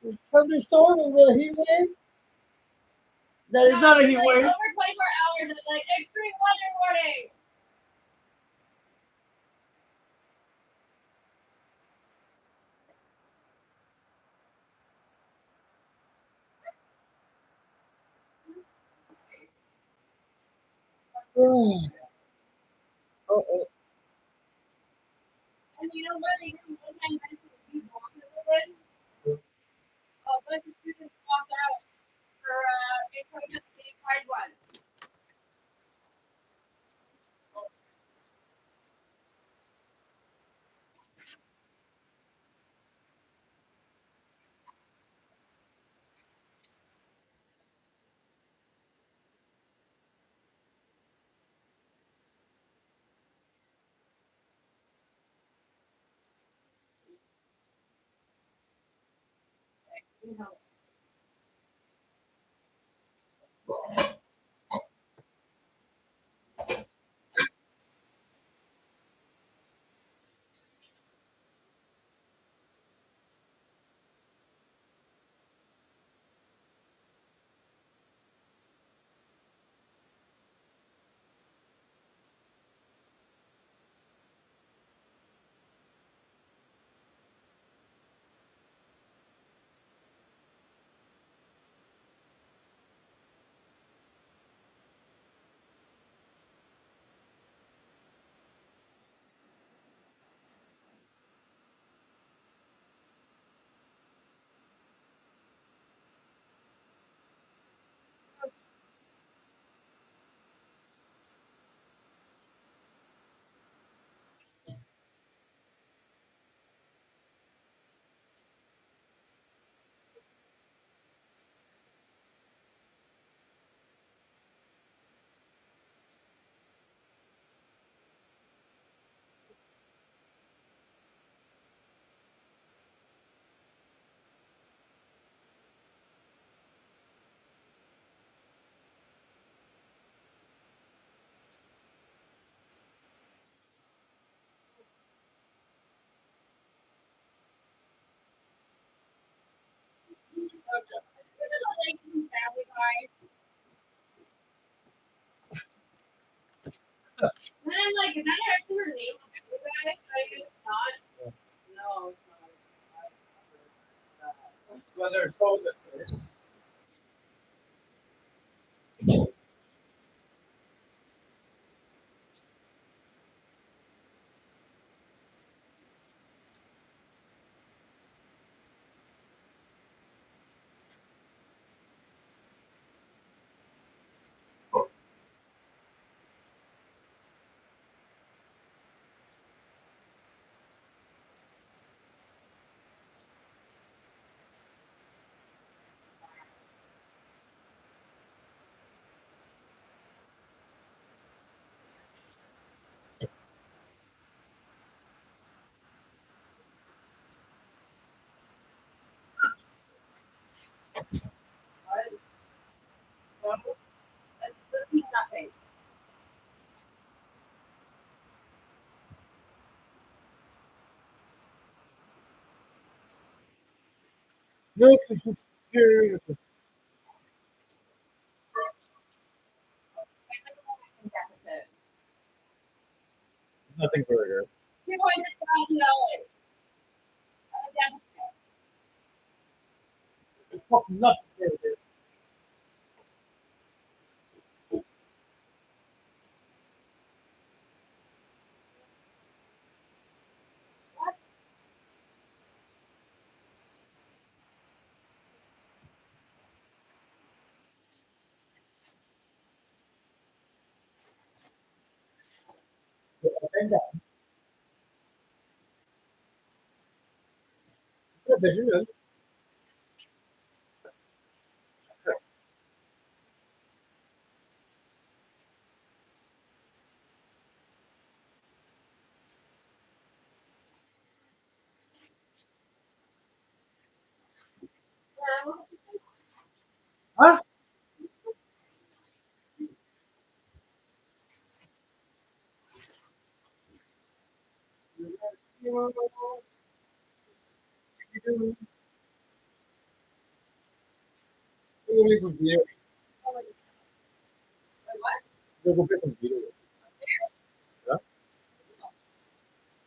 The thunderstorm and the heat wave. That is not a heat Like, wave. over 24 hours, it's like extreme weather warning. Oh. And you know what? They did one time mention the people on the list. A bunch of students walked out for a protest the Pride one. And I'm like, is that actually her name of the guy? It's not. No, it's not. Whether it's told No, it's just curious. Nothing further. $200,000. It's fucking nothing further. Vision. Huh?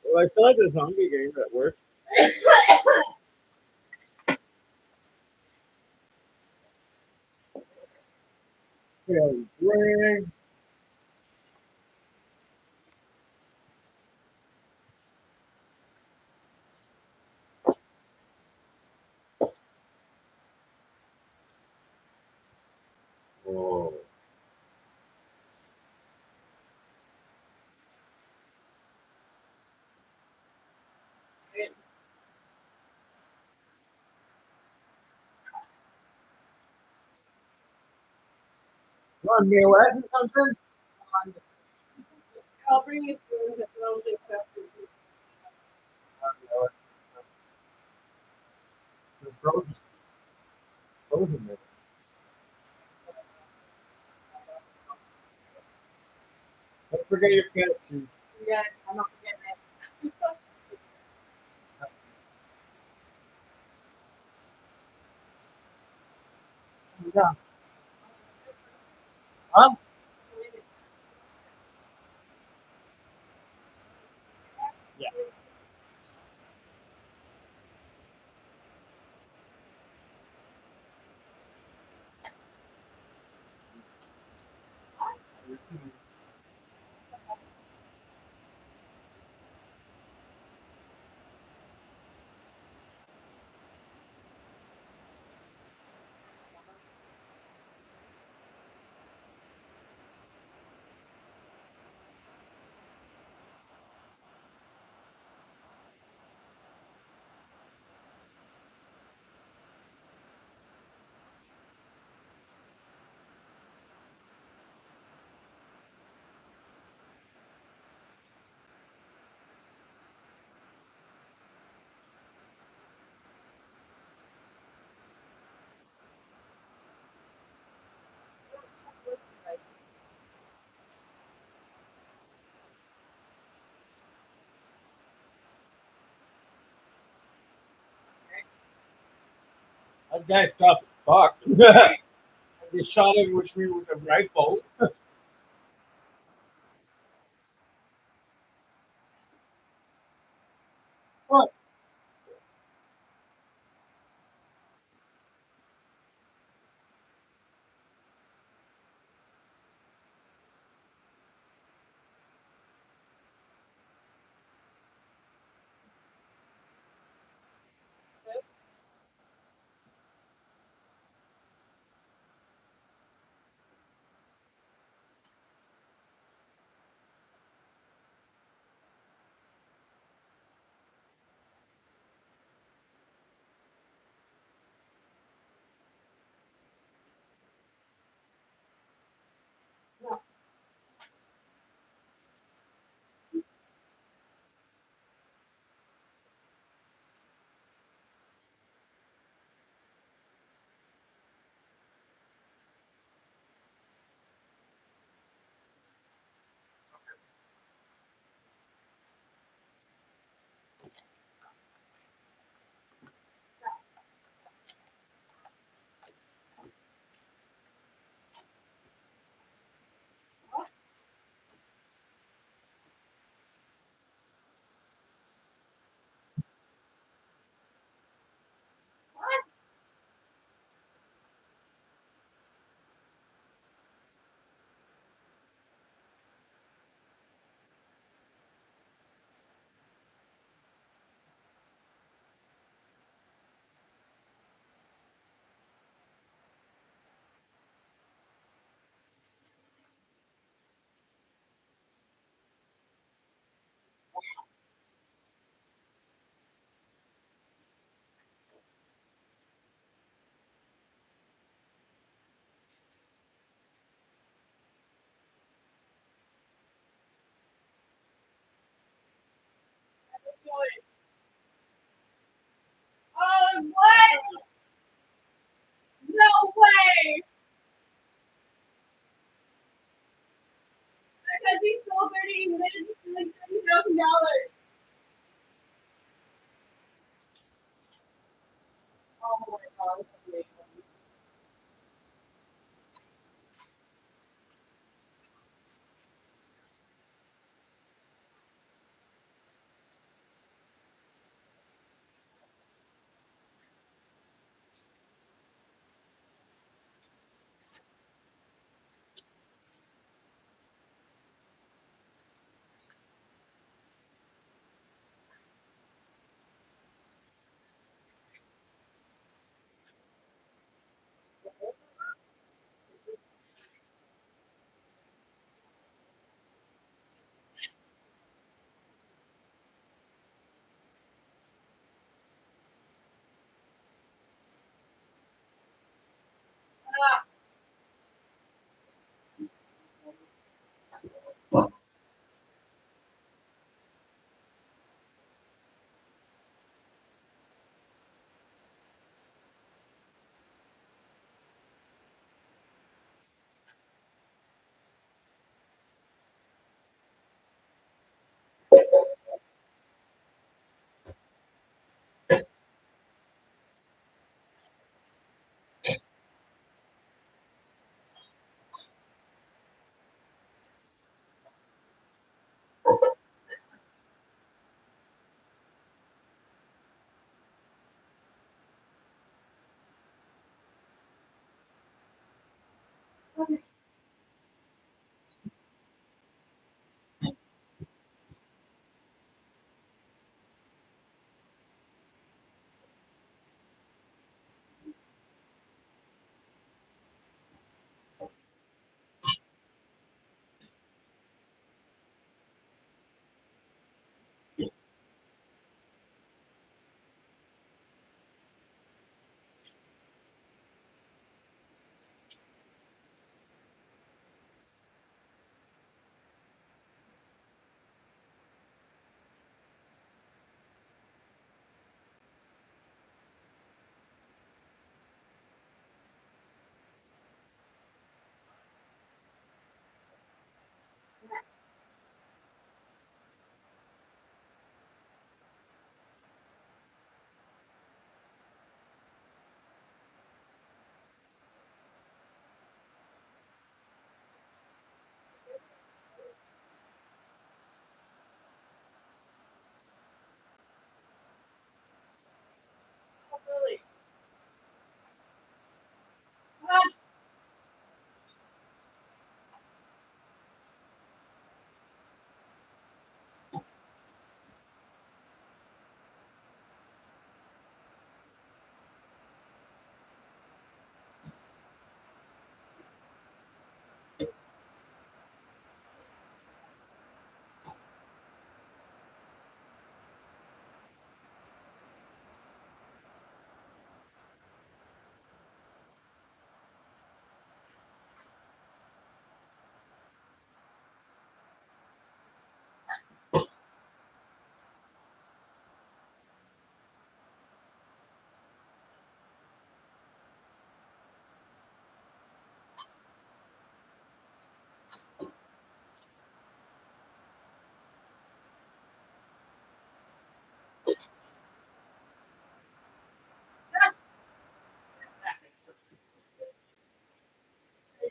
Well, I feel like a zombie game that works. Yeah, ring. Oh. Want me away or something? I'll bring you food if they'll take that food. Frozen. Frozen. Man. Don't forget your pets. Yeah, I'm not forgetting it. Yeah. Huh? Yeah. That guy's tough as fuck. They shot him with me with a rifle. What?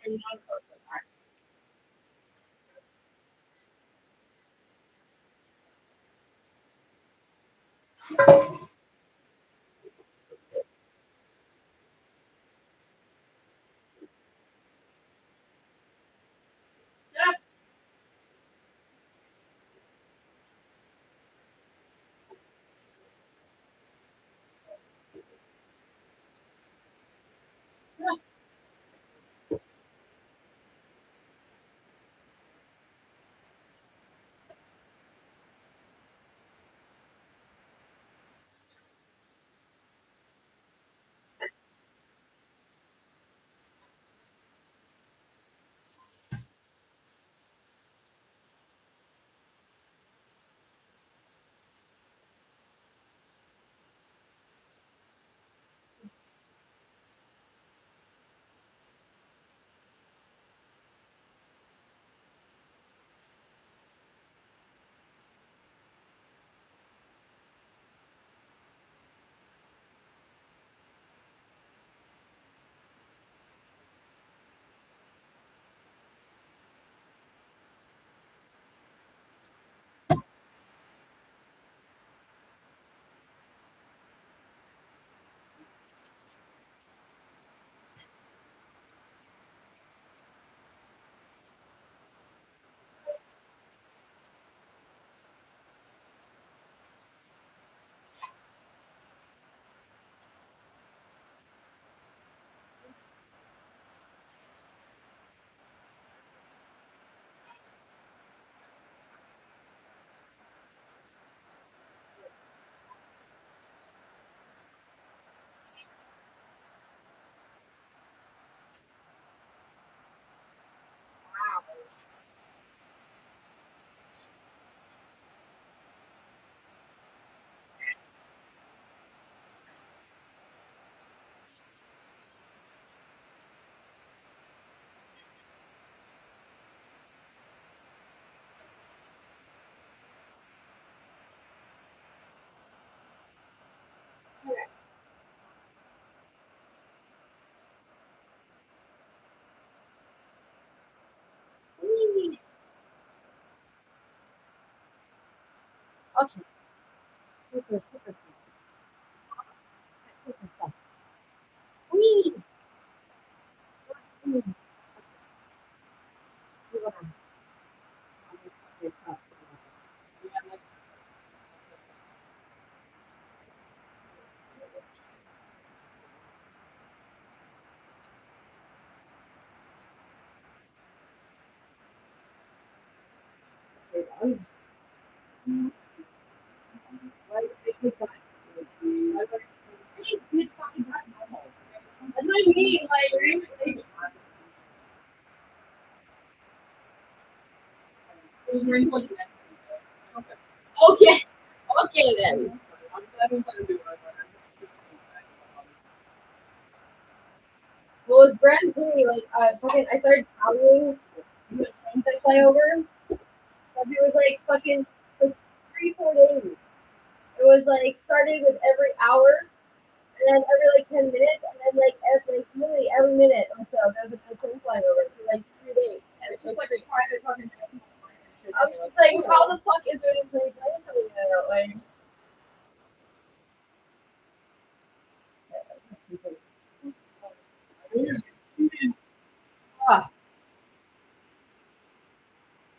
Okay. Wee. That's what I mean. Like, okay. Okay then. Well, it's brand new. Like, I started counting the trains I fly over. But it was like fucking like 3, 4 days. It was like started with every hour, and then every like 10 minutes, and then like literally every minute or so there was a train flying over for like 3 days. And it's just like a private fucking. I was just like, how the fuck is there this many planes coming out? Like. Ah,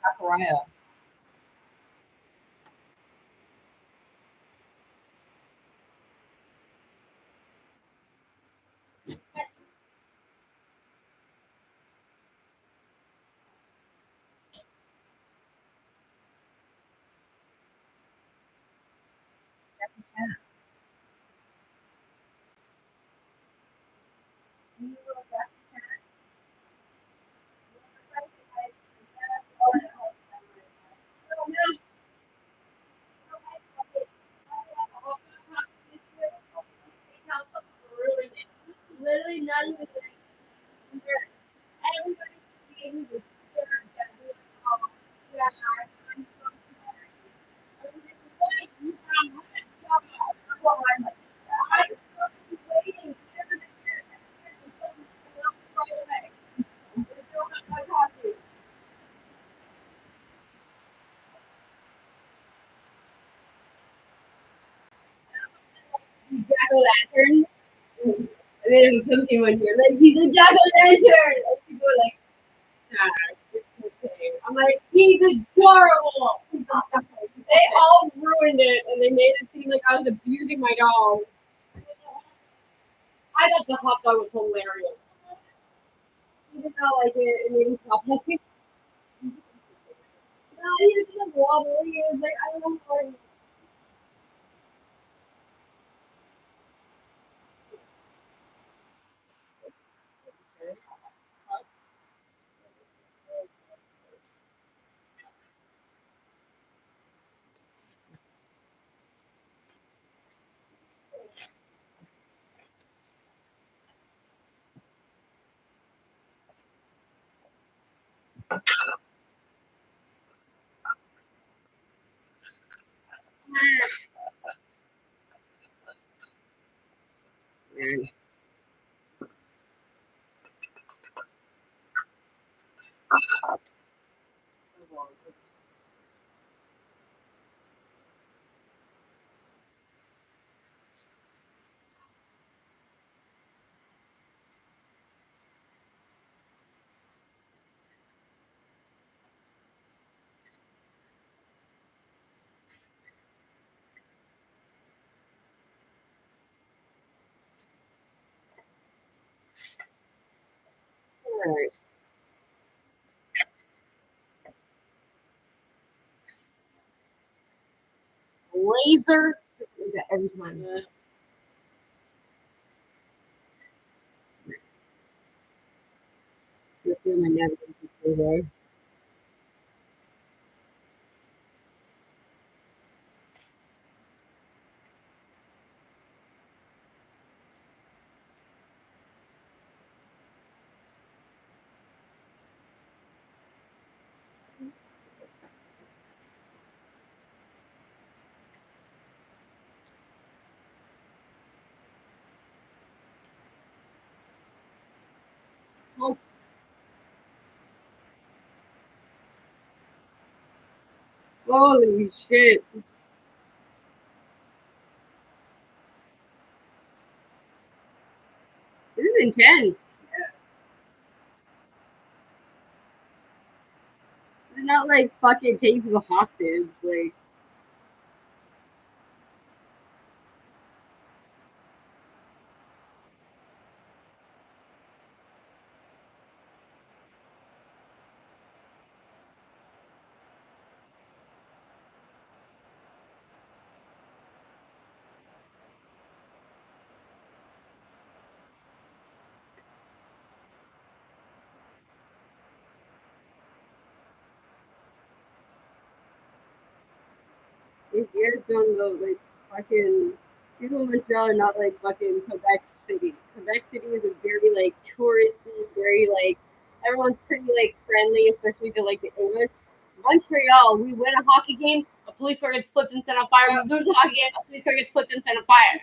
Zachariah. Literally not even there. Everybody's seeing the third that we all yeah, I'm so sorry. I was just like, you found my job. Come on. I'm fucking waiting. Right away. jack-o'-lantern. And then it comes in one year, like, he's a jack-o'-lantern. And people are like, nah, it's okay. I'm like, he's adorable. They all ruined it, and they made it seem like I was abusing my dog. I thought the hot dog was hilarious. Even though like it made me stop laughing. No, he was just wobbly. He was like, I don't know what. Alright. Laser. Every time. Just feel my navigation stay there. Oh. Holy shit. This is intense. They're not like fucking taking people hostage. Like, these years don't go like fucking people in Montreal are not like fucking Quebec City. Quebec City is a very like touristy, very like everyone's pretty like friendly, especially to like the English. Montreal, we win a hockey game, a police car gets flipped and set on fire. We lose a hockey game, a police car gets flipped and set on fire.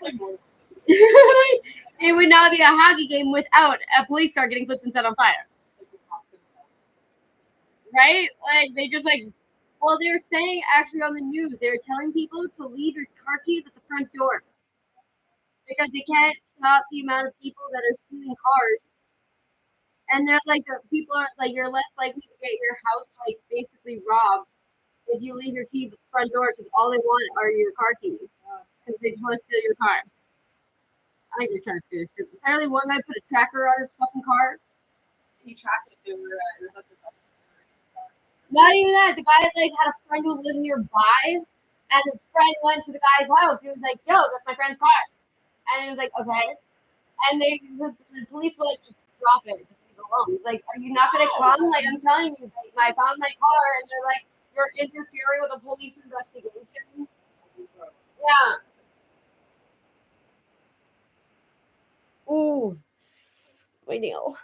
It would not be a hockey game without a police car getting flipped and set on fire. Right? Like they just like well, they were saying actually on the news, they were telling people to leave your car keys at the front door because they can't stop the amount of people that are stealing cars. And they're like, the people are like, you're less likely to get your house like basically robbed if you leave your keys at the front door because all they want are your car keys because they just want to steal your car. I think they're trying to steal your shit. Apparently, one guy put a tracker on his fucking car. He tracked it. It was like Not even that. The guy like had a friend who lived nearby, and his friend went to the guy's house. He was like, "Yo, that's my friend's car," and he was like, "Okay." And the police were like, "Just drop it, just leave it alone." He's like, "Are you not gonna come? Like, I'm telling you, like, I found my car," and they're like, "You're interfering with a police investigation." Yeah. Ooh, my nail.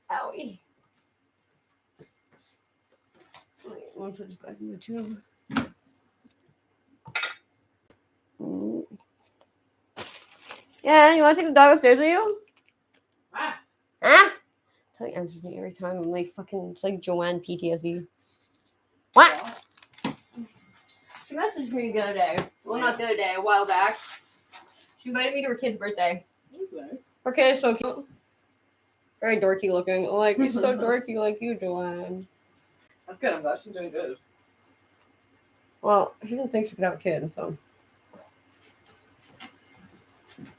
Owie. Wait, I'm gonna put this back in the tube. Yeah, you want to take the dog upstairs with you? Ah. Huh? That's how he answers me every time. I'm like fucking, it's like Joanne PTSD. What? She messaged me the other day. Well, not the other day, a while back. She invited me to her kid's birthday. That's nice. Her kid is so cute. Very dorky looking. Like, he's so dorky like you, Joanne. That's good. I'm glad she's doing good. Well, she didn't think she could have a kid, so.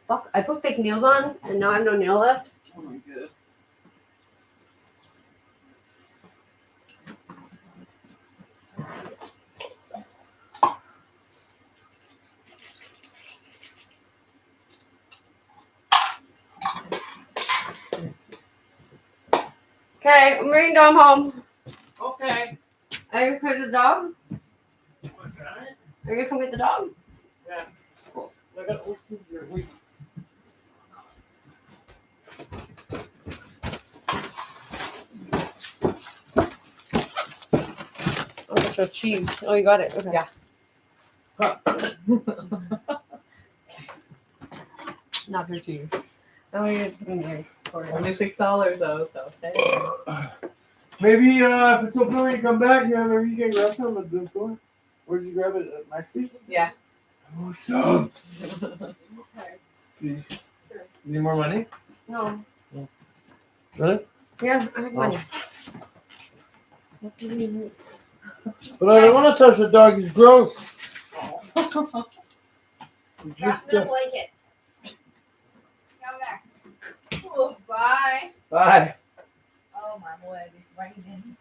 Fuck, I put fake nails on, and now I have no nail left. Oh my god. Okay, I'm bringing Dom home. Okay. Are you gonna come get the dog? What's that? Are you gonna come get the dog? Yeah. Cool. I got old food here. Wait. Oh, that's your cheese. Oh, you got it. Okay. Yeah. Not your cheese. Oh, you're Only $6 though, so stay. Maybe if it's open when you come back, yeah, maybe you can grab some at the store. Where did you grab it? At Maxi? Yeah. What's up? Please. Need more money? No. Really? Yeah, I have money. But I don't want to touch the dog. He's gross. Just blanket. Come back. Bye. bye. Oh my word. Right in.